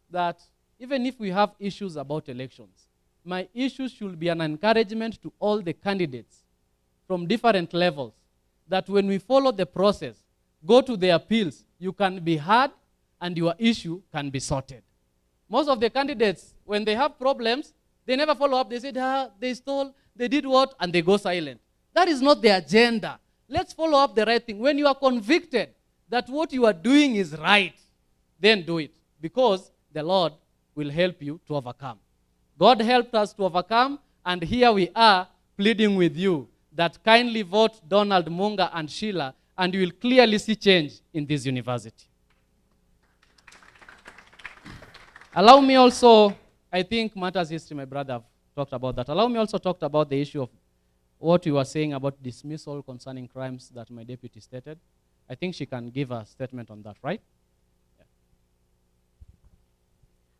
that even if we have issues about elections, my issue should be an encouragement to all the candidates from different levels, that when we follow the process, go to the appeals, you can be heard and your issue can be sorted. Most of the candidates, when they have problems, they never follow up. They said, they stole, they did what, and they go silent. That is not the agenda. Let's follow up the right thing. When you are convicted that what you are doing is right, then do it, because the Lord will help you to overcome. God helped us to overcome, and here we are pleading with you that kindly vote Donald, Munga, and Sheila, and you will clearly see change in this university. Allow me also, I think matters history, my brother talked about that. Allow me also talk about the issue of what you were saying about dismissal concerning crimes that my deputy stated. I think she can give a statement on that, right? Yeah.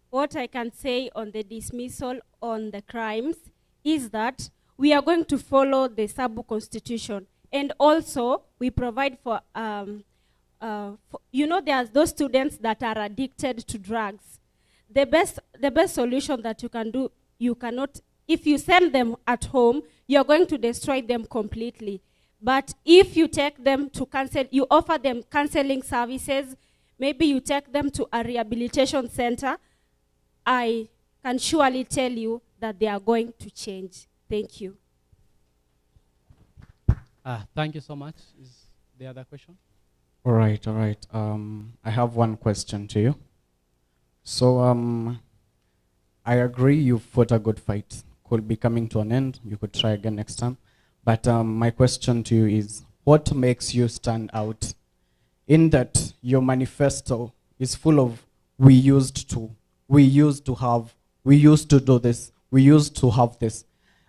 What I can say on the dismissal on the crimes is that we are going to follow the Sabu Constitution. And also, we provide for, you know, there's those students that are addicted to drugs. The best solution that you can do, you cannot, if you send them at home, you're going to destroy them completely. But if you take them to counsel, you offer them counseling services, maybe you take them to a rehabilitation center, I can surely tell you that they are going to change. Thank you. Thank you so much. Is there other question? All right, all right. I have one question to you. So I agree you fought a good fight. Could be coming to an end. You could try again next time. But my question to you is, what makes you stand out in that your manifesto is full of we used to have, we used to do this, we used to have this.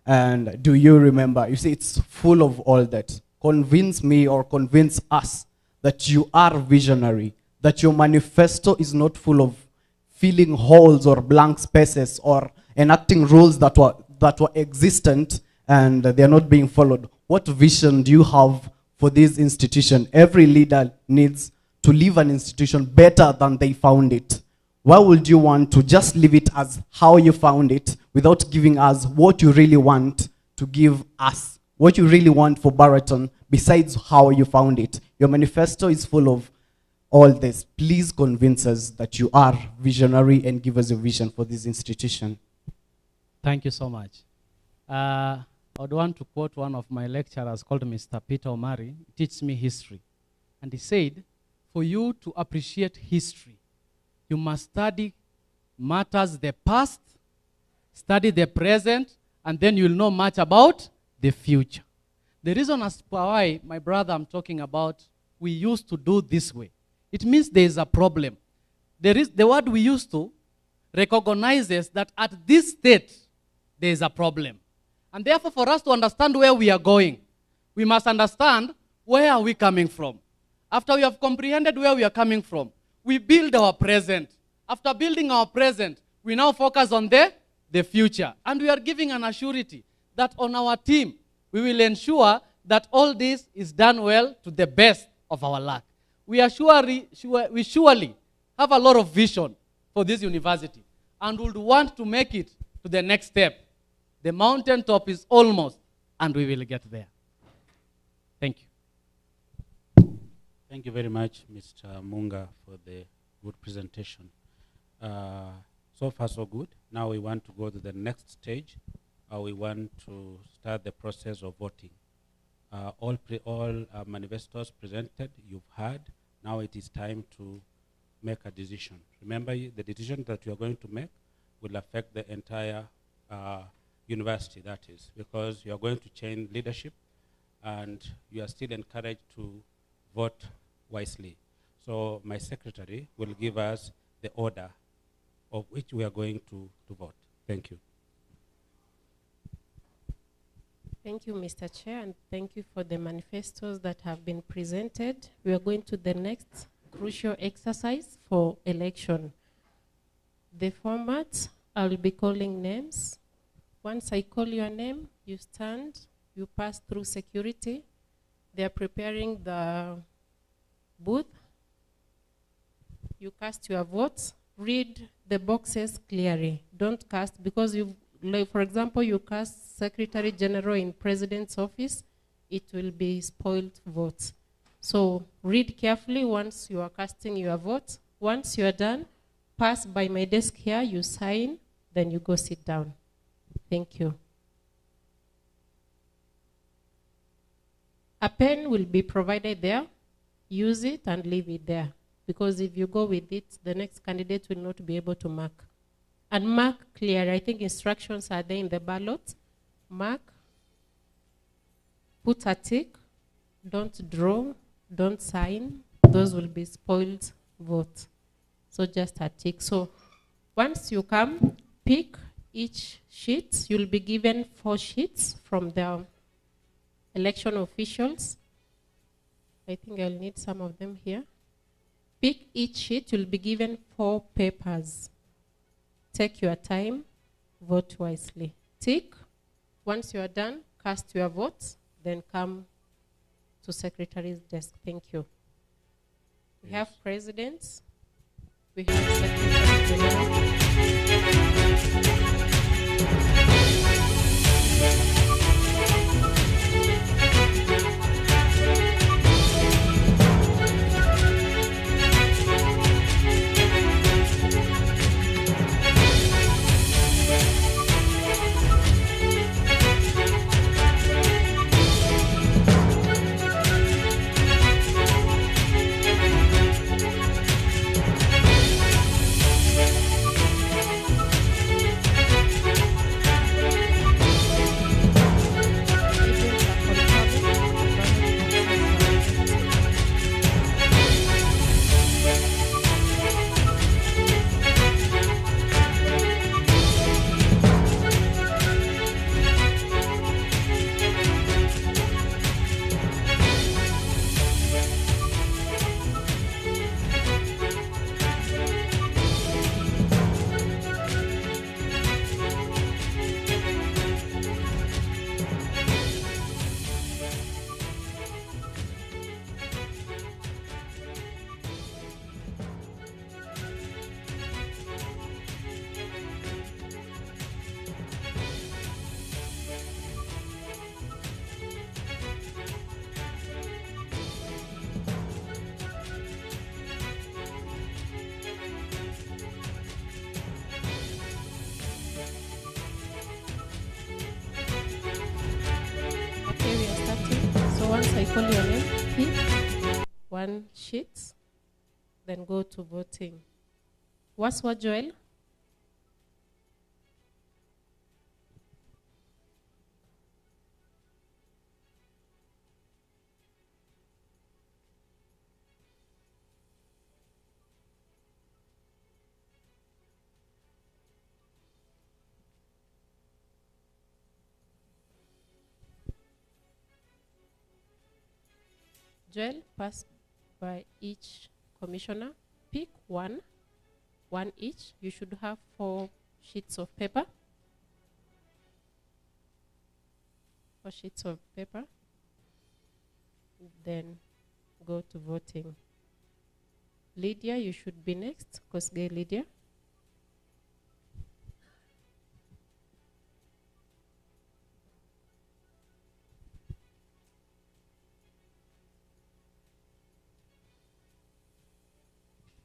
And do you remember? You see, it's full of all that. Convince me or convince us that you are visionary, that your manifesto is not full of filling holes or blank spaces or enacting rules that were existent and they are not being followed. What vision do you have for this institution? Every leader needs to leave an institution better than they found it. Why would you want to just leave it as how you found it without giving us what you really want to give us? What you really want for Baraton besides how you found it? Your manifesto is full of all this. Please convince us that you are visionary and give us a vision for this institution. Thank you so much. I would want to quote one of my lecturers called Mr. Peter Omari. He teaches me history. And he said, for you to appreciate history, you must study matters the past, study the present, and then you'll know much about the future. The reason as to why, my brother, I'm talking about, we used to do this way. It means there is a problem. There is, the word we used to recognizes that at this state, there is a problem. And therefore, for us to understand where we are going, we must understand where are we coming from. After we have comprehended where we are coming from, we build our present. After building our present, we now focus on the future. And we are giving an assurity that on our team, we will ensure that all this is done well to the best of our luck. We surely have a lot of vision for this university and would want to make it to the next step. The mountaintop is almost, and we will get there. Thank you. Thank you very much, Mr. Munga, for the good presentation. So far, so good. Now we want to go to the next stage. We want to start the process of voting. All manifestos presented, you've heard. Now it is time to make a decision. Remember, the decision that you are going to make will affect the entire university, that is, because you are going to change leadership and you are still encouraged to vote wisely. So my secretary will give us the order of which we are going to vote. Thank you. Thank you, Mr. Chair, and thank you for the manifestos that have been presented. We are going to the next crucial exercise for election. The format, I will be calling names. Once I call your name, you stand, you pass through security. They are preparing the booth. You cast your votes, read the boxes clearly. Don't cast, because you, like for example, you cast Secretary General in President's office, it will be spoiled votes. So read carefully once you are casting your vote. Once you are done, pass by my desk here, you sign, then you go sit down. Thank you. A pen will be provided there. Use it and leave it there. Because if you go with it, the next candidate will not be able to mark. And mark clear. I think instructions are there in the ballot. Mark. Put a tick. Don't draw. Don't sign. Those will be spoiled votes. So just a tick. So once you come, pick each sheet. You'll be given 4 sheets from the election officials. I think I'll need some of them here. Pick each sheet. You'll be given 4 papers. Take your time. Vote wisely. Tick. Once you are done, cast your votes. Then come to Secretary's desk. Thank you. We have presidents. We have Secretary General. Once I call your name, pick 1 sheet, then go to voting. What's what, Joel? Joel, pass by each commissioner. Pick 1 each. You should have 4 sheets of paper. 4 sheets of paper. Then go to voting. Lydia, you should be next. Kosgei Lydia.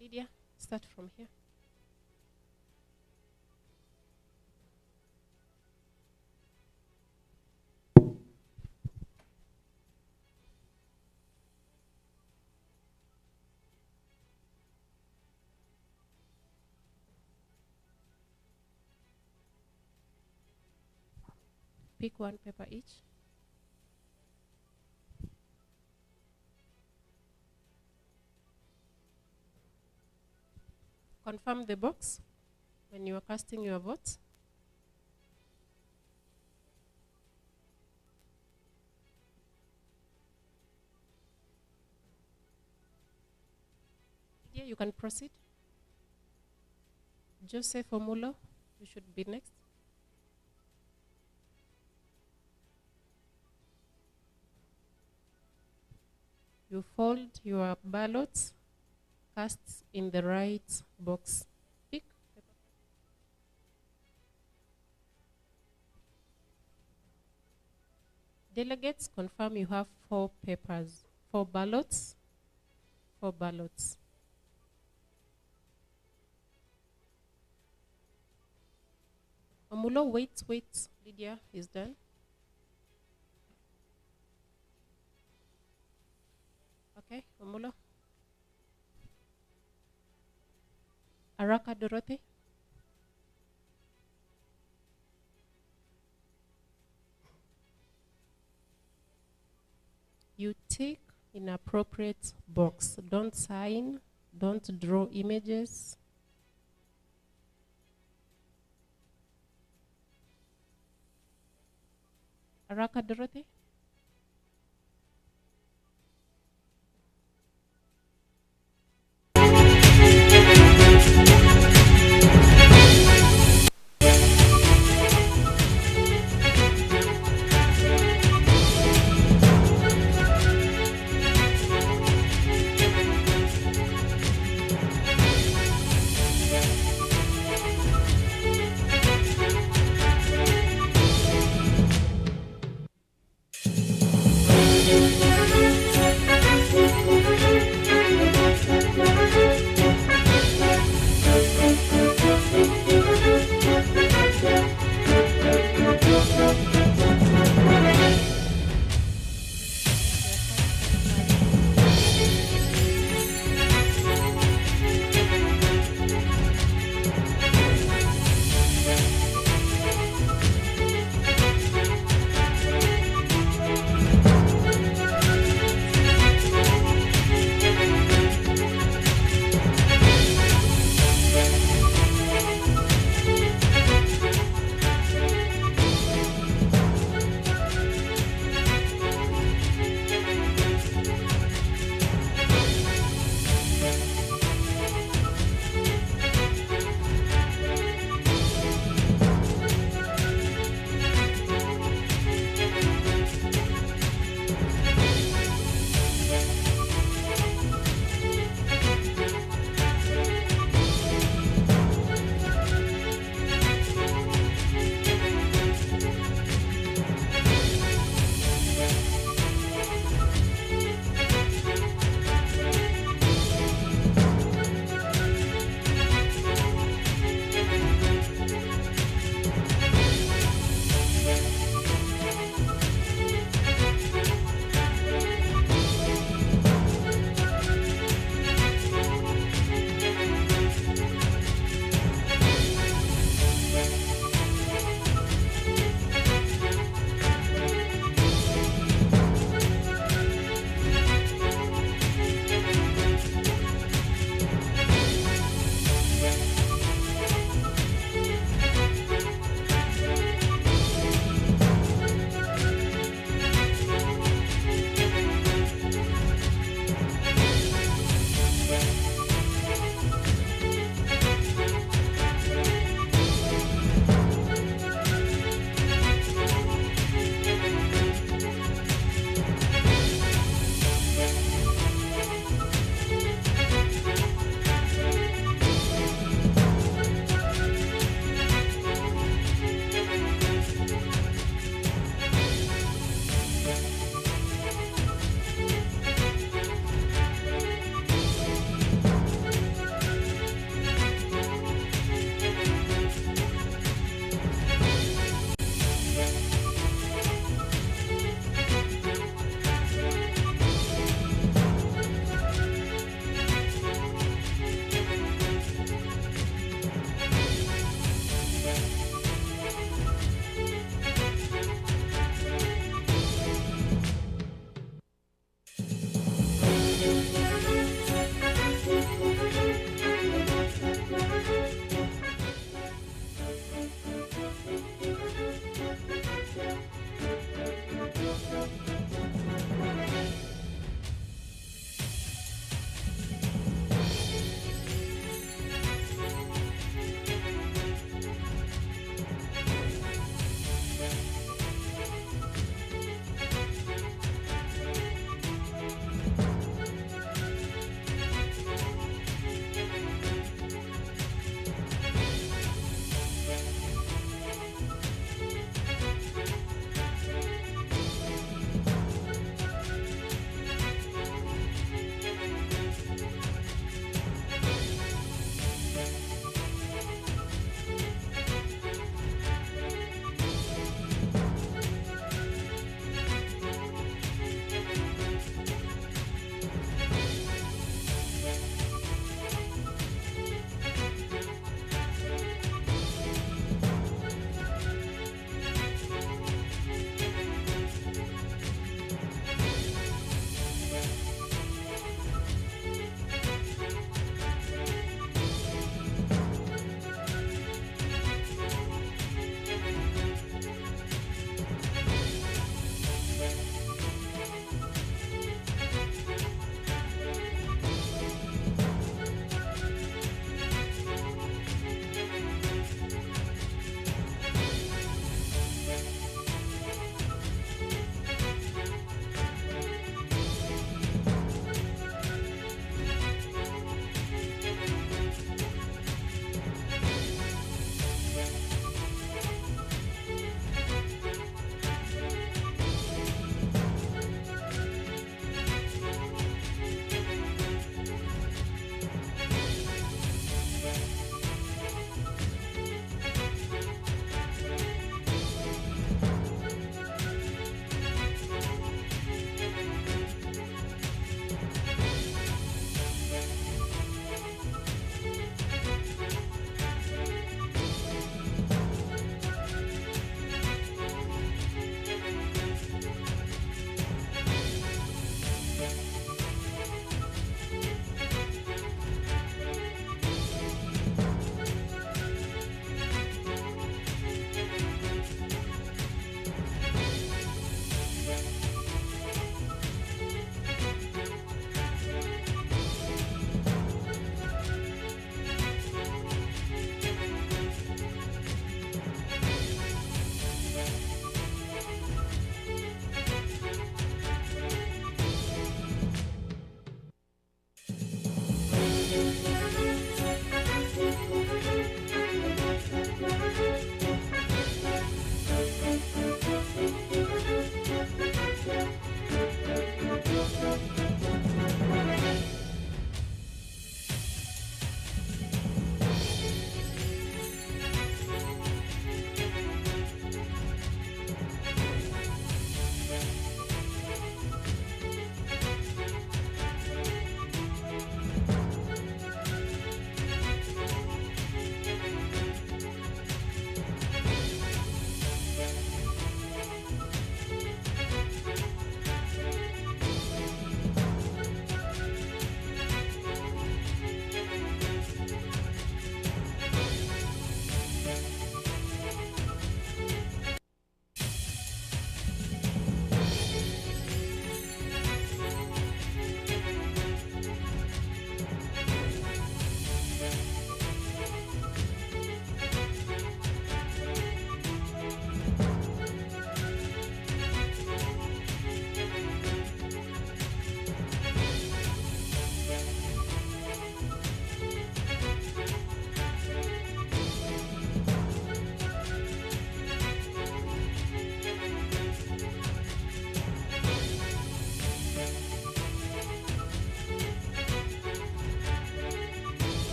Lydia, start from here. Pick 1 paper each. Confirm the box when you are casting your votes. Yeah, you can proceed. Joseph Omulo, you should be next. You fold your ballots, cast in the right box. Delegates, confirm you have 4 papers, 4 ballots. 4 ballots. Omulo, wait. Lydia is done. Okay, Omulo. Araka Dorothy. You tick in appropriate box. Don't sign, don't draw images. Araka Dorothy?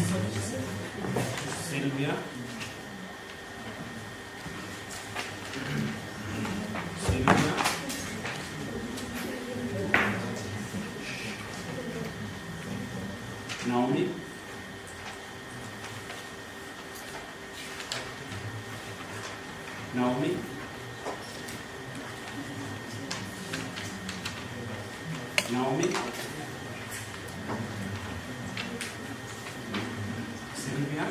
Sylvia. Sylvia. Naomi. Naomi. Naomi. Sylvia.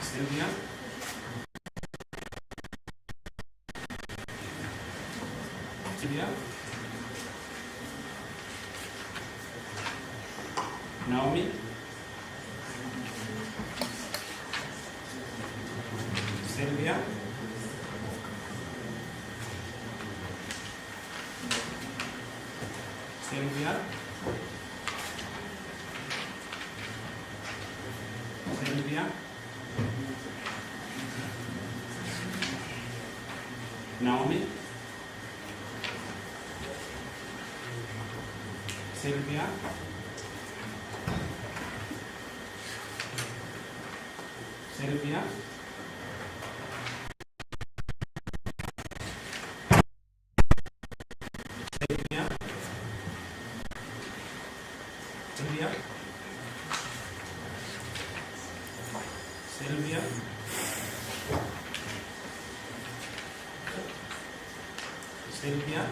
Sylvia. Sylvia. Naomi. Sylvia. Sylvia. Sylvia. Naomi. Sylvia. Sylvia. Sylvia. Sylvia. Sylvia. Sylvia.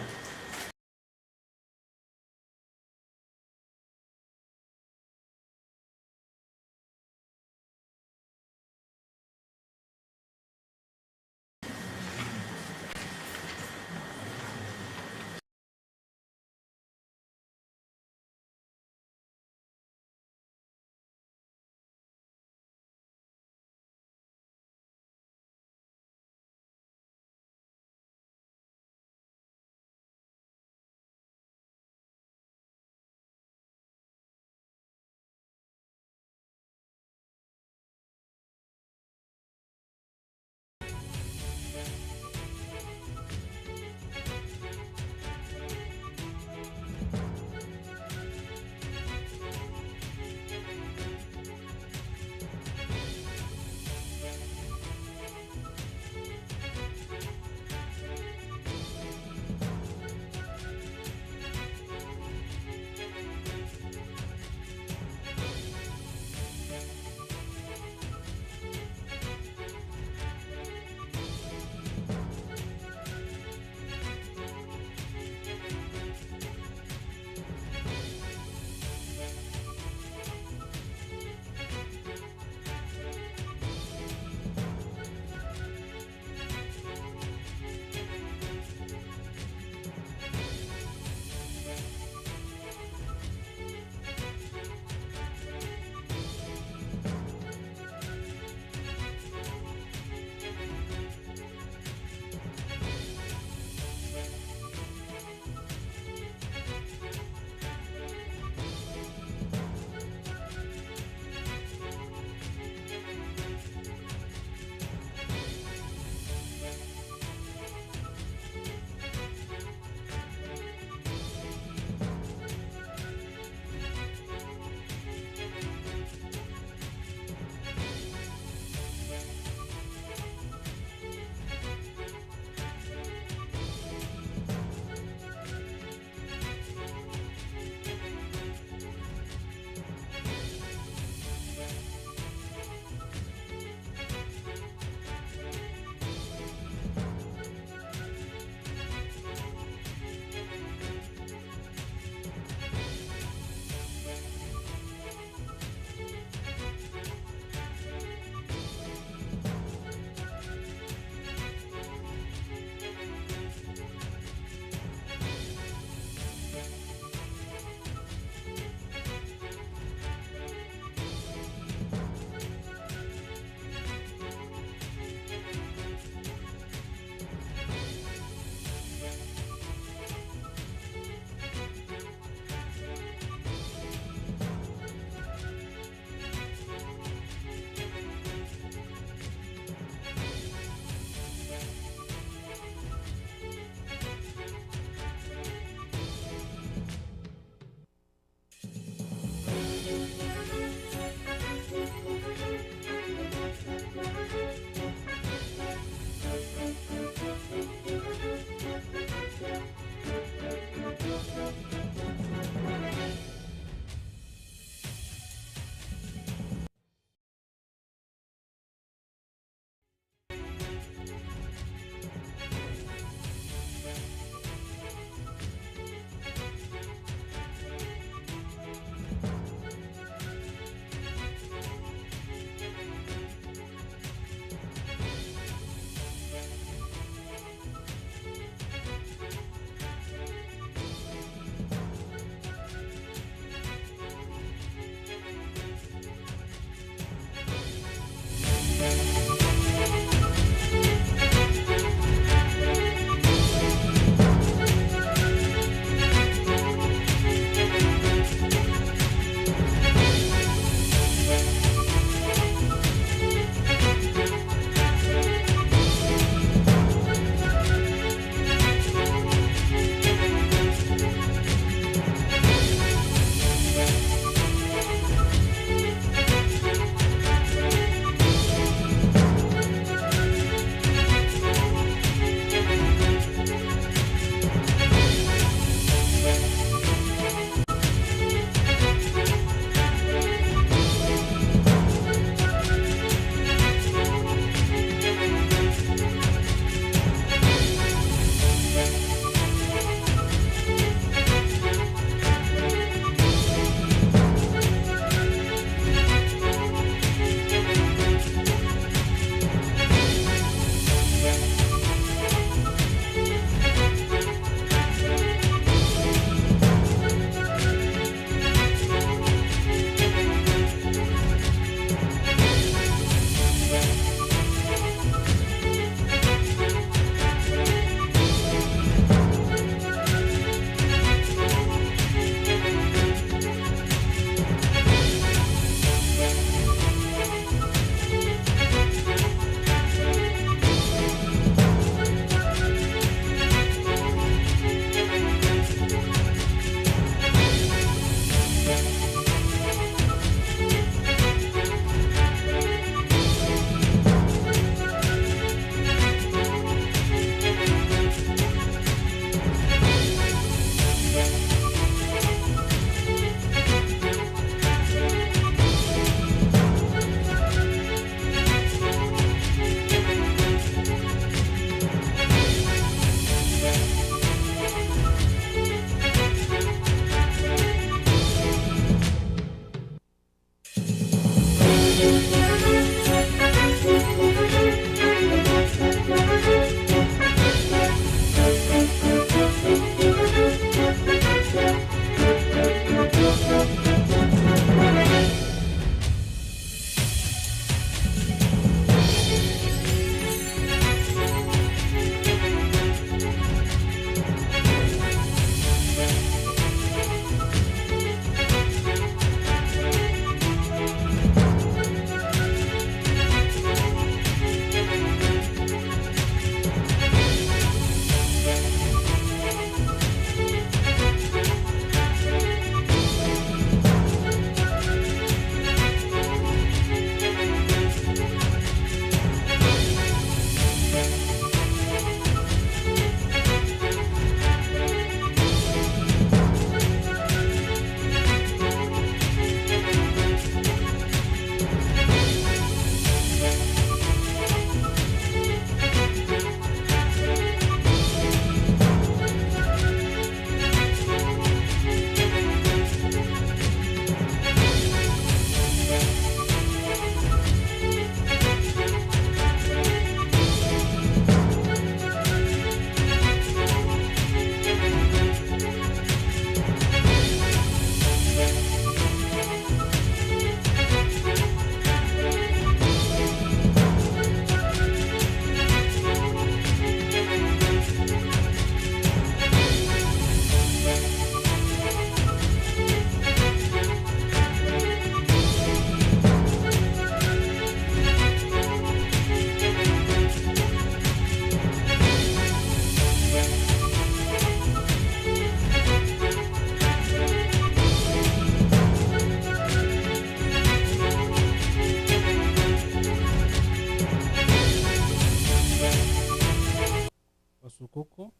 Osukuku.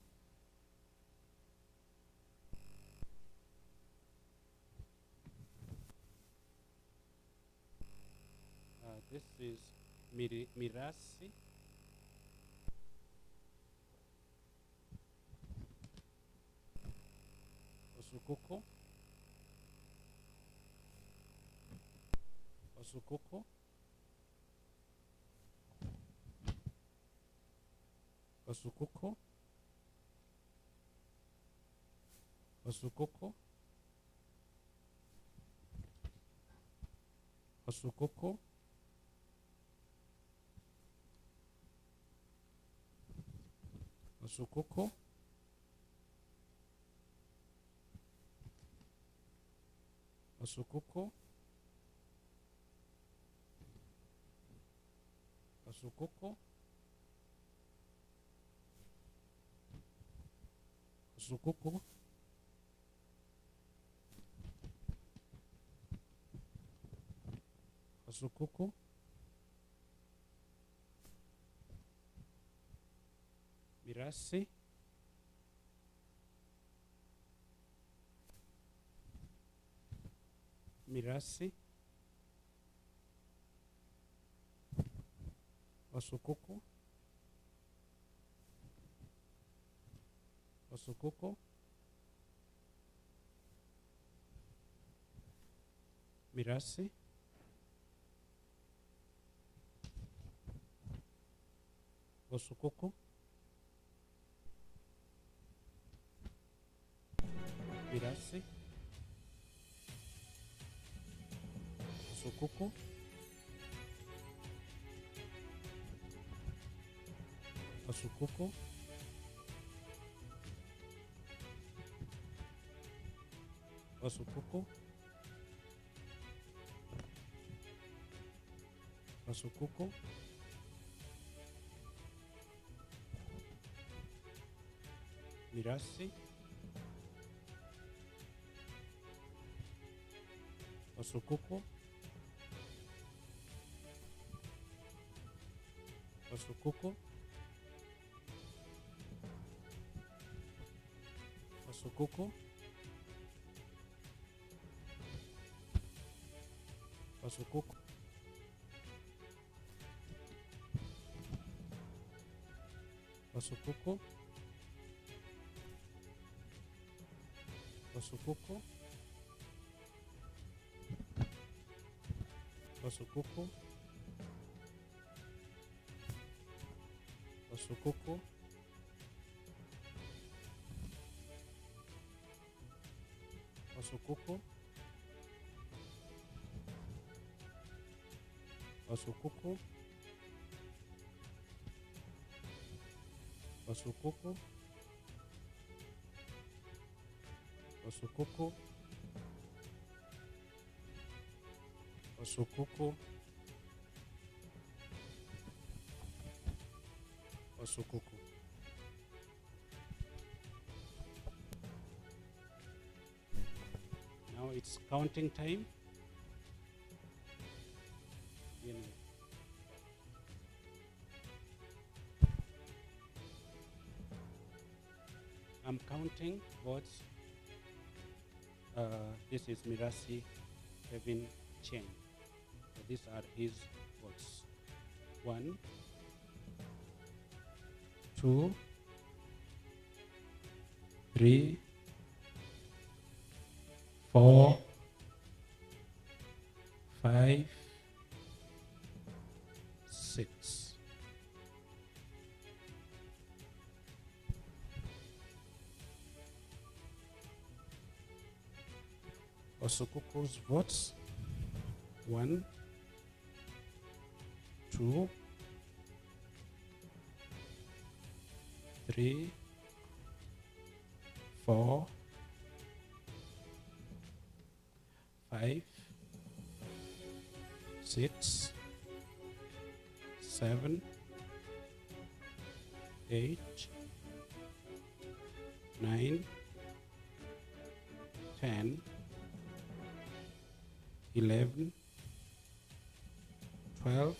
This is Mirasi. Osukuku. Osukuku. Osukuku. Osukuku. Osukuku. Osukuku. Osukuku. Osukuku. Osukuku. Osukuku. Mirasi. Mirasi. Osukuku. Osukuku. Mirasi. Osukuku. Mirasi. Osukuku. Osukuku. Osukuku. Osukuku. Mirasi. Osukuku. Osukuku. Osukuku. Osukuku. Osukuku. Osukuku. Osukuku. Osukuku. Osukuku. Osukuku. Osukuku. Osukuku. Osukuku. Osukuku. Now it's counting time. I'm counting votes. This is Mirasi Kevin Cheng. So these are his votes. 1, 2, 3, 4, 5, 6. Osukuku's votes. 1, 2, 3, 4, 5, 6, 7, 8, 9, 10, 11, 12,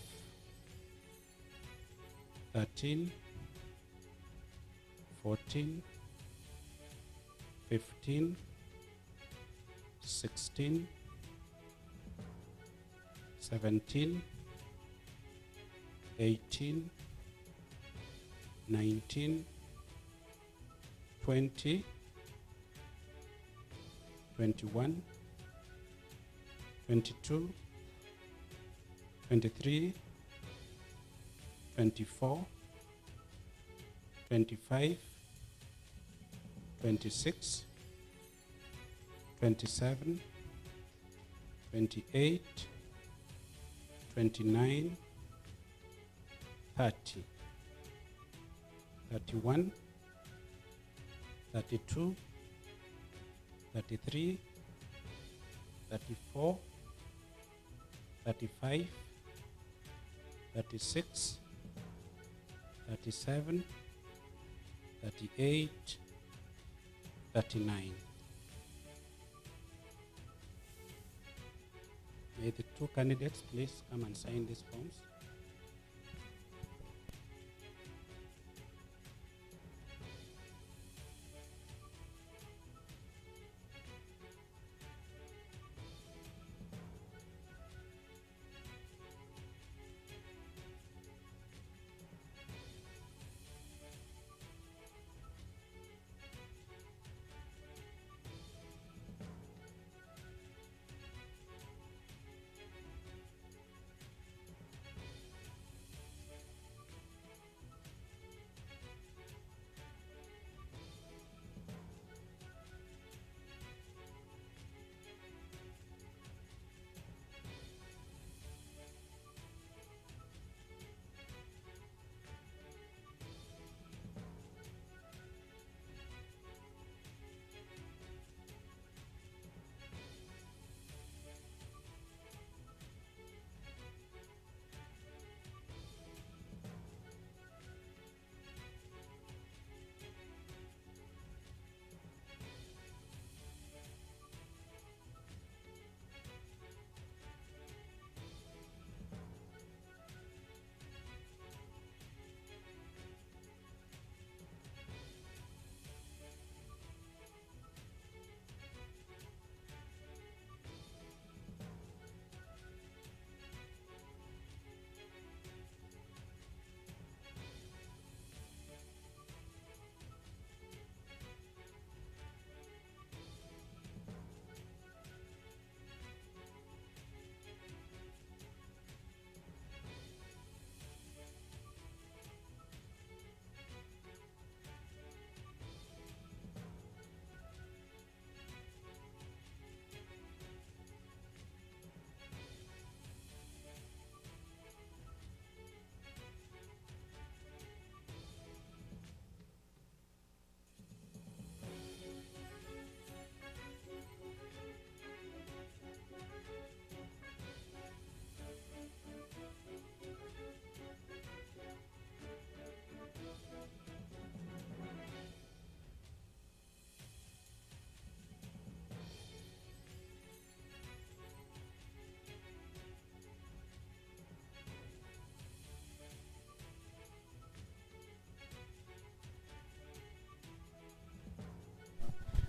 13, 14, 15, 16, 17, 18, 19, 20, 21, 22, 23, 24, 25, 26, 27, 28, 29, 30, 31, 32, 33, 34, 35, 36, 37, 38, 39. May the two candidates please come and sign these forms.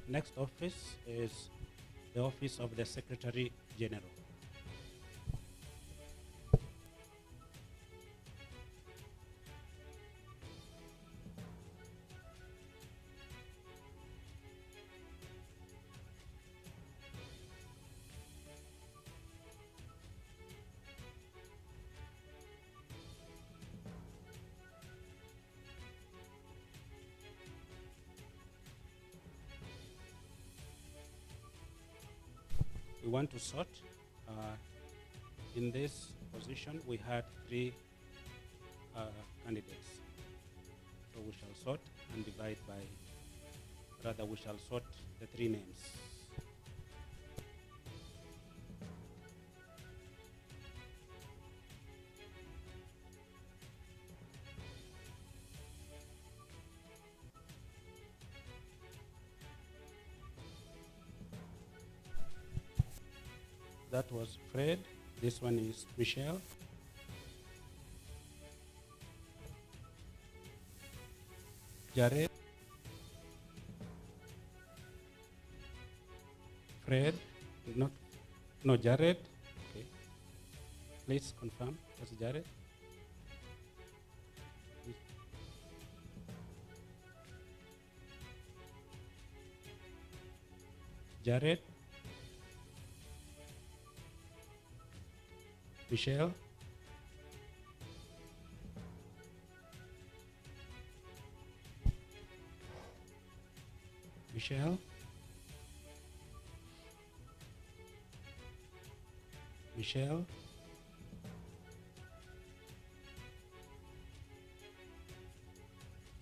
Next office is the office of the Secretary General. We want to sort. In this position, we had three candidates. So we shall sort and divide by, rather we shall sort the three names. That was Fred. This one is Michelle. Jared. Fred, no, Jared. Okay. Please confirm. That's Jared. Jared. Michelle. Michelle. Michelle.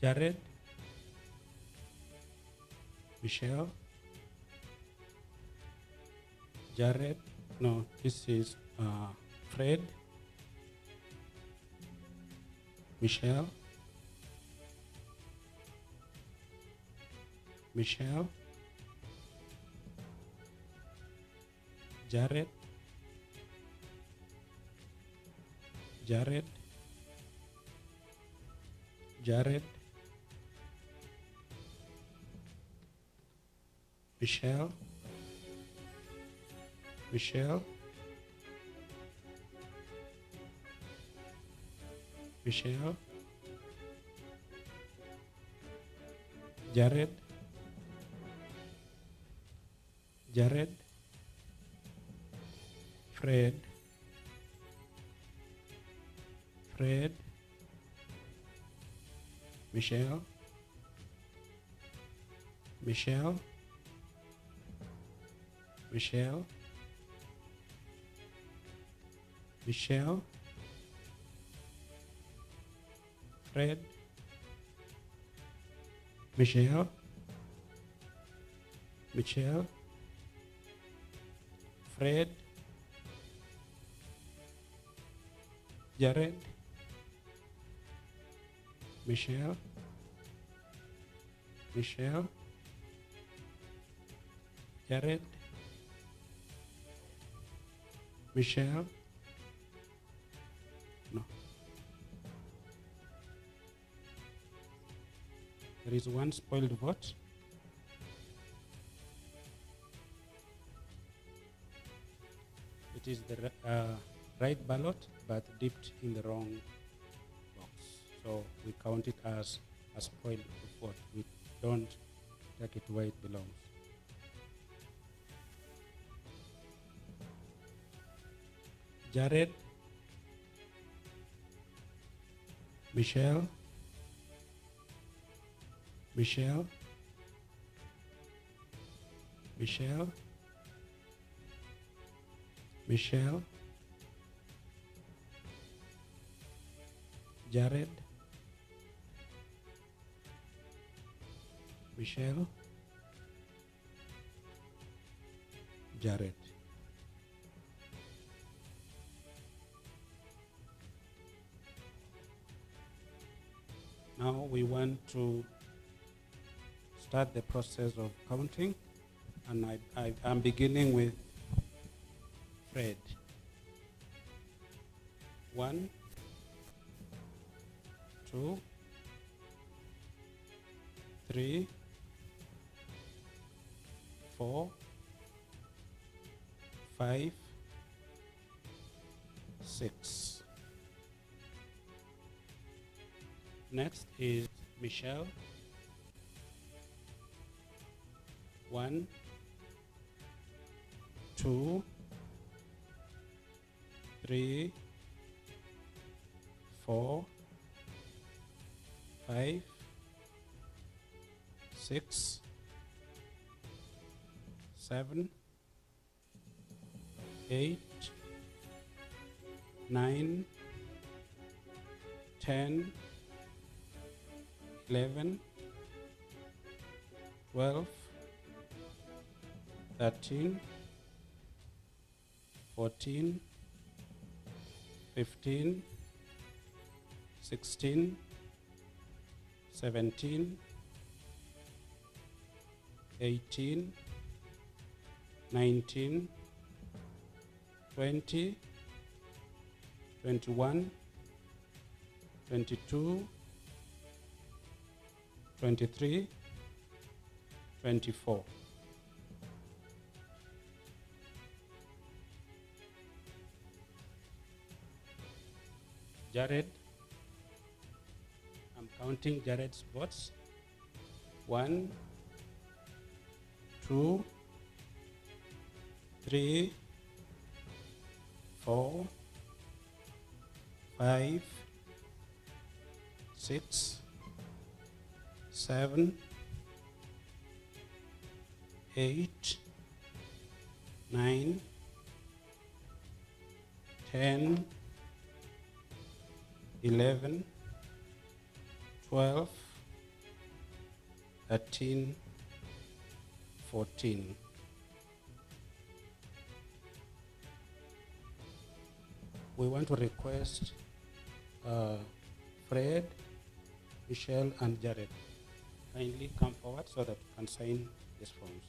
Jared. Michelle. Jared. No, this is Fred. Michelle. Michelle. Jared. Jared. Jared. Michelle. Michelle. Michelle. Jared. Jared. Fred. Fred. Michelle. Michelle. Michelle. Michelle. Fred. Michelle. Michelle. Fred. Jared. Michelle. Michelle. Jared. Michelle. No. There is one spoiled vote. It is the right ballot, but dipped in the wrong box. So we count it as a spoiled vote. We don't take it where it belongs. Jared. Michelle. Michelle. Michelle. Michelle. Jared. Michelle. Jared. Now we want to start the process of counting, and I'm beginning with Fred. 1, 2, 3, 4, 5, 6. Next is Michelle. 1, 2, 3, 4, 5, 6, 7, 8, 9, 10, 11, 12, 13, 14, 15, 16, 17, 18, 19, 20, 21, 22, 23, 24. Jared. I'm counting Jared's votes. 1, 2, 3, 4, 5, 6, 7, 8, 9, 10, 11, 12, 13, 14. We want to request Fred, Michelle, and Jared kindly come forward so that we can sign these forms.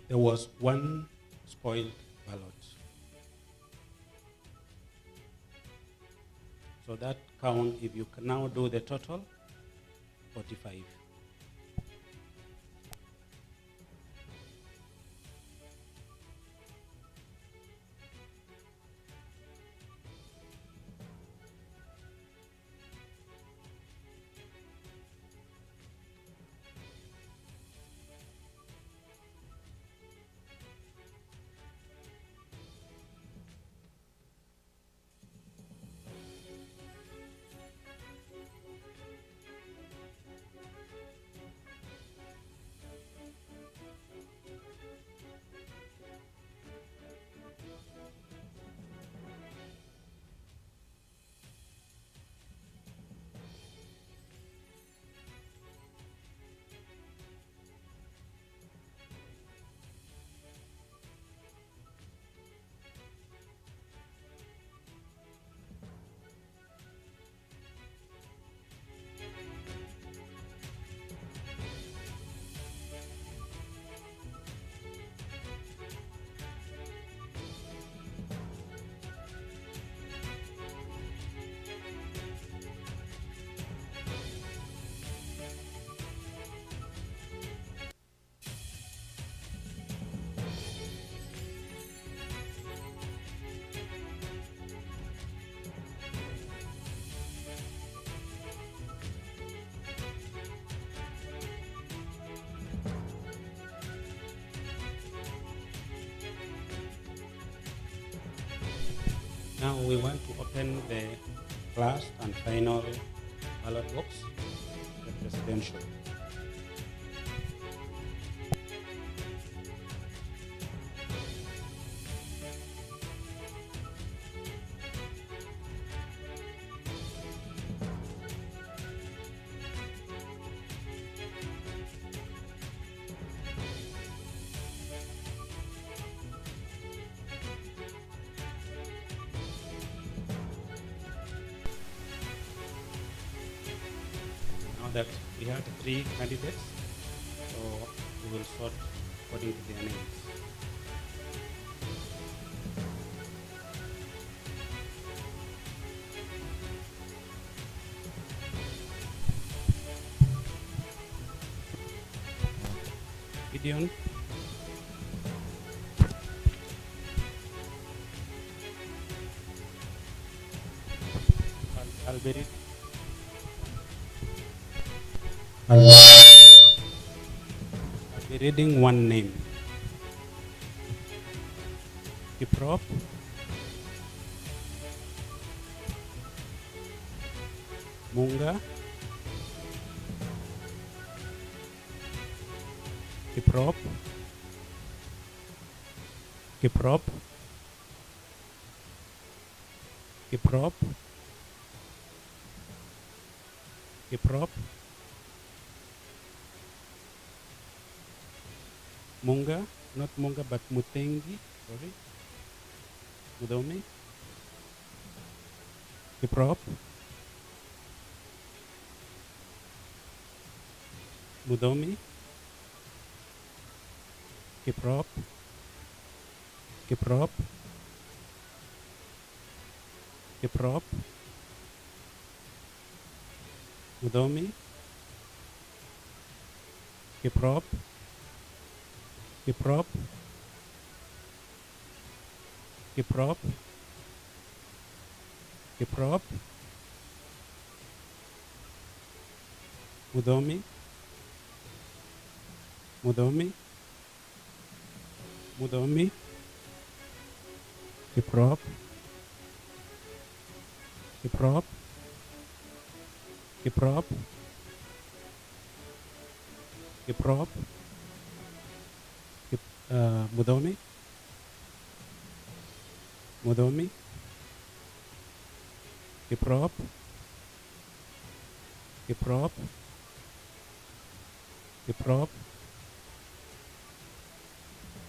There was one spoiled ballot. So that count, if you can now do the total, 45. Now we want to open the last and final ballot box, the presidential. That we have 3 candidates, so we will sort according to their names. Gideon. Alberit. I'll be reading one name. Kiprop. Munga. Kiprop. Kiprop. Kiprop. Kiprop, Munga, not Munga, but Mutengi, sorry, Mudomi, Kiprop, Mudomi, Kiprop, Kiprop, Kiprop, Mudomi, Kiprop, Kiprop, Kiprop, Kiprop, Mudomi, Mudomi, Mudomi, Kiprop, Kiprop, Kiprop, Kiprop, Mudomi, Mudomi, Kiprop, Kiprop, Kiprop,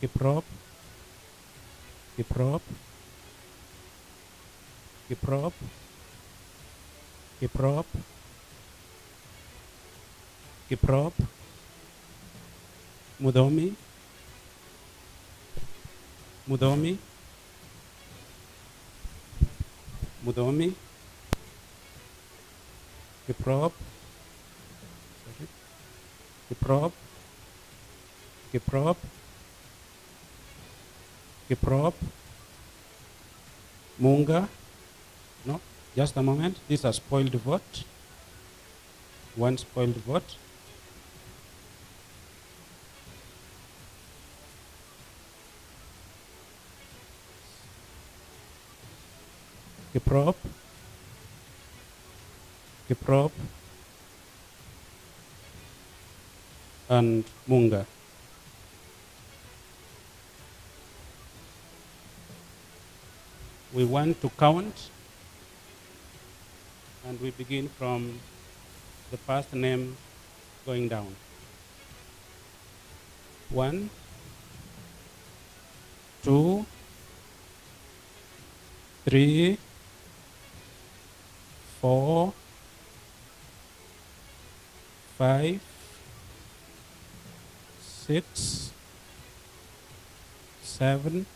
Kiprop, Kiprop, Kiprop, Kiprop, Kiprop, Mudomi, Mudomi, Mudomi, Kiprop, Kiprop, Kiprop, Kiprop, Munga, no, just a moment, this is a spoiled vote, one spoiled vote. Kiprop, Kiprop, and Munga. We want to count, and we begin from the first name going down. 1, 2, 3, 4, 5, 6, 7,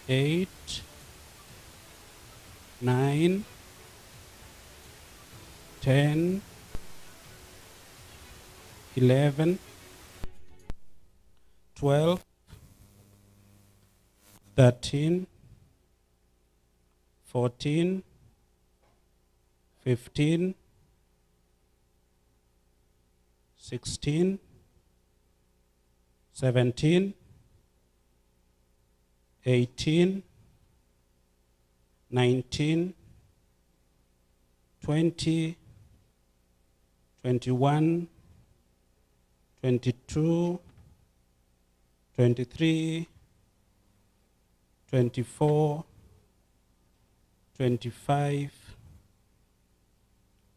8, 9, 10, 11, 12, 13, 14, 15, 16, 17, 18, 19, 20, 21, 22, 23, 24, 25,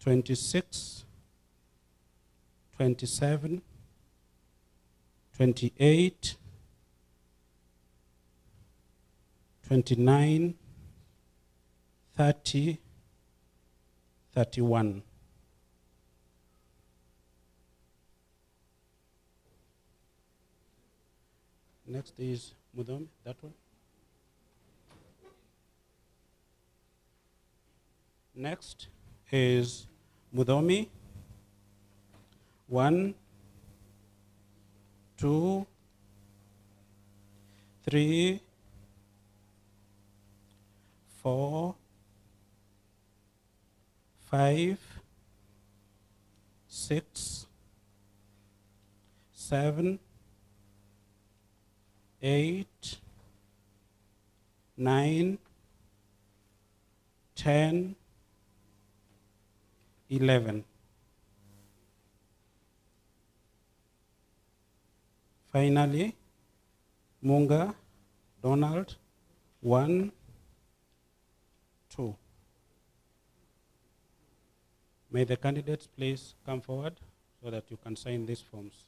26, 27, 28, 29, 30, 31. Next is Mudom, that one. Next is Mudomi. 1, 2, 3, 4, 5, 6, 7, 8, 9, 10, 11. Finally, Munga, Donald, 1, 2. May the candidates please come forward so that you can sign these forms.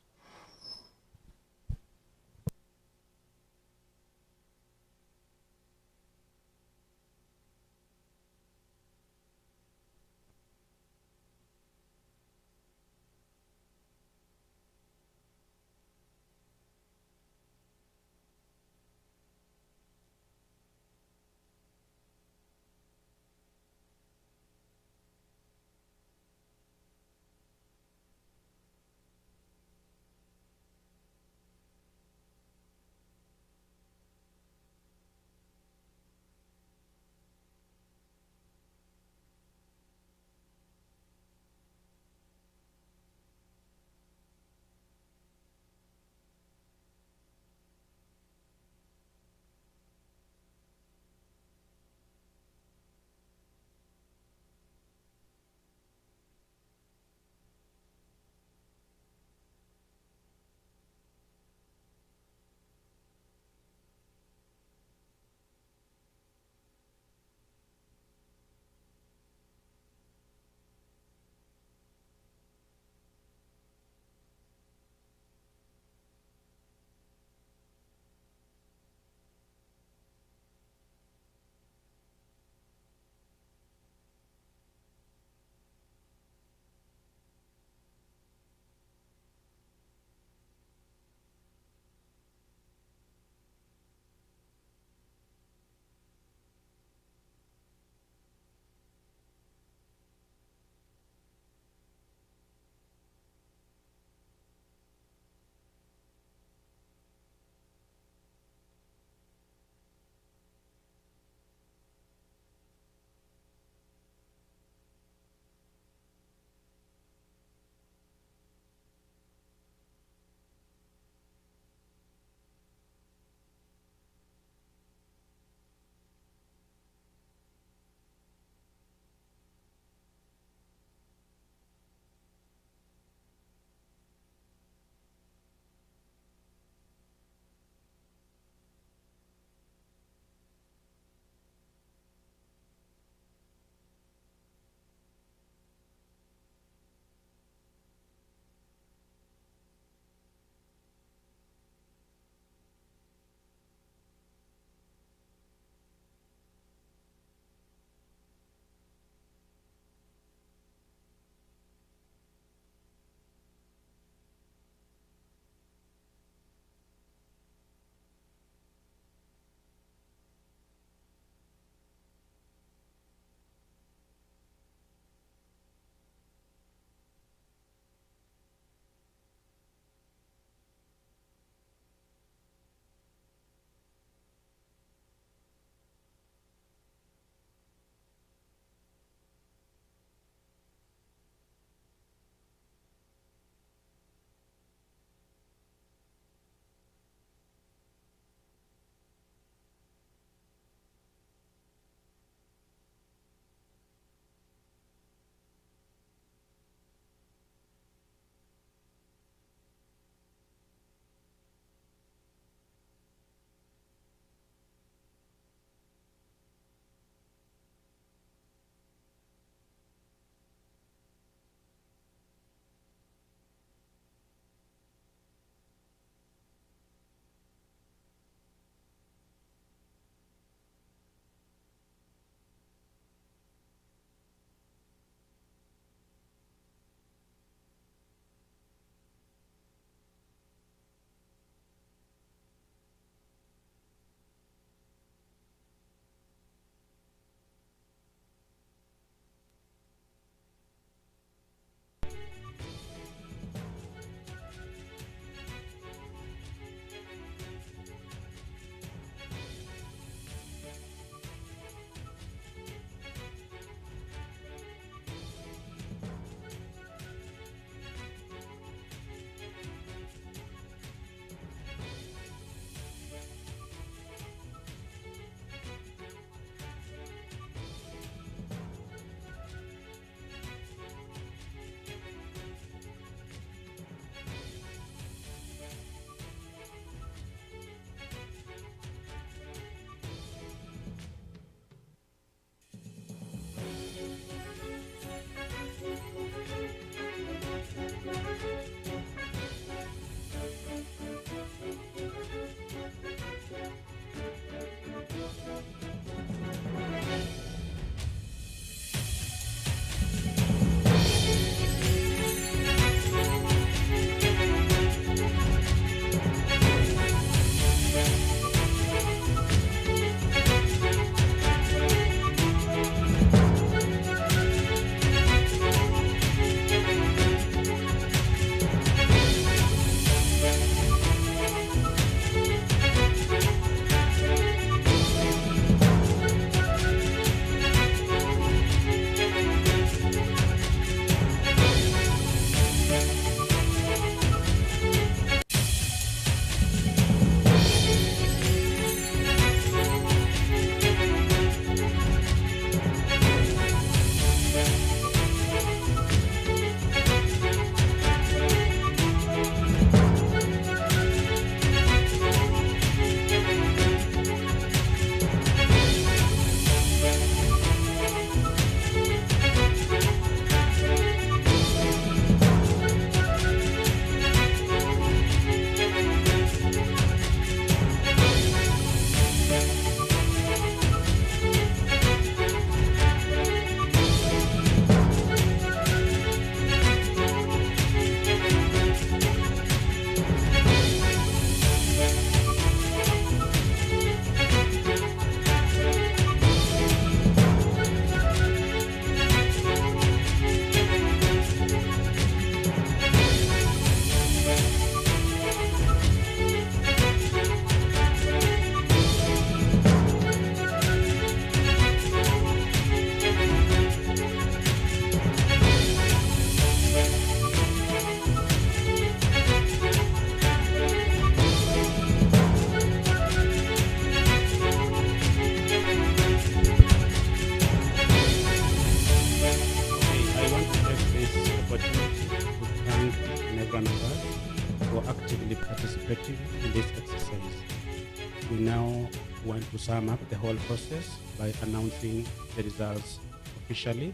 sum up the whole process by announcing the results officially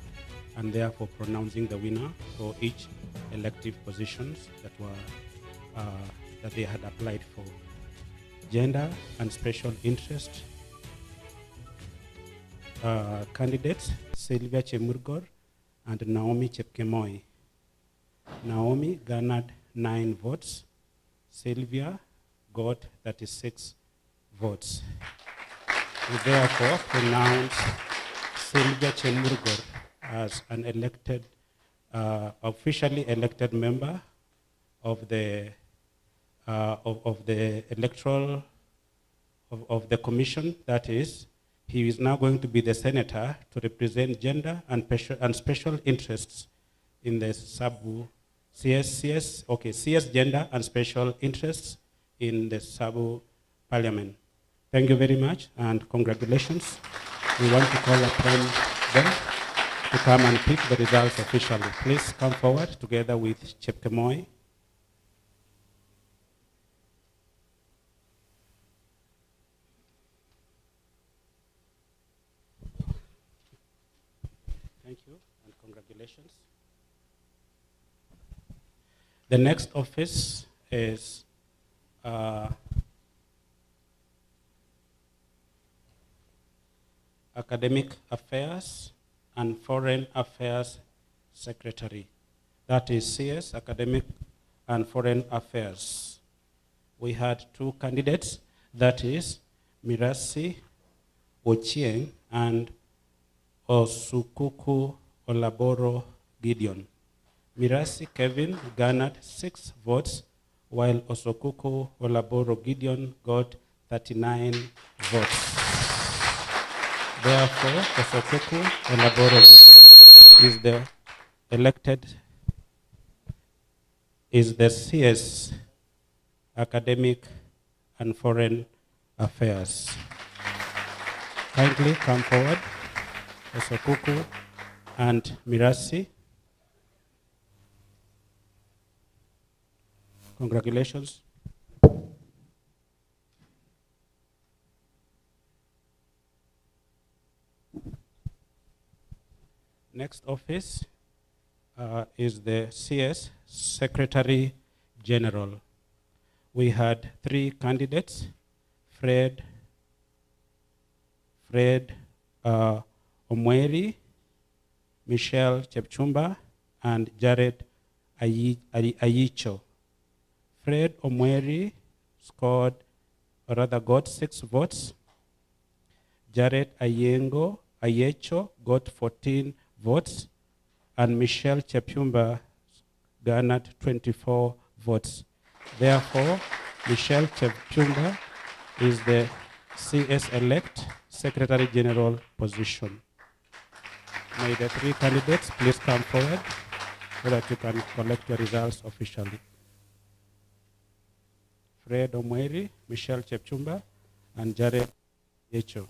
and therefore pronouncing the winner for each elective positions that were that they had applied for. Gender and special interest candidates Sylvia Chemurgor and Naomi Chepkemoi. Naomi garnered 9 votes. Sylvia got 36 votes. We therefore pronounce Sylvia Chemurgor as an elected, officially elected member of the electoral of the commission. That is, he is now going to be the senator to represent gender and special interests in the CS gender and special interests in the Sabu Parliament. Thank you very much and congratulations. We want to call upon them to come and pick the results officially. Please come forward together with Chepkemoi. Thank you and congratulations. The next office is Academic Affairs and Foreign Affairs Secretary. That is CS, Academic and Foreign Affairs. We had 2 candidates, that is Mirasi Ochieng and Osukuku Olaboro Gideon. Mirasi Kevin garnered 6 votes, while Osokuku Olaboro Gideon got 39 votes. Therefore, Osokuku Olaboro Gideon is the elected, is the CS, Academic and Foreign Affairs. Kindly come forward, Osokuku and Mirasi. Congratulations. Next office is the CS Secretary General. We had 3 candidates, Fred Omweri, Michelle Chepchumba, and Jared Ayicho. Fred Omweri got 6 votes. Jared Ayecho got 14 votes, and Michelle Chepchumba garnered 24 votes. Therefore, Michelle Chepchumba is the CS-elect Secretary General position. May the 3 candidates please come forward so that you can collect your results officially. Fred Omweri, Michelle Chepchumba, and Jared Yecho.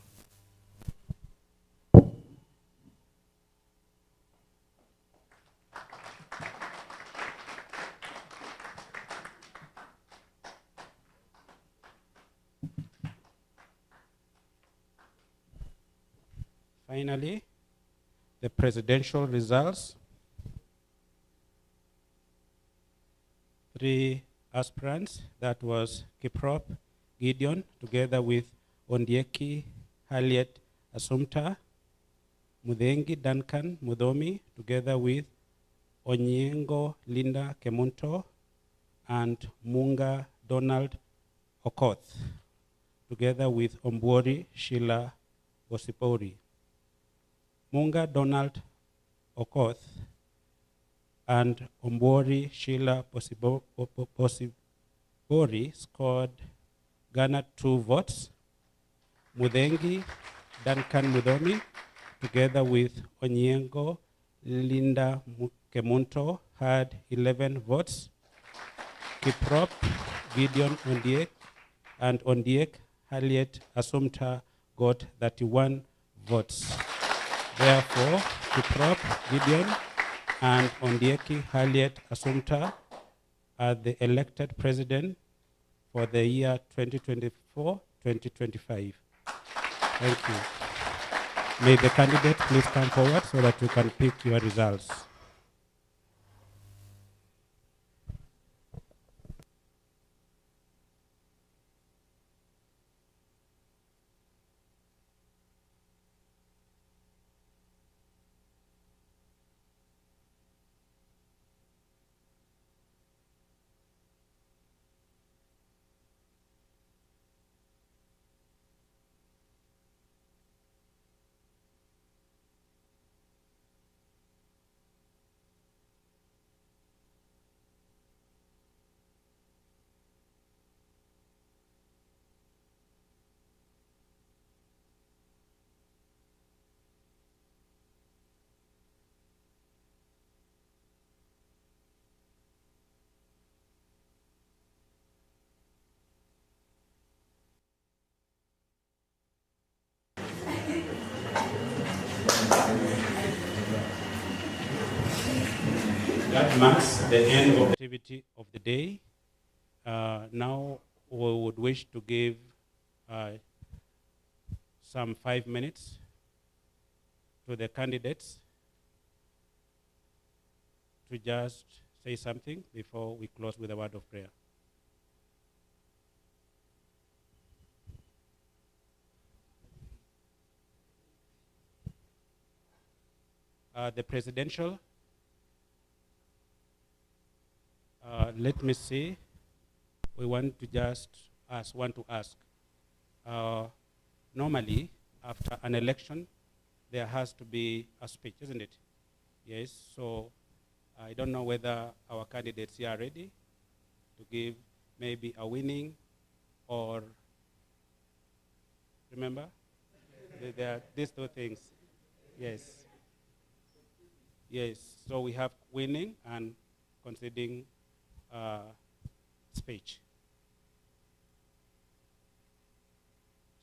Finally, the presidential results. 3 aspirants, that was Kiprop Gideon, together with Ondieki Harriet Assumpta, Mudhengi Duncan Mudomi, together with Onyengo Linda Kemunto, and Munga Donald Okoth, together with Ombori Sheila Bosipori. Munga Donald Okoth and Ombori Sheila Bosipori garnered 2 votes. Mudhengi Duncan Mudomi, together with Onyengo Linda Kemunto, had 11 votes. Kiprop Gideon Ondiek and Ondiek Harriet Assumpta got 31 votes. Therefore, Kiprop Gideon and Ondieki Harriet Assumpta are the elected president for the year 2024-2025. Thank you. May the candidate please come forward so that we can pick your results. That marks the end of the activity of the day. Now we would wish to give some 5 minutes to the candidates to just say something before we close with a word of prayer. The presidential, let me see, we want to ask, normally after an election, there has to be a speech, isn't it? Yes, so I don't know whether our candidates here are ready to give maybe a winning or, remember? There are these two things, yes. Yes, so we have winning and conceding speech.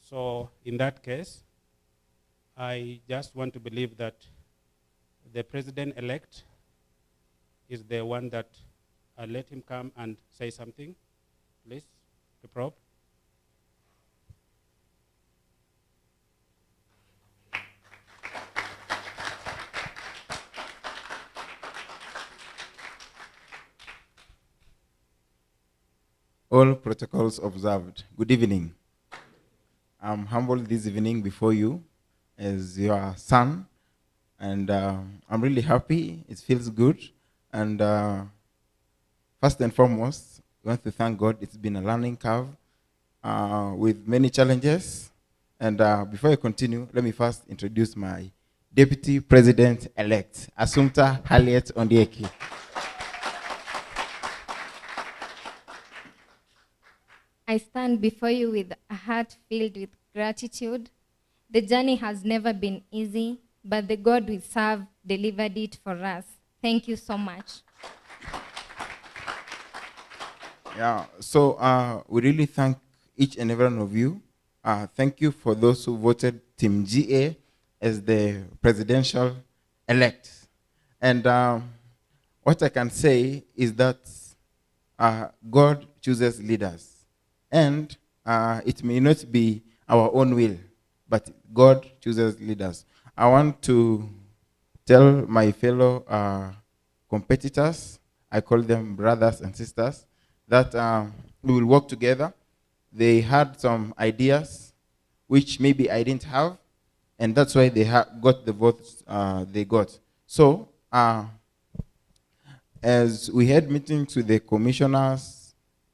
So in that case, I just want to believe that the president-elect is the one that let him come and say something, please, the prop. All protocols observed. Good evening. I'm humbled this evening before you as your son, and I'm really happy. It feels good. And first and foremost, I want to thank God. It's been a learning curve with many challenges. And before I continue, let me first introduce my Deputy President-elect, Assumpta Harriet Ondieki. I stand before you with a heart filled with gratitude. The journey has never been easy, but the God we serve delivered it for us. Thank you so much. Yeah, so we really thank each and every one of you. Thank you for those who voted Team GA as the presidential elect. And what I can say is that God chooses leaders. And it may not be our own will, but God chooses leaders. I want to tell my fellow competitors, I call them brothers and sisters, that we will work together. They had some ideas which maybe I didn't have, and that's why they got the votes they got. So as we had meetings with the commissioners,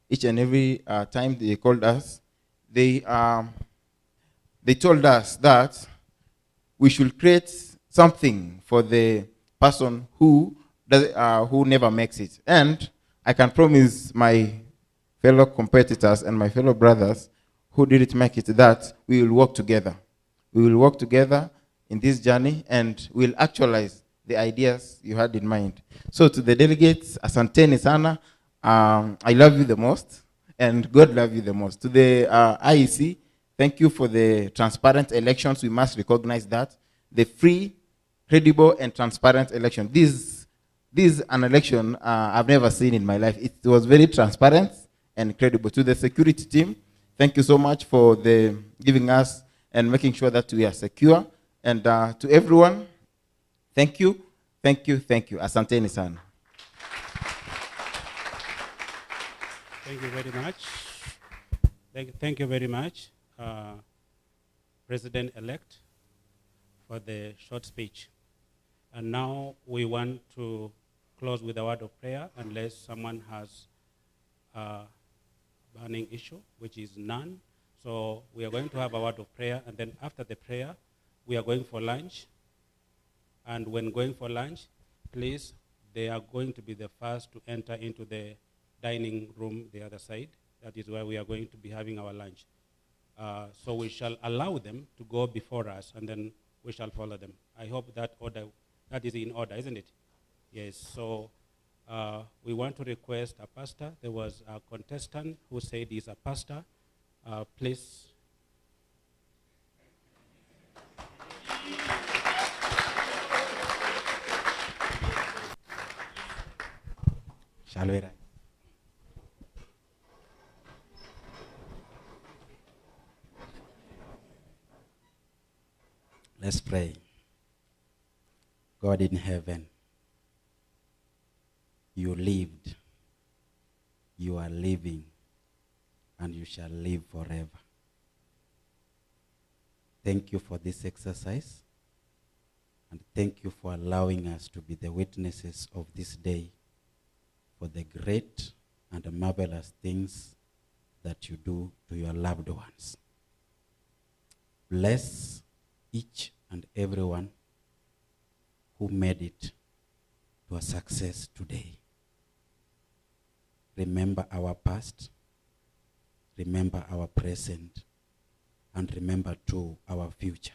each and every time they called us, they told us that we should create something for the person who never makes it. And I can promise my fellow competitors and my fellow brothers who didn't make it that we will work together. We will work together in this journey and we'll actualize the ideas you had in mind. So to the delegates, asanteni sana. I love you the most, and God love you the most. To the IEC, thank you for the transparent elections. We must recognize that. The free, credible, and transparent election. This is an election I've never seen in my life. It was very transparent and credible. To the security team, thank you so much for giving us and making sure that we are secure. And to everyone, thank you, thank you, thank you. Asanteni sana. Thank you very much. Thank you very much, President-elect, for the short speech. And now we want to close with a word of prayer, unless someone has a burning issue, which is none. So we are going to have a word of prayer, and then after the prayer, we are going for lunch. And when going for lunch, please, they are going to be the first to enter into the dining room the other side. That is where we are going to be having our lunch. So we shall allow them to go before us, and then we shall follow them. I hope that is in order, isn't it? Yes. So we want to request a pastor. There was a contestant who said he's a pastor. Please. Shall we rise? Let's pray. God in heaven, you lived, you are living, and you shall live forever. Thank you for this exercise, and thank you for allowing us to be the witnesses of this day for the great and the marvelous things that you do to your loved ones. Bless each and everyone who made it to a success today. Remember our past, remember our present, and remember too our future.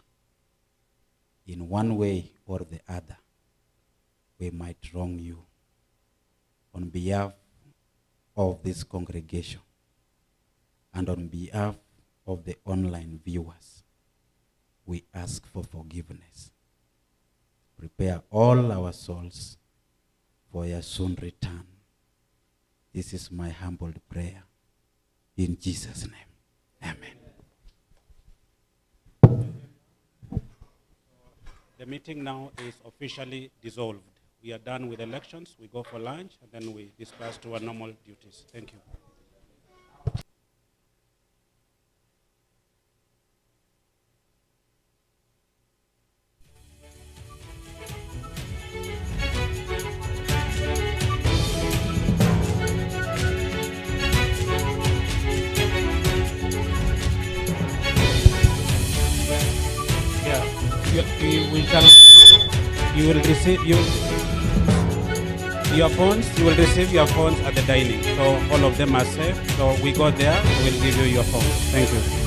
In one way or the other, we might wrong you. On behalf of this congregation and on behalf of the online viewers, we ask for forgiveness. Prepare all our souls for your soon return. This is my humbled prayer. In Jesus' name, amen. The meeting now is officially dissolved. We are done with elections. We go for lunch, and then we disperse to our normal duties. Thank you. You will receive your phones. You will receive your phones at the dining. So all of them are safe. So we go there. We will give you your phones. Thank you.